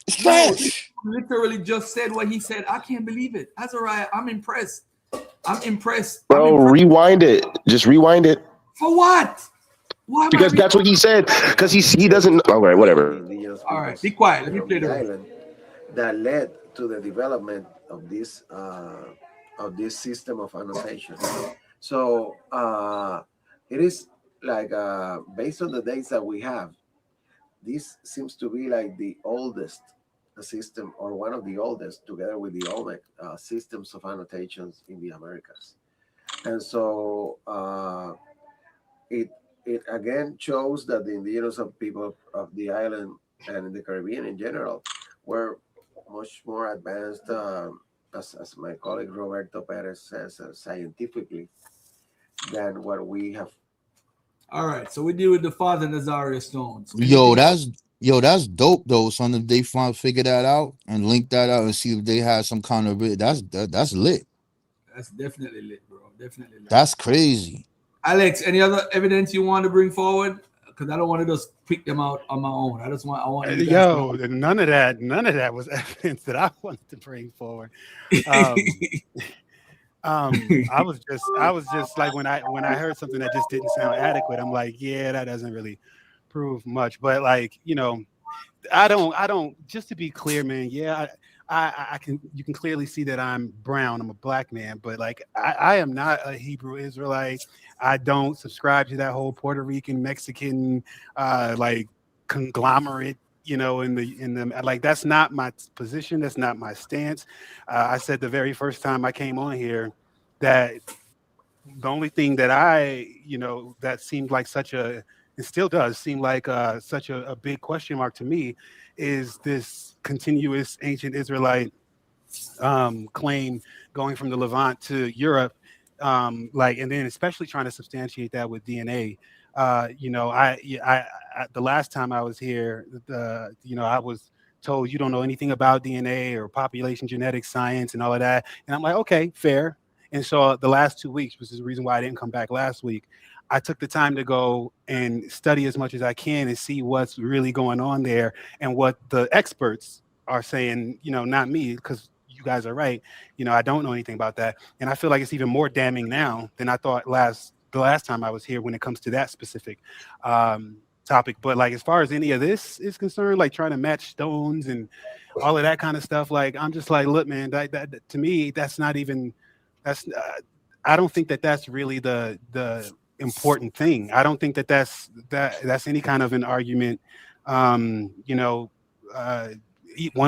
It's trash. Literally just said what he said. I can't believe it. Azariah, I'm impressed. I'm impressed. bro, rewind it. Just rewind it. For what? Why? Because that's what he said. Because he doesn't. All right, whatever. All right, be quiet. Let me play the island that led to the development of this system of annotation. So it is like based on the dates that we have, this seems to be like the oldest system or one of the oldest, together with the Olmec systems of annotations in the Americas. And so it again shows that the indigenous people of the island and in the Caribbean in general were much more advanced, as my colleague Roberto Perez says, scientifically than what we have. All right, so we deal with the Father Nazaria stones. Yo, that's dope though. Son, if they figure that out and link that out and see if they have some kind of that's lit. That's definitely lit, bro. Definitely lit. That's crazy. Alex, any other evidence you want to bring forward? Because I don't want to just pick them out on my own. I want you guys to know. none of that was evidence that I wanted to bring forward. I was just like when I heard something that just didn't sound adequate, I'm like, yeah, that doesn't really prove much. But like, I don't just to be clear, man, yeah, you can clearly see that I'm brown, I'm a black man, but like I am not a Hebrew Israelite. I don't subscribe to that whole Puerto Rican Mexican like conglomerate, in the like, that's not my position, that's not my stance. I said the very first time I came on here that the only thing that that seemed like it still does seem like such a big question mark to me is this continuous ancient Israelite claim going from the Levant to Europe, and then especially trying to substantiate that with DNA. The last time I was here, I was told you don't know anything about DNA or population genetics science and all of that, and I'm like, okay, fair. And so the last 2 weeks, which is the reason why I didn't come back last week, I took the time to go and study as much as I can and see what's really going on there and what the experts are saying, not me, because you guys are right. I don't know anything about that. And I feel like it's even more damning now than I thought the last time I was here when it comes to that specific topic. But like, as far as any of this is concerned, like trying to match stones and all of that kind of stuff, like, I'm just like, look, man, that to me, that's not even, I don't think that that's really the important thing. I don't think that's any kind of an argument, one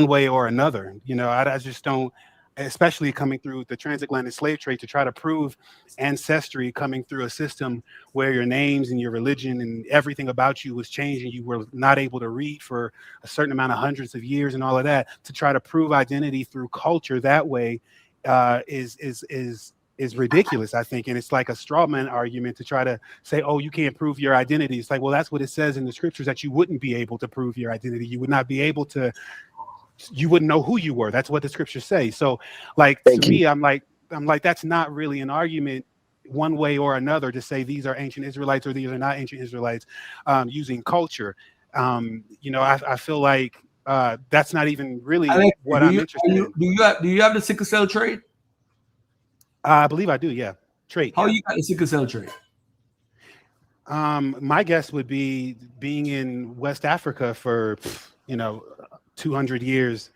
way or another. I just don't, especially coming through the transatlantic slave trade, to try to prove ancestry coming through a system where your names and your religion and everything about you was changing. You were not able to read for a certain amount of hundreds of years and all of that. To try to prove identity through culture that way is is ridiculous, I think. And it's like a straw man argument to try to say, oh, you can't prove your identity. It's like, well, that's what it says in the scriptures, that you wouldn't be able to prove your identity. You would not be able to, you wouldn't know who you were. That's what the scriptures say. So like, to me, I'm like, that's not really an argument one way or another to say these are ancient Israelites or these are not ancient Israelites, using culture. I feel like that's not even really what I'm interested in. Do you have the sickle cell trait? I believe I do, yeah. Trait. How Yeah. you got the sickle cell trait? My guess would be being in West Africa for 200 years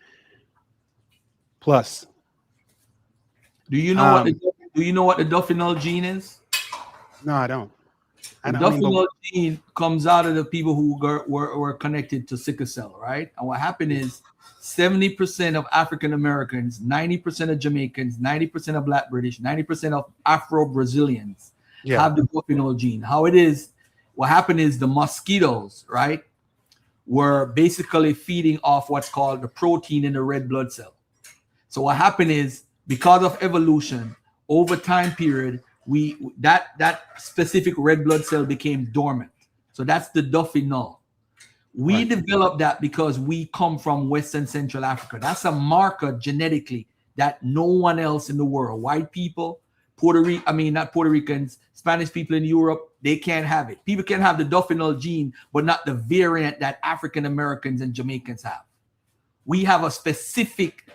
plus. Do you know what the Duffinol gene is? No, I don't. The Duffinol gene comes out of the people who were connected to sickle cell, right? And what happened is 70% of African Americans, 90% of Jamaicans, 90% of Black British, 90% of Afro-Brazilians have the Duffinol gene. What happened is the mosquitoes, right, were basically feeding off what's called the protein in the red blood cell. So what happened is, because of evolution, over time period, that specific red blood cell became dormant. So that's the Duffinol. We developed that because we come from West and Central Africa. That's a marker genetically that no one else in the world, white people, not Puerto Ricans, Spanish people in Europe, they can't have it. People can have the Duffinol gene, but not the variant that African Americans and Jamaicans have. We have a specific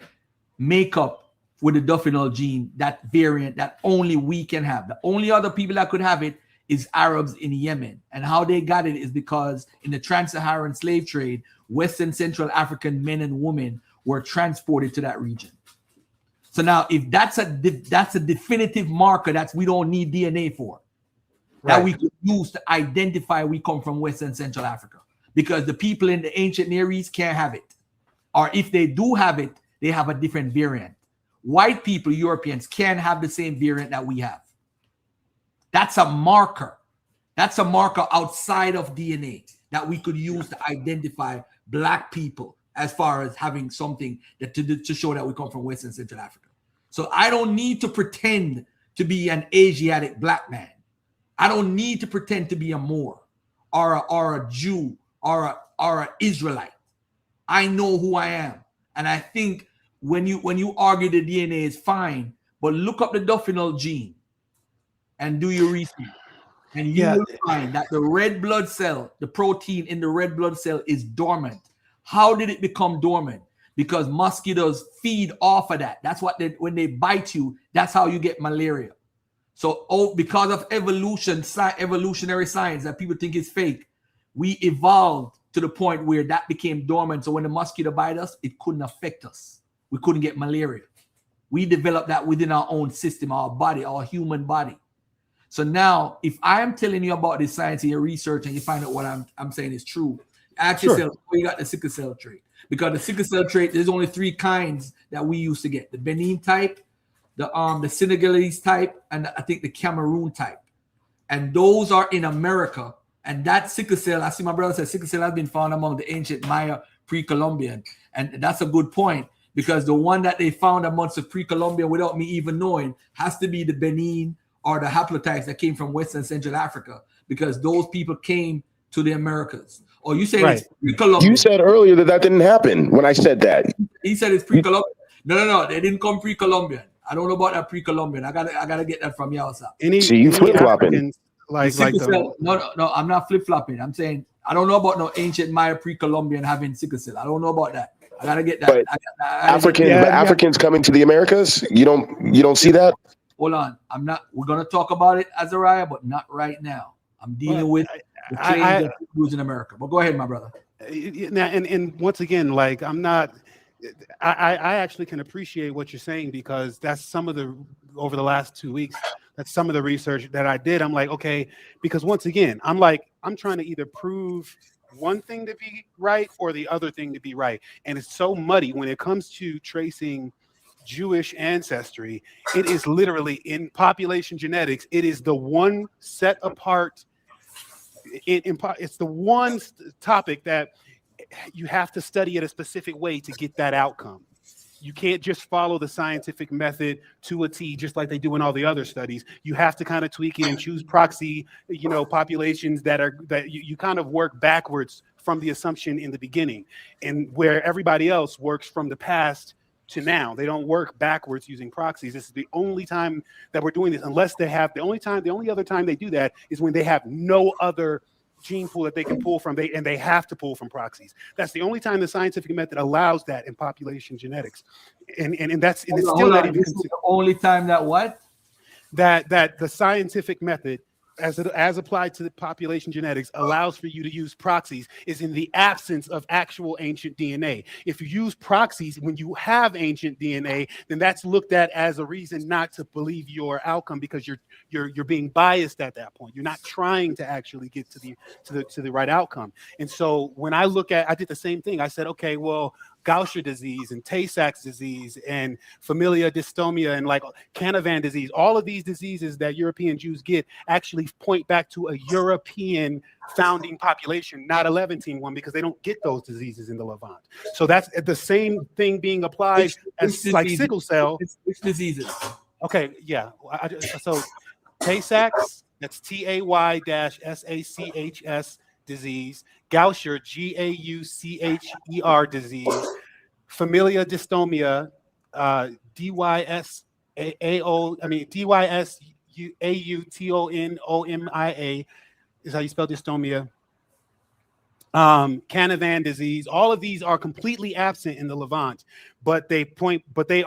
makeup with the Duffinol gene, that variant that only we can have. The only other people that could have it is Arabs in Yemen. And how they got it is because in the trans-Saharan slave trade, West and Central African men and women were transported to that region. So now, if that's a definitive marker that we don't need DNA for, that we could use to identify we come from West and Central Africa, because the people in the ancient Near East can't have it. Or if they do have it, they have a different variant. White people, Europeans, can't have the same variant that we have. That's a marker. That's a marker outside of DNA that we could use to identify Black people as far as having something that to show that we come from West and Central Africa. So I don't need to pretend to be an Asiatic Black man. I don't need to pretend to be a Moor or a Jew or an Israelite. I know who I am. And I think when you argue the DNA is fine, but look up the Duffinol gene and do your research. And you will find that the red blood cell, the protein in the red blood cell is dormant. How did it become dormant? Because mosquitoes feed off of that. That's what when they bite you, that's how you get malaria. So because of evolutionary science that people think is fake, we evolved to the point where that became dormant. So when the mosquito bite us, it couldn't affect us. We couldn't get malaria. We developed that within our own system, our body, our human body. So now, if I am telling you about this science and your research and you find out what I'm saying is true, ask yourself, you got the sickle cell trait. Because the sickle cell trait, there's only 3 kinds that we used to get. The Benin type, the Senegalese type, and I think the Cameroon type. And those are in America. And that sickle cell, I see my brother said sickle cell has been found among the ancient Maya pre-Columbian. And that's a good point, because the one that they found amongst the pre-Columbian without me even knowing has to be the Benin or the haplotypes that came from West and Central Africa, because those people came to the Americas. Or you say it's pre-Columbian. You said earlier that didn't happen when I said that. He said it's pre-Columbian. No, they didn't come pre-Columbian. I don't know about that pre-Columbian. I gotta get that from y'all. See, you flip-flopping. No, I'm not flip-flopping. I'm saying I don't know about no ancient Maya pre-Columbian having sickle cell. I don't know about that. I gotta get that. Africans coming to the Americas. You don't see that. Hold on. We're gonna talk about it, Azariah, but not right now. I'm dealing with the change of who's in America. But go ahead, my brother. And once again, like I actually can appreciate what you're saying, because that's over the last 2 weeks, that's some of the research that I did. I'm like, okay, because once again, I'm trying to either prove one thing to be right or the other thing to be right. And it's so muddy when it comes to tracing Jewish ancestry. It is literally in population genetics. It is the one set apart. It's the one topic that you have to study it a specific way to get that outcome. You can't just follow the scientific method to a T, just like they do in all the other studies. You have to kind of tweak it and choose proxy, populations that you kind of work backwards from the assumption in the beginning, and where everybody else works from the past to now. They don't work backwards using proxies. This is the only time that we're doing this, unless they have the only other time they do that is when they have no other gene pool that they can pull from, they have to pull from proxies. That's the only time the scientific method allows that in population genetics, and it's still not even this is the only time that what that the scientific method as applied to the population genetics allows for you to use proxies is in the absence of actual ancient DNA. If you use proxies when you have ancient DNA, then that's looked at as a reason not to believe your outcome, because you're being biased at that point. You're not trying to actually get to the right outcome. And so when I did the same thing. I said, okay, well, Gaucher disease and Tay-Sachs disease and familial dystomia and like Canavan disease, all of these diseases that European Jews get actually point back to a European founding population, not a Levantine one, because they don't get those diseases in the Levant. So that's the same thing being applied as like sickle cell. Which diseases? Okay, yeah. So Tay-Sachs, that's Tay-SACHS disease, Gaucher, Gaucher disease, familial dystomia, DYSAUTONOMIA is how you spell dystomia. Canavan disease. All of these are completely absent in the Levant, but they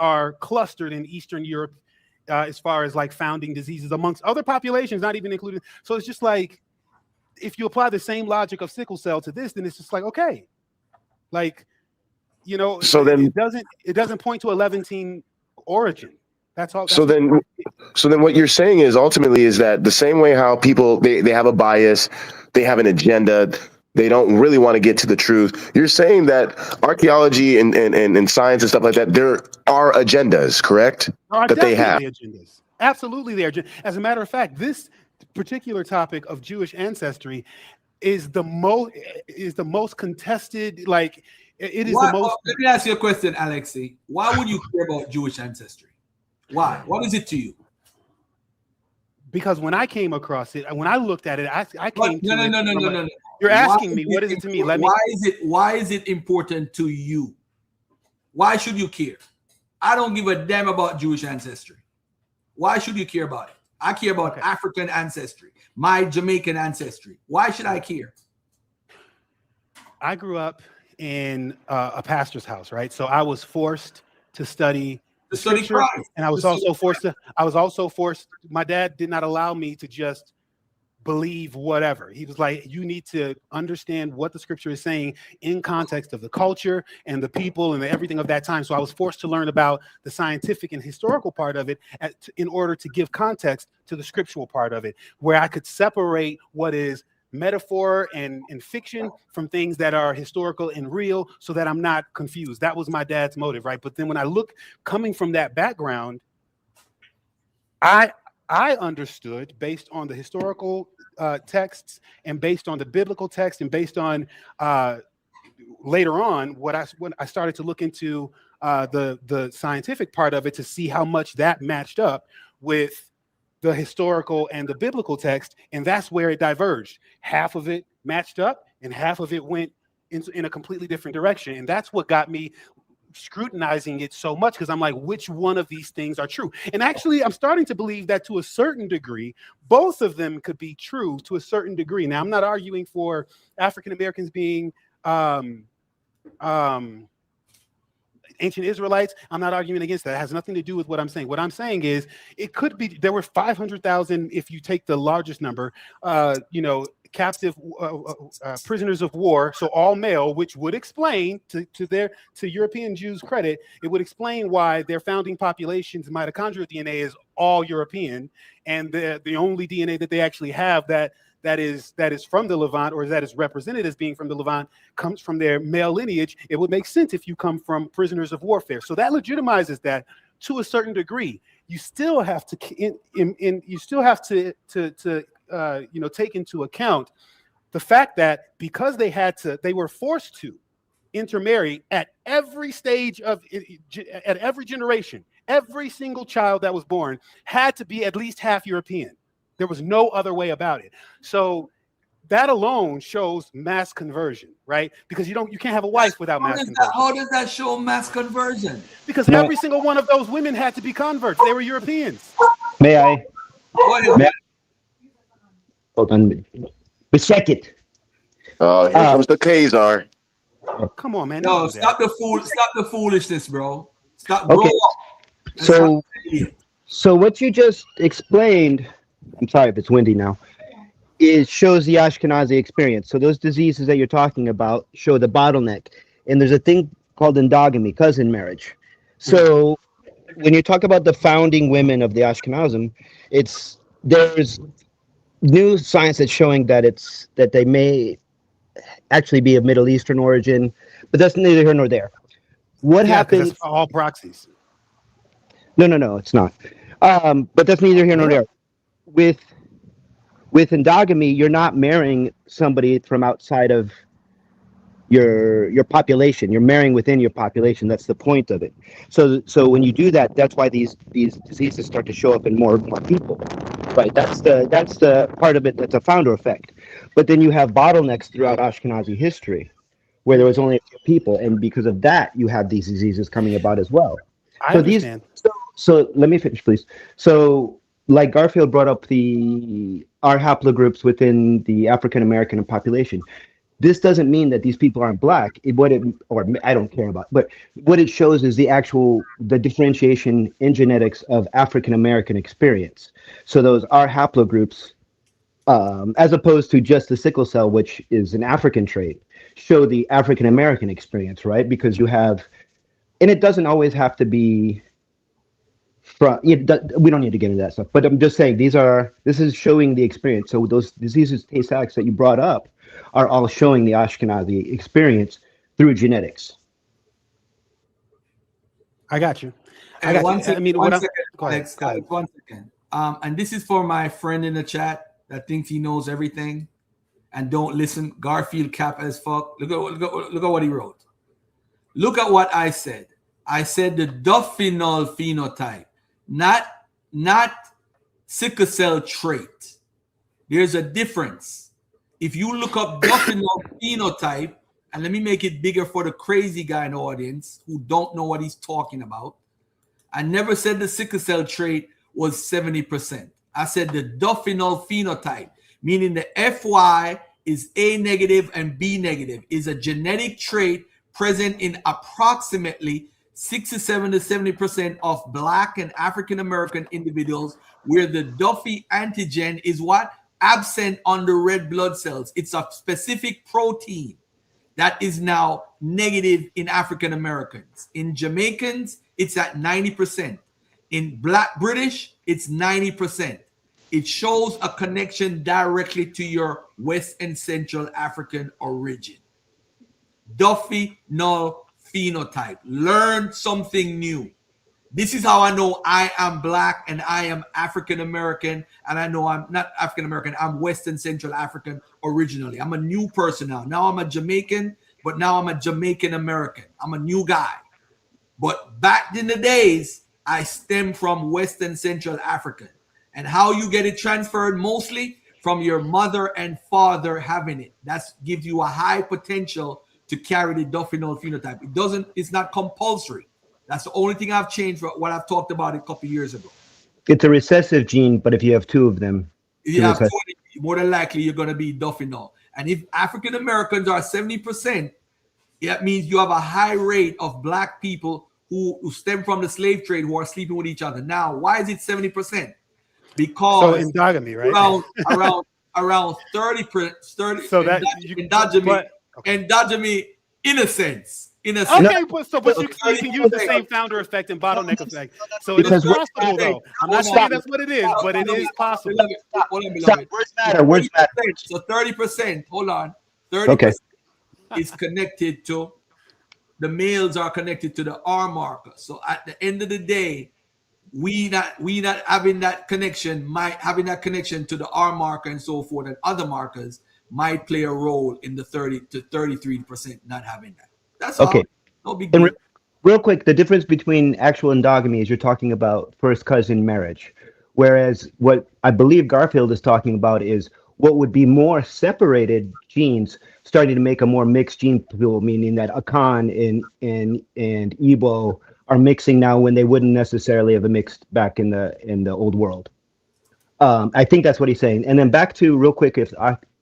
are clustered in Eastern Europe as far as like founding diseases amongst other populations, not even included. So it's just like, if you apply the same logic of sickle cell to this, then it's just like, okay, like, So then it doesn't point to a Levantine origin. That's all. So then what you're saying is ultimately is that the same way how people, they have a bias, they have an agenda, they don't really want to get to the truth. You're saying that archaeology and science and stuff like that, there are agendas, correct? That they have. Agendas. Absolutely, they are. As a matter of fact, this particular topic of Jewish ancestry is the most contested. Like, it is the most. Let me ask you a question, Alexei. Why would you care about Jewish ancestry? Why? What is it to you? Because when I came across it, when I looked at it, I came. No. You're asking me, what is it to me? Why is it important to you? Why should you care? I don't give a damn about Jewish ancestry. Why should you care about it? I care about African ancestry, my Jamaican ancestry. Why should I care? I grew up in a pastor's house, right? So I was forced to study the scripture, and I was also forced. My dad did not allow me to just believe whatever. He was like, you need to understand what the scripture is saying in context of the culture and the people and everything of that time. So I was forced to learn about the scientific and historical part of it in order to give context to the scriptural part of it, where I could separate what is metaphor and fiction from things that are historical and real, so that I'm not confused. That was my dad's motive, right? But then when I look, coming from that background, I understood, based on the historical texts and based on the biblical text and based on later on when I started to look into the scientific part of it to see how much that matched up with the historical and the biblical text, and that's where it diverged. Half of it matched up and half of it went in a completely different direction, and that's what got me scrutinizing it so much, because I'm like, which one of these things are true? And actually, I'm starting to believe that to a certain degree, both of them could be true to a certain degree. Now, I'm not arguing for African Americans being ancient Israelites. I'm not arguing against that. It has nothing to do with what I'm saying. What I'm saying is, it could be there were 500,000, if you take the largest number, captive prisoners of war, so all male, which would explain to European Jews' credit, it would explain why their founding population's mitochondrial DNA is all European, and the only DNA that they actually have that is from the Levant, or that is represented as being from the Levant, comes from their male lineage. It would make sense if you come from prisoners of warfare. So that legitimizes that to a certain degree. You still have to take into account the fact that because they were forced to intermarry at every stage at every generation. Every single child that was born had to be at least half European. There was no other way about it. So that alone shows mass conversion, right? Because you can't have a wife without mass conversion. How does that show mass conversion? Because every single one of those women had to be converts. They were Europeans. May I? Hold on a second. Oh, here comes the Khazar. Come on, man. No, stop the foolishness, bro. Stop. Grow Okay. up. So what you just explained, I'm sorry if it's windy now, it shows the Ashkenazi experience. So those diseases that you're talking about show the bottleneck. And there's a thing called endogamy, cousin marriage. So when you talk about the founding women of the Ashkenazim, there's new science that's showing that they may actually be of Middle Eastern origin, but that's neither here nor there. What happens? That's all proxies. No, it's not. But that's neither here nor there. With endogamy, you're not marrying somebody from outside of your population. You're marrying within your population. That's the point of it. So when you do that, that's why these diseases start to show up in more and more people. Right. That's the part of it that's a founder effect. But then you have bottlenecks throughout Ashkenazi history where there was only a few people, and because of that, you have these diseases coming about as well. I understand. So let me finish, please. So, like Garfield brought up our haplogroups within the African American population. This doesn't mean that these people aren't black. I don't care about, but what it shows is the differentiation in genetics of African American experience. So those are haplogroups, as opposed to just the sickle cell, which is an African trait, show the African American experience, right? Because you have, and it doesn't always have to be we don't need to get into that stuff, but I'm just saying this is showing the experience. So those diseases, Tay-Sachs that you brought up, are all showing the Ashkenazi experience through genetics. I got you. One second. And this is for my friend in the chat that thinks he knows everything and don't listen. Garfield cap as fuck. Look at what he wrote. Look at what I said. I said the Duffinol phenotype, not sickle cell trait. There's a difference. If you look up Duffinol phenotype, and let me make it bigger for the crazy guy in the audience who don't know what he's talking about. I never said the sickle cell trait was 70%. I said the Duffinol phenotype, meaning the FY is A negative and B negative, is a genetic trait present in approximately 67 to 70% of Black and African American individuals, where the Duffy antigen is what? Absent on the red blood cells. It's a specific protein that is now negative in African Americans. In Jamaicans, it's at 90%. In Black British, it's 90%. It shows a connection directly to your West and Central African origin. Duffy null phenotype. Learn something new. This is how I know I am Black and I am African American, and I know I'm not African American, I'm West and Central African originally. I'm a new person now. Now I'm a Jamaican, but now I'm a Jamaican American. I'm a new guy. But back in the days, I stem from West and Central African. And how you get it transferred mostly from your mother and father having it. That gives you a high potential to carry the Duffinol phenotype. It's not compulsory. That's the only thing I've changed from what I've talked about a couple years ago. It's a recessive gene, but if you have two of them, more than likely you're going to be Duffinol. And if African Americans are 70%, that means you have a high rate of Black people who stem from the slave trade who are sleeping with each other. Now, why is it 70%? Because so endogamy, right? around 30%. So that endogamy, in a sense. Okay, but you can use the same founder effect and bottleneck effect. So it is possible, though. I'm not saying that's what it is, but it is possible. Words matter. So 30%. Hold on. 30% is connected to the males are connected to the R marker. So at the end of the day, we not having that connection to the R marker and so forth, and other markers might play a role in the 30 to 33% not having that. That's all. Okay. No big And deal. real quick, the difference between actual endogamy is you're talking about first cousin marriage, whereas what I believe Garfield is talking about is what would be more separated genes starting to make a more mixed gene pool, meaning that Akan and Igbo are mixing now when they wouldn't necessarily have mixed back in the old world. I think that's what he's saying. And then back to real quick, if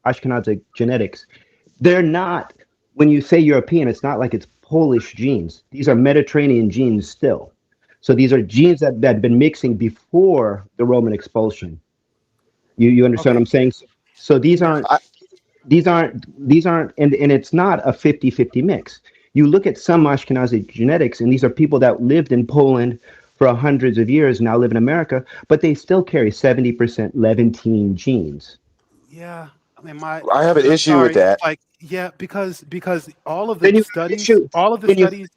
Ashkenazic genetics, they're not. When you say European, it's not like it's Polish genes. These are Mediterranean genes still. So these are genes that had been mixing before the Roman expulsion. You understand what I'm saying? So these aren't, and it's not a 50-50 mix. You look at some Ashkenazi genetics, and these are people that lived in Poland for hundreds of years, now live in America, but they still carry 70% Levantine genes. Yeah, I mean, I have an I'm issue with sorry, that. like, yeah, because all of Then the you studies, issue. all of the Then you studies,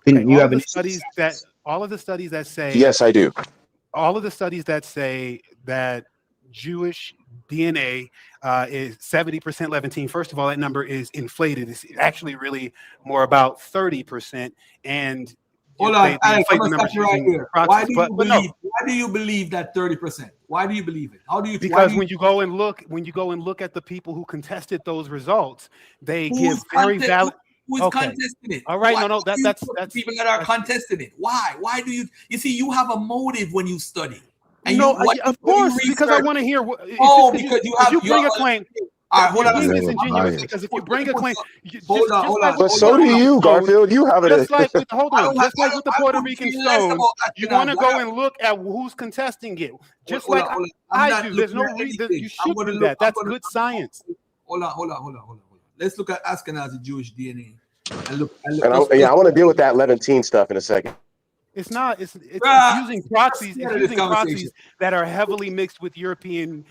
then okay, you all have of an the studies that say, Yes, I do. all of the studies that say that Jewish DNA is 70% Levantine. First of all, that number is inflated. It's actually really more about 30%, and Hold they on, Alex, I'm inflate the gonna stop numbers you right using there. proxies. But no, Why do you believe that 30%? Why do you believe it? How do you? because when you go and look at the people who contested those results, they give very valid. Who's Okay, contesting it? all right, Why no, do you that's put the people that are contesting it? Why? Why do you? You see, you have a motive when you study, and no, what of when you course, because I research. want to hear. Because you have. If you bring a claim, All right, hold you're on. being Listen, disingenuous because if you bring a claim, hold on, hold on. But so do you, Garfield. You have just it. like with just like with the I Puerto couldn't Rican care less stones, about you want to Ashkenaz. go and look at who's contesting it, just Hold like on, hold on. I'm I not do. There's looking no at reason anything. you I'm should gonna do look. that. That's good science. Hold on. Let's look at Ashkenazi Jewish DNA and look. And I want to deal with that Levantine stuff in a second. It's not. It's Bruh, using proxies. let's It's get this using conversation. proxies that are heavily mixed with European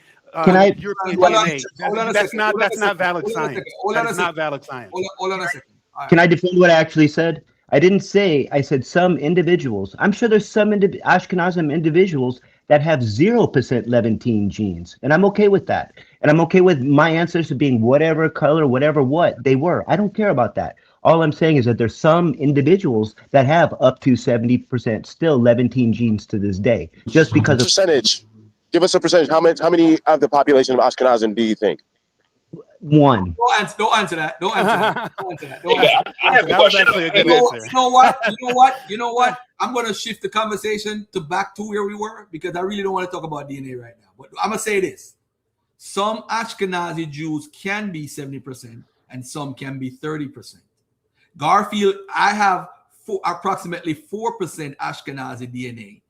Can I? European Hold on, DNA. hold on a That's second. not. Hold on a That's not second. valid Hold on a science. second. Hold That on a is second. not valid science. Hold on a second. All right. Can I defend what I actually said? I didn't say, I said some individuals. I'm sure there's some Ashkenazim individuals that have 0% Levantine genes. And I'm okay with that. And I'm okay with my ancestors being whatever color, whatever what they were. I don't care about that. All I'm saying is that there's some individuals that have up to 70% still Levantine genes to this day, just because of Percentage. Give us a percentage. How many of the population of Ashkenazim do you think? one. Don't answer that. Don't answer that. Don't answer that. Don't answer that. I have a That was question. actually a good You answer. know what? I'm gonna shift the conversation to back to where we were because I really don't want to talk about DNA right now. But I'm gonna say this: some Ashkenazi Jews can be 70%, and some can be 30%. Garfield, I have approximately 4% Ashkenazi DNA,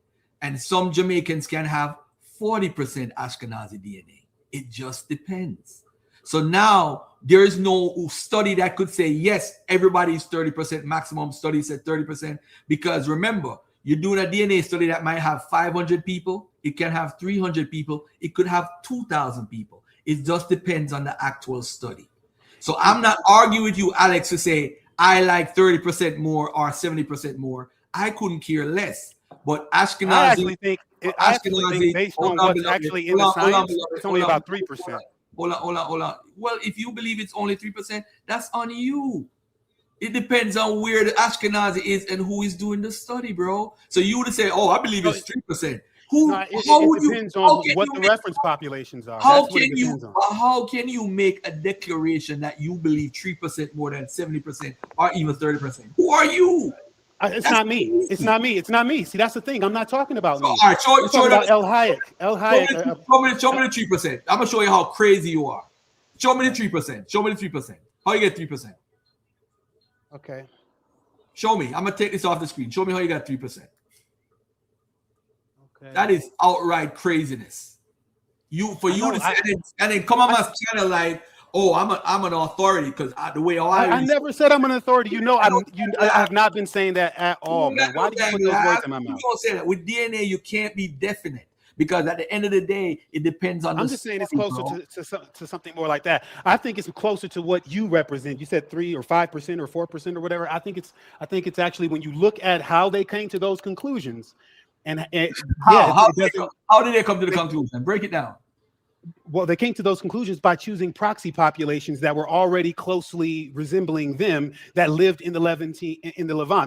and some Jamaicans can have 40% Ashkenazi DNA. It just depends. So now there is no study that could say, yes, everybody's 30%, maximum study said 30%. Because remember, you're doing a DNA study that might have 500 people. It can have 300 people. It could have 2,000 people. It just depends on the actual study. So I'm not arguing with you, Alex, to say I like 30% more or 70% more. I couldn't care less. But Ashkenazi, I actually think based on what's actually in the science, it's only about 3%. Hold on. Well, if you believe it's only 3%, that's on you. It depends on where the Ashkenazi is and who is doing the study, bro. So you would say, "Oh, I believe it's 3%." It depends on what the reference populations are. How That's what it depends on. How can you make a declaration that you believe 3% more than 70% or even 30%? Who are you? It's not me. It's not me. It's not me. See, that's the thing. I'm not talking about me. All right, I'm talking about El Hayek. El Hayek. Show me the 3%. I'm gonna show you how crazy you are. Show me the 3%. Show me the 3%. How you get 3%? Okay. Show me. I'm gonna take this off the screen. Show me how you got 3%. Okay. That is outright craziness. You to say, and then come on my channel like, oh, I'm an authority because the way I never said I'm an authority. You know, I have not been saying that at all, man. Why do you put those words in my mouth? You don't say that. With DNA, you can't be definite because at the end of the day, it depends on. I'm just saying it's closer to something more like that. I think it's closer to what you represent. You said 3 or 5% or 4% or whatever. I think it's actually when you look at how they came to those conclusions, and how did they come to the conclusion? Break it down. Well, they came to those conclusions by choosing proxy populations that were already closely resembling them that lived in the Levant.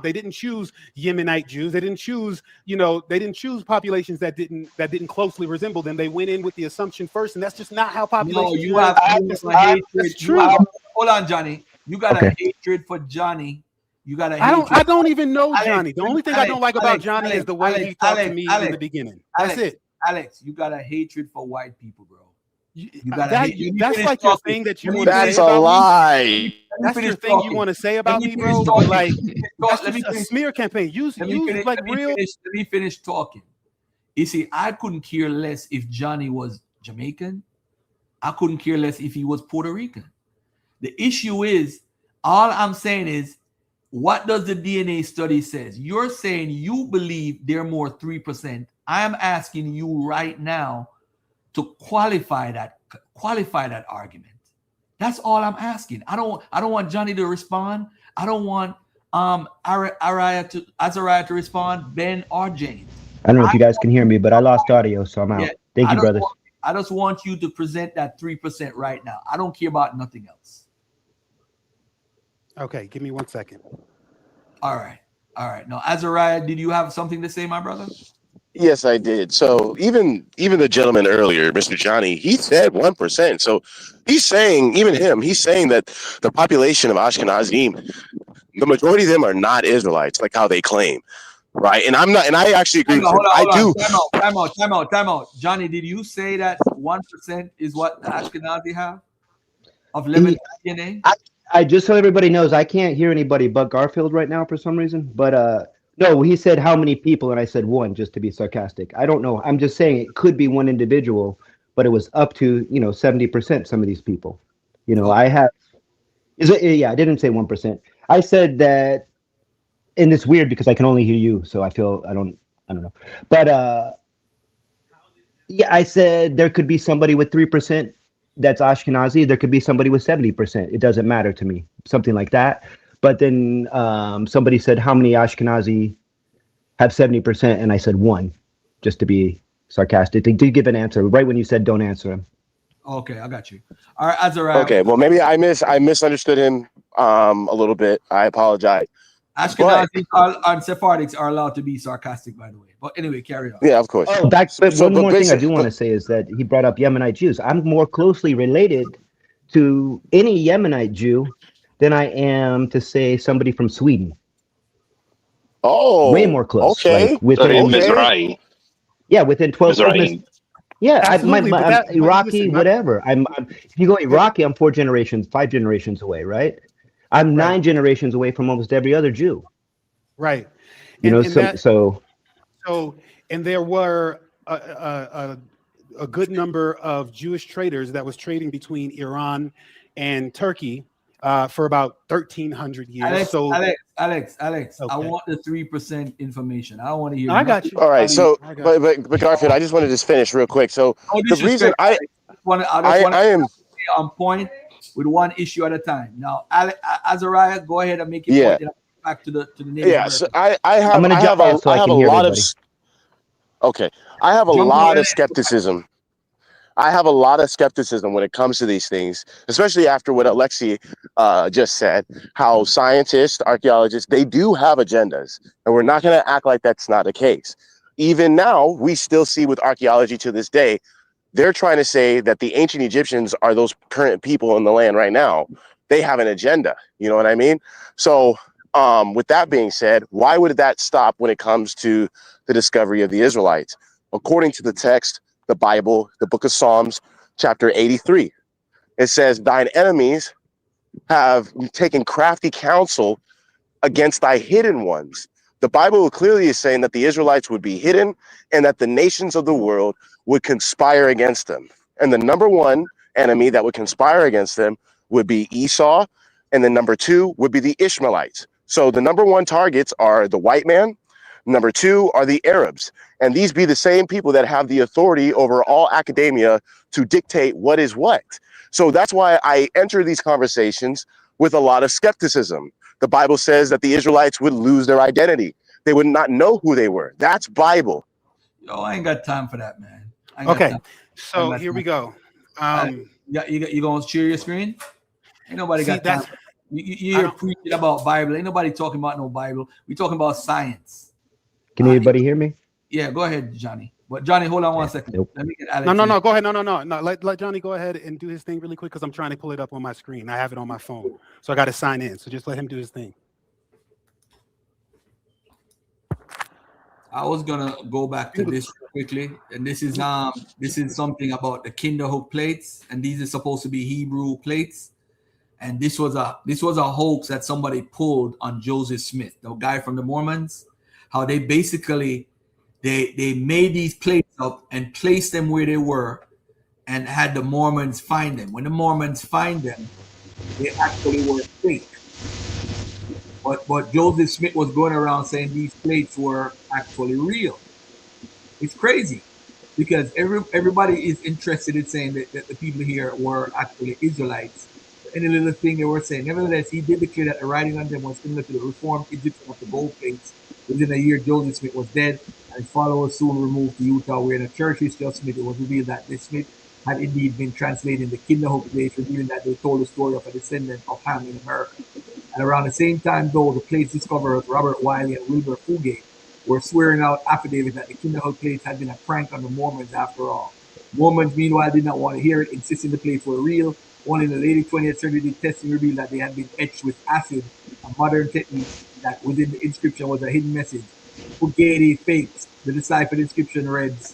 They didn't choose Yemenite Jews. They didn't choose, they didn't choose populations that didn't closely resemble them. They went in with the assumption first, and that's just not how No, populations you work. have a hatred. That's You true. have, hold on, Johnny. You got Okay. a hatred for Johnny. You got a I hatred. don't even know Alex, Johnny. The only thing I don't like about Johnny is the way he talked to me in the beginning. That's it. Alex, you got a hatred for white people, bro. You got That's like your thing that you want to say That's a about lie. me. That's your thing you want to say about me, bro. But like, that's just a smear campaign. Use like real. Let me finish talking. You see, I couldn't care less if Johnny was Jamaican. I couldn't care less if he was Puerto Rican. The issue is, all I'm saying is, what does the DNA study says? You're saying you believe they're more 3%. I am asking you right now to qualify that argument. That's all I'm asking. I don't want Johnny to respond. I don't want Arzareth to respond, Ben or James. I don't know if you guys can hear me, but I lost audio, so I'm out. Yeah, Thank you, brothers. I just want you to present that 3% right now. I don't care about nothing else. Okay, give me 1 second. All right. Now, Arzareth, did you have something to say, my brother? Yes, I did. So even the gentleman earlier, Mr. Johnny, he said 1%. So he's saying that the population of Ashkenazim, the majority of them are not Israelites, like how they claim, right? And I'm not, and I actually agree with him. Time out. Johnny, did you say that 1% is what the Ashkenazi have of limited DNA? I just so everybody knows, I can't hear anybody but Garfield right now for some reason. But no, he said how many people, and I said one, just to be sarcastic. I don't know. I'm just saying it could be one individual, but it was up to 70%. Some of these people, I have. Yeah, I didn't say 1%. I said that, and it's weird because I can only hear you, so I feel I don't know. But yeah, I said there could be somebody with 3%. That's Ashkenazi. There could be somebody with 70%. It doesn't matter to me. Something like that. But then somebody said, how many Ashkenazi have 70%? And I said one, just to be sarcastic. They did give an answer right when you said don't answer him. Okay, I got you. All right, Arzareth. Okay, well, maybe I misunderstood him a little bit. I apologize. Ashkenazis and Sephardics are allowed to be sarcastic, by the way. But anyway, carry on. Yeah, of course. Oh, one more thing I do want to say is that he brought up Yemenite Jews. I'm more closely related to any Yemenite Jew than I am to say somebody from Sweden. Oh, way more close. Okay. Like within, Mizrahi. Yeah, within 12. Mizrahi. Yeah, Absolutely, I'm Iraqi, whatever. If you go Iraqi, I'm 5 generations away, right? I'm 9 generations away from almost every other Jew. Right. So and there were a good number of Jewish traders that was trading between Iran and Turkey for about 1,300 years. Alex, Okay. I want the 3% information. I don't want to hear. I got you. All right. So, but Garfield, I just wanted to finish real quick. So the reason I am on point with one issue at a time. Now, Arzareth, go ahead and make your point. Back to the name. Yeah. So I have a lot of skepticism. I have a lot of skepticism when it comes to these things, especially after what Alexei just said, how scientists, archaeologists, they do have agendas, and we're not going to act like that's not the case. Even now, we still see with archaeology to this day, they're trying to say that the ancient Egyptians are those current people in the land right now. They have an agenda. You know what I mean? So with that being said, why would that stop when it comes to the discovery of the Israelites? According to the text, the Bible, the book of Psalms, chapter 83, it says, thine enemies have taken crafty counsel against thy hidden ones. The Bible clearly is saying that the Israelites would be hidden and that the nations of the world would conspire against them. And the number one enemy that would conspire against them would be Esau. And then number two would be the Ishmaelites. So the number one targets are the white man. Number two are the Arabs. And these be the same people that have the authority over all academia to dictate what is what. So that's why I enter these conversations with a lot of skepticism. The Bible says that the Israelites would lose their identity. They would not know who they were. That's Bible. Yo, I ain't got time for that, man. Okay, so here we go. You gonna share your screen? Ain't nobody See, got time. that's You're preaching about Bible. Ain't nobody talking about no Bible. We talking about science. Can anybody hear me? Yeah, go ahead, Johnny. But Johnny, hold on 1 second. Nope. Let me get Alex. No. Go ahead. No. Let Johnny go ahead and do his thing really quick because I'm trying to pull it up on my screen. I have it on my phone, so I got to sign in. So just let him do his thing. I was gonna go back to this quickly, and this is something about the Kinderhook plates, and these are supposed to be Hebrew plates, and this was a hoax that somebody pulled on Joseph Smith, the guy from the Mormons. How they basically they made these plates up and placed them where they were, and had the Mormons find them. When the Mormons find them, they actually were fake. But Joseph Smith was going around saying these plates were actually real. It's crazy because everybody is interested in saying that the people here were actually Israelites. Any little thing they were saying. Nevertheless, he did declare that the writing on them was similar to the reformed Egyptian of the gold plates. Within a year, Joseph Smith was dead, and his followers soon removed to Utah, where in a church history of Smith, it was revealed that this Smith had indeed been translated the Kinderhook plates, revealing that they told the story of a descendant of Ham in America. And around the same time, though, the plates discoverers Robert Wiley and Wilbur Fugate were swearing out affidavits that the Kinderhook plates had been a prank on the Mormons after all. Mormons, meanwhile, did not want to hear it, insisting the plates were real. Only in the late 20th century did testing reveal that they had been etched with acid, a modern technique that within the inscription was a hidden message. Fugate fakes. The deciphered inscription reads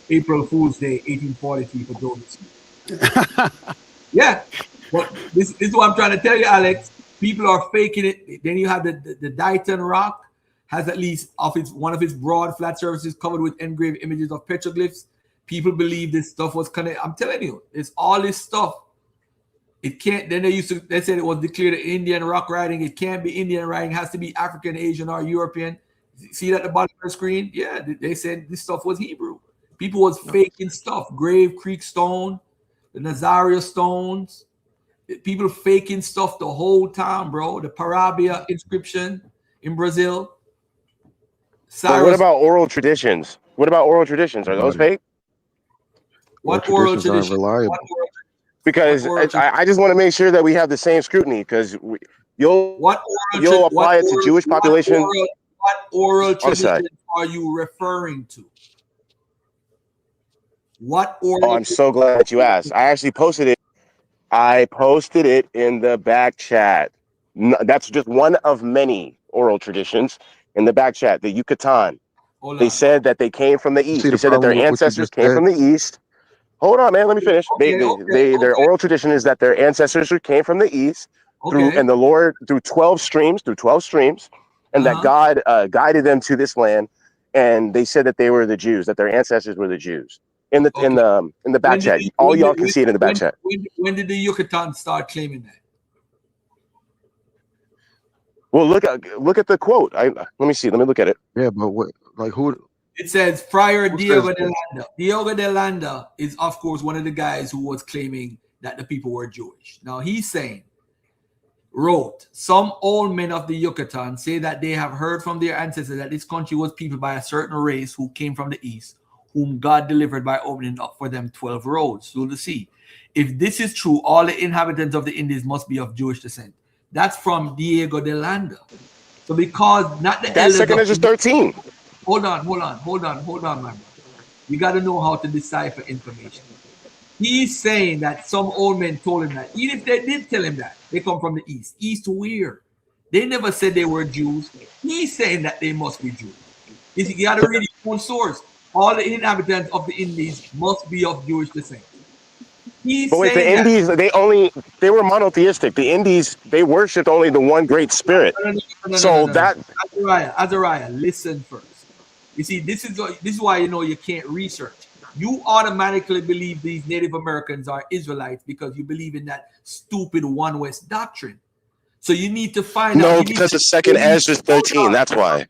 April Fool's Day, 1843 for Joseph Smith. Yeah, but this is what I'm trying to tell you, Alex. People are faking it. Then you have the Dighton Rock has at least one of its broad flat surfaces covered with engraved images of petroglyphs. People believe this stuff was kind of. I'm telling you, it's all this stuff. It can't. Then they said it was declared Indian rock writing. It can't be Indian writing. It has to be African, Asian, or European. See that at the bottom of the screen? Yeah, they said this stuff was Hebrew. People was faking stuff. Grave Creek stone, the Nazaria stones. People faking stuff the whole time, bro. The Parabia inscription in Brazil. But what about oral traditions? What about oral traditions? Are those fake? What oral traditions? Reliable. Because I just want to make sure that we have the same scrutiny because you'll apply it to Jewish population. What oral tradition are you referring to? What oral? Oh, I'm so glad that you asked. I actually posted it. I posted it in the back chat. That's just one of many oral traditions in the back chat. The Yucatan. They said that they came from the east. They said that their ancestors came from the east. Hold on, man. Let me finish. Their oral tradition is that their ancestors came from the east and the Lord through 12 streams, and that God guided them to this land. And they said that they were the Jews, that their ancestors were the Jews. In the back chat, all y'all can see it in the back chat. When did the Yucatan start claiming that? Well, look at the quote. Let me see. Let me look at it. Yeah, but what? Like who? It says Friar Diego de Landa. Diego de Landa is, of course, one of the guys who was claiming that the people were Jewish. Now he's saying, wrote, some old men of the Yucatan say that they have heard from their ancestors that this country was peopled by a certain race who came from the east, whom God delivered by opening up for them 12 roads through the sea. If this is true, all the inhabitants of the Indies must be of Jewish descent. That's from Diego de Landa. So because not the that's second Esdras 13. Hold on, my brother. You got to know how to decipher information. He's saying that some old men told him that. Even if they did tell him that, they come from the east. East to where? They never said they were Jews. He's saying that they must be Jews. You got to read your own source. All the inhabitants of the Indies must be of Jewish descent. But wait, the Indies, they were monotheistic. The Indies, they worshipped only the one great spirit. Azariah, listen first. You see, this is why you can't research. You automatically believe these Native Americans are Israelites because you believe in that stupid One West doctrine. So you need to find out. No, because the second Esdras 13. That's why.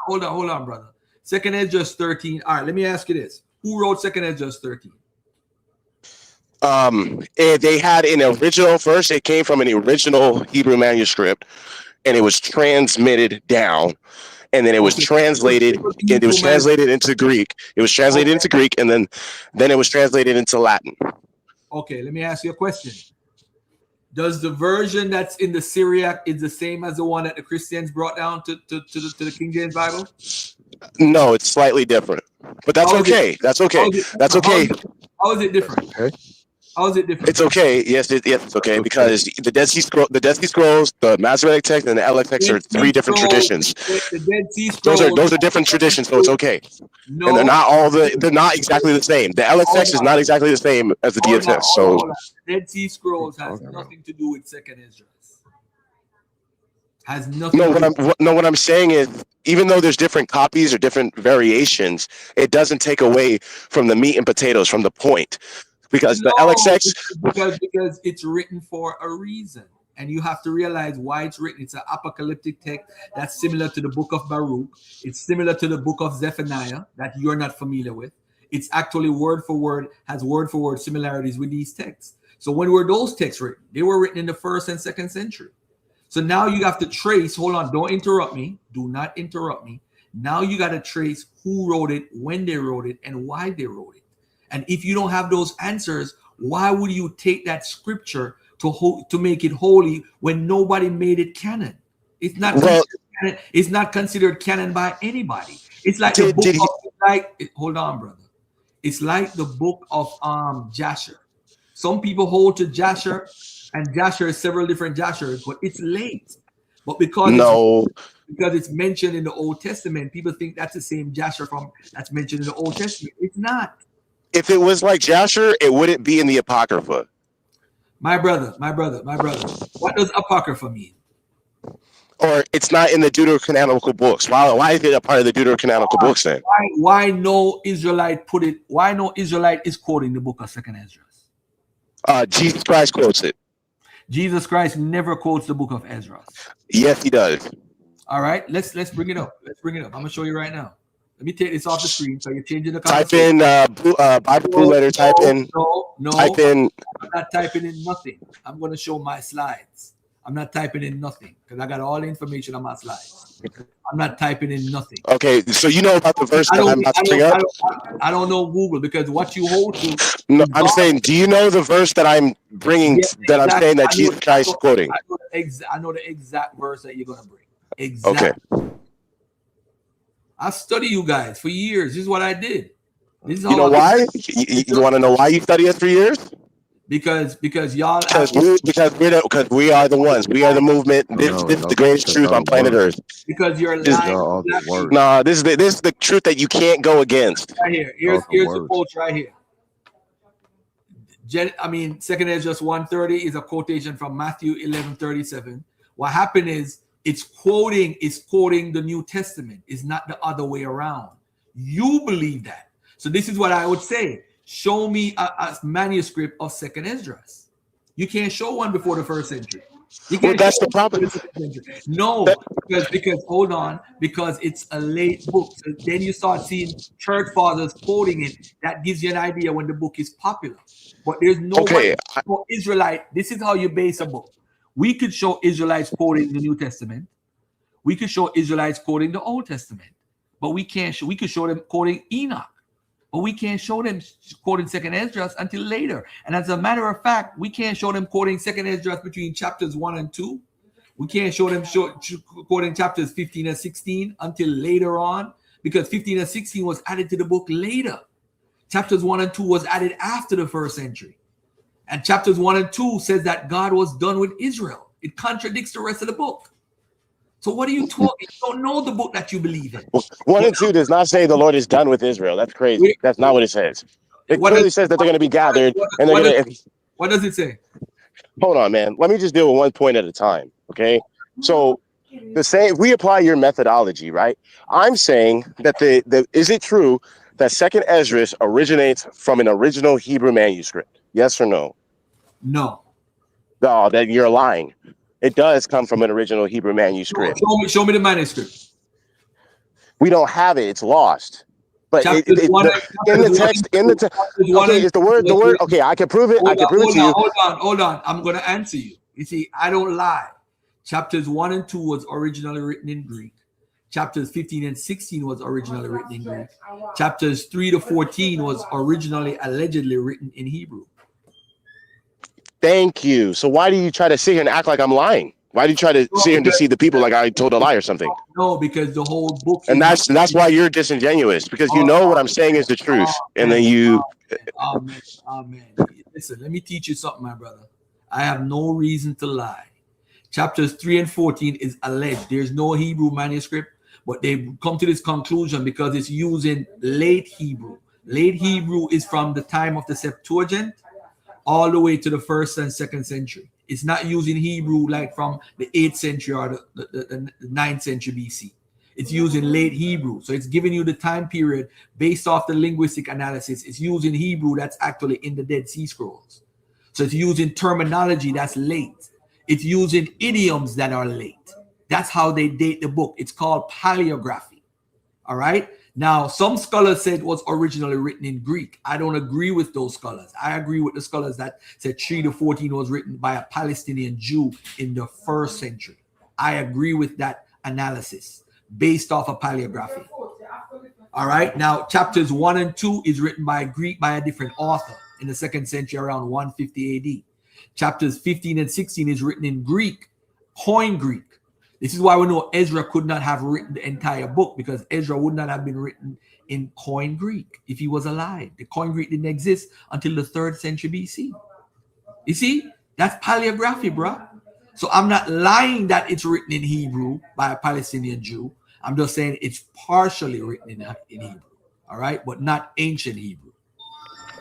Hold on, brother. Second Esdras 13. All right, let me ask you this: who wrote Second Esdras 13? They had an original first. It came from an original Hebrew manuscript, and it was transmitted down, and then it was translated. It was translated into Greek. It was translated into Greek, and then it was translated into Latin. Okay, let me ask you a question. Does the version that's in the Syriac is the same as the one that the Christians brought down to the King James Bible? No, it's slightly different, but that's okay. That's okay. That's okay. How is it different? Okay. How is it different? It's okay. Yes, it's okay because the Dead Sea Scrolls, the Masoretic text, and the LXX are three different traditions. The Dead Sea Scrolls. Those are different traditions, so it's okay. No, and they're not exactly the same. The LXX is not exactly the same as the DTS. So Dead Sea Scrolls has nothing to do with Second Esdras. Has nothing. No, what I'm saying is, even though there's different copies or different variations, it doesn't take away from the meat and potatoes, from the point. Because the LXX, because it's written for a reason, and you have to realize why it's written. It's an apocalyptic text that's similar to the book of Baruch. It's similar to the book of Zephaniah that you're not familiar with. It's actually word for word, has word for word similarities with these texts. So when were those texts written? They were written in the 1st and 2nd century. So now you have to trace. Hold on, don't interrupt me. Do not interrupt me. Now you got to trace who wrote it, when they wrote it, and why they wrote it. And if you don't have those answers, why would you take that scripture to make it holy when nobody made it canon? It's not canon. It's not considered canon by anybody. It's like the book of, hold on, brother. It's like the book of Jasher. Some people hold to Jasher, and Jasher is several different Jashers, but it's late. But because it's mentioned in the Old Testament, people think that's the same Jasher that's mentioned in the Old Testament. It's not. If it was like Jasher, it wouldn't be in the Apocrypha. My brother. What does Apocrypha mean? Or it's not in the Deuterocanonical books. Why is it a part of the Deuterocanonical books then? Why no Israelite why no Israelite is quoting the book of 2nd Esdras? Jesus Christ quotes it. Jesus Christ never quotes the book of Esdras. Yes, he does. All right, let's bring it up. I'm gonna show you right now. Let me take this off the screen so you're changing the Type in Bible Blue Letter. Type in. Type in. I'm not typing in nothing. I'm going to show my slides. I'm not typing in nothing because I got all the information on my slides. I'm not typing in nothing. Okay, so you know about the verse that I'm about to bring up? I don't know Google because what you hold to. No, I'm saying, do you know the verse that I'm bringing? That I'm saying that Jesus Christ is quoting. I know the exact verse that you're going to bring. Exactly. Okay. I study you guys for years. This is what I did. This is you know why? You want to know why you study us for years? Because y'all. Because we are the ones. We are the movement. This is the greatest truth on planet Earth. Because you're lying. No, this is the truth that you can't go against. Right here. Here's the quote right here. 2nd Esdras 1:30 is a quotation from Matthew 11:37. What happened is it's quoting the New Testament. It's not the other way around. You believe that. So this is what I would say. Show me a manuscript of 2nd Esdras. You can't show one before the 1st century. Well, that's the problem. No, because hold on, because it's a late book. So then you start seeing church fathers quoting it. That gives you an idea when the book is popular. But there's no way Israelite. This is how you base a book. We could show Israelites quoting the New Testament. We could show Israelites quoting the Old Testament, but we can't. We could show them quoting Enoch, but we can't show them quoting 2nd Esdras until later. And as a matter of fact, we can't show them quoting 2nd Esdras between chapters 1 and 2. We can't show them quoting chapters 15 and 16 until later on, because 15 and 16 was added to the book later. Chapters 1 and 2 was added after the 1st century. And chapters 1 and 2 says that God was done with Israel. It contradicts the rest of the book. So what are you talking? You don't know the book that you believe in. 1 and 2 does not say the Lord is done with Israel. That's crazy. That's not what it says. It clearly says that they're going to be gathered. And they're going to. What does it say? Hold on, man. Let me just deal with one point at a time. Okay. So we apply your methodology, right? I'm saying that is it true that 2nd Esdras originates from an original Hebrew manuscript? Yes or no? No. No, that you're lying. It does come from an original Hebrew manuscript. Show me the manuscript. We don't have it. It's lost. But in the text, okay, is the word. Okay, I can prove it. I can prove it to you. Hold on. I'm going to answer you. You see, I don't lie. Chapters 1 and 2 was originally written in Greek. Chapters 15 and 16 was originally written in Greek. Chapters 3 to 14 was originally allegedly written in Hebrew. Thank you. So why do you try to sit here and act like I'm lying? Why do you try to sit here and deceive the people like I told a lie or something? No, because the whole book And is that's why you're disingenuous, because you oh, know what I'm saying is the truth, and then you. oh man, oh man. Listen, let me teach you something, my brother. I have no reason to lie. Chapters 3 and 14 is alleged. There's no Hebrew manuscript, but they come to this conclusion because it's using late Hebrew. Late Hebrew is from the time of the Septuagint all the way to the 1st and 2nd century. It's not using Hebrew like from the 8th century or the 9th century BC. It's using late Hebrew. So it's giving you the time period based off the linguistic analysis. It's using Hebrew that's actually in the Dead Sea Scrolls. So it's using terminology that's late. It's using idioms that are late. That's how they date the book. It's called paleography. All right. Now, some scholars said it was originally written in Greek. I don't agree with those scholars. I agree with the scholars that said 3 to 14 was written by a Palestinian Jew in the 1st century. I agree with that analysis based off of paleography. All right. Now, chapters 1 and 2 is written by a different author in the 2nd century around 150 AD. Chapters 15 and 16 is written in Greek, Koine Greek. This is why we know Ezra could not have written the entire book, because Ezra would not have been written in Koine Greek if he was alive. The Koine Greek didn't exist until the 3rd century BC. You see, that's paleography, bro. So I'm not lying that it's written in Hebrew by a Palestinian Jew. I'm just saying it's partially written in Hebrew, all right, but not ancient Hebrew.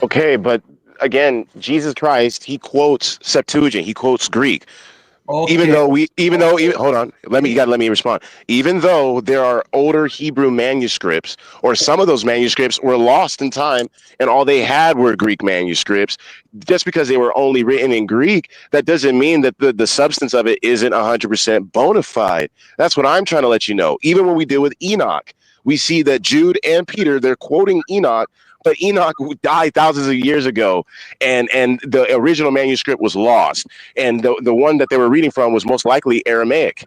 Okay, but again, Jesus Christ, he quotes Septuagint, he quotes Greek. Okay. Even though hold on, you gotta let me respond. Even though there are older Hebrew manuscripts, or some of those manuscripts were lost in time, and all they had were Greek manuscripts, just because they were only written in Greek, that doesn't mean that the substance of it isn't 100% bona fide. That's what I'm trying to let you know. Even when we deal with Enoch, we see that Jude and Peter, they're quoting Enoch, but Enoch died thousands of years ago, and the original manuscript was lost, and the one that they were reading from was most likely Aramaic.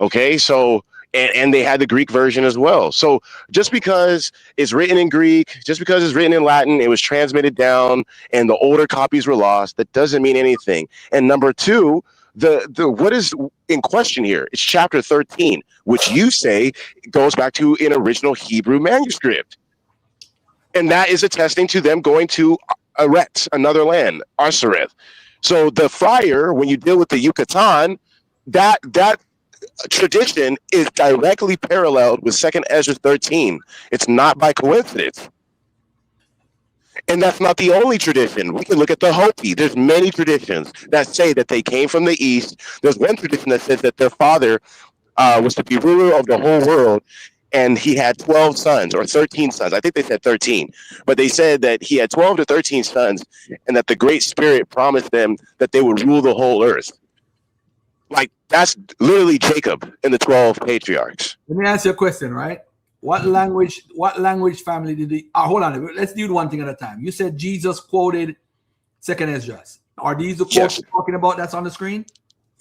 Okay, so and they had the Greek version as well. So just because it's written in Greek, just because it's written in Latin, it was transmitted down, and the older copies were lost, that doesn't mean anything. And number two, the what is in question here? It's chapter 13, which you say goes back to an original Hebrew manuscript. And that is attesting to them going to Eretz, another land, Arzareth. So the friar, when you deal with the Yucatan, that tradition is directly paralleled with 2nd Esdras 13. It's not by coincidence. And that's not the only tradition. We can look at the Hopi. There's many traditions that say that they came from the east. There's one tradition that says that their father was to be ruler of the whole world, and he had 12 sons or 13 sons. I think they said 13, but they said that he had 12 to 13 sons, and that the Great Spirit promised them that they would rule the whole earth. Like, that's literally Jacob and the 12 patriarchs. Let me ask you a question, right? What language family did he? Hold on, let's do one thing at a time. You said Jesus quoted 2nd Esdras. Are these the quotes you're talking about that's on the screen?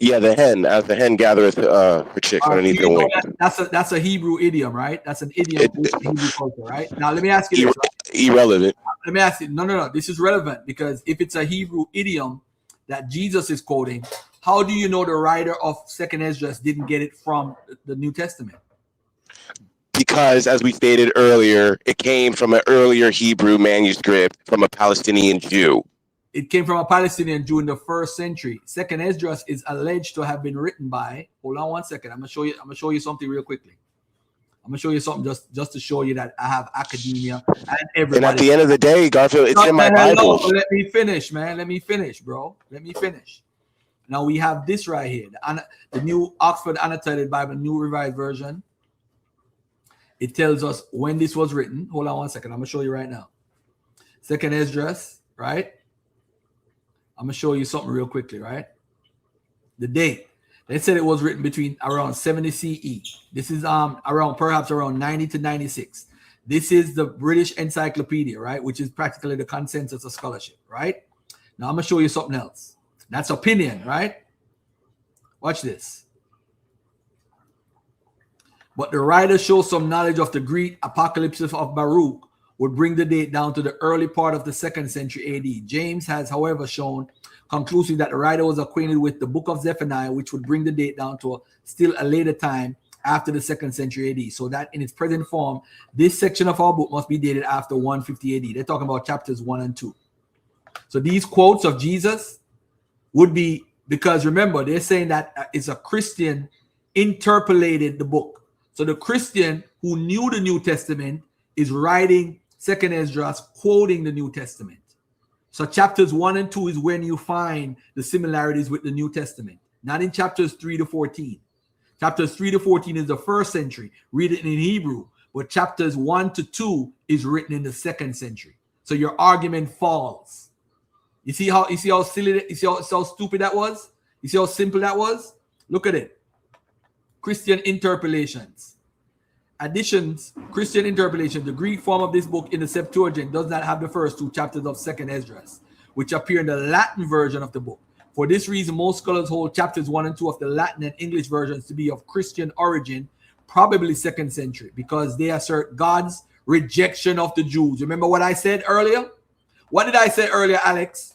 Yeah, the hen gathereth her chicks underneath her wing. That's a Hebrew idiom, right? That's an idiom in Hebrew culture, right? Now let me ask you this. Irrelevant. Let me ask you. No. This is relevant, because if it's a Hebrew idiom that Jesus is quoting, how do you know the writer of 2nd Esdras didn't get it from the New Testament? Because, as we stated earlier, it came from an earlier Hebrew manuscript from a Palestinian Jew. It came from a Palestinian Jew in the 1st century. 2nd Esdras is alleged to have been written by. Hold on one second. I'm gonna show you something real quickly. I'm gonna show you something just to show you that I have academia and everybody. And at the end of the day, Garfield, it's in my Bible. Let me finish, man. Let me finish, bro. Let me finish. Now we have this right here, the new Oxford Annotated Bible, New Revised Version. It tells us when this was written. Hold on one second. I'm gonna show you right now. 2nd Esdras, right? I'm gonna show you something real quickly, right? The date. They said it was written between around 70 CE. This is perhaps around 90 to 96. This is the British Encyclopedia, right? Which is practically the consensus of scholarship, right? Now I'm gonna show you something else. That's opinion, right? Watch this. But the writer shows some knowledge of the Greek apocalypse of Baruch, would bring the date down to the early part of the 2nd century AD. James has, however, shown conclusively that the writer was acquainted with the book of Zephaniah, which would bring the date down to still a later time after the 2nd century AD. So that in its present form, this section of our book must be dated after 150 AD. They're talking about chapters 1 and 2. So these quotes of Jesus would be, because remember, they're saying that it's a Christian interpolated the book. So the Christian who knew the New Testament is writing 2nd Esdras, quoting the New Testament. So chapters 1 and 2 is when you find the similarities with the New Testament, not in chapters 3 to 14. Chapters 3 to 14 is the 1st century, read it in Hebrew, but chapters 1 to 2 is written in the 2nd century. So your argument falls. You see how silly, you see how stupid that was? You see how simple that was? Look at it. Christian interpolations. Additions, Christian interpolation. The Greek form of this book in the Septuagint does not have the first 2 chapters of 2nd Esdras, which appear in the Latin version of the book. For this reason, most scholars hold chapters 1 and 2 of the Latin and English versions to be of Christian origin, probably 2nd century, because they assert God's rejection of the Jews. Remember what I said earlier? What did I say earlier, Alex?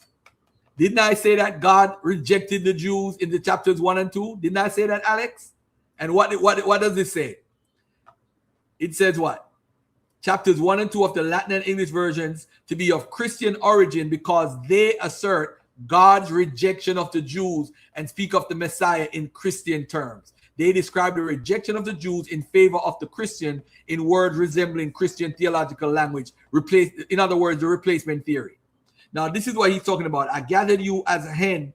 Didn't I say that God rejected the Jews in the chapters 1 and 2? Didn't I say that, Alex? And what does it say? It says what? Chapters 1 and 2 of the Latin and English versions to be of Christian origin because they assert God's rejection of the Jews and speak of the Messiah in Christian terms. They describe the rejection of the Jews in favor of the Christian in words resembling Christian theological language. In other words, the replacement theory. Now, this is what he's talking about. I gathered you as a hen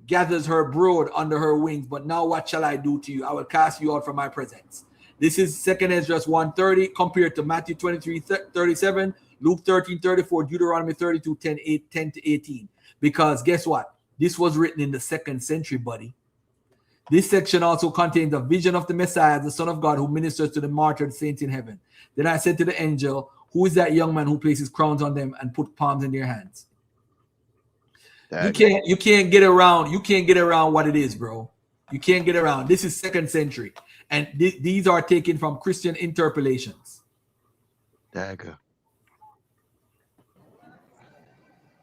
gathers her brood under her wings, but now what shall I do to you? I will cast you out from my presence. This is 2nd Esdras 1:30 compared to Matthew 23:37, Luke 13:34, Deuteronomy 32, 10 to 18. Because guess what? This was written in the 2nd century, buddy. This section also contains a vision of the Messiah, the Son of God, who ministers to the martyred saints in heaven. Then I said to the angel, who is that young man who places crowns on them and put palms in their hands? You can't get around. You can't get around what it is, bro. You can't get around. This is 2nd century. And these are taken from Christian interpolations. Dagger.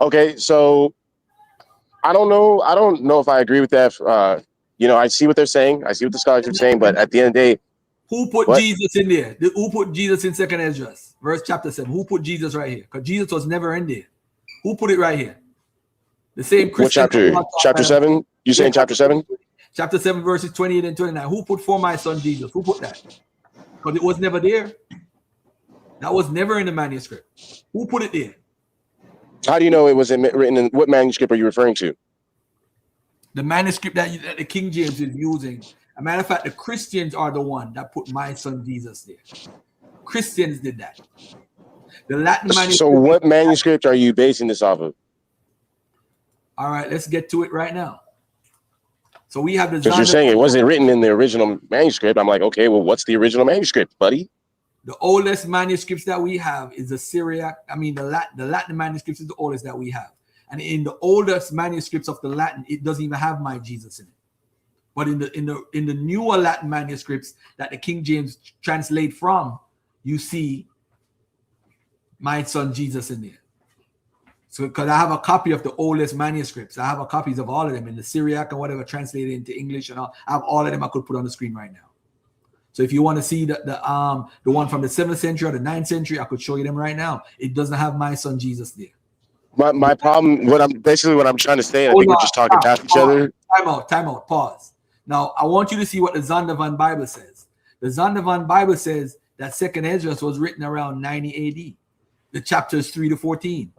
Okay, so I don't know if I agree with that. I see what they're saying. I see what the scholars are saying, but at the end of the day, who put Jesus in there? Who put Jesus in 2nd Esdras, verse chapter 7? Who put Jesus right here? Because Jesus was never in there. Who put it right here? The same Christian. What chapter? Chapter 7? You saying chapter 7? Chapter 7, verses 28 and 29. Who put for my son Jesus? Who put that? Because it was never there. That was never in the manuscript. Who put it there? How do you know it was written in what manuscript are you referring to? The manuscript that the King James is using. As a matter of fact, the Christians are the one that put my son Jesus there. Christians did that. The Latin manuscript. So what manuscript are you basing this off of? All right, let's get to it right now. So we have the. Because you're saying it wasn't written in the original manuscript. I'm like, okay, well, what's the original manuscript, buddy? The oldest manuscripts that we have is the Syriac. The Latin manuscripts is the oldest that we have. And in the oldest manuscripts of the Latin, it doesn't even have my Jesus in it. But in the newer Latin manuscripts that the King James translate from, you see my son Jesus in there. So because I have a copy of the oldest manuscripts, I have a copies of all of them in the Syriac and whatever translated into English, and all. I have all of them I could put on the screen right now. So if you want to see the one from the 7th century or the 9th century, I could show you them right now. It doesn't have my son Jesus there. My problem, what I'm trying to say, and I think we're just talking past each other. Time out, pause. Now, I want you to see what the Zondervan Bible says. The Zondervan Bible says that 2nd Esdras was written around 90 AD, the chapters 3 to 14.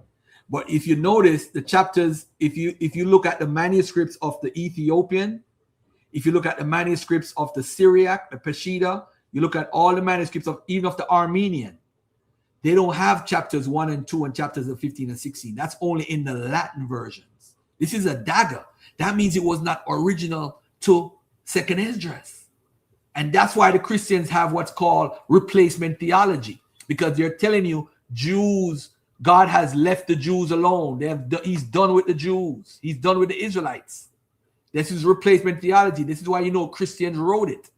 But if you notice the chapters, if you look at the manuscripts of the Ethiopian, if you look at the manuscripts of the Syriac, the Peshitta, you look at all the manuscripts of even of the Armenian, they don't have chapters 1 and 2 and chapters of 15 and 16. That's only in the Latin versions. This is a dagger. That means it was not original to 2nd Esdras. And that's why the Christians have what's called replacement theology, because they're telling you Jews, God has left the Jews alone. He's done with the Jews. He's done with the Israelites. This is replacement theology. This is why you know Christians wrote it.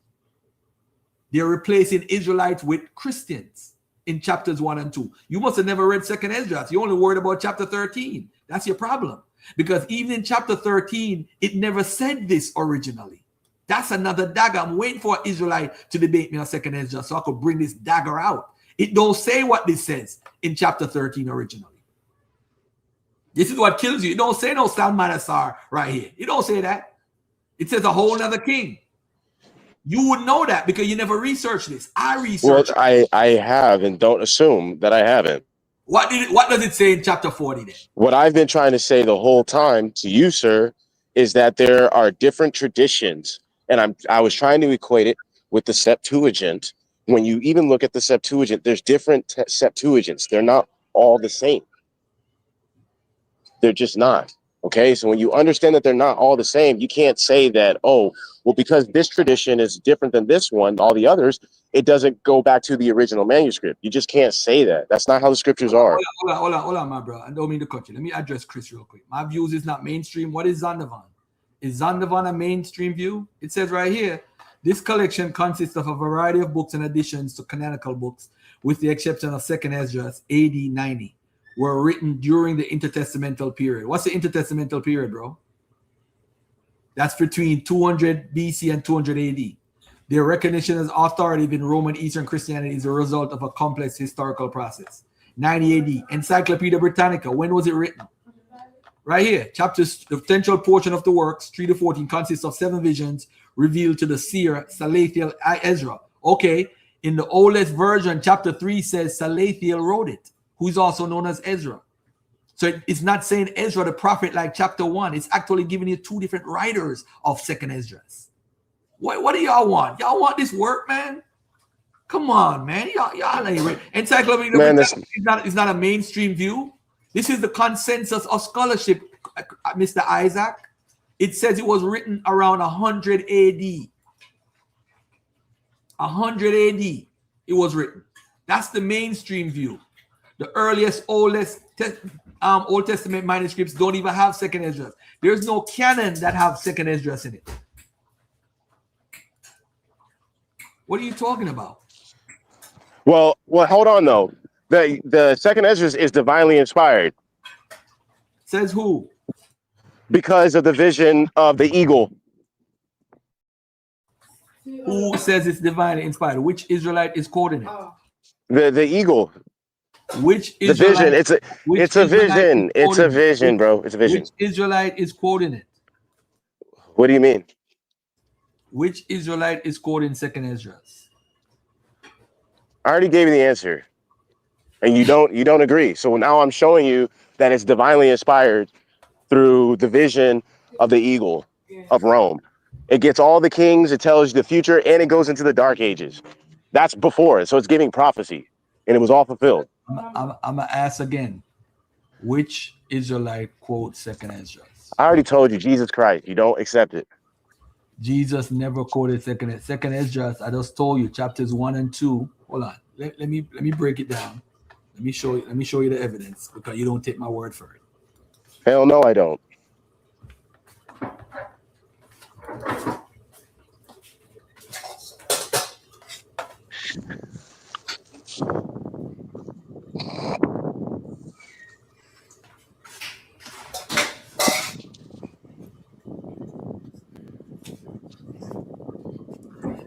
They're replacing Israelites with Christians. in chapters 1 and 2. You must have never read 2nd Esdras. You only worried about chapter 13. That's your problem. Because even in chapter 13, it never said this originally. That's another dagger. I'm waiting for an Israelite to debate me on 2nd Esdras so I could bring this dagger out. It don't say what this says in chapter 13 originally. This is what kills you. It don't say no Salmanasar right here. It don't say that. It says a whole other king. You would know that because you never researched this. I researched. Well, I have, and don't assume that I haven't. What does it say in chapter 40 then? What I've been trying to say the whole time to you, sir, is that there are different traditions, and I was trying to equate it with the Septuagint. When you even look at the Septuagint, there's different Septuagints. They're not all the same. They're just not. Okay, so when you understand that they're not all the same, you can't say that, oh, well, because this tradition is different than this one, all the others, it doesn't go back to the original manuscript. You just can't say that. That's not how the scriptures are. Hold on, my bro. I don't mean to cut you. Let me address Chris real quick. My views is not mainstream. What is Zondervan? Is Zondervan a mainstream view? It says right here, this collection consists of a variety of books and additions to canonical books, with the exception of 2nd Esdras, AD 90. Were written during the intertestamental period. What's the intertestamental period, bro? That's between 200 BC and 200 AD. Their recognition as authoritative in Roman Eastern Christianity is a result of a complex historical process. 90 AD, Encyclopedia Britannica. When was it written? Right here, chapters, the potential portion of the works, 3 to 14, consists of 7 visions revealed to the seer Salathiel Ezra. Okay, in the oldest version, chapter 3 says Salathiel wrote it, who's also known as Ezra. So it's not saying Ezra the prophet like chapter 1. It's actually giving you 2 different writers of 2nd Esdras. What do y'all want? Y'all want this work, man? Come on, man. Y'all ain't ready. Encyclopedia man, is not a mainstream view. This is the consensus of scholarship, Mr. Isaac. It says it was written around 100 AD. 100 AD it was written. That's the mainstream view. The earliest, oldest Old Testament manuscripts don't even have 2nd Esdras. There's no canon that have 2nd Esdras in it. What are you talking about? Well, hold on though. The 2nd Esdras is divinely inspired. Says who? Because of the vision of the eagle. Who says it's divinely inspired? Which Israelite is quoting it? The eagle. Which Israelite? The vision. It's a vision. It's a vision, bro. It's a vision. Which Israelite is quoting it? What do you mean? Which Israelite is quoting 2nd Esdras? I already gave you the answer, and you don't agree. So now I'm showing you that it's divinely inspired through the vision of the eagle of Rome. It gets all the kings. It tells you the future, and it goes into the dark ages. That's before it, so it's giving prophecy, and it was all fulfilled. I'm gonna ask again. Which Israelite quotes 2nd Esdras? I already told you, Jesus Christ. You don't accept it. Jesus never quoted 2nd Esdras. I just told you chapters 1 and 2. Hold on. Let me break it down. Let me show you the evidence because you don't take my word for it. Hell no, I don't.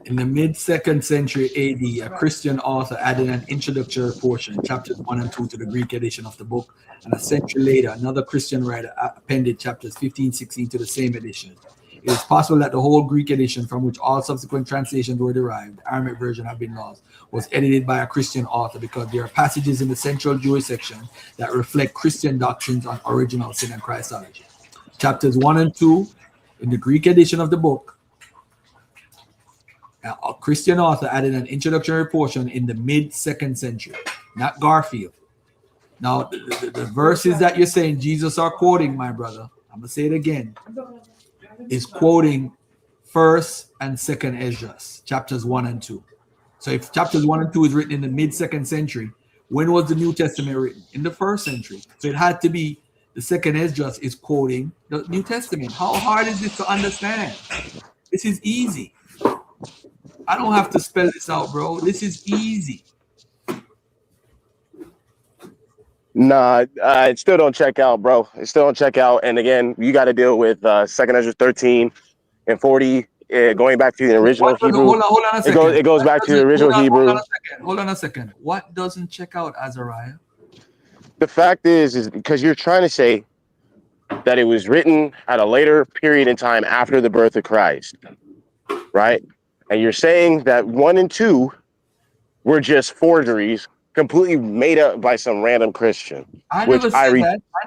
In the mid-2nd century AD, a Christian author added an introductory portion, chapters 1 and 2, to the Greek edition of the book, and a century later, another Christian writer appended chapters 15, 16 to the same edition. It is possible that the whole Greek edition, from which all subsequent translations were derived, the Aramaic version have been lost, was edited by a Christian author because there are passages in the central Jewish section that reflect Christian doctrines on original sin and Christology. Chapters 1 and 2 in the Greek edition of the book, a Christian author added an introductory portion in the mid-2nd century, not Garfield. Now, the verses that you're saying Jesus are quoting, my brother, I'm going to say it again, is quoting 1st and 2nd Esdras, chapters 1 and 2. So if chapters 1 and 2 is written in the mid-2nd century, when was the New Testament written? In the 1st century. So it had to be the 2nd Esdras is quoting the New Testament. How hard is this to understand? This is easy. I don't have to spell this out, bro. This is easy. Nah, it still don't check out, bro. It still don't check out. And again, you got to deal with 2nd Ezra 13 and 40, going back to the original Hebrew. Hold on a second. It goes back to the original Hebrew. Hold on a second. What doesn't check out, Azariah? The fact is because you're trying to say that it was written at a later period in time after the birth of Christ, right? And you're saying that 1 and 2 were just forgeries, completely made up by some random Christian. I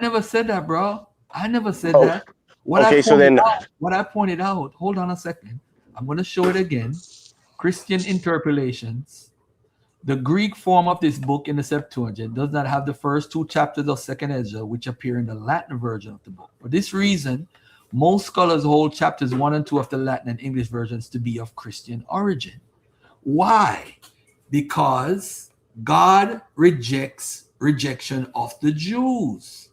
never said that, bro. I never said that. What I pointed out, hold on a second. I'm going to show it again. Christian interpolations. The Greek form of this book in the Septuagint does not have the first 2 chapters of 2nd Ezra, which appear in the Latin version of the book. For this reason, most scholars hold chapters 1 and 2 of the Latin and English versions to be of Christian origin. Why? Because God rejects rejection of the Jews.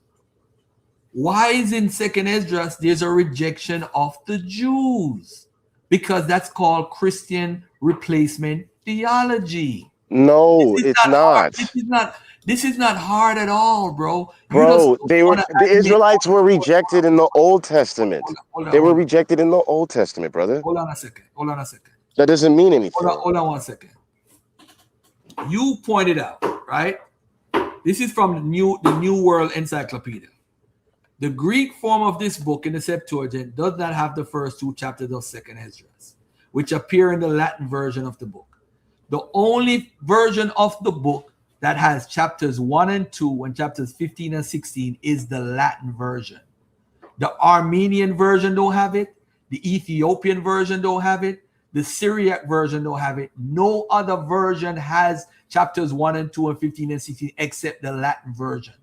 Why is in 2nd Esdras there's a rejection of the Jews? Because that's called Christian replacement theology. No, it's not. This is not hard at all, bro. Bro, the Israelites were rejected in the Old Testament. They were rejected in the Old Testament, brother. Hold on a second. That doesn't mean anything. Hold on 1 second. You pointed out, right? This is from the New World Encyclopedia. The Greek form of this book in the Septuagint does not have the first 2 chapters of 2nd Esdras, which appear in the Latin version of the book. The only version of the book that has chapters 1 and 2 and chapters 15 and 16 is the Latin version. The Armenian version don't have it. The Ethiopian version don't have it. The Syriac version don't have it. No other version has chapters 1 and 2 and 15 and 16 except the Latin version.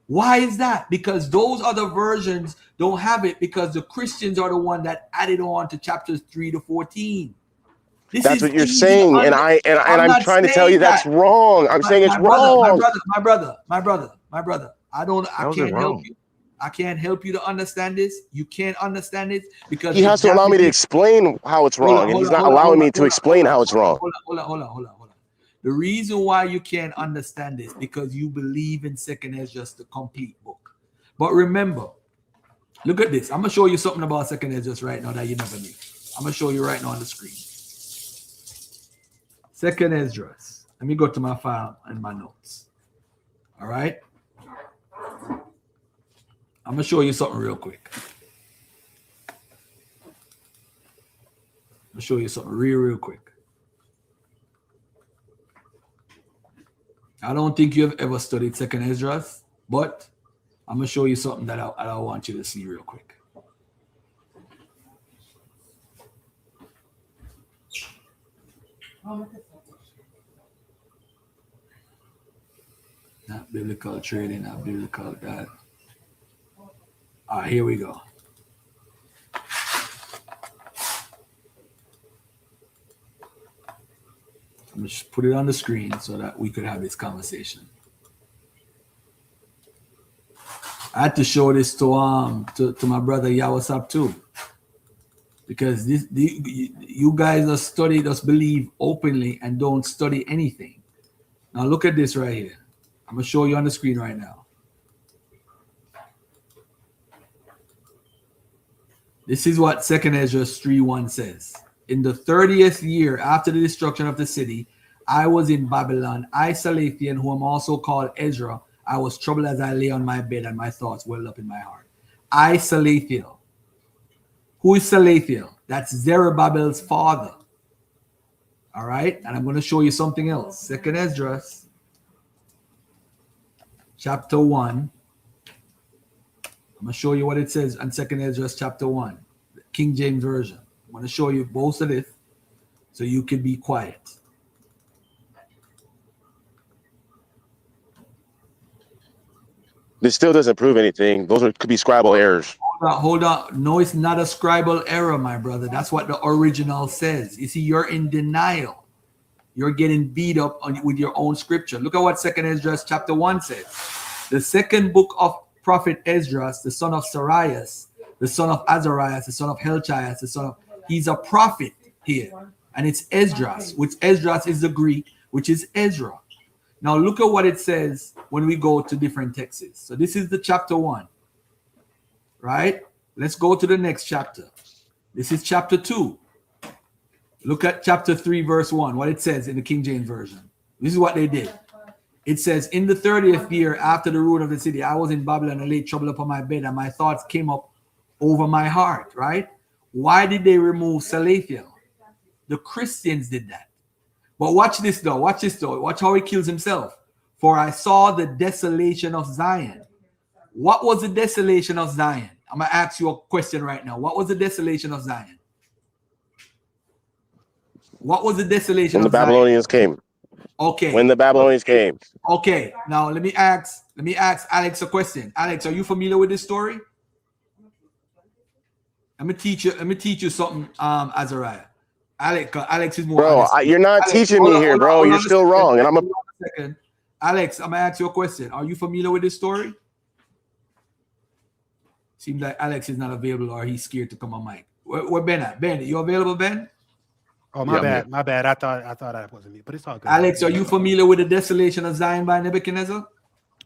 Why is that? Because those other versions don't have it, because the Christians are the one that added on to chapters 3 to 14. That's what you're saying, and I'm trying to tell you that's wrong. I'm saying it's wrong. My brother. I can't help you. I can't help you to understand this. You can't understand it because he has to allow me to explain how it's wrong, and he's not allowing me to explain how it's wrong. Hold on. The reason why you can't understand this because you believe in 2nd Ezra, the complete book. But remember, look at this. I'm gonna show you something about 2nd Ezra right now that you never knew. I'm gonna show you right now on the screen. 2nd Ezra. Let me go to my file and my notes. All right. I'm gonna show you something real quick. I'm gonna show you something real quick. I don't think you've ever studied 2nd Esdras, but I'm gonna show you something that I want you to see real quick. Not biblical trading, not biblical that. All right, here we go. I'm gonna just put it on the screen so that we could have this conversation. I had to show this to my brother Yawasap too, because you guys are study, just believe openly and don't study anything. Now look at this right here. I'm gonna show you on the screen right now. This is what 2nd Ezra 3:1 says. In the 30th year after the destruction of the city, I was in Babylon. I, Scythian, who am also called Ezra, I was troubled as I lay on my bed, and my thoughts welled up in my heart. I, Scythian. Who is Scythian? That's Zerubbabel's father. All right, and I'm going to show you something else. 2nd Ezra, chapter 1. I'm going to show you what it says on 2nd Ezra, chapter 1, King James Version. I'm going to show you both of this so you can be quiet. This still doesn't prove anything. Could be scribal errors. Hold on. No, it's not a scribal error, my brother. That's what the original says. You see, you're in denial. You're getting beat up with your own scripture. Look at what 2nd Ezra chapter 1 says. The second book of prophet Esdras, the son of Sarias, the son of Arzareth, the son of Helchias, he's a prophet here. And it's Esdras, which Esdras is the Greek, which is Ezra. Now look at what it says when we go to different texts. So this is the chapter 1, right? Let's go to the next chapter. This is chapter 2. Look at chapter 3, verse 1, what it says in the King James Version. This is what they did. It says, in the 30th year after the ruin of the city, I was in Babylon and laid trouble upon my bed, and my thoughts came up over my heart, right? Why did they remove Salathiel? The Christians did that. But watch this though. Watch this though. Watch how he kills himself. For I saw the desolation of Zion. What was the desolation of Zion? I'm going to ask you a question right now. What was the desolation of Zion? What was the desolation When the of Zion? Babylonians came. Okay. When the Babylonians came. Okay. Now let me ask Alex a question. Alex, are you familiar with this story? Let me teach you something, Azariah. Alex is more Bro, honest. you're not Alex, teaching me here, bro. You're still wrong. And I'm a second. Alex, I'm gonna ask you a question. Are you familiar with this story? Seems like Alex is not available, or he's scared to come on mic. Where Ben at? Ben, you available, Ben? Oh, my bad. My bad. I thought I wasn't me, but it's all good. Alex, are you familiar with the desolation of Zion by Nebuchadnezzar?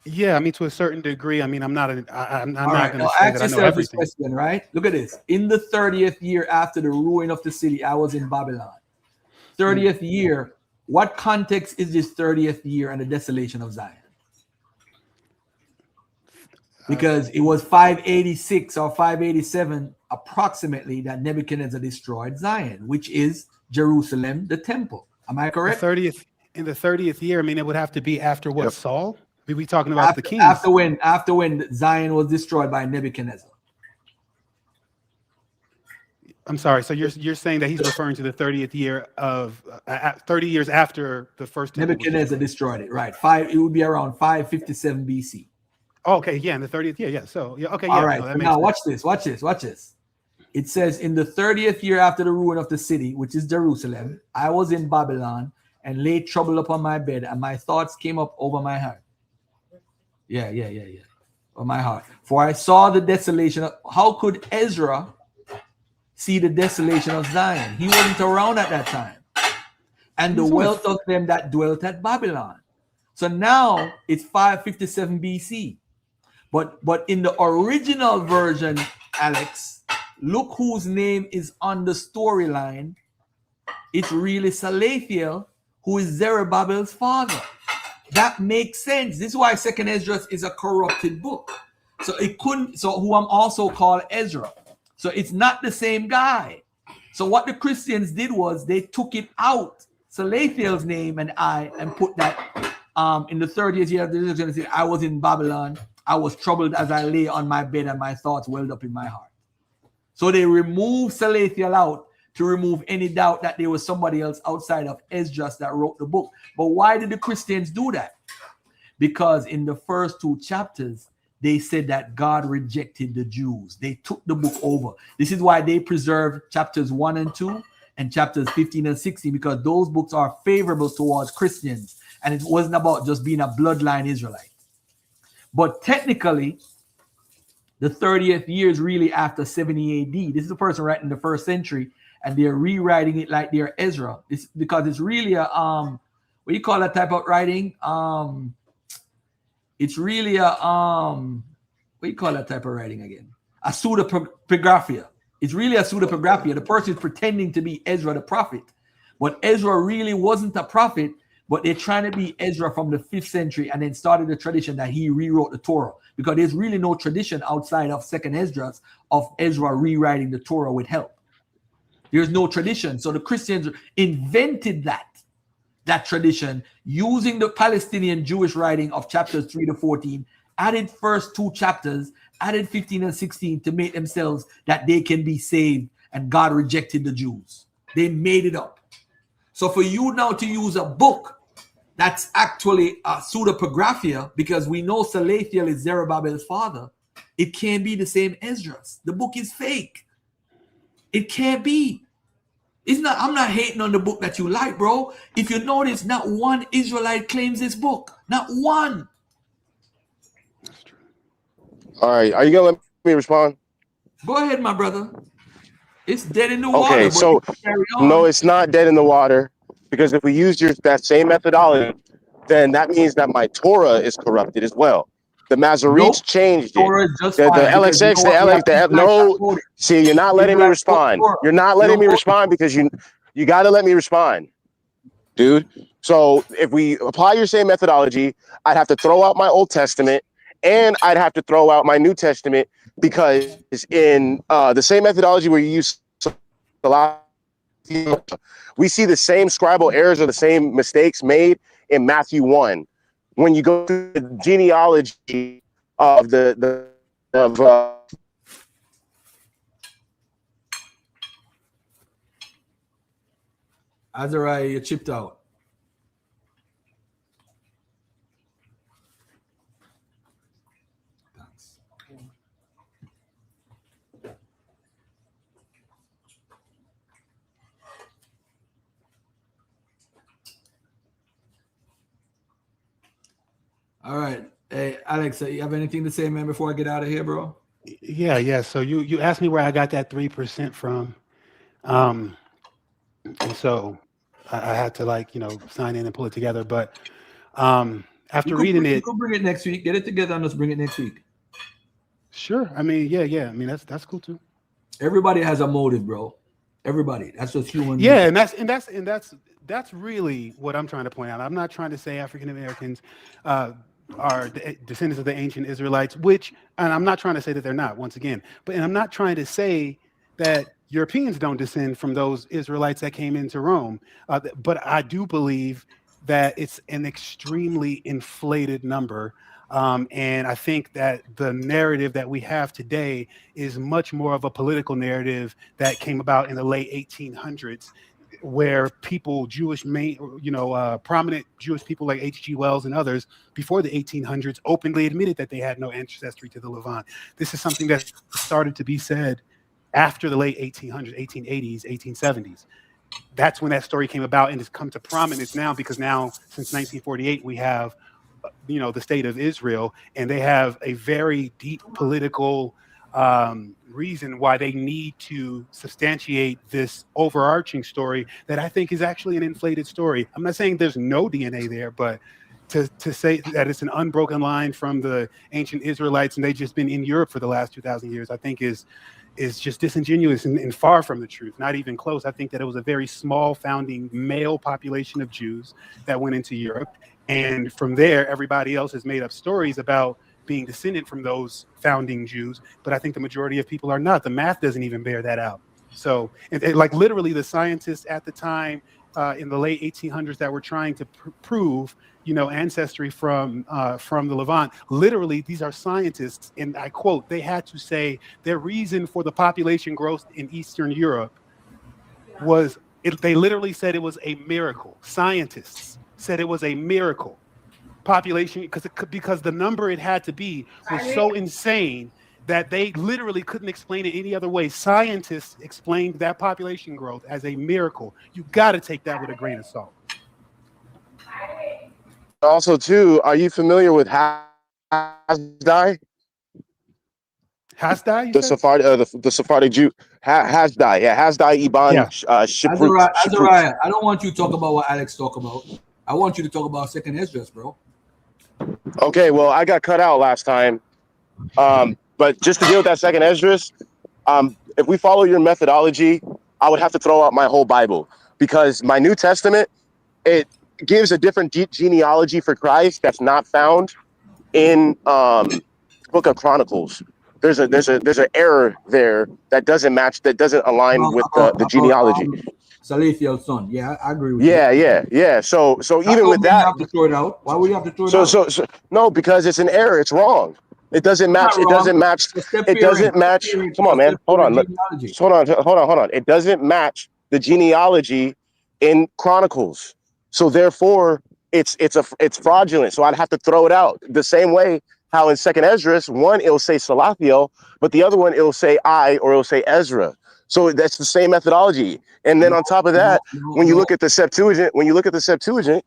Yeah, I mean, to a certain degree. I mean, I'm not going to say Now that I know ask yourself this everything. question, right? Look at this. In the 30th year after the ruin of the city, I was in Babylon. 30th year. What context is this 30th year and the desolation of Zion? Because it was 586 or 587 approximately that Nebuchadnezzar destroyed Zion, which is Jerusalem, the temple. Am I correct? In the 30th year, I mean, it would have to be after what, Saul? We talking about the king? After when Zion was destroyed by Nebuchadnezzar. I'm sorry. So you're saying that he's referring to the 30th year of 30 years after the first temple Nebuchadnezzar destroyed it, right? It would be around 557 BC. Okay, yeah, in the 30th year, yeah. So yeah, okay, yeah. All right. No, So now watch this. It says, in the 30th year after the ruin of the city, which is Jerusalem, I was in Babylon and laid trouble upon my bed, and my thoughts came up over my heart. Yeah. On my heart. For I saw the desolation of, how could Ezra see the desolation of Zion? He wasn't around at that time. And the wealth of them that dwelt at Babylon. So now it's 557 BC. But in the original version, Alex, look whose name is on the storyline. It's really Salathiel, who is Zerubbabel's father. That makes sense. This is why Second Esdras is a corrupted book. So who I'm also called Ezra. So it's not the same guy. So what the Christians did was they took it out, Salathiel's name and put that in the 30th year of the Jerusalem. I was in Babylon. I was troubled as I lay on my bed, and my thoughts welled up in my heart. So they removed Salathiel out to remove any doubt that there was somebody else outside of Esdras that wrote the book. But why did the Christians do that? Because in the first 2 chapters, they said that God rejected the Jews. They took the book over. This is why they preserved chapters 1 and 2 and chapters 15 and 16, because those books are favorable towards Christians. And it wasn't about just being a bloodline Israelite. But technically, the 30th year is really after 70 AD. This is a person writing in the 1st century, and they're rewriting it like they're Ezra. It's because it's really a what do you call that type of writing? It's really a what do you call that type of writing again? A pseudepigraphia. It's really a pseudepigraphia. The person is pretending to be Ezra the prophet, but Ezra really wasn't a prophet. But they're trying to be Ezra from the 5th century and then started the tradition that he rewrote the Torah, because there's really no tradition outside of Second Esdras of Ezra rewriting the Torah with help. There's no tradition. So the Christians invented that tradition using the Palestinian Jewish writing of chapters 3 to 14, added first 2 chapters, added 15 and 16 to make themselves that they can be saved, and God rejected the Jews. They made it up. So for you now to use a book that's actually a pseudepigraphia, because we know Salathiel is Zerubbabel's father, it can't be the same Esdras. The book is fake. It can't be. It's not. I'm not hating on the book that you like, bro. If you notice, not one Israelite claims this book. Not one. All right. Are you gonna let me respond? Go ahead, my brother. It's dead in the water. Okay, so no, it's not dead in the water, because if we use that same methodology, then that means that my Torah is corrupted as well. The Masoretes Nope. changed it. Torah is just The fine because you LXX, know the what? We have LX, no. quoted. See, you're not letting me Israelite respond. Torah. You're not You letting don't me quote respond because you got to let me respond, dude. So if we apply your same methodology, I'd have to throw out my Old Testament and I'd have to throw out my New Testament, because in the same methodology where you use a lot, we see the same scribal errors or the same mistakes made in Matthew 1. When you go through the genealogy of Azariah, you're chipped out. All right. Hey, Alex, you have anything to say, man, before I get out of here, bro? Yeah. So you asked me where I got that 3% from, and so I had to sign in and pull it together. But after reading you it, could bring it next week. Get it together and let's bring it next week. sure. I mean, yeah. I mean, that's cool too. Everybody has a motive, bro. Everybody. That's just human. Yeah, nature. and that's really what I'm trying to point out. I'm not trying to say African Americans are the descendants of the ancient Israelites, and I'm not trying to say that they're not, once again, and I'm not trying to say that Europeans don't descend from those Israelites that came into Rome, but I do believe that it's an extremely inflated number. And I think that the narrative that we have today is much more of a political narrative that came about in the late 1800s, where people, prominent Jewish people like H.G. Wells and others before the 1800s openly admitted that they had no ancestry to the Levant. This is something that started to be said after the late 1800s, 1880s, 1870s. That's when that story came about, and it's come to prominence now, because now, since 1948, we have the state of Israel, and they have a very deep political reason why they need to substantiate this overarching story that I think is actually an inflated story. I'm not saying there's no DNA there, but to say that it's an unbroken line from the ancient Israelites and they've just been in Europe for the last 2,000 years, I think is just disingenuous and far from the truth, not even close. I think that it was a very small founding male population of Jews that went into Europe. And from there, everybody else has made up stories about being descended from those founding Jews. But I think the majority of people are not. The math doesn't even bear that out. So, and literally the scientists at the time in the late 1800s that were trying to prove, ancestry from the Levant, literally these are scientists, and I quote, they had to say their reason for the population growth in Eastern Europe was, they literally said it was a miracle. Scientists said it was a miracle. Population, because the number it had to be was so insane that they literally couldn't explain it any other way. Scientists explained that population growth as a miracle. You got to take that with a grain of salt. Also, too, are you familiar with Hasdai? Hasdai? The Sephardic Jew. Hasdai. Yeah, Hasdai Iban Shiprut. Azariah, I don't want you to talk about what Alex talked about. I want you to talk about Second Esdras, bro. Okay, well, I got cut out last time. But just to deal with that Second Esdras, if we follow your methodology, I would have to throw out my whole Bible, because my New Testament, it gives a different genealogy for Christ that's not found in Book of Chronicles. There's an error there that doesn't match, that doesn't align with the genealogy. Salathiel's son. Yeah, I agree with you. Yeah. So even with that, you have to throw it out. Why would you have to throw it out? So no, because it's an error. It's wrong. It doesn't match. It doesn't match. It doesn't match. Come on, man. Hold on. Hold on. It doesn't match the genealogy in Chronicles. So therefore, it's fraudulent. So I'd have to throw it out. The same way how in Second Esdras, one it'll say Salathiel, but the other one it'll say I, or it'll say Ezra. So that's the same methodology. And then on top of that, when you look at the Septuagint,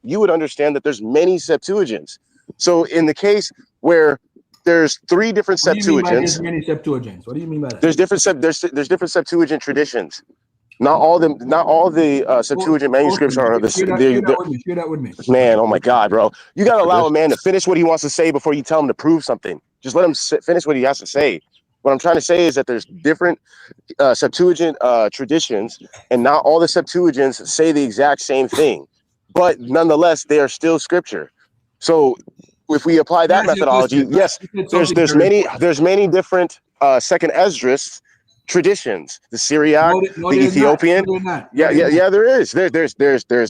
you would understand that there's many Septuagints. So in the case where there's three different Septuagints, many Septuagints. What do you mean by that? There's different Septuagint traditions. Not all the Septuagint manuscripts are the. Share that with me. Share that with me. Man, oh my God, bro! You gotta allow a man to Traditions. finish what he wants to say before you tell him to prove something. Just let him finish what he has to say. What I'm trying to say is that there's different Septuagint traditions, and not all the Septuagints say the exact same thing, but nonetheless, they are still scripture. So, if we apply Let that me ask you a methodology, question. yes, You said something very important. there's many different second Esdras traditions. The Syriac, No, the there's not. Ethiopian. No, they're not. No, Yeah, they're yeah, not. yeah. There is. There's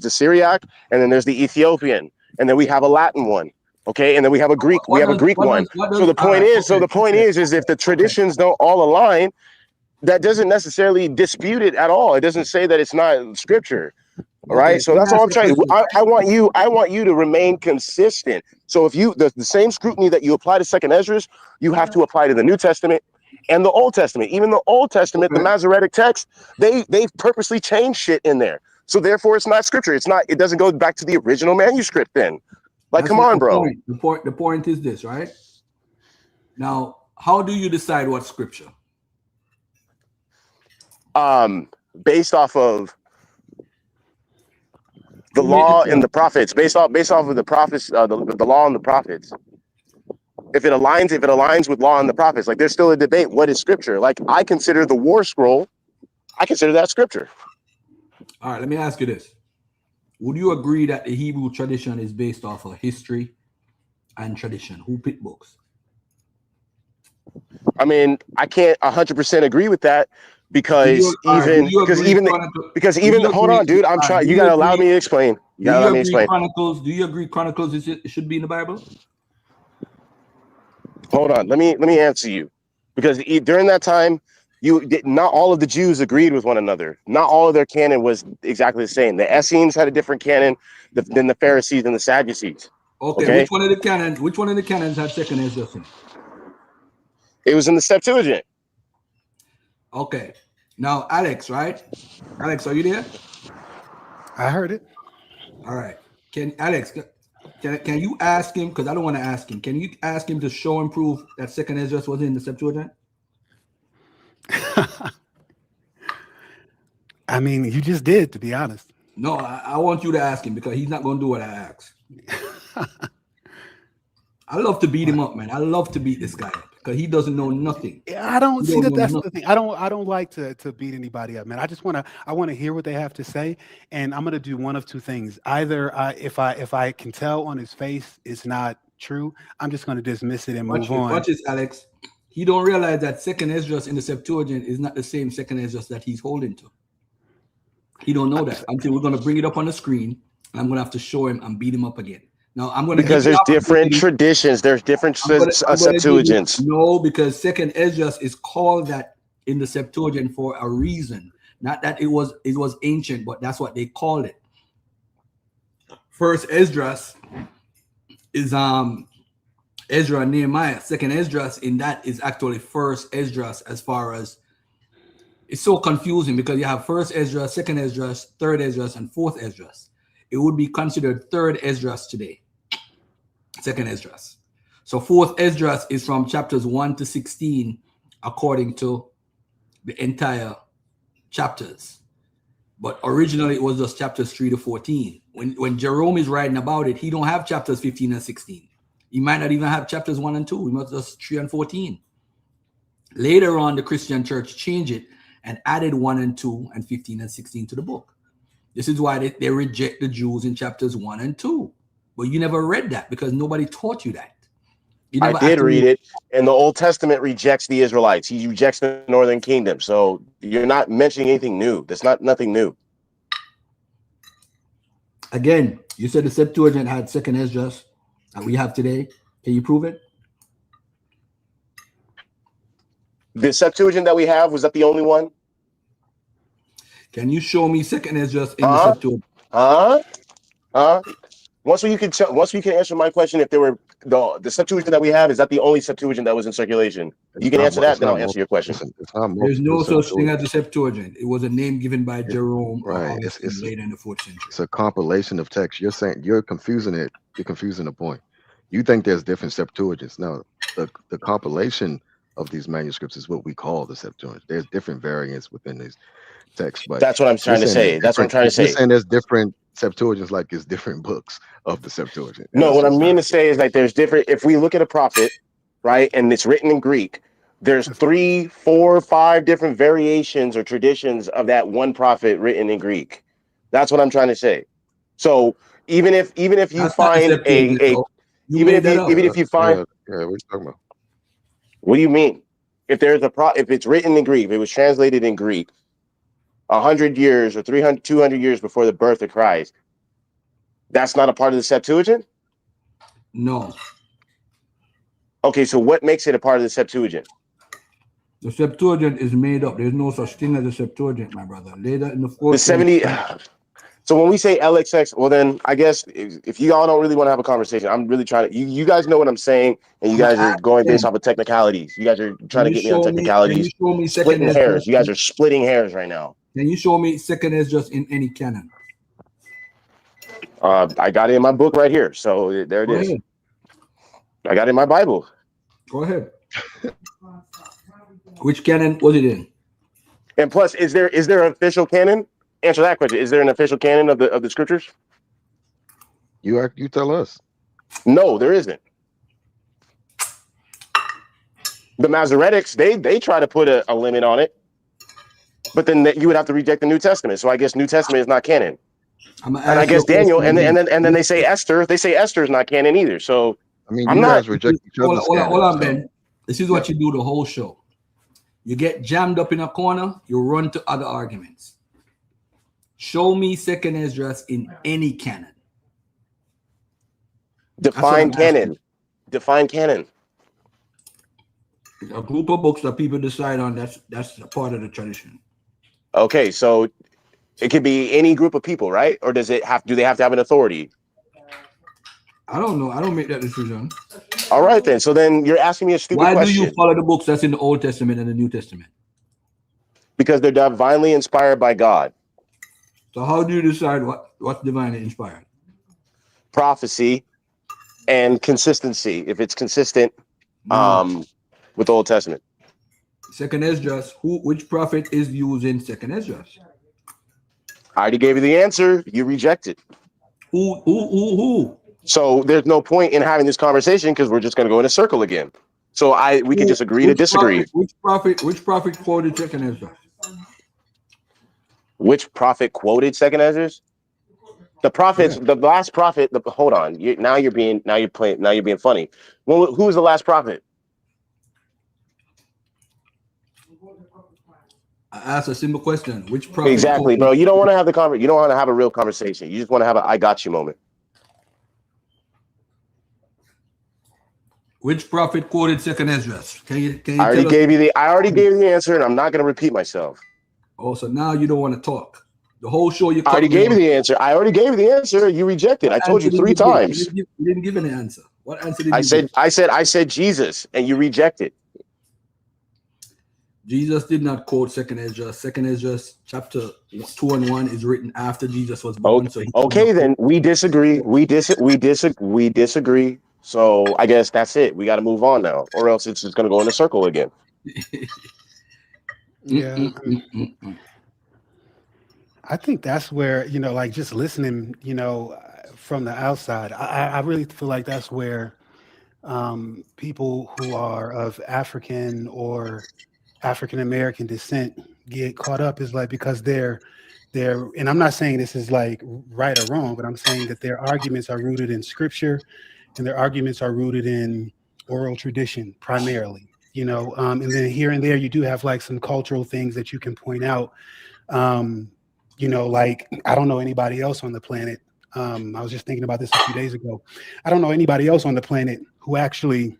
the Syriac, and then there's the Ethiopian, and then we have a Latin one. Okay, and then we have a Greek. We have a Greek one. So the all point right, is, okay, is if the traditions don't all align, that doesn't necessarily dispute it at all. It doesn't say that it's not scripture. All right. okay. So Let me that's all ask I'm you a trying. question. I want you to remain consistent. So if you the same scrutiny that you apply to second Esdras, you have to apply to the New Testament and the Old Testament. Even the Old Testament, the Okay. Masoretic text, they've purposely changed shit in there. So therefore it's not scripture. It doesn't go back to the original manuscript then. Like, That's come not on, the bro. point. The point is this, right? Now, how do you decide what's scripture? Based off of the Who made the law and term? the prophets, based off of the prophets, the law and the prophets. If it aligns with law and the prophets, like there's still a debate. What is scripture? Like I consider the War Scroll, I consider that scripture. All right, let me ask you this. Would you agree that the Hebrew tradition is based off of history and tradition? Who picked books? I mean, I can't 100% agree with that because hold on, dude. I'm trying. You gotta allow me to explain. You gotta allow me to explain. Do you agree Chronicles should be in the Bible? Hold on. Let me answer you, because during that time, not all of the Jews agreed with one another. Not all of their canon was exactly the same. The Essenes had a different canon than the Pharisees and the Sadducees. Okay. Which one of the canons had second Esdras in it? It was in the Septuagint. Okay. Now, Alex, right? Alex, are you there? I heard it. All right. Can you ask him? Because I don't want to ask him. Can you ask him to show and prove that second Esdras was in the Septuagint? I mean, you just did, to be honest. No, I want you to ask him because he's not going to do what I ask. I love to beat him up, man. I love to beat this guy because he doesn't know nothing. I don't see that. That's the thing. I don't like to beat anybody up, man. I want to hear what they have to say, and I'm gonna do one of two things. Either if I can tell on his face it's not true, I'm just gonna dismiss it and move on. Watch this, Alex. He don't realize that second Esdras in the Septuagint is not the same second Esdras that he's holding to. He don't know that until we're gonna bring it up on the screen. And I'm gonna have to show him and beat him up again. Now I'm gonna because there's different traditions. There's different Septuagints. No, because second Esdras is called that in the Septuagint for a reason. Not that it was ancient, but that's what they called it. First Esdras is Ezra and Nehemiah. Second Esdras in that is actually first Esdras, as far as it's so confusing because you have first Esdras, second Esdras, third Esdras, and fourth Esdras. It would be considered third Esdras today. Second Esdras. So fourth Esdras is from chapters 1 to 16, according to the entire chapters. But originally it was just chapters 3 to 14. When Jerome is writing about it, he don't have chapters 15 and 16. He might not even have chapters 1 and 2. He must just 3 and 14. Later on, the Christian church changed it and added 1 and 2 and 15 and 16 to the book. This is why they reject the Jews in chapters 1 and 2. But you never read that because nobody taught you that. I did read it, and the Old Testament rejects the Israelites. He rejects the Northern Kingdom. So you're not mentioning anything new. That's nothing new. Again, you said the Septuagint had second Esdras that we have today. Can you prove it? The Septuagint that we have, was that the only one? Can you show me second Esdras in the Septuagint? Once we can answer my question, if there were the Septuagint that we have, is that the only Septuagint that was in circulation? You can answer that, then I'll answer your question. There's no such thing as the Septuagint. It was a name given by Jerome, right? It's later in the 4th century. It's a compilation of text. You're confusing it. You're confusing the point. You think there's different Septuagints. No, the compilation of these manuscripts is what we call the Septuagint. There's different variants within these texts, but That's what I'm you're trying to saying there's say. That's what I'm different. trying to You're say. saying there's different Septuagints, like it's different books of the Septuagint. And No, that's what I just mean not. to say is like there's different. If we look at a prophet, right, and it's written in Greek, there's 3, 4, 5 different variations or traditions of that one prophet written in Greek. That's what I'm trying to say. So even if you That's not the find Septuagint, though. You even made if that you up. even if you find Yeah, what are you talking about? what do you mean? If there's a if it's written in Greek, if it was translated in Greek 100 years or 300, 200 years before the birth of Christ, that's not a part of the Septuagint? No. Okay, so what makes it a part of the Septuagint? The Septuagint is made up. There's no such thing as a Septuagint, my brother. Later in the The 4th 70. century. So when we say LXX, well then I guess if you all don't really want to have a conversation, I'm really trying to. You guys know what I'm saying, and you I'm gonna guys are ask going based them, off of technicalities. You guys are can trying to you get me on show me? Can you technicalities, show me second splitting Esdras? hairs. You guys are splitting hairs right now. Can you show me second Esdras in any canon? I got it in my book right here, so there it Go is. ahead. I got it in my Bible. Go ahead. Which canon was it in? And plus, is there an official canon? Answer that question. Is there an official canon of the scriptures? You tell us. No, there isn't. The Masoretics, they try to put a limit on it, but then you would have to reject the New Testament. So I guess New Testament is not canon. I'm gonna And I ask you guess a Daniel, question again. and then they say Esther. They say Esther is not canon either. So I mean, I'm you not. guys reject each other's Hold canon. on, So, Ben. This is what you do the whole show. You get jammed up in a corner, you run to other arguments. Show me second Esdras in any canon. Define canon. Define canon. A group of books that people decide on, that's a part of the tradition. Okay, so it could be any group of people, right? Or do they have to have an authority? I don't know. I don't make that decision. All right, then. So then you're asking me a stupid Why question. do you follow the books that's in the Old Testament and the New Testament? Because they're divinely inspired by God. So how do you decide what's divinely inspired? Prophecy and consistency. If it's consistent with the Old Testament. Second Esdras, which prophet is used in Second Esdras? I already gave you the answer. You reject it. Who? So there's no point in having this conversation because we're just going to go in a circle again. So we can just agree to disagree. Which prophet quoted Second Esdras? Which prophet quoted Second Esdras? The prophets, the last prophet. Hold on. Now you're being funny. Well, who was the last prophet? I asked a simple question. Which prophet? Exactly, bro. You don't want to have you don't want to have a real conversation. You just want to have a I got you moment. Which prophet quoted Second Esdras? Can you I already gave you the answer, and I'm not going to repeat myself. Oh, so now you don't want to talk. The whole show you. I already gave you the answer. I already gave you the answer. You rejected. I told you 3 times. You didn't give an answer. What answer did you give? I said Jesus, and you rejected. Jesus did not quote Second Esdras. Second Esdras chapter 2 and 1 is written after Jesus was born. Okay, then we disagree. We disagree. So I guess that's it. We got to move on now, or else it's just going to go in a circle again. Yeah. I think that's where, like just listening, from the outside, I really feel like that's where people who are of African or African American descent get caught up is like because they're and I'm not saying this is like right or wrong, but I'm saying that their arguments are rooted in scripture and their arguments are rooted in oral tradition primarily, and then here and there you do have like some cultural things that you can point out. Like I don't know anybody else on the planet. I was just thinking about this a few days ago. I don't know anybody else on the planet who actually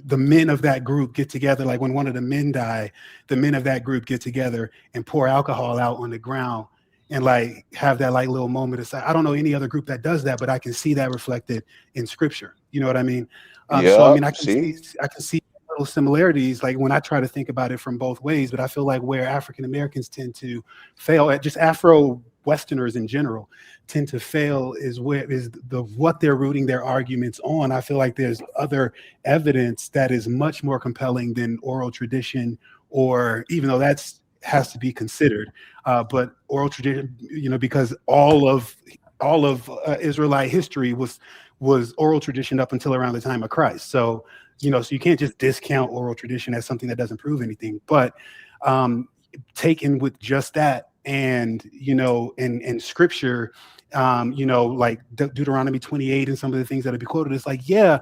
the men of that group get together, like when one of the men die, the men of that group get together and pour alcohol out on the ground and like have that like little moment of silence. I don't know any other group that does that, but I can see that reflected in scripture. You know what I mean? So I mean, I can see those similarities, like when I try to think about it from both ways, but I feel like where African Americans tend to fail at, just Afro Westerners in general tend to fail, is what they're rooting their arguments on. I feel like there's other evidence that is much more compelling than oral tradition, or even though that's has to be considered, but oral tradition, because all of Israelite history was oral tradition up until around the time of Christ. So so you can't just discount oral tradition as something that doesn't prove anything. But taken with just that, and and scripture, like Deuteronomy 28 and some of the things that will be quoted, it's like, yeah,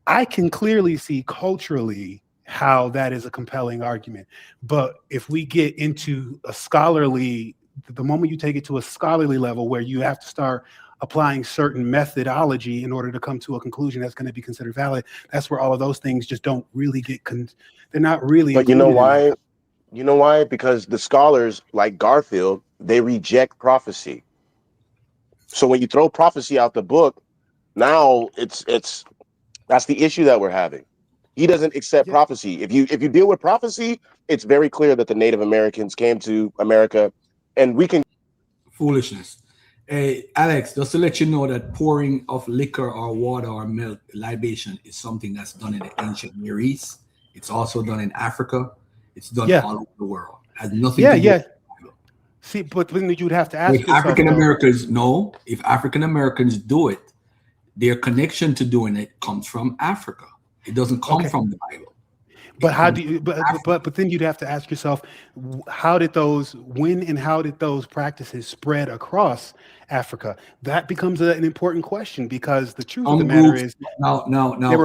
I can clearly see culturally how that is a compelling argument. But if we get into the moment you take it to a scholarly level where you have to start applying certain methodology in order to come to a conclusion that's going to be considered valid, that's where all of those things just don't really they're not really. But you know why? You know why? Because the scholars like Garfield, they reject prophecy. So when you throw prophecy out the book, now that's the issue that we're having. He doesn't accept prophecy. If you deal with prophecy, it's very clear that the Native Americans came to America, and we can foolishness. Hey, Alex, just to let you know that pouring of liquor or water or milk, libation, is something that's done in the ancient Near East. It's also done in Africa. It's done all over the world. It has nothing to do with the Bible. See, but then you'd have to ask if yourself, African Americans do it, their connection to doing it comes from Africa. It doesn't come from the Bible. But how do you? But then you'd have to ask yourself, how did those practices spread across Africa? That becomes an important question, because the truth of the matter is, there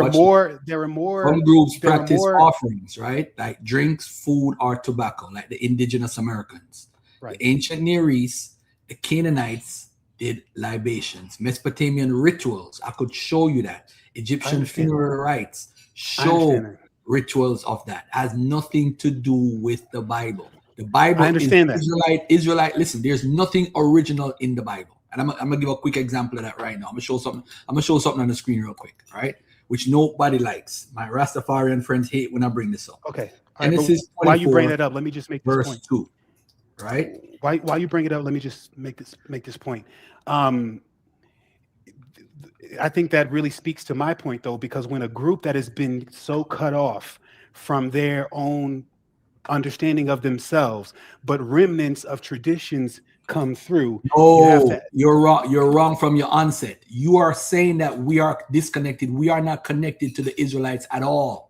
were more. Some groups practice offerings, right? Like drinks, food, or tobacco, like the indigenous Americans. Right. The ancient Near East, the Canaanites did libations, Mesopotamian rituals. I could show you that. Egyptian funeral rites show rituals of that. Has nothing to do with the Bible. The Bible I understand is that. Israelite. Listen, there's nothing original in the Bible. And I'm gonna give a quick example of that right now. I'm gonna show something on the screen real quick, all right? Which nobody likes. My Rastafarian friends hate when I bring this up. Okay. Genesis 24, while you bring that up, let me just make this verse point. 2. Right? While you bring it up, let me just make this point. I think that really speaks to my point, though, because when a group that has been so cut off from their own understanding of themselves, but remnants of traditions come through. You're wrong. You're wrong from your onset. You are saying that we are disconnected. We are not connected to the Israelites at all.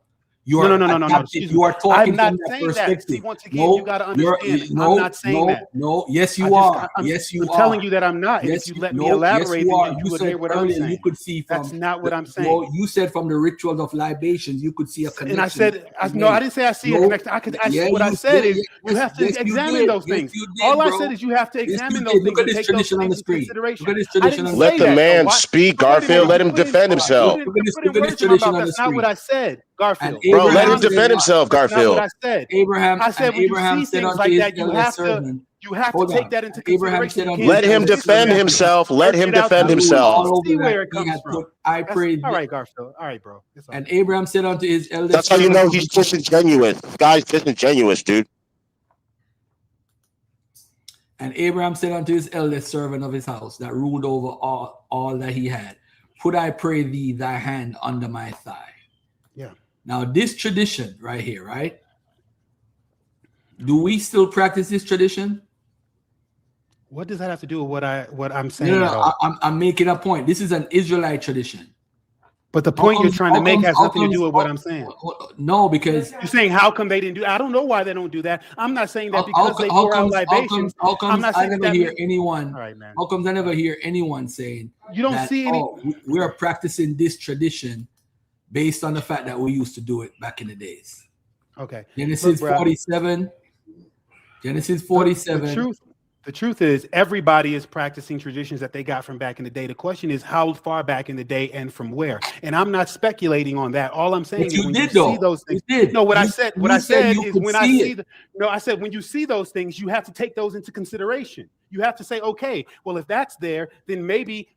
You are no. You are talking I'm not from that saying perspective. that. See, once again, you got to understand. I'm not saying that. No, yes, you are. Yes, you are. I'm telling you that I'm not. Yes, if you let me elaborate, then you would hear what I'm saying. You could see from that's not what I'm saying. No, you said from the rituals of libations, you could see a connection. And I said, I didn't say I see a connection. What I said is you have to examine those things. All I said is you have to examine those things and take those things into consideration. Let the man speak, Garfield. Let him defend himself. That's not what I said, Garfield. Bro, let him defend himself, Garfield. That's not what I said. Abraham when you see things like that, you have to take that into consideration. Let him defend himself. Let him defend himself. See where it comes from. I prayed. All right, Garfield. All right, bro. And Abraham said unto his eldest. That's how you know he's disingenuous. Guy's disingenuous, dude. And Abraham said unto his eldest servant of his house that ruled over all that he had, put I pray thee thy hand under my thigh. Yeah. Now this tradition right here, right? Do we still practice this tradition? What does that have to do with what I'm saying? No, I'm making a point. This is an Israelite tradition. But the point you're trying to make has nothing to do with what I'm saying. No, because you're saying how come they didn't do that? I don't know why they don't do that. I'm not saying that because they pour out libations. How comes I never hear anyone? All right, man. How comes I never hear anyone saying you don't that, see any? We are practicing this tradition based on the fact that we used to do it back in the days. Okay. Genesis 47. Genesis 47. The truth is everybody is practicing traditions that they got from back in the day. The question is how far back in the day and from where. And I'm not speculating on that. All I'm saying is when you see those things. No, what I said is when I see when you see those things, you have to take those into consideration. You have to say, okay, well, if that's there, then maybe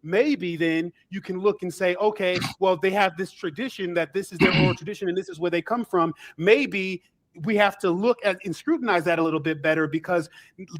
then you can look and say, okay, well, they have this tradition that this is their oral tradition and this is where they come from. Maybe we have to look at and scrutinize that a little bit better, because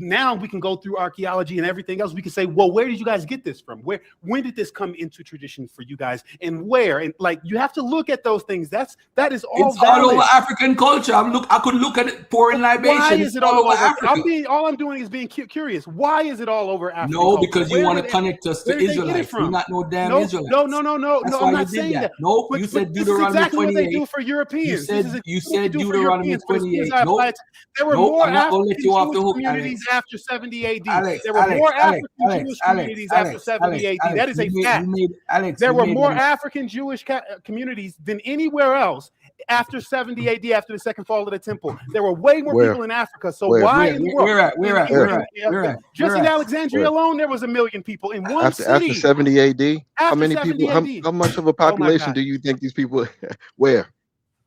now we can go through archaeology and everything else. We can say, well, where did you guys get this from? When did this come into tradition for you guys, and where? And like, you have to look at those things. That is all. It's all over African culture. I could look at it pouring libation. Why is it all over Africa? all I'm doing is being curious. Why is it all over Africa? No, because you want to connect us to Israelites. You're not no damn Israelites. No. I'm not saying that. No, you said Deuteronomy 28. This is exactly what they do for Europeans. You said Deuteronomy 28. There were more African Jewish communities after 70 AD. There were more African Jewish communities after 70 AD. That is a fact. There were more African Jewish communities than anywhere else after 70 AD, after the second fall of the temple. There were way more people in Africa. So why in the world? We're at. Just in Alexandria alone, there was 1 million people in one city. After 70 AD? How many 70 people, how much of a population do you think these people, where?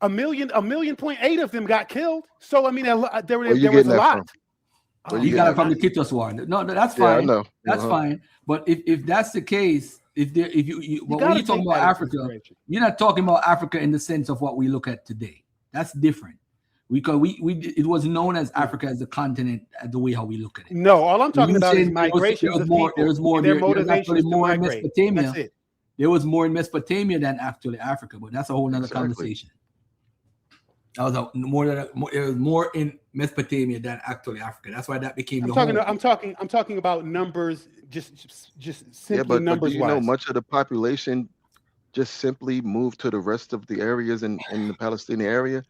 1.8 of them got killed. So I mean, there was a lot. You got it from the Titus War. No, that's fine. Yeah, I know. That's fine. But if that's the case, when you talk about Africa, you're not talking about Africa in the sense of what we look at today. That's different. Because it was known as Africa as the continent, the way how we look at it. No, all I'm talking about is migration of people. There's more. Their motivations more in Mesopotamia. That's it. There was more in Mesopotamia than actually Africa, but that's a whole nother conversation. That was more in Mesopotamia than actually Africa. That's why that became. I'm talking about numbers, just simply numbers. But do you know much of the population just simply moved to the rest of the areas in the Palestinian area?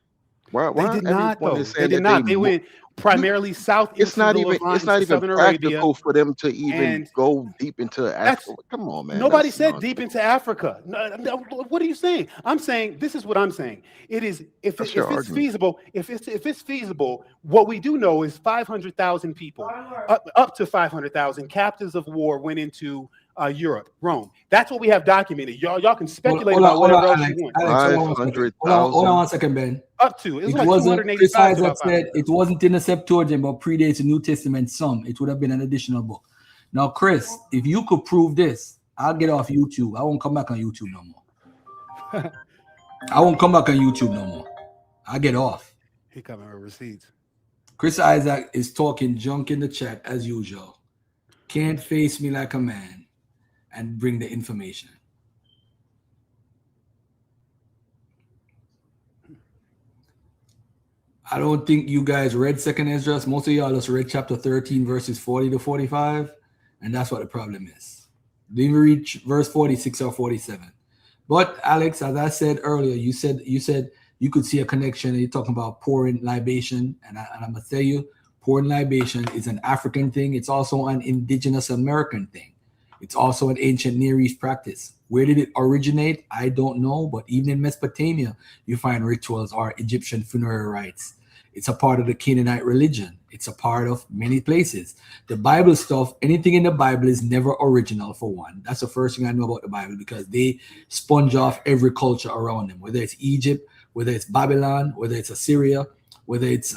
Why they did not, though. They did not. They went primarily south. It's not even practical for them to even go deep into Africa. Come on, man. Nobody said deep into Africa. No, what are you saying? I'm saying this is what I'm saying. It is if it's feasible. If it's feasible, what we do know is 500,000 people, up to 500,000 captives of war went into Europe, Rome. That's what we have documented. Y'all can speculate about whatever else you want. 500,000. Hold on 1 second, Ben. Up to it like wasn't. Chris Isaac said it wasn't in the Septuagint, but predates the New Testament. Some it would have been an additional book. Now, Chris, if you could prove this, I'll get off YouTube. I won't come back on YouTube no more. I'll get off. He coming with receipts. Chris Isaac is talking junk in the chat as usual. Can't face me like a man and bring the information. I don't think you guys read 2nd Esdras. Most of y'all just read chapter 13, verses 40 to 45, and that's what the problem is. Didn't read verse 46 or 47. But Alex, as I said earlier, you said you could see a connection. You're talking about pouring libation, and I'm gonna tell you, pouring libation is an African thing. It's also an indigenous American thing. It's also an ancient Near East practice. Where did it originate? I don't know, but even in Mesopotamia, you find rituals or Egyptian funerary rites. It's a part of the Canaanite religion. It's a part of many places. The Bible stuff, anything in the Bible is never original, for one. That's the first thing I know about the Bible, because they sponge off every culture around them, whether it's Egypt, whether it's Babylon, whether it's Assyria, whether it's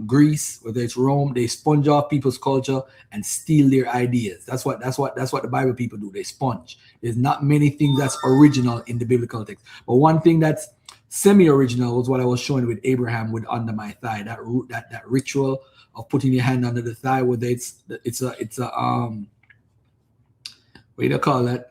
Greece, whether it's Rome. They sponge off people's culture and steal their ideas. That's what the Bible people do. They sponge. There's not many things that's original in the biblical text, but one thing that's semi-original was what I was showing with Abraham with under my thigh. That ritual of putting your hand under the thigh, whether it's a what do you call that?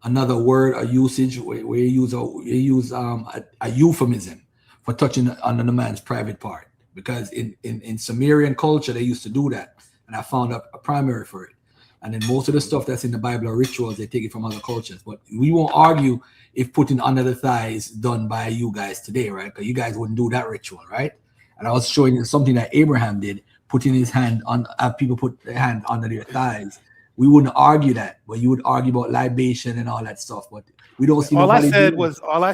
Another word, a usage where you use a euphemism for touching under the man's private part, because in Sumerian culture they used to do that, and I found a primary for it. And then most of the stuff that's in the Bible are rituals, they take it from other cultures. But we won't argue if putting under the thigh is done by you guys today, right? Because you guys wouldn't do that ritual, right? And I was showing you something that Abraham did, putting his hand on, have people put their hand under their thighs. We wouldn't argue that, but you would argue about libation and all that stuff. But we don't see. All I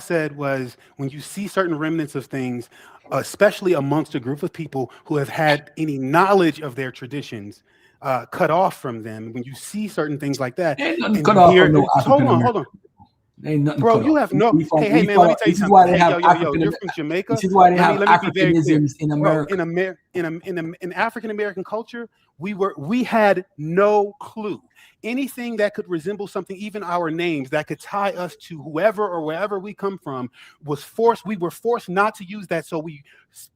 said was when you see certain remnants of things, especially amongst a group of people who have had any knowledge of their traditions cut off from them, when you see certain things like that, cut off from hold on. Ain't nothing Bro, cut you up. have no. We from- Hey, we man, let me from- tell you This is why something. they Hey, have yo, African. you're from Jamaica. This is why they have Let me be very clear. Africanisms in Bro, America. in African American culture, we had no clue. Anything that could resemble something, even our names that could tie us to whoever or wherever we come from, was forced. We were forced not to use that. So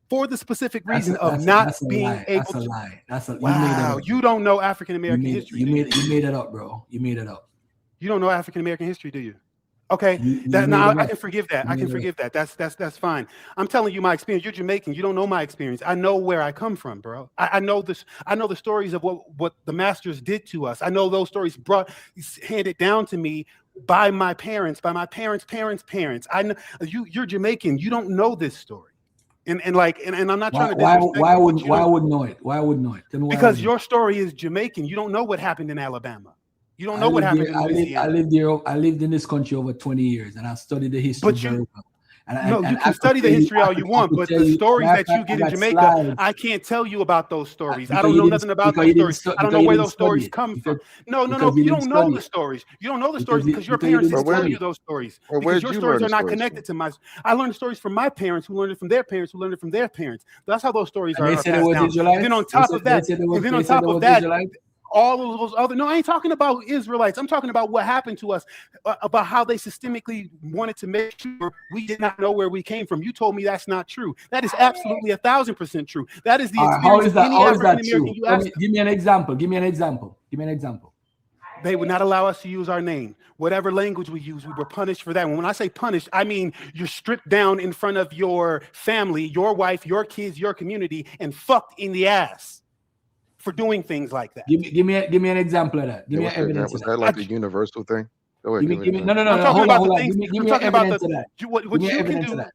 for the specific reason of not being able That's a to. lie. That's a Wow, you don't know African American history. You made it up, bro. You made it up. You don't know African American history, do you? Okay, I can forgive that. I can forgive that. That's fine. I'm telling you my experience. You're Jamaican. You don't know my experience. I know where I come from, bro. I know this. I know the stories of what the masters did to us. I know those stories handed down to me by my parents' parents. I know you're Jamaican. You don't know this story. And I'm not trying to disrespect why you, would but know it? Why would know it? Tell me why because I your story is Jamaican. You don't know what happened in Alabama. You don't I know what lived happened there- in Louisiana. I lived in this country over 20 years, and I studied the history very well. You can study the history all you want, but the stories that you get in Jamaica, I can't tell you about those stories. I don't know nothing about those stories. I don't know where those stories come from. No. You don't know the stories. You don't know the stories because your parents didn't tell you those stories. Because your stories are not connected to my. I learned the stories from my parents, who learned it from their parents, who learned it from their parents. That's how those stories are passed down. And then on top of that, all of those other. No, I ain't talking about Israelites. I'm talking about what happened to us, about how they systemically wanted to make sure we did not know where we came from. You told me that's not true. That is absolutely 1,000% true. That is the experience of any African American you ask. Give me an example. Give me an example. They would not allow us to use our name. Whatever language we use, we were punished for that. And when I say punished, I mean you're stripped down in front of your family, your wife, your kids, your community, and fucked in the ass for doing things like that. Give me an example of that. Give me an evidence. Was that like a universal thing? Go ahead, Give me, no. I'm talking Hold about on. the things. Give I'm me talking about evidence of that. what Give me you can evidence do. of that.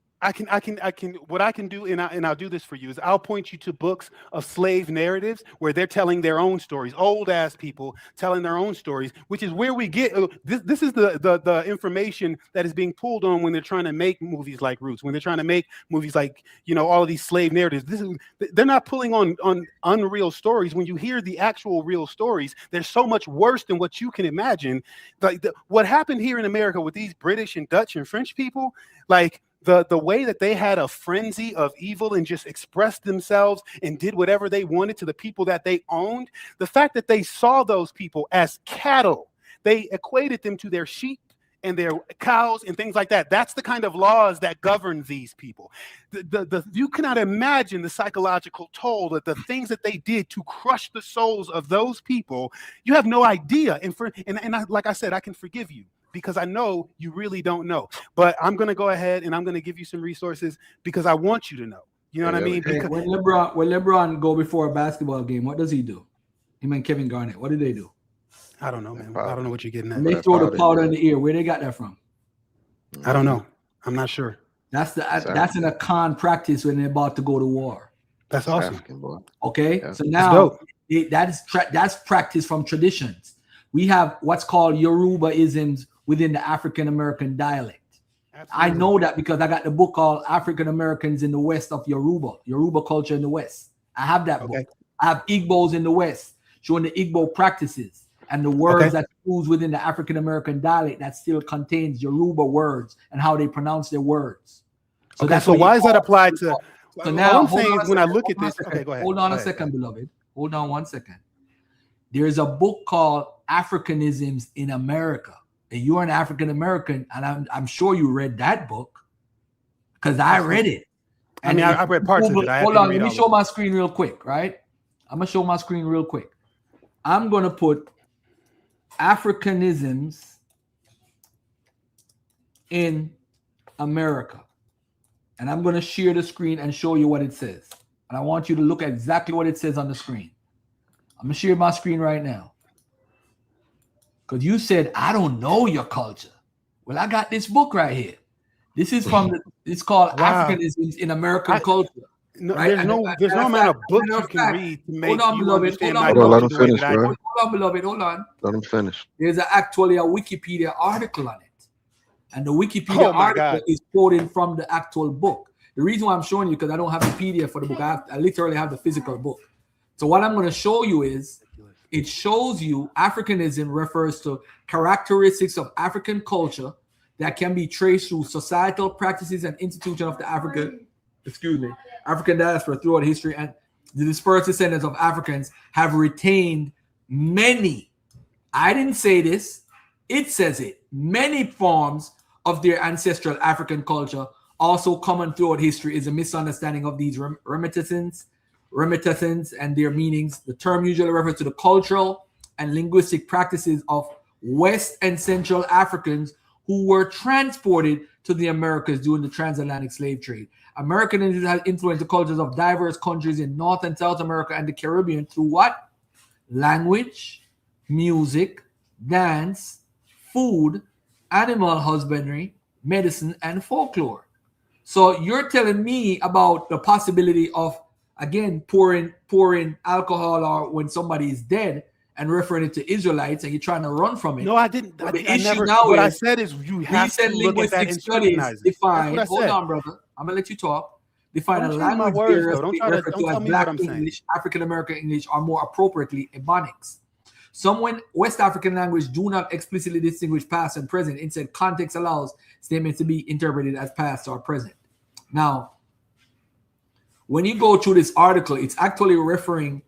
What I can do, and I'll do this for you, is I'll point you to books of slave narratives where they're telling their own stories, old ass people telling their own stories, which is where we get this is the information that is being pulled on when they're trying to make movies like Roots, when they're trying to make movies like, all of these slave narratives. They're not pulling on unreal stories. When you hear the actual real stories, they're so much worse than what you can imagine. Like what happened here in America with these British and Dutch and French people, like the way that they had a frenzy of evil and just expressed themselves and did whatever they wanted to the people that they owned, the fact that they saw those people as cattle, they equated them to their sheep and their cows and things like that. That's the kind of laws that govern these people. You cannot imagine the psychological toll, that the things that they did to crush the souls of those people. You have no idea. Like I said, I can forgive you, because I know you really don't know. But I'm going to go ahead and I'm going to give you some resources because I want you to know. You know what I mean? Because When LeBron go before a basketball game, what does he do? Him and Kevin Garnett, what do they do? I don't know, man. I don't know what you're getting at. And they throw the powder in the ear. Where they got that from? I don't know. I'm not sure. That's in a con practice when they're about to go to war. That's awesome. Okay, so now that's practice from traditions. We have what's called Yoruba-isms within the African American dialect. Absolutely. I know that because I got the book called African Americans in the West of Yoruba culture in the West. I have that book. I have Igbos in the West showing the Igbo practices and the words that use within the African American dialect that still contains Yoruba words and how they pronounce their words. So so why is that applied to? So now all I'm saying is when I look at this, go ahead. Hold on a second, beloved. Hold on 1 second. There is a book called Africanisms in America. And you're an African American, and I'm sure you read that book because I read it. And I read parts of it. Hold on, let me show my screen real quick, right? I'm gonna show my screen real quick. I'm gonna put Africanisms in America, and I'm gonna share the screen and show you what it says. And I want you to look at exactly what it says on the screen. I'm gonna share my screen right now. Because you said, I don't know your culture. Well, I got this book right here. This is from it's called Africanisms in American culture. No, right? there's no amount of books you can read to make you understand my culture. Let him the way finish, that I bro. do. Hold on, beloved, hold on. Let him finish. There's actually a Wikipedia article on it. And the Wikipedia article is quoting from the actual book. The reason why I'm showing you, because I don't have the PDF for the book. I literally have the physical book. So what I'm going to show you is, it shows you Africanism refers to characteristics of African culture that can be traced through societal practices and institutions of the African diaspora throughout history, and the dispersed descendants of Africans have retained many, I didn't say this, it says it, many forms of their ancestral African culture. Also common throughout history is a misunderstanding of these remittances and their meanings. The term usually refers to the cultural and linguistic practices of West and Central Africans who were transported to the Americas during the transatlantic slave trade. American Indians have influenced the cultures of diverse countries in North and South America and the Caribbean through what? Language, music, dance, food, animal husbandry, medicine, and folklore. So you're telling me about the possibility of, again, pouring alcohol or when somebody is dead and referring it to Israelites, and you're trying to run from it. No, I didn't. But the I issue never. now What I is said is you have to recent look at that linguistic and studies scrutinize it. define. That's what I Hold said. on, brother. I'm gonna let you talk. Define Don't a change my language words, barrier though. Don't tell as me Black what I'm saying. English, African American English, or more appropriately, Ebonics. Some West African language do not explicitly distinguish past and present. Instead, context allows statements to be interpreted as past or present. Now, when you go through this article, it's actually referring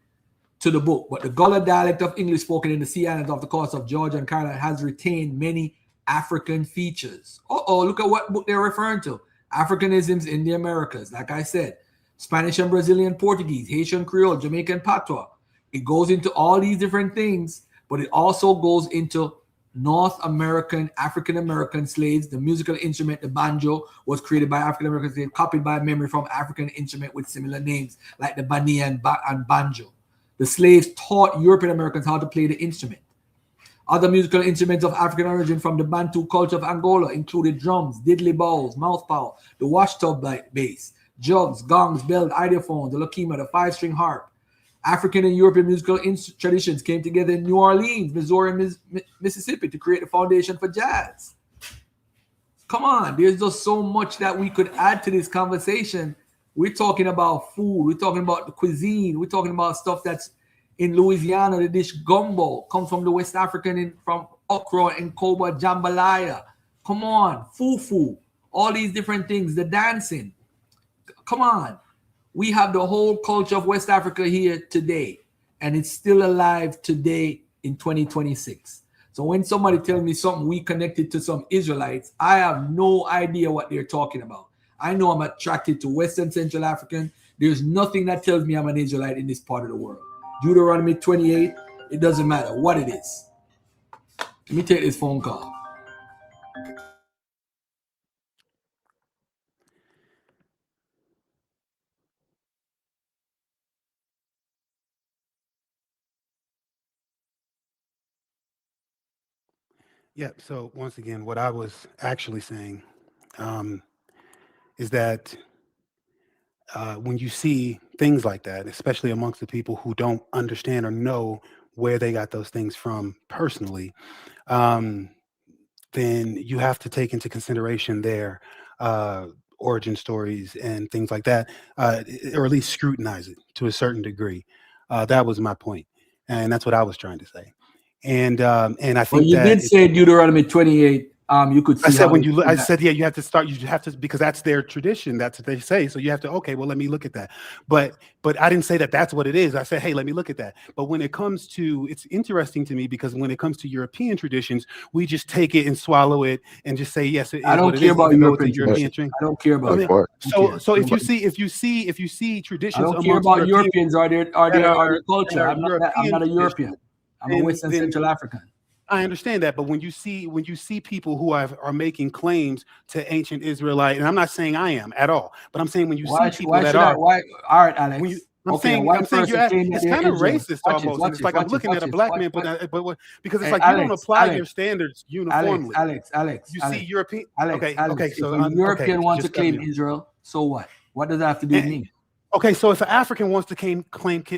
to the book, but the Gullah dialect of English spoken in the Sea Islands off the coast of Georgia and Carolina has retained many African features. Look at what book they're referring to. Africanisms in the Americas, like I said, Spanish and Brazilian Portuguese, Haitian Creole, Jamaican Patois. It goes into all these different things, but it also goes into North American, African American slaves. The musical instrument, the banjo, was created by African American slaves, copied by memory from African instrument with similar names, like the bania and banjo. The slaves taught European Americans how to play the instrument. Other musical instruments of African origin from the Bantu culture of Angola included drums, diddley bowls, mouthpow, the washtub bass, jugs, gongs, bells, idiophone, the lakima, the five-string harp. African and European musical traditions came together in New Orleans, Missouri, and Mississippi to create the foundation for jazz. Come on, there's just so much that we could add to this conversation. We're talking about food. We're talking about the cuisine. We're talking about stuff that's in Louisiana. The dish gumbo comes from the West African, from okra and koba jambalaya. Come on, fufu. All these different things. The dancing. Come on. We have the whole culture of West Africa here today, and it's still alive today in 2026. So when somebody tells me something we connected to some Israelites, I have no idea what they're talking about. I know I'm attracted to Western Central African. There's nothing that tells me I'm an Israelite in this part of the world. Deuteronomy 28, it doesn't matter what it is. Let me take this phone call. Yeah. So once again, what I was actually saying is that when you see things like that, especially amongst the people who don't understand or know where they got those things from personally, then you have to take into consideration their origin stories and things like that, or at least scrutinize it to a certain degree. That was my point, and that's what I was trying to say. And I think well, you did say Deuteronomy 28. You could. See I said when you. I that. said yeah. You have to start. You have to because that's their tradition. That's what they say. So you have to. Okay. Well, let me look at that. But I didn't say that that's what it is. I said, hey, let me look at that. But when it comes to, it's interesting to me because when it comes to European traditions, we just take it and swallow it and just say yes. It is I don't what care it is, about even though European it's a European tradition. thing. I don't care about. I mean, that. so if you see traditions, I don't care about Europeans or their culture. I'm not a European. I'm a Western Central African. I understand that, but when you see people who are making claims to ancient Israelite, and I'm not saying I am at all, but I'm saying when you see people that are, all right, Alex. I'm saying it's kind of racist almost. And it's like I'm looking at a black man, but because it's like you don't apply your standards uniformly. Alex, you see European. Okay. So if a European wants to claim Israel, so what? What does that have to do with me? Okay, so if an African wants to claim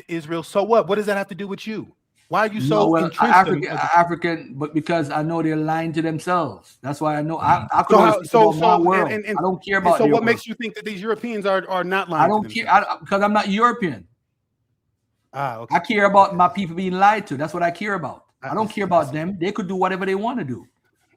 Israel, so what? What does that have to do with you? Why are you so entrenched? African, but because I know they're lying to themselves. That's why I know. I don't care about. So what makes you think that these Europeans are not lying? I don't care because I'm not European. Okay. I care about my people being lied to. That's what I care about. I don't care about them. They could do whatever they want to do.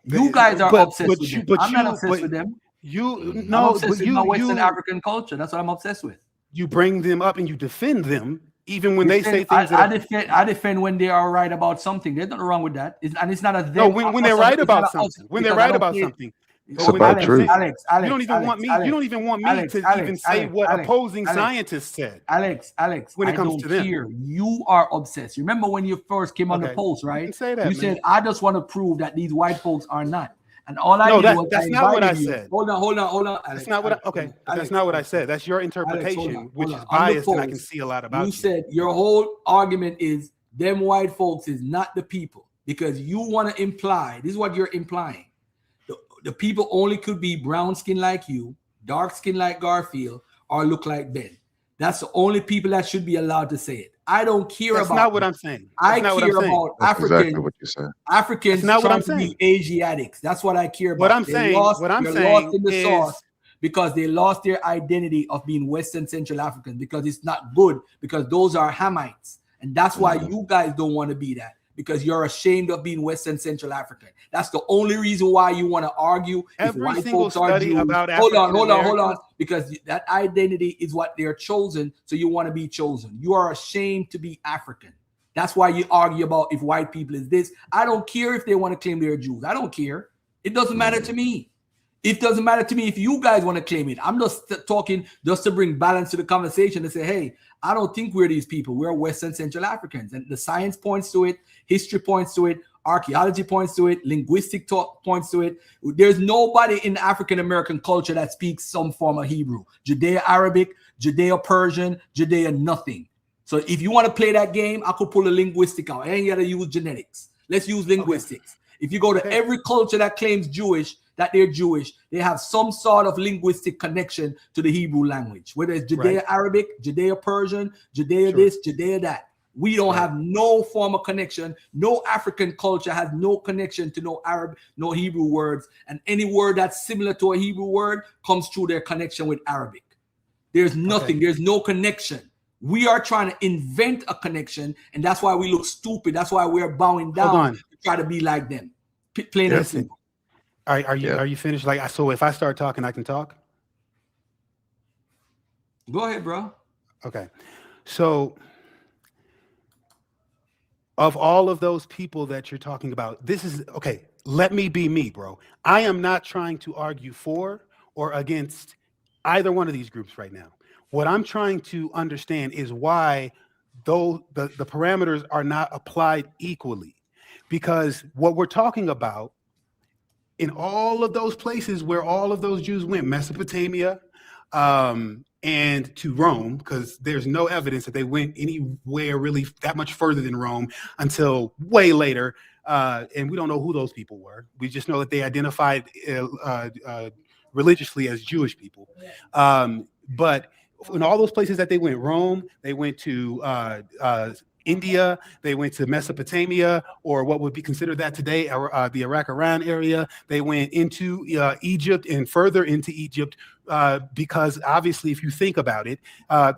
You guys are obsessed with them. But I'm not obsessed with them. I'm obsessed with my you Western African culture. That's what I'm obsessed with. You bring them up and you defend them, even when they say things I defend when they are right about something. There's nothing wrong with that. And it's not a them. No, when they're right about something. When they're right about something. It's about truth. Alex, you don't even want me. You don't even want me to even say what opposing scientists said. Alex, when it comes to them, you are obsessed. Remember when you first came on the post, right? You can say that, you said, "I just want to prove that these white folks are not." And all I did was that's not what I said. Hold on, Alex. That's not what. That's not what I said. That's your interpretation, which is biased, and I can see a lot about you. You said your whole argument is them white folks is not the people because you want to imply. This is what you're implying. The people only could be brown skin like you, dark skin like Garfield, or look like Ben. That's the only people that should be allowed to say it. I don't care about. That's not what I'm saying. I care about Africans. Exactly what you said. Africans trying to be Asiatics. That's what I care about. What I'm saying. Lost in the sauce because they lost their identity of being Western Central Africans because it's not good because those are Hamites, and that's why you guys don't want to be that. Because you're ashamed of being Western Central African. That's the only reason why you want to argue. Every single study about hold on. Because that identity is what they're chosen, so you want to be chosen. You are ashamed to be African. That's why you argue about if white people is this. I don't care if they want to claim they're Jews. I don't care. It doesn't matter to me. It doesn't matter to me if you guys want to claim it. I'm just talking just to bring balance to the conversation and say, hey, I don't think we're these people. We're Western Central Africans. And the science points to it. History points to it. Archaeology points to it. Linguistic talk points to it. There's nobody in African-American culture that speaks some form of Hebrew. Judeo-Arabic, Judeo-Persian, Judeo nothing. So if you want to play that game, I could pull a linguistic out. I ain't got to use genetics. Let's use linguistics. If you go to every culture that claims that they're Jewish, they have some sort of linguistic connection to the Hebrew language, whether it's Judeo-Arabic, Judeo-Persian, Judeo this, Judeo that. We don't have no form of connection. No African culture has no connection to no Arab, no Hebrew words. And any word that's similar to a Hebrew word comes through their connection with Arabic. There's nothing. There's no connection. We are trying to invent a connection, and that's why we look stupid. That's why we're bowing down to try to be like them. Plain and simple. Are you finished? Like, so if I start talking, I can talk? Go ahead, bro. Okay. So of all of those people that you're talking about, this is, okay, let me be me, bro. I am not trying to argue for or against either one of these groups right now. What I'm trying to understand is why though the parameters are not applied equally. Because what we're talking about in all of those places where all of those Jews went, Mesopotamia, and to Rome, because there's no evidence that they went anywhere really that much further than Rome until way later. And we don't know who those people were. We just know that they identified religiously as Jewish people. But in all those places that they went, Rome, they went to India, they went to Mesopotamia, or what would be considered that today, the Iraq-Iran area. They went into Egypt and further into Egypt because obviously, if you think about it,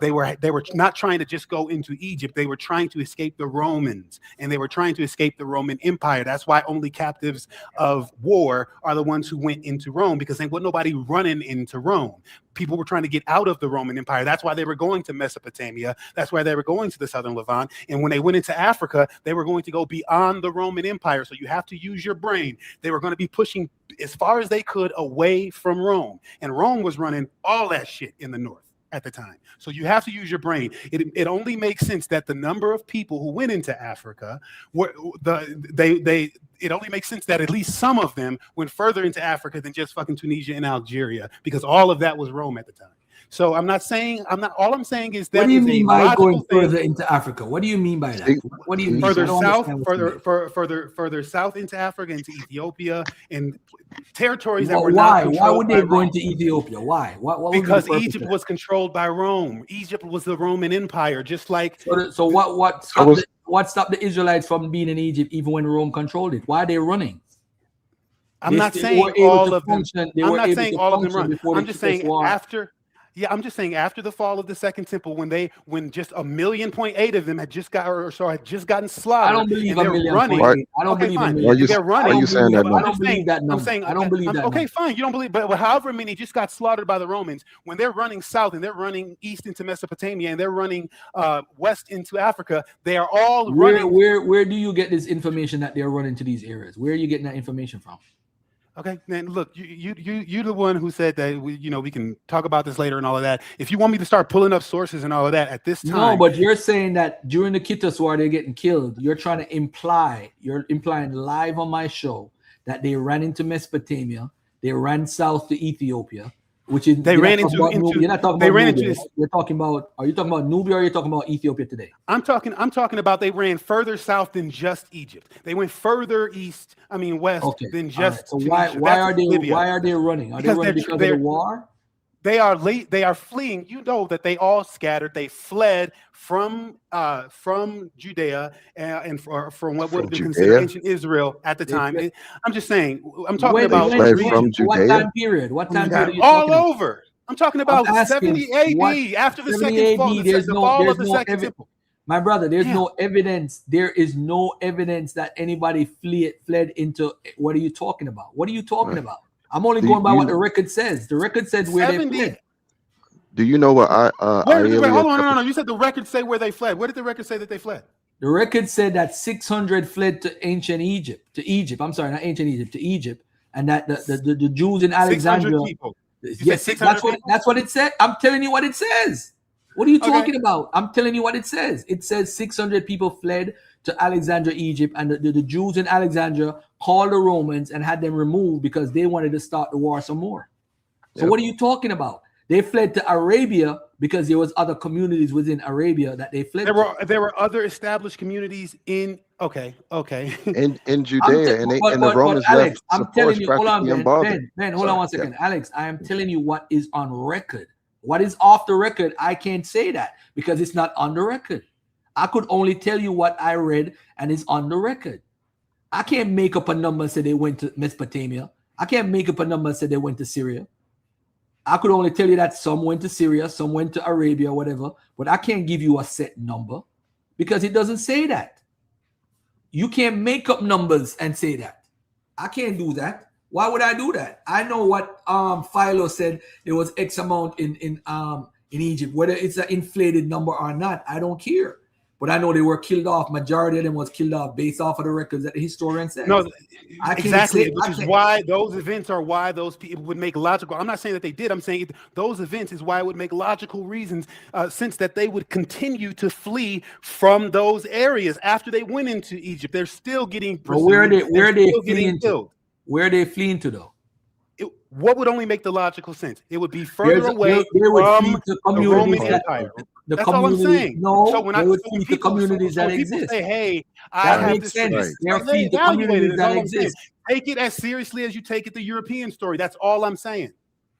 they were not trying to just go into Egypt. They were trying to escape the Romans, and they were trying to escape the Roman Empire. That's why only captives of war are the ones who went into Rome, because there wasn't nobody running into Rome. People were trying to get out of the Roman Empire. That's why they were going to Mesopotamia. That's why they were going to the southern Levant. And when they went into Africa, they were going to go beyond the Roman Empire. So you have to use your brain. They were going to be pushing as far as they could away from Rome. And Rome was running all that shit in the north at the time. So you have to use your brain. It only makes sense that the number of people who went into Africa were it only makes sense that at least some of them went further into Africa than just fucking Tunisia and Algeria, because all of that was Rome at the time. So all I'm saying is that. What do you mean by going further into Africa? What do you mean by that? What do you mean? Further south, further south into Africa, into Ethiopia, and territories that were not controlled. Why would they go into Ethiopia? Why? Because Egypt was controlled by Rome. Egypt was the Roman Empire, just like. So what stopped the Israelites from being in Egypt even when Rome controlled it? Why are they running? I'm not saying all of them. I'm not saying all of them run. I'm just saying after. Yeah, I'm just saying after the fall of the Second Temple, when just 1.8 million of them had just gotten slaughtered, I don't believe and a they're million running. point eight. I don't Okay, believe a fine. million. And they're running. I don't believe, Yeah, but I don't believe that number. I don't believe that okay, number. fine. You don't believe, but however many just got slaughtered by the Romans when they're running south and they're running east into Mesopotamia and they're running west into Africa. They are all running. Where do you get this information that they're running to these areas? Where are you getting that information from? Okay, man. Look, you're the one who said that we can talk about this later and all of that. If you want me to start pulling up sources and all of that at this time, No, but you're saying that during the Kittus War they're getting killed. You're trying to you're implying live on my show that they ran into Mesopotamia, they ran south to Ethiopia, which is they ran into you're not talking they about ran Nubia. into. You're talking about, are you talking about Nubia or are you talking about Ethiopia today? I'm talking about they ran further south than just Egypt. They went further east, west than just. So Tunisia. why are they running? Are they running because of the war? They are late. They are fleeing. You know that they all scattered. They fled from Judea and from what would have been considered ancient Israel at the time. I'm just saying. I'm talking about what time period? What time period? Are you all talking about? over. I'm talking about 70 AD after the second fall. There's the fall of the no second temple. My brother, there's no evidence. There is no evidence that anybody fled into. What are you talking about? What are you talking about? I'm only going by what the record says. The record says where they fled. Do you know what Wait, hold on, no. You said the record say where they fled. Where did the record say that they fled? The record said that 600 fled to ancient Egypt. To Egypt. I'm sorry, not ancient Egypt. To Egypt, and that the Jews in Alexandria. 600 people. Yes, that's what it said. I'm telling you what it says. What are you talking about? I'm telling you what it says. It says 600 people fled to Alexandria, Egypt, and the Jews in Alexandria called the Romans and had them removed because they wanted to start the war some more. So what are you talking about? They fled to Arabia because there was other communities within Arabia that they fled. There were other established communities in in Judea, and the Romans Alex, left. I'm telling you, hold on, Ben. Ben, hold on one second. Alex, I am telling you what is on record. What is off the record, I can't say that because it's not on the record. I could only tell you what I read and it's on the record. I can't make up a number and say they went to Mesopotamia. I can't make up a number and say they went to Syria. I could only tell you that some went to Syria, some went to Arabia, whatever, but I can't give you a set number because it doesn't say that. You can't make up numbers and say that. I can't do that. Why would I do that? I know what Philo said. There was X amount in Egypt. Whether it's an inflated number or not, I don't care. But I know they were killed off. Majority of them was killed off based off of the records that the historian said. No, exactly. Which is why those events are why those people would make logical. I'm not saying that they did. I'm saying those events is why it would make logical reasons, since that they would continue to flee from those areas after they went into Egypt. They're still getting pursued. Where are they fleeing to? Where are they fleeing to though? What would only make the logical sense? It would be further away from the Roman Empire. That's all I'm saying. No, so when they would feed the communities that people exist. say, "Hey, that I have makes this." sense. They're feeding the communities that exist. Take it as seriously as you take it the European story. That's all I'm saying.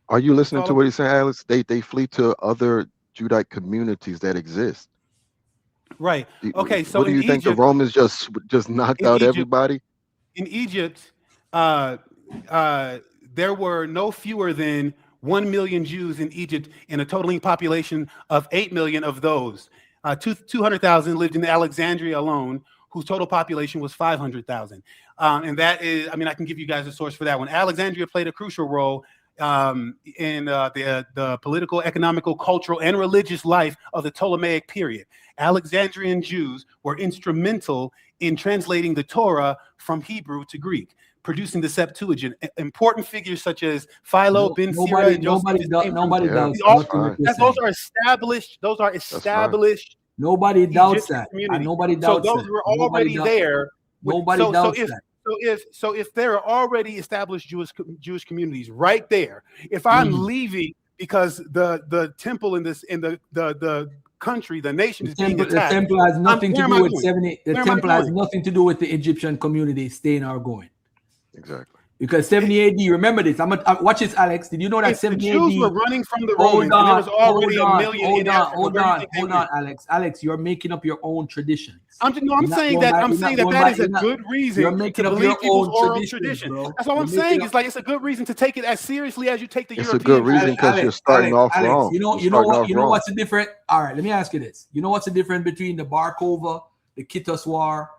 Are you listening to what he's saying, Alex? They flee to other Judite communities that exist. Right. Okay. So what do you think the Romans just knocked out everybody? In Egypt, there were no fewer than 1 million Jews in Egypt in a totaling population of 8 million of those. 200,000 lived in Alexandria alone, whose total population was 500,000. And that is, I can give you guys a source for that one. Alexandria played a crucial role in the political, economical, cultural, and religious life of the Ptolemaic period. Alexandrian Jews were instrumental in translating the Torah from Hebrew to Greek, producing the Septuagint. Important figures such as Philo, Ben Sira, and Joseph. Nobody doubts. Those are established. Nobody doubts that. Nobody doubts that. So those were already there. Nobody doubts that. So if there are already established Jewish communities right there, if I'm leaving because the temple in the country, the nation is being attacked, the temple has nothing to do with 70. The temple has nothing to do with the Egyptian community staying or going. Exactly. Because 70 AD, remember this. Watch this, Alex. Did you know that If the 70 Jews AD? were running from the Hold Romans, and there on, was already hold a on, million hold in on, Africa, hold where do you on, think they hold went? on, Alex. Alex, you're making up your own traditions. I'm You're not saying going that by, I'm you're not saying that going that by, is a good you're reason making to up your believe people's own oral traditions, tradition. bro. That's all You're I'm making saying. up. It's like it's a good reason to take it as seriously as you take the It's a good European reason tradition. because you're starting off Alex, wrong. you know Starting what? off You know wrong. what's the difference? All right, let me ask you this. You know what's the difference between the Bar Kokhba, the Kittus War?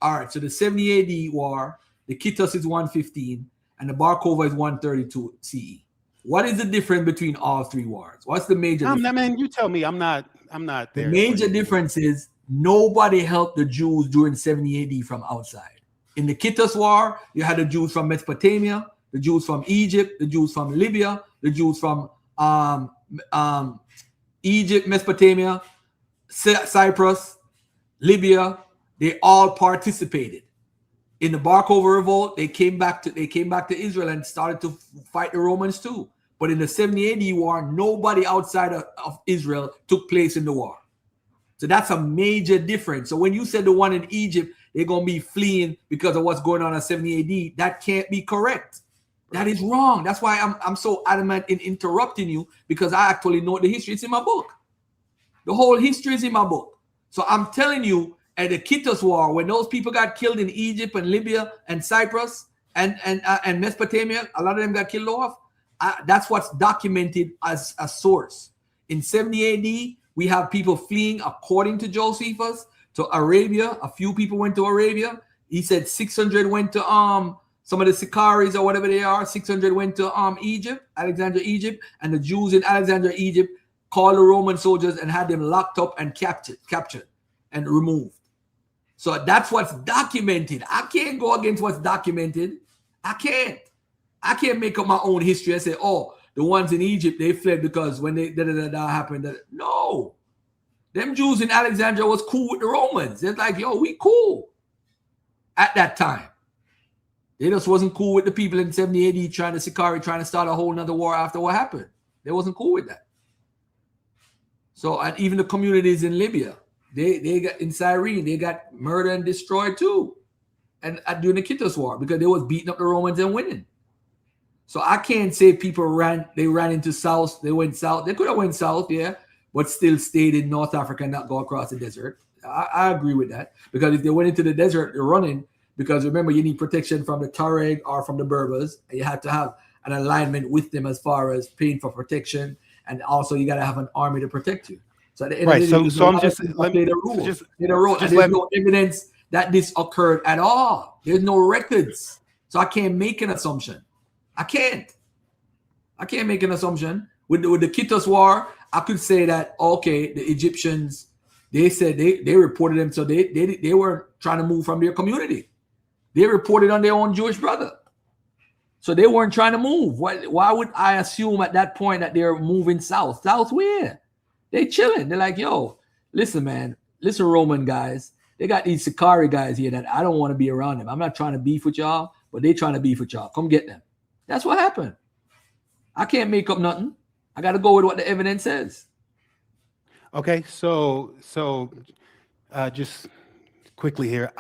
All right, so the 70 AD war, the Kittus is 115, and the Bar Kokhba is 132 CE. What is the difference between all three wars? What's the major difference? Man, you tell me. I'm not The there. major difference is nobody helped the Jews during 70 AD from outside. In the Kittus War, you had the Jews from Mesopotamia, the Jews from Egypt, the Jews from Libya, the Jews from Egypt, Mesopotamia, Cyprus, Libya. They all participated. In the Bar Kokhba revolt, they came back to Israel and started to fight the Romans too. But in the 70 AD war, nobody outside of Israel took place in the war. So that's a major difference. So when you said the one in Egypt, they're going to be fleeing because of what's going on in 70 AD, that can't be correct. That is wrong. That's why I'm so adamant in interrupting you, because I actually know the history. It's in my book. The whole history is in my book. So I'm telling you, at the Kittus War, when those people got killed in Egypt and Libya and Cyprus and Mesopotamia, a lot of them got killed off. That's what's documented as a source. In 70 AD, we have people fleeing, according to Josephus, to Arabia. A few people went to Arabia. He said 600 went to some of the Sicaris or whatever they are. 600 went to Egypt, Alexandria, Egypt, and the Jews in Alexandria, Egypt, called the Roman soldiers and had them locked up and captured and removed. So that's what's documented. I can't go against what's documented. I can't make up my own history and say, oh, the ones in Egypt, they fled because when they that happened. No. Them Jews in Alexandria was cool with the Romans. They're like, yo, we cool at that time. They just wasn't cool with the people in 70 AD trying to start a whole nother war after what happened. They wasn't cool with that. So, and even the communities in Libya, they got in Cyrene, they got murdered and destroyed too. And during the Kittus War, because they was beating up the Romans and winning. So I can't say people ran into south, they went south. They could have went south, yeah, but still stayed in North Africa and not go across the desert. I agree with that. Because if they went into the desert, they're running, because remember, you need protection from the Tuareg or from the Berbers. And you have to have an alignment with them as far as paying for protection. And also you got to have an army to protect you. So at the end of the day, So I'm just play the rule. And there's no evidence that this occurred at all. There's no records. So I can't make an assumption. I can't make an assumption. With the Kittus War, I could say that, okay, the Egyptians, they said they reported them, so they were trying to move from their community. They reported on their own Jewish brother. So they weren't trying to move. Why would I assume at that point that they're moving south? South where? They chilling. They're like, yo, listen, man. Listen, Roman guys. They got these Sicari guys here that I don't want to be around them. I'm not trying to beef with y'all, but they trying to beef with y'all. Come get them. That's what happened. I can't make up nothing. I got to go with what the evidence says. Okay, so just quickly here,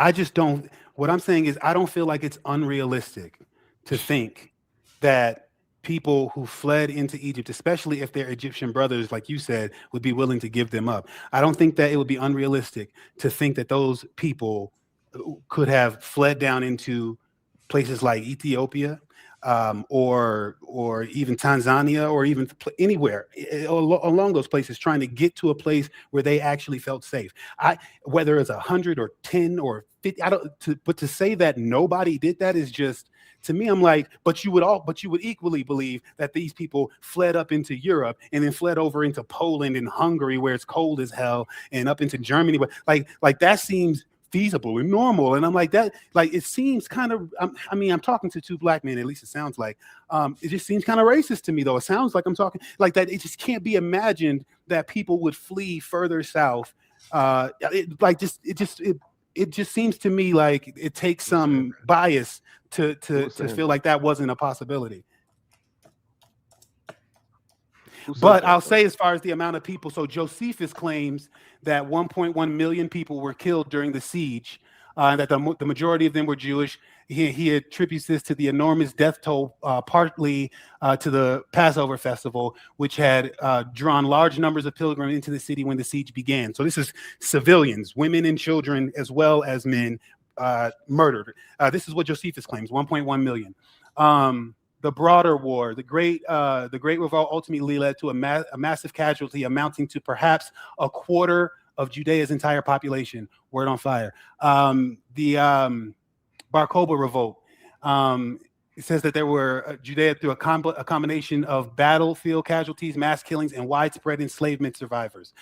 what I'm saying is I don't feel like it's unrealistic to think that people who fled into Egypt, especially if their Egyptian brothers, like you said, would be willing to give them up. I don't think that it would be unrealistic to think that those people could have fled down into places like Ethiopia, or even Tanzania, or even anywhere along those places, trying to get to a place where they actually felt safe. Whether it's 100 or 10 or 50, but to say that nobody did that is just, to me, I'm like, but you would equally believe that these people fled up into Europe and then fled over into Poland and Hungary, where it's cold as hell, and up into Germany. But like that seems feasible and normal. And I'm like, that, like, it seems kind of, I'm talking to two black men, at least it sounds like, it just seems kind of racist to me, though. It sounds like I'm talking like that. It just can't be imagined that people would flee further south. It just seems to me like it takes some bias to feel like that wasn't a possibility. But I'll say, as far as the amount of people, so Josephus claims that 1.1 million people were killed during the siege, that the majority of them were Jewish. He attributes this to the enormous death toll, partly to the Passover festival, which had drawn large numbers of pilgrims into the city when the siege began. So this is civilians, women and children, as well as men, murdered. This is what Josephus claims: 1.1 million. The broader war, the great revolt, ultimately led to a massive casualty amounting to perhaps a quarter of Judea's entire population. Word on fire. The Bar Kokhba revolt. It says that there were Judea through a combination of battlefield casualties, mass killings, and widespread enslavement survivors.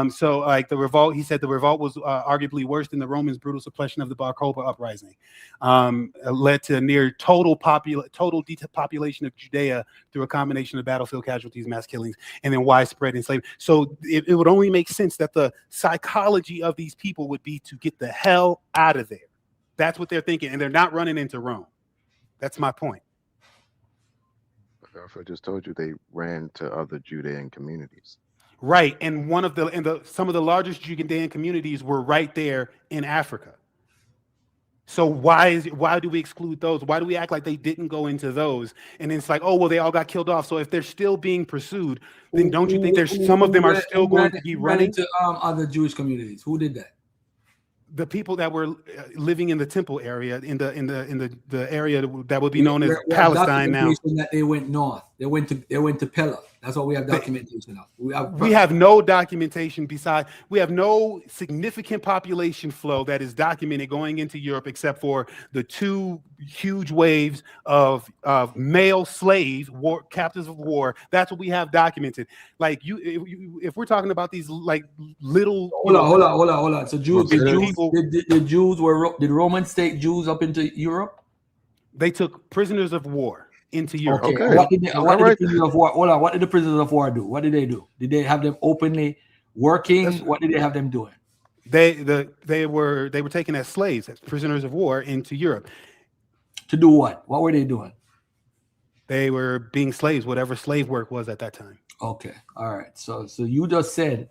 So, like the revolt, he said the revolt was arguably worse than the Romans' brutal suppression of the Bar Kokhba uprising. Led to near total depopulation of Judea through a combination of battlefield casualties, mass killings, and then widespread enslavement. So it would only make sense that the psychology of these people would be to get the hell out of there. That's what they're thinking, and they're not running into Rome. That's my point. I just told you they ran to other Judean communities. Right, and some of the largest Judean communities were right there in Africa. So why do we exclude those? Why do we act like they didn't go into those? And it's like, oh well, they all got killed off. So if they're still being pursued, then don't you think there's some of them are still going to be running to other Jewish communities? Who did that? The people that were living in the temple area, in the area that would be known as Palestine now. That they went north. They went to Pella. That's what we have documentation of. We have no documentation we have no significant population flow that is documented going into Europe, except for the two huge waves of male slave captives of war. That's what we have documented. Like if we're talking about these like little. Hold on. So did Romans take Jews up into Europe? They took prisoners of war into Europe. Okay. What did the prisoners of war? Hold on. What did the prisoners of war do? What did they do? Did they have them openly working? What did they have them doing? They were taken as slaves, as prisoners of war, into Europe. To do what? What were they doing? They were being slaves, whatever slave work was at that time. Okay. All right. So you just said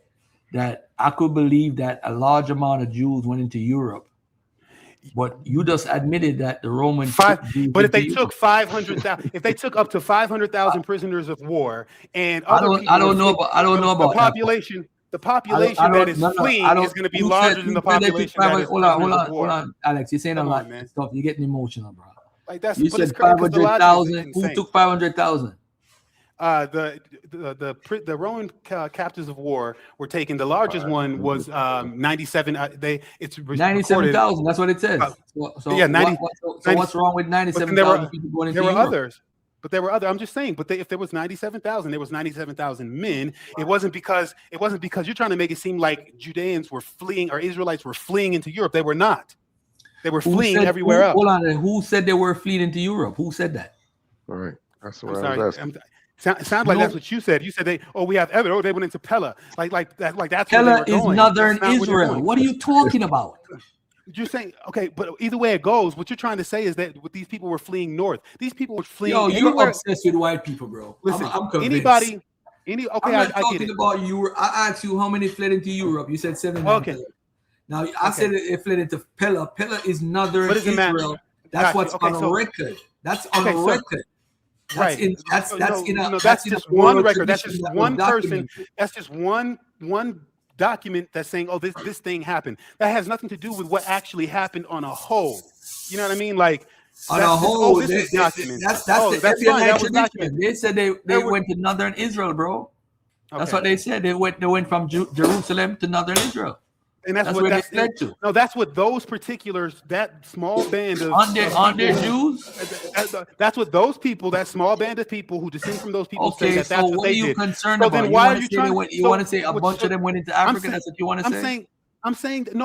that I could believe that a large amount of Jews went into Europe. But you just admitted that the Romans. But if they took 500,000, if they took up to 500,000 prisoners of war, and I don't know about the population. The population that is fleeing is going to be larger than the population that is. Hold on, Alex. You're saying a lot of stuff. You're getting emotional, bro. Like that's you said 500,000. Who took 500,000? The Roman captives of war were taken. The largest one was 97. It's 97,000. That's what it says. So yeah, 90. So what's wrong with 97,000 people going into There were Europe? others. But there were other. I'm just saying. But if there was 97,000, there was 97,000 men. It wasn't because you're trying to make it seem like Judeans were fleeing or Israelites were fleeing into Europe. They were not. They were fleeing everywhere else. Hold on. Who said they were fleeing into Europe? Who said that? All right. That's what I was asking. Sound like that's what you said. You said we have evidence. Oh, they went into Pella. Like that's Pella is northern Israel. What are you talking about? You're saying, okay, but either way it goes, what you're trying to say is that these people were fleeing north. These people were fleeing. Yo, you're obsessed with white people, bro. Listen, I'm convinced. okay, I'm not I get talking it. about you. I asked you how many fled into Europe. You said 700. Okay. Now I said it fled into Pella. Pella is northern Israel. That's what's on record. That's on record. That's just one record. That's just one person. That's just one document that's saying, oh, this thing happened. That has nothing to do with what actually happened on a whole. You know what I mean? Like on a whole, this is documented. That's the tradition. They said they went to northern Israel, bro. That's what they said. They went from Jerusalem to northern Israel. And that's what they led to. No, that's what those particulars, that small band of on their Jews. That's what those people, that small band of people who descend from those people say that's so what they did. What are you concerned about? Then why are you trying? You want to say a bunch of them went into Africa? That's what you want to say? I'm saying that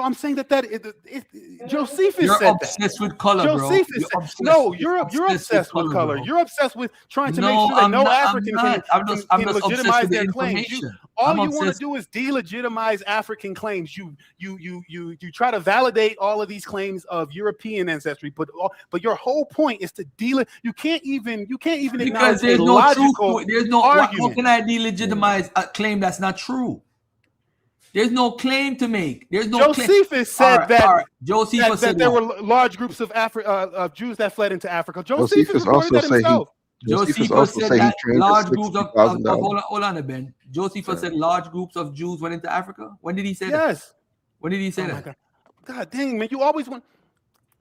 Josephus you're said obsessed with color, Josephus bro. You're obsessed with color. You're obsessed with trying to make sure that no African can legitimize their claims. All you want to do is delegitimize African claims. You try to validate all of these claims of European ancestry, but your whole point is to you can't even acknowledge there's a no logical truth. There's no argument. how can I delegitimize a claim that's not true? There's no claim to make. There's no claim. Josephus said Josephus that said there what? were large groups of Jews that fled into Africa. Josephus Josephus reported also that say himself. Josephus also said say he that trained large for groups of $60,000. hold on, Ben. Josephus said large groups of Jews went into Africa. When did he say that? Yes. When did he say Oh my that? God. God dang, man, you always want.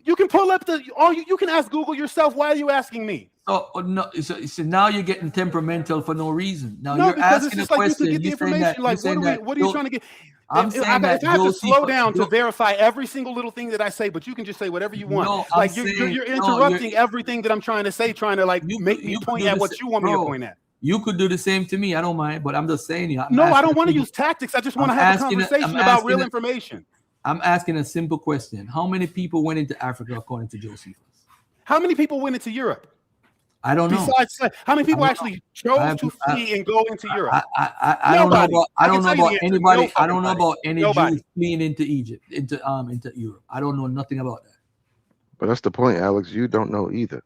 You can pull up you can ask Google yourself. Why are you asking me? Oh no! So now you're getting temperamental for no reason. Now No, you're because it's asking a just like you question. could get the You're saying that. information. Like, what are you trying to get? I'm If saying that I have to slow Josephus. down to verify every single little thing that I say, but you can just say whatever you want. No, Like I'm you're saying interrupting everything that I'm trying to say, trying to like make me point at what you want me to point at. You could do the same to me. I don't mind, but I'm just saying. No, I don't want to use tactics. I just want to have a conversation about real information. I'm asking a simple question. How many people went into Africa according to Josephus? How many people went into Europe? I don't know. Besides, how many people actually chose to flee and go into Europe? I don't know about anybody. No I don't know about any Nobody. Jews fleeing into Egypt, into Europe. I don't know nothing about that. But that's the point, Alex. You don't know either.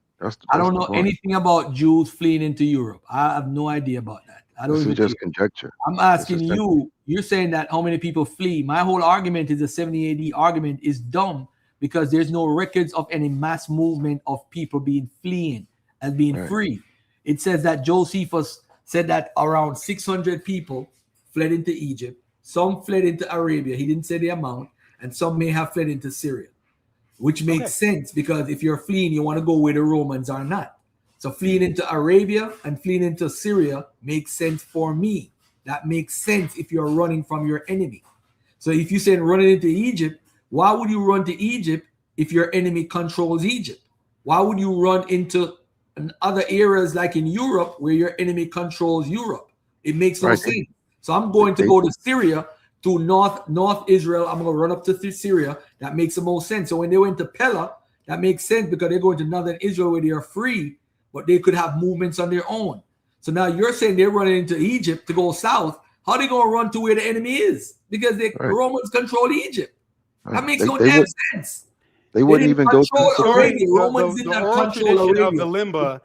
I don't know anything about Jews fleeing into Europe. I have no idea about that. I don't This even is just care. conjecture. I'm asking This is you. You're saying that how many people flee? My whole argument is the 70 AD argument is dumb because there's no records of any mass movement of people fleeing and being free. It says that Josephus said that around 600 people fled into Egypt. Some fled into Arabia. He didn't say the amount, and some may have fled into Syria, which makes sense because if you're fleeing, you want to go where the Romans are not. So fleeing into Arabia and fleeing into Syria makes sense for me. That makes sense if you're running from your enemy. So if you say running into Egypt, why would you run to Egypt if your enemy controls Egypt? Why would you run into other areas like in Europe where your enemy controls Europe? It makes no sense. So I'm going to go to Syria, to North Israel. I'm going to run up to Syria. That makes the most sense. So when they went to Pella, that makes sense because they're going to northern Israel where they are free, but they could have movements on their own. So now you're saying they're running into Egypt to go south. How are they going to run to where the enemy is? Because the Romans control Egypt. That makes no damn sense. They wouldn't even go to Arabia. Romans The did not oral control tradition Arabia. of the limba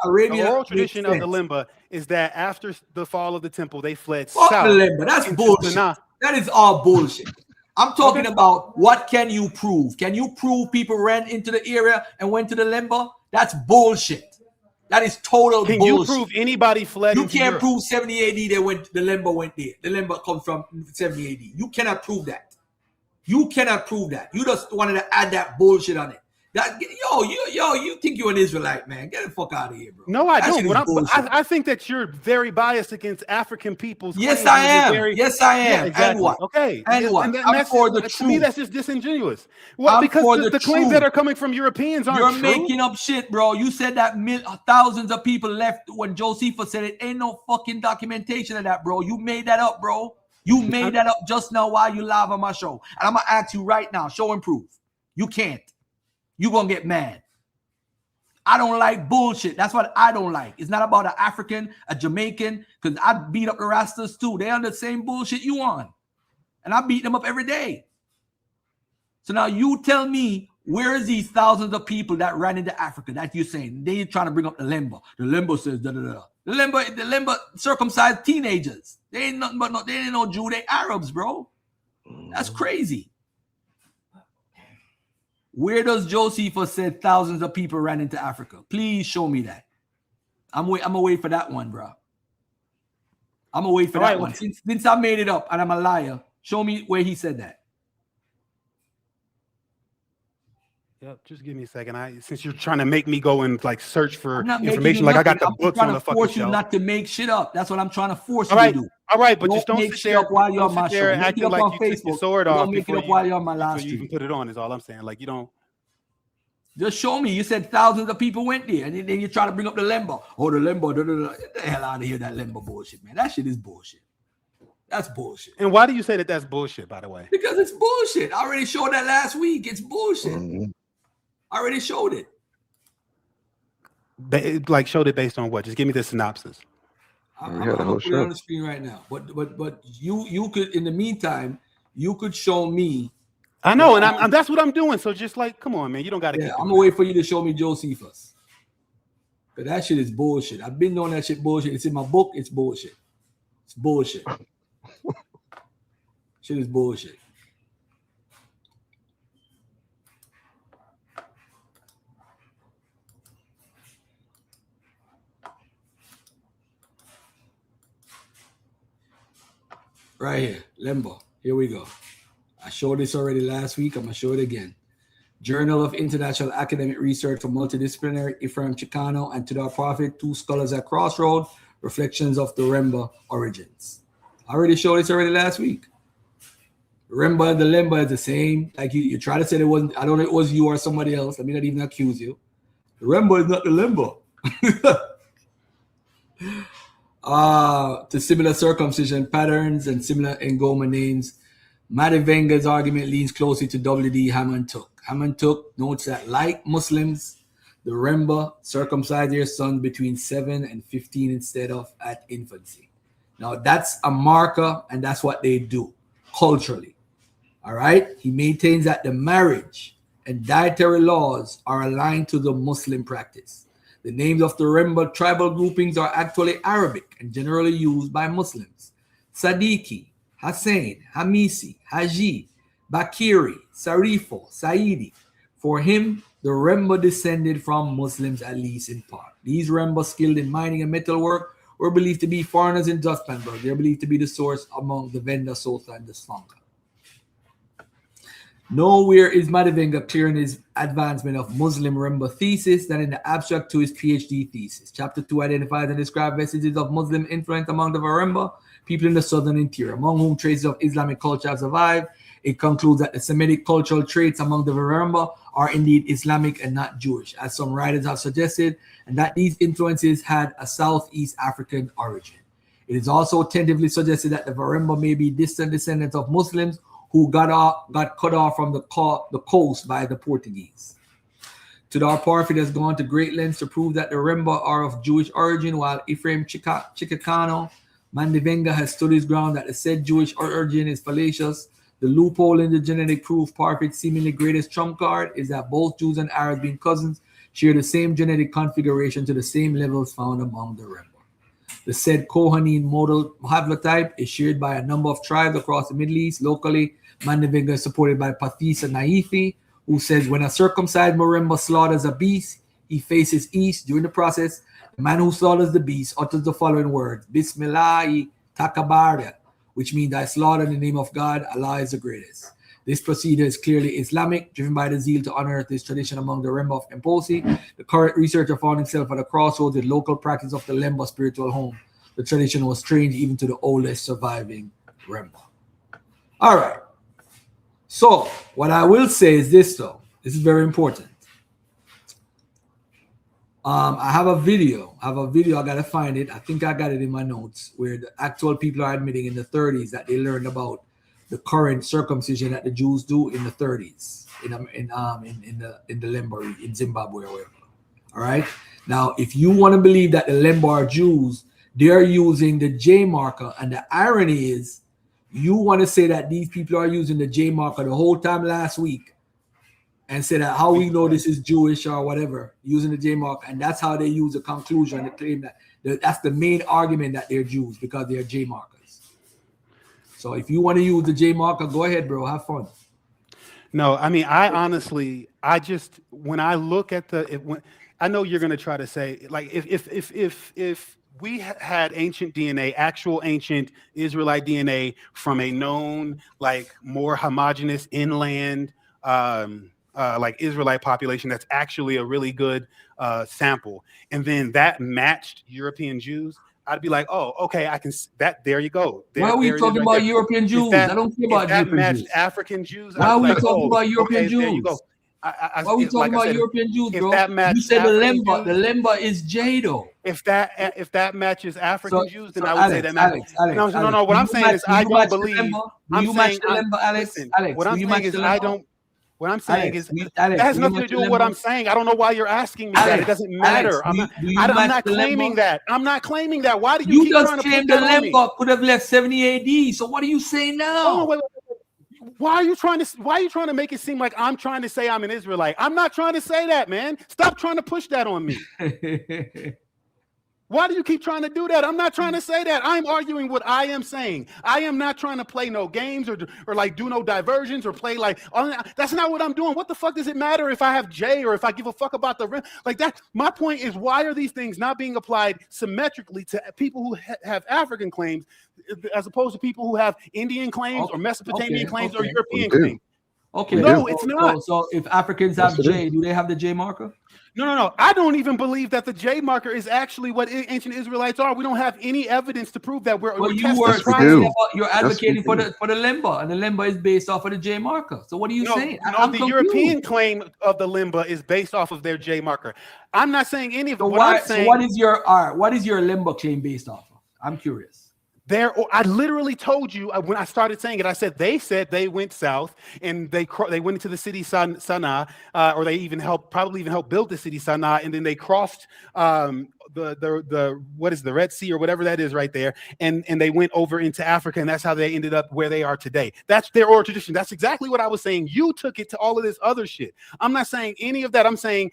Arabia the oral tradition of the limba is that after the fall of the temple, they fled Fuck south. the limba. That's bullshit. That is all bullshit. I'm talking about what can you prove? Can you prove people ran into the area and went to the limba? That's bullshit. That is total bullshit. Can you prove anybody fled You into can't Europe? prove 70 AD the limba went there. The limba comes from 70 AD. You cannot prove that. You cannot prove that. You just wanted to add that bullshit on it. You think you're an Israelite, man. Get the fuck out of here, bro. No, I That shit don't. is But bullshit. I think that you're very biased against African people's Yes, claims. I am. You're Yes, I am. Yeah, exactly. And what? Okay. And what? And I'm that's for the to me, truth. that's just disingenuous. Well, I'm because for the the claims that truth. are coming from Europeans aren't You're true. making up shit, bro. You said that thousands of people left when Josephus said it. Ain't no fucking documentation of that, bro. You made that up, bro. You made that up just now while you live on my show. And I'm going to ask you right now, show and prove. You can't. You're going to get mad. I don't like bullshit. That's what I don't like. It's not about an African, a Jamaican, because I beat up the Rastas too. They're on the same bullshit you on. And I beat them up every day. So now you tell me, where is these thousands of people that ran into Africa that you're saying? They're trying to bring up the limba. The limba says da-da-da. The limba circumcised teenagers. They ain't nothing but they ain't no Jew, they Arabs, bro. That's crazy. Where does Josephus said thousands of people ran into Africa? Please show me that. I'm gonna wait for that one, bro. I'm gonna wait for that one. Since I made it up and I'm a liar, show me where he said that. Yep, just give me a second. Since you're trying to make me go and like search for I'm not making information, you like I got nothing. the books I'm on the trying to fucking force you shelf. not to make shit up. That's what I'm trying to force you All right, to do. all right, but just don't make sit shit there. up while you're on Don't my sit there show. Make acting it up like on you took your Facebook. sword Don't off make it before up while you're on my so live you stream. can put it on. Is all I'm saying. Like you don't. Just show me. You said thousands of people went there, and then you try to bring up the limbo. Oh, the limbo. Get the hell out of here, that limbo bullshit, man. That shit is bullshit. That's bullshit. And why do you say that that's bullshit, by the way? Because it's bullshit. I already showed that last week. It's bullshit. I already showed it. Like showed it based on what? Just give me the synopsis. I'm gonna put it on the screen right now. But you could, in the meantime, you could show me. I know, and that's what I'm doing. So just like, come on, man, you don't got to. Yeah, I'm gonna wait for you to show me Josephus. But that shit is bullshit. I've been doing that shit bullshit. It's in my book. It's bullshit. It's bullshit. Shit is bullshit. Right here, Lemba. Here we go. I showed this already last week. I'm gonna show it again. Journal of International Academic Research for Multidisciplinary, Ephraim Chicano and Tudor Prophet, two scholars at Crossroad, Reflections of the Remba Origins. I already showed this already last week. Remba and the Lemba is the same. Like you try to say it wasn't, I don't know if it was you or somebody else. Let me not even accuse you. The Remba is not the Lemba. To similar circumcision patterns and similar Ngoma names, Madivenga's argument leans closely to W.D. Hammond Took. Hammond Took notes that, like Muslims, the Remba circumcise their sons between 7 and 15 instead of at infancy. Now, that's a marker, and that's what they do culturally. All right? He maintains that the marriage and dietary laws are aligned to the Muslim practice. The names of the Remba tribal groupings are actually Arabic and generally used by Muslims. Sadiqi, Hussein, Hamisi, Haji, Bakiri, Sarifo, Saidi. For him, the Remba descended from Muslims, at least in part. These Remba skilled in mining and metalwork were believed to be foreigners in Dustpanburg. They are believed to be the source among the Venda, Sotha, and the Svanka. Nowhere is Madivenga clear in his advancement of Muslim Remba thesis than in the abstract to his PhD thesis. Chapter 2 identifies and describes vestiges of Muslim influence among the Varemba people in the southern interior, among whom traces of Islamic culture have survived. It concludes that the Semitic cultural traits among the Varemba are indeed Islamic and not Jewish, as some writers have suggested, and that these influences had a Southeast African origin. It is also tentatively suggested that the Varemba may be distant descendants of Muslims who got cut off from the coast by the Portuguese. Tudor Parfit has gone to great lengths to prove that the Remba are of Jewish origin, while Ephraim Chicano Mandivenga has stood his ground that the said Jewish origin is fallacious. The loophole in the genetic proof Parfit's seemingly greatest trump card is that both Jews and Arabs, being cousins, share the same genetic configuration to the same levels found among the Remba. The said Kohanim model haplotype is shared by a number of tribes across the Middle East. Locally, Mandivenga is supported by Pathisa Naifi, who says when a circumcised Moremba slaughters a beast, he faces east. During the process, the man who slaughters the beast utters the following words, Bismillahi Takabarya, which means I slaughter in the name of God, Allah is the greatest. This procedure is clearly Islamic, driven by the zeal to unearth this tradition among the Remba of Mposi. The current researcher found himself at a crossroads with local practice of the Lemba spiritual home. The tradition was strange even to the oldest surviving Remba. All right. So what I will say is this, though. This is very important. I have a video. I got to find it. I think I got it in my notes, where the actual people are admitting in the 30s that they learned about the current circumcision that the Jews do in the 30s in the Lemba, in Zimbabwe or wherever. All right. Now, if you want to believe that the Lemba are Jews, they are using the J marker, and the irony is, you want to say that these people are using the J marker the whole time last week, and say that how we know this is Jewish or whatever, using the J marker, and that's how they use the conclusion to claim that that's the main argument that they're Jews, because they're J markers. So if you want to use the J marker, go ahead, bro. Have fun. No, I mean, I honestly, when I look at I know you're going to try to say, like, if we had ancient DNA, actual ancient Israelite DNA from a known, like, more homogenous inland, like Israelite population, that's actually a really good sample, and then that matched European Jews, I'd be like, oh, okay, I can. There you go. Why are we talking about European Jews? I don't care about European Jews. African Jews. Why are we talking about European Jews? There you go. Why are we talking about European Jews, bro? You said the Lemba is J, though. If that matches African Jews, then I would say that matches. No. What I'm saying is I don't believe. I'm saying, listen, what I'm saying is I don't. What I'm saying is that has nothing to do with what I'm saying. I don't know why you're asking me that. It doesn't matter. I'm not claiming that. I'm not claiming that. Why do you keep trying to put that on me? Lemba could have left 70 AD. So what are you saying now? Wait. Why are you trying to make it seem like I'm trying to say I'm an Israelite? I'm not trying to say that, man. Stop trying to push that on me. Why do you keep trying to do that? I'm not trying to say that. I'm arguing what I am saying. I am not trying to play no games or like do no diversions or play like, that's not what I'm doing. What the fuck does it matter if I have J or if I give a fuck about the rim? Like that. My point is, why are these things not being applied symmetrically to people who have African claims as opposed to people who have Indian claims or Mesopotamian claims or European claims? Okay. No, it's not. So if Africans have J, do they have the J marker? No. I don't even believe that the J marker is actually what ancient Israelites are. We don't have any evidence to prove that we're. Well, you're advocating for the limba, and the limba is based off of the J marker. So what are you saying? No, the European claim of the limba is based off of their J marker. I'm not saying any of it. I'm saying, so what is your limba claim based off of? I'm curious. I literally told you when I started saying it. I said they went south and they went into the city Sana'a, or they probably even helped build the city Sana'a, and then they crossed the what is the Red Sea or whatever that is right there, and they went over into Africa, and that's how they ended up where they are today. That's their oral tradition. That's exactly what I was saying. You took it to all of this other shit. I'm not saying any of that. I'm saying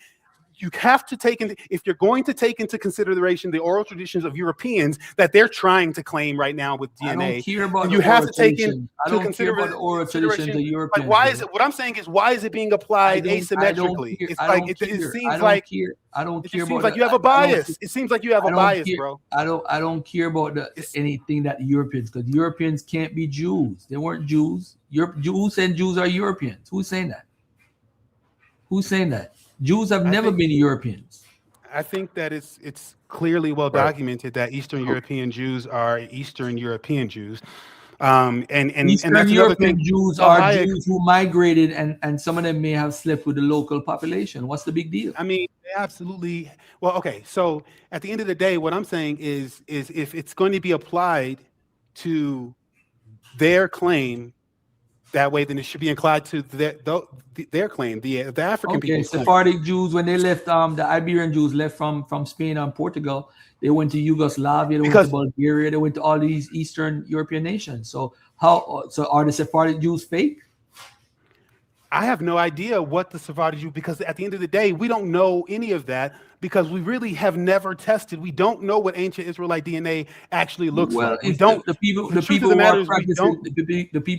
you have to take into, if you're going to take into consideration the oral traditions of Europeans that they're trying to claim right now with DNA, I don't care about you have to take into the oral tradition of Europeans. Like, why is it? What I'm saying is, why is it being applied asymmetrically? It's like it seems like I don't care. It seems like you have a bias. It seems like you have a bias, bro. I don't care about anything that Europeans, because Europeans can't be Jews. They weren't Jews. Who said Jews are Europeans? Who's saying that? Who's saying that? Jews have never been Europeans. I think that it's clearly well documented that Eastern European Jews are Eastern European Jews. And Eastern that's European Jews are Jews who migrated, and some of them may have slept with the local population. What's the big deal? I mean, absolutely. Well, okay. So at the end of the day, what I'm saying is if it's going to be applied to their claim that way, then it should be applied to their claim, the African people. Sephardic Jews, when they left, the Iberian Jews left from Spain and Portugal, they went to Yugoslavia, they went to Bulgaria, they went to all these Eastern European nations. So are the Sephardic Jews fake? I have no idea what the Sephardic Jew, because at the end of the day, we don't know any of that because we really have never tested. We don't know what ancient Israelite DNA actually looks like. We don't. The people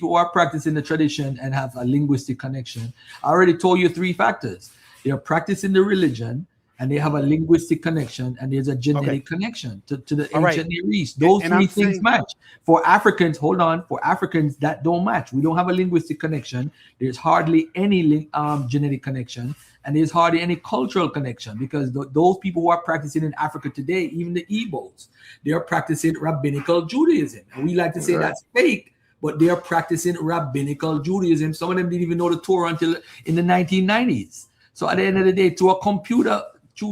who are practicing the tradition and have a linguistic connection. I already told you 3 factors. They are practicing the religion, and they have a linguistic connection, and there's a genetic connection to the ancient Near East. Those 3 things match. For Africans, for Africans, that don't match. We don't have a linguistic connection. There's hardly any genetic connection, and there's hardly any cultural connection, because those people who are practicing in Africa today, even the Igbos, they are practicing rabbinical Judaism. And we like to say that's fake, but they are practicing rabbinical Judaism. Some of them didn't even know the Torah until in the 1990s. So at the end of the day, through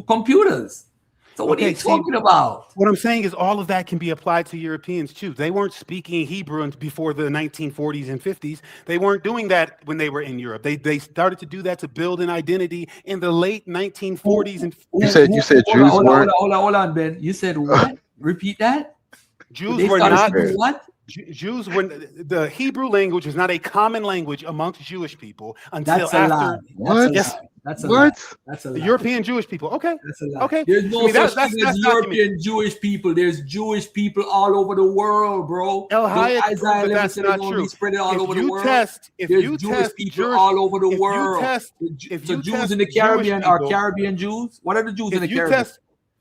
computers. So what are you talking about? What I'm saying is all of that can be applied to Europeans too. They weren't speaking Hebrew before the 1940s and 50s. They weren't doing that when they were in Europe. They started to do that to build an identity in the late 1940s and 50s. You said Jews weren't. Hold on, Ben. You said what? Repeat that. Jews were not what? Jews were, the Hebrew language was not a common language amongst Jewish people until after. What? Yes. That's a what? Lie. That's a lie. The European Jewish people. Okay. That's a lie. Okay. There's no such thing as European documented. Jewish people. There's Jewish people all over the world, bro. That's not true. Spread it all if over you the world. Test, if There's you Jewish test people all over the world. If you Jews test in the Caribbean are people, Caribbean Jews. What are the Jews in the Caribbean?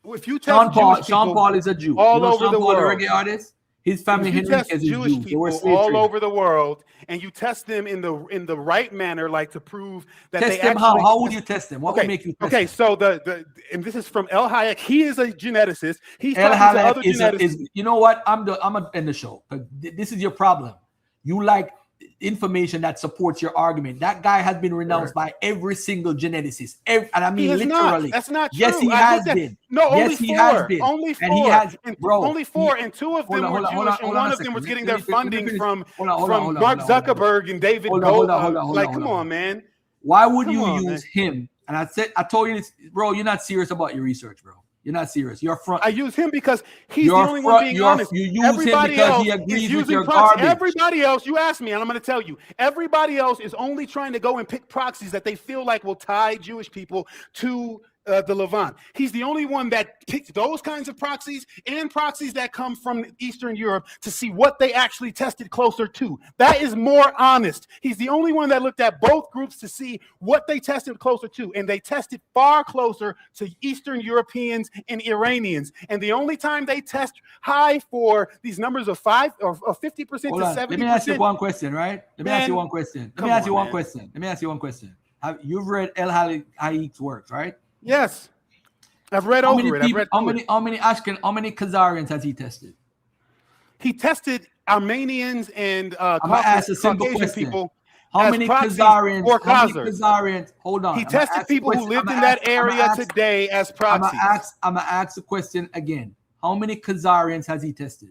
If you test Sean Paul is a Jew. all over the world, the reggae artist. His family, if you test is Jewish Jews. people all over the world, and you test them in the right manner, like to prove that test they them. actually. How would you test them? What would make you test them? So and this is from El Hayek. He is a geneticist. He's El talking to other Hayek geneticists. you know what? I'm gonna end the show. This is your problem. You like information that supports your argument. That guy has been renounced by every single geneticist. And I mean, literally. That's not true. Yes, he has been. No, yes, only he 4. has been. Only 4. And he has, bro. Only 4, and 2 of them were Jewish, and one of them was getting their funding from Mark Zuckerberg and David Gold. Like, come on, man. Why would you use him? And I told you this, bro. You're not serious about your research, bro. You're not serious. You're front. I use him because he's the only one being honest. You use him because he agrees with your garbage. Everybody else, you asked me, and I'm going to tell you, everybody else is only trying to go and pick proxies that they feel like will tie Jewish people to the Levant. He's the only one that picked those kinds of proxies and proxies that come from Eastern Europe to see what they actually tested closer to. That is more honest. He's the only one that looked at both groups to see what they tested closer to, and they tested far closer to Eastern Europeans and Iranians. And the only time they test high for these numbers of 5 or 50% to 70%. Let me ask you one question, right? Let me ask you one question. Let me ask you one question. You've read El Haik's works, right? Yes, I've read over it. How many Khazarians has he tested? He tested Armenians and I'm gonna ask a simple Caucasian question. people. How many Khazarians? Hold on. He tested people who lived in that area today as proxies. I'm gonna ask the question again. How many Khazarians has he tested?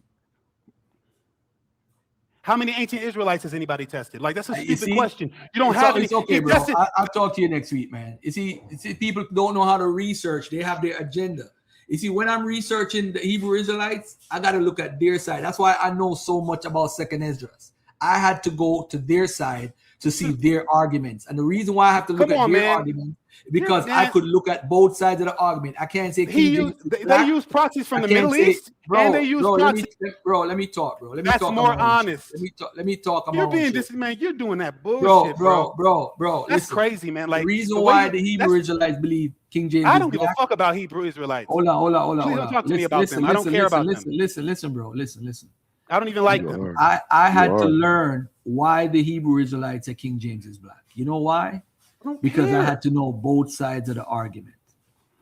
How many ancient Israelites has anybody tested? Like, that's a stupid question. You don't have any. It's okay, bro. I'll talk to you next week, man. You see, people don't know how to research. They have their agenda. You see, when I'm researching the Hebrew Israelites, I got to look at their side. That's why I know so much about Second Esdras. I had to go to their side to see their arguments. And the reason why I have to look at their arguments is because I could look at both sides of the argument. I can't say they use proxies from the Middle East, and they use proxies. Let me talk, bro. That's more honest. Let me talk. You're being this, man. You're doing that bullshit, bro. That's crazy, man. Like, the reason why the Hebrew Israelites believe King James. I don't give a fuck about Hebrew Israelites. Hold on. Please don't talk to me about them. I don't care about them. Listen, bro. Listen. I don't even like them. I had to learn why the Hebrew Israelites said King James is black. You know why? Because I had to know both sides of the argument.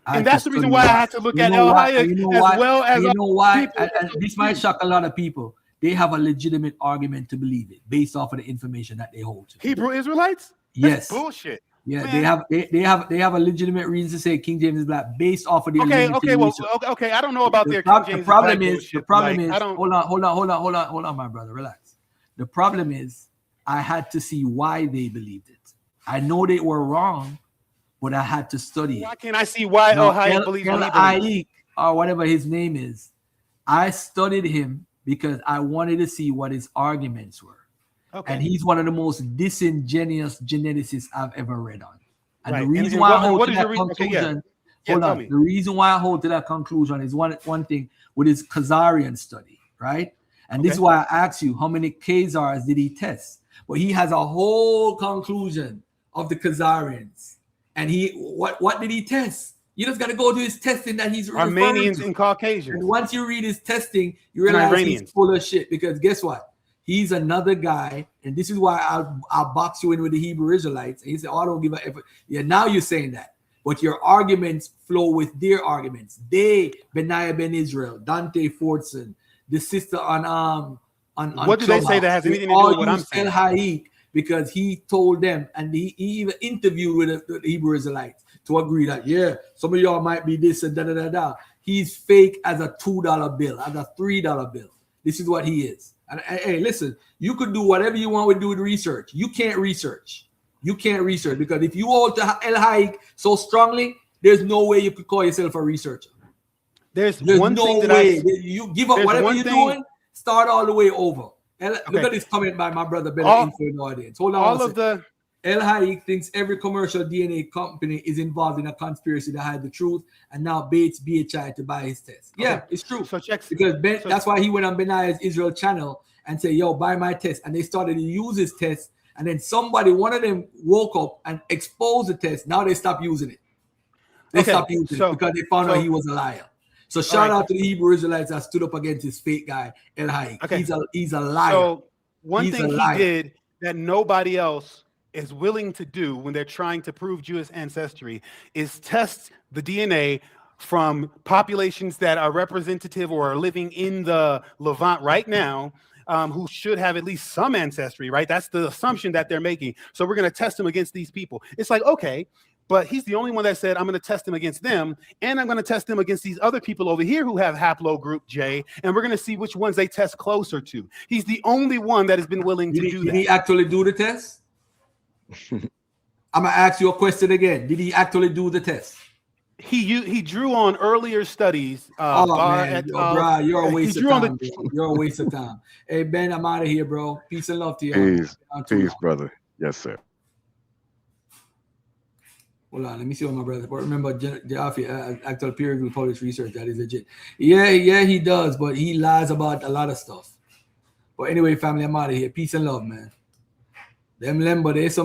And that's the reason why I had to look at El Hayek as well as. You know why? And this might shock a lot of people. They have a legitimate argument to believe it based off of the information that they hold to. Hebrew Israelites? Yes. That's bullshit. Yeah, man. they have a legitimate reason to say King James is black based off of the okay. I don't know about their King James. The problem is hold on, my brother, relax. The problem is I had to see why they believed it. I know they were wrong, but I had to study it. Why can't I see why El Hayek believes El Hayek, or whatever his name is? I studied him because I wanted to see what his arguments were. Okay. And he's one of the most disingenuous geneticists I've ever read on. And the reason why I hold to that conclusion, the reason why I hold to that conclusion is one thing with his Khazarian study, right? And this is why I asked you, how many Khazars did he test? But he has a whole conclusion of the Khazarians. And what did he test? You just got to go to his testing that he's Armenians and Caucasians. And once you read his testing, you realize he's full of shit. Because guess what? He's another guy, and this is why I'll box you in with the Hebrew Israelites. And he said, "Oh, I don't give a effort." Yeah, now you're saying that, but your arguments flow with their arguments. Benaiah Ben Israel, Dante Fordson, the sister on what do they say that has anything to do with what I'm saying? El Hayek, because he told them, and he even interviewed with the Hebrew Israelites to agree that some of y'all might be this and da. He's fake as a $2 bill, as a $3 bill. This is what he is. And hey, listen, you could do whatever you want to do with research. You can't research. Because if you hold to El Hayek so strongly, there's no way you could call yourself a researcher. There's one no thing way. You give up whatever you're doing, start all the way over. Look at this comment by my brother Ben in the audience. Hold on. El Hayek thinks every commercial DNA company is involved in a conspiracy to hide the truth, and now baits BHI to buy his test. Yeah, it's true. Because that's why he went on Benaiah's Israel channel and said, "Yo, buy my test," and they started to use his test. And then one of them woke up and exposed the test. Now they stopped using it. They stopped using it because they found out he was a liar. So shout out to the Hebrew Israelites that stood up against this fake guy El Hayek. Okay. He's a liar. So one thing he did that nobody else is willing to do when they're trying to prove Jewish ancestry is test the DNA from populations that are representative or are living in the Levant right now, who should have at least some ancestry, right? That's the assumption that they're making. So we're going to test them against these people. It's like, okay, but he's the only one that said, I'm going to test them against them, and I'm going to test them against these other people over here who have haplogroup J, and we're going to see which ones they test closer to. He's the only one that has been willing to do that. Did he actually do the test? I'm gonna ask you a question again. Did he actually do the test? He drew on earlier studies. Bro, you're a waste of time. You're a waste of time. Hey Ben, I'm out of here, bro. Peace and love to you. Peace, brother. Yes, sir. Hold on, let me see what my brother. But remember, Jaffe, actual peer review published research that is legit. Yeah, he does, but he lies about a lot of stuff. But anyway, family, I'm out of here. Peace and love, man. Them Lembo, they some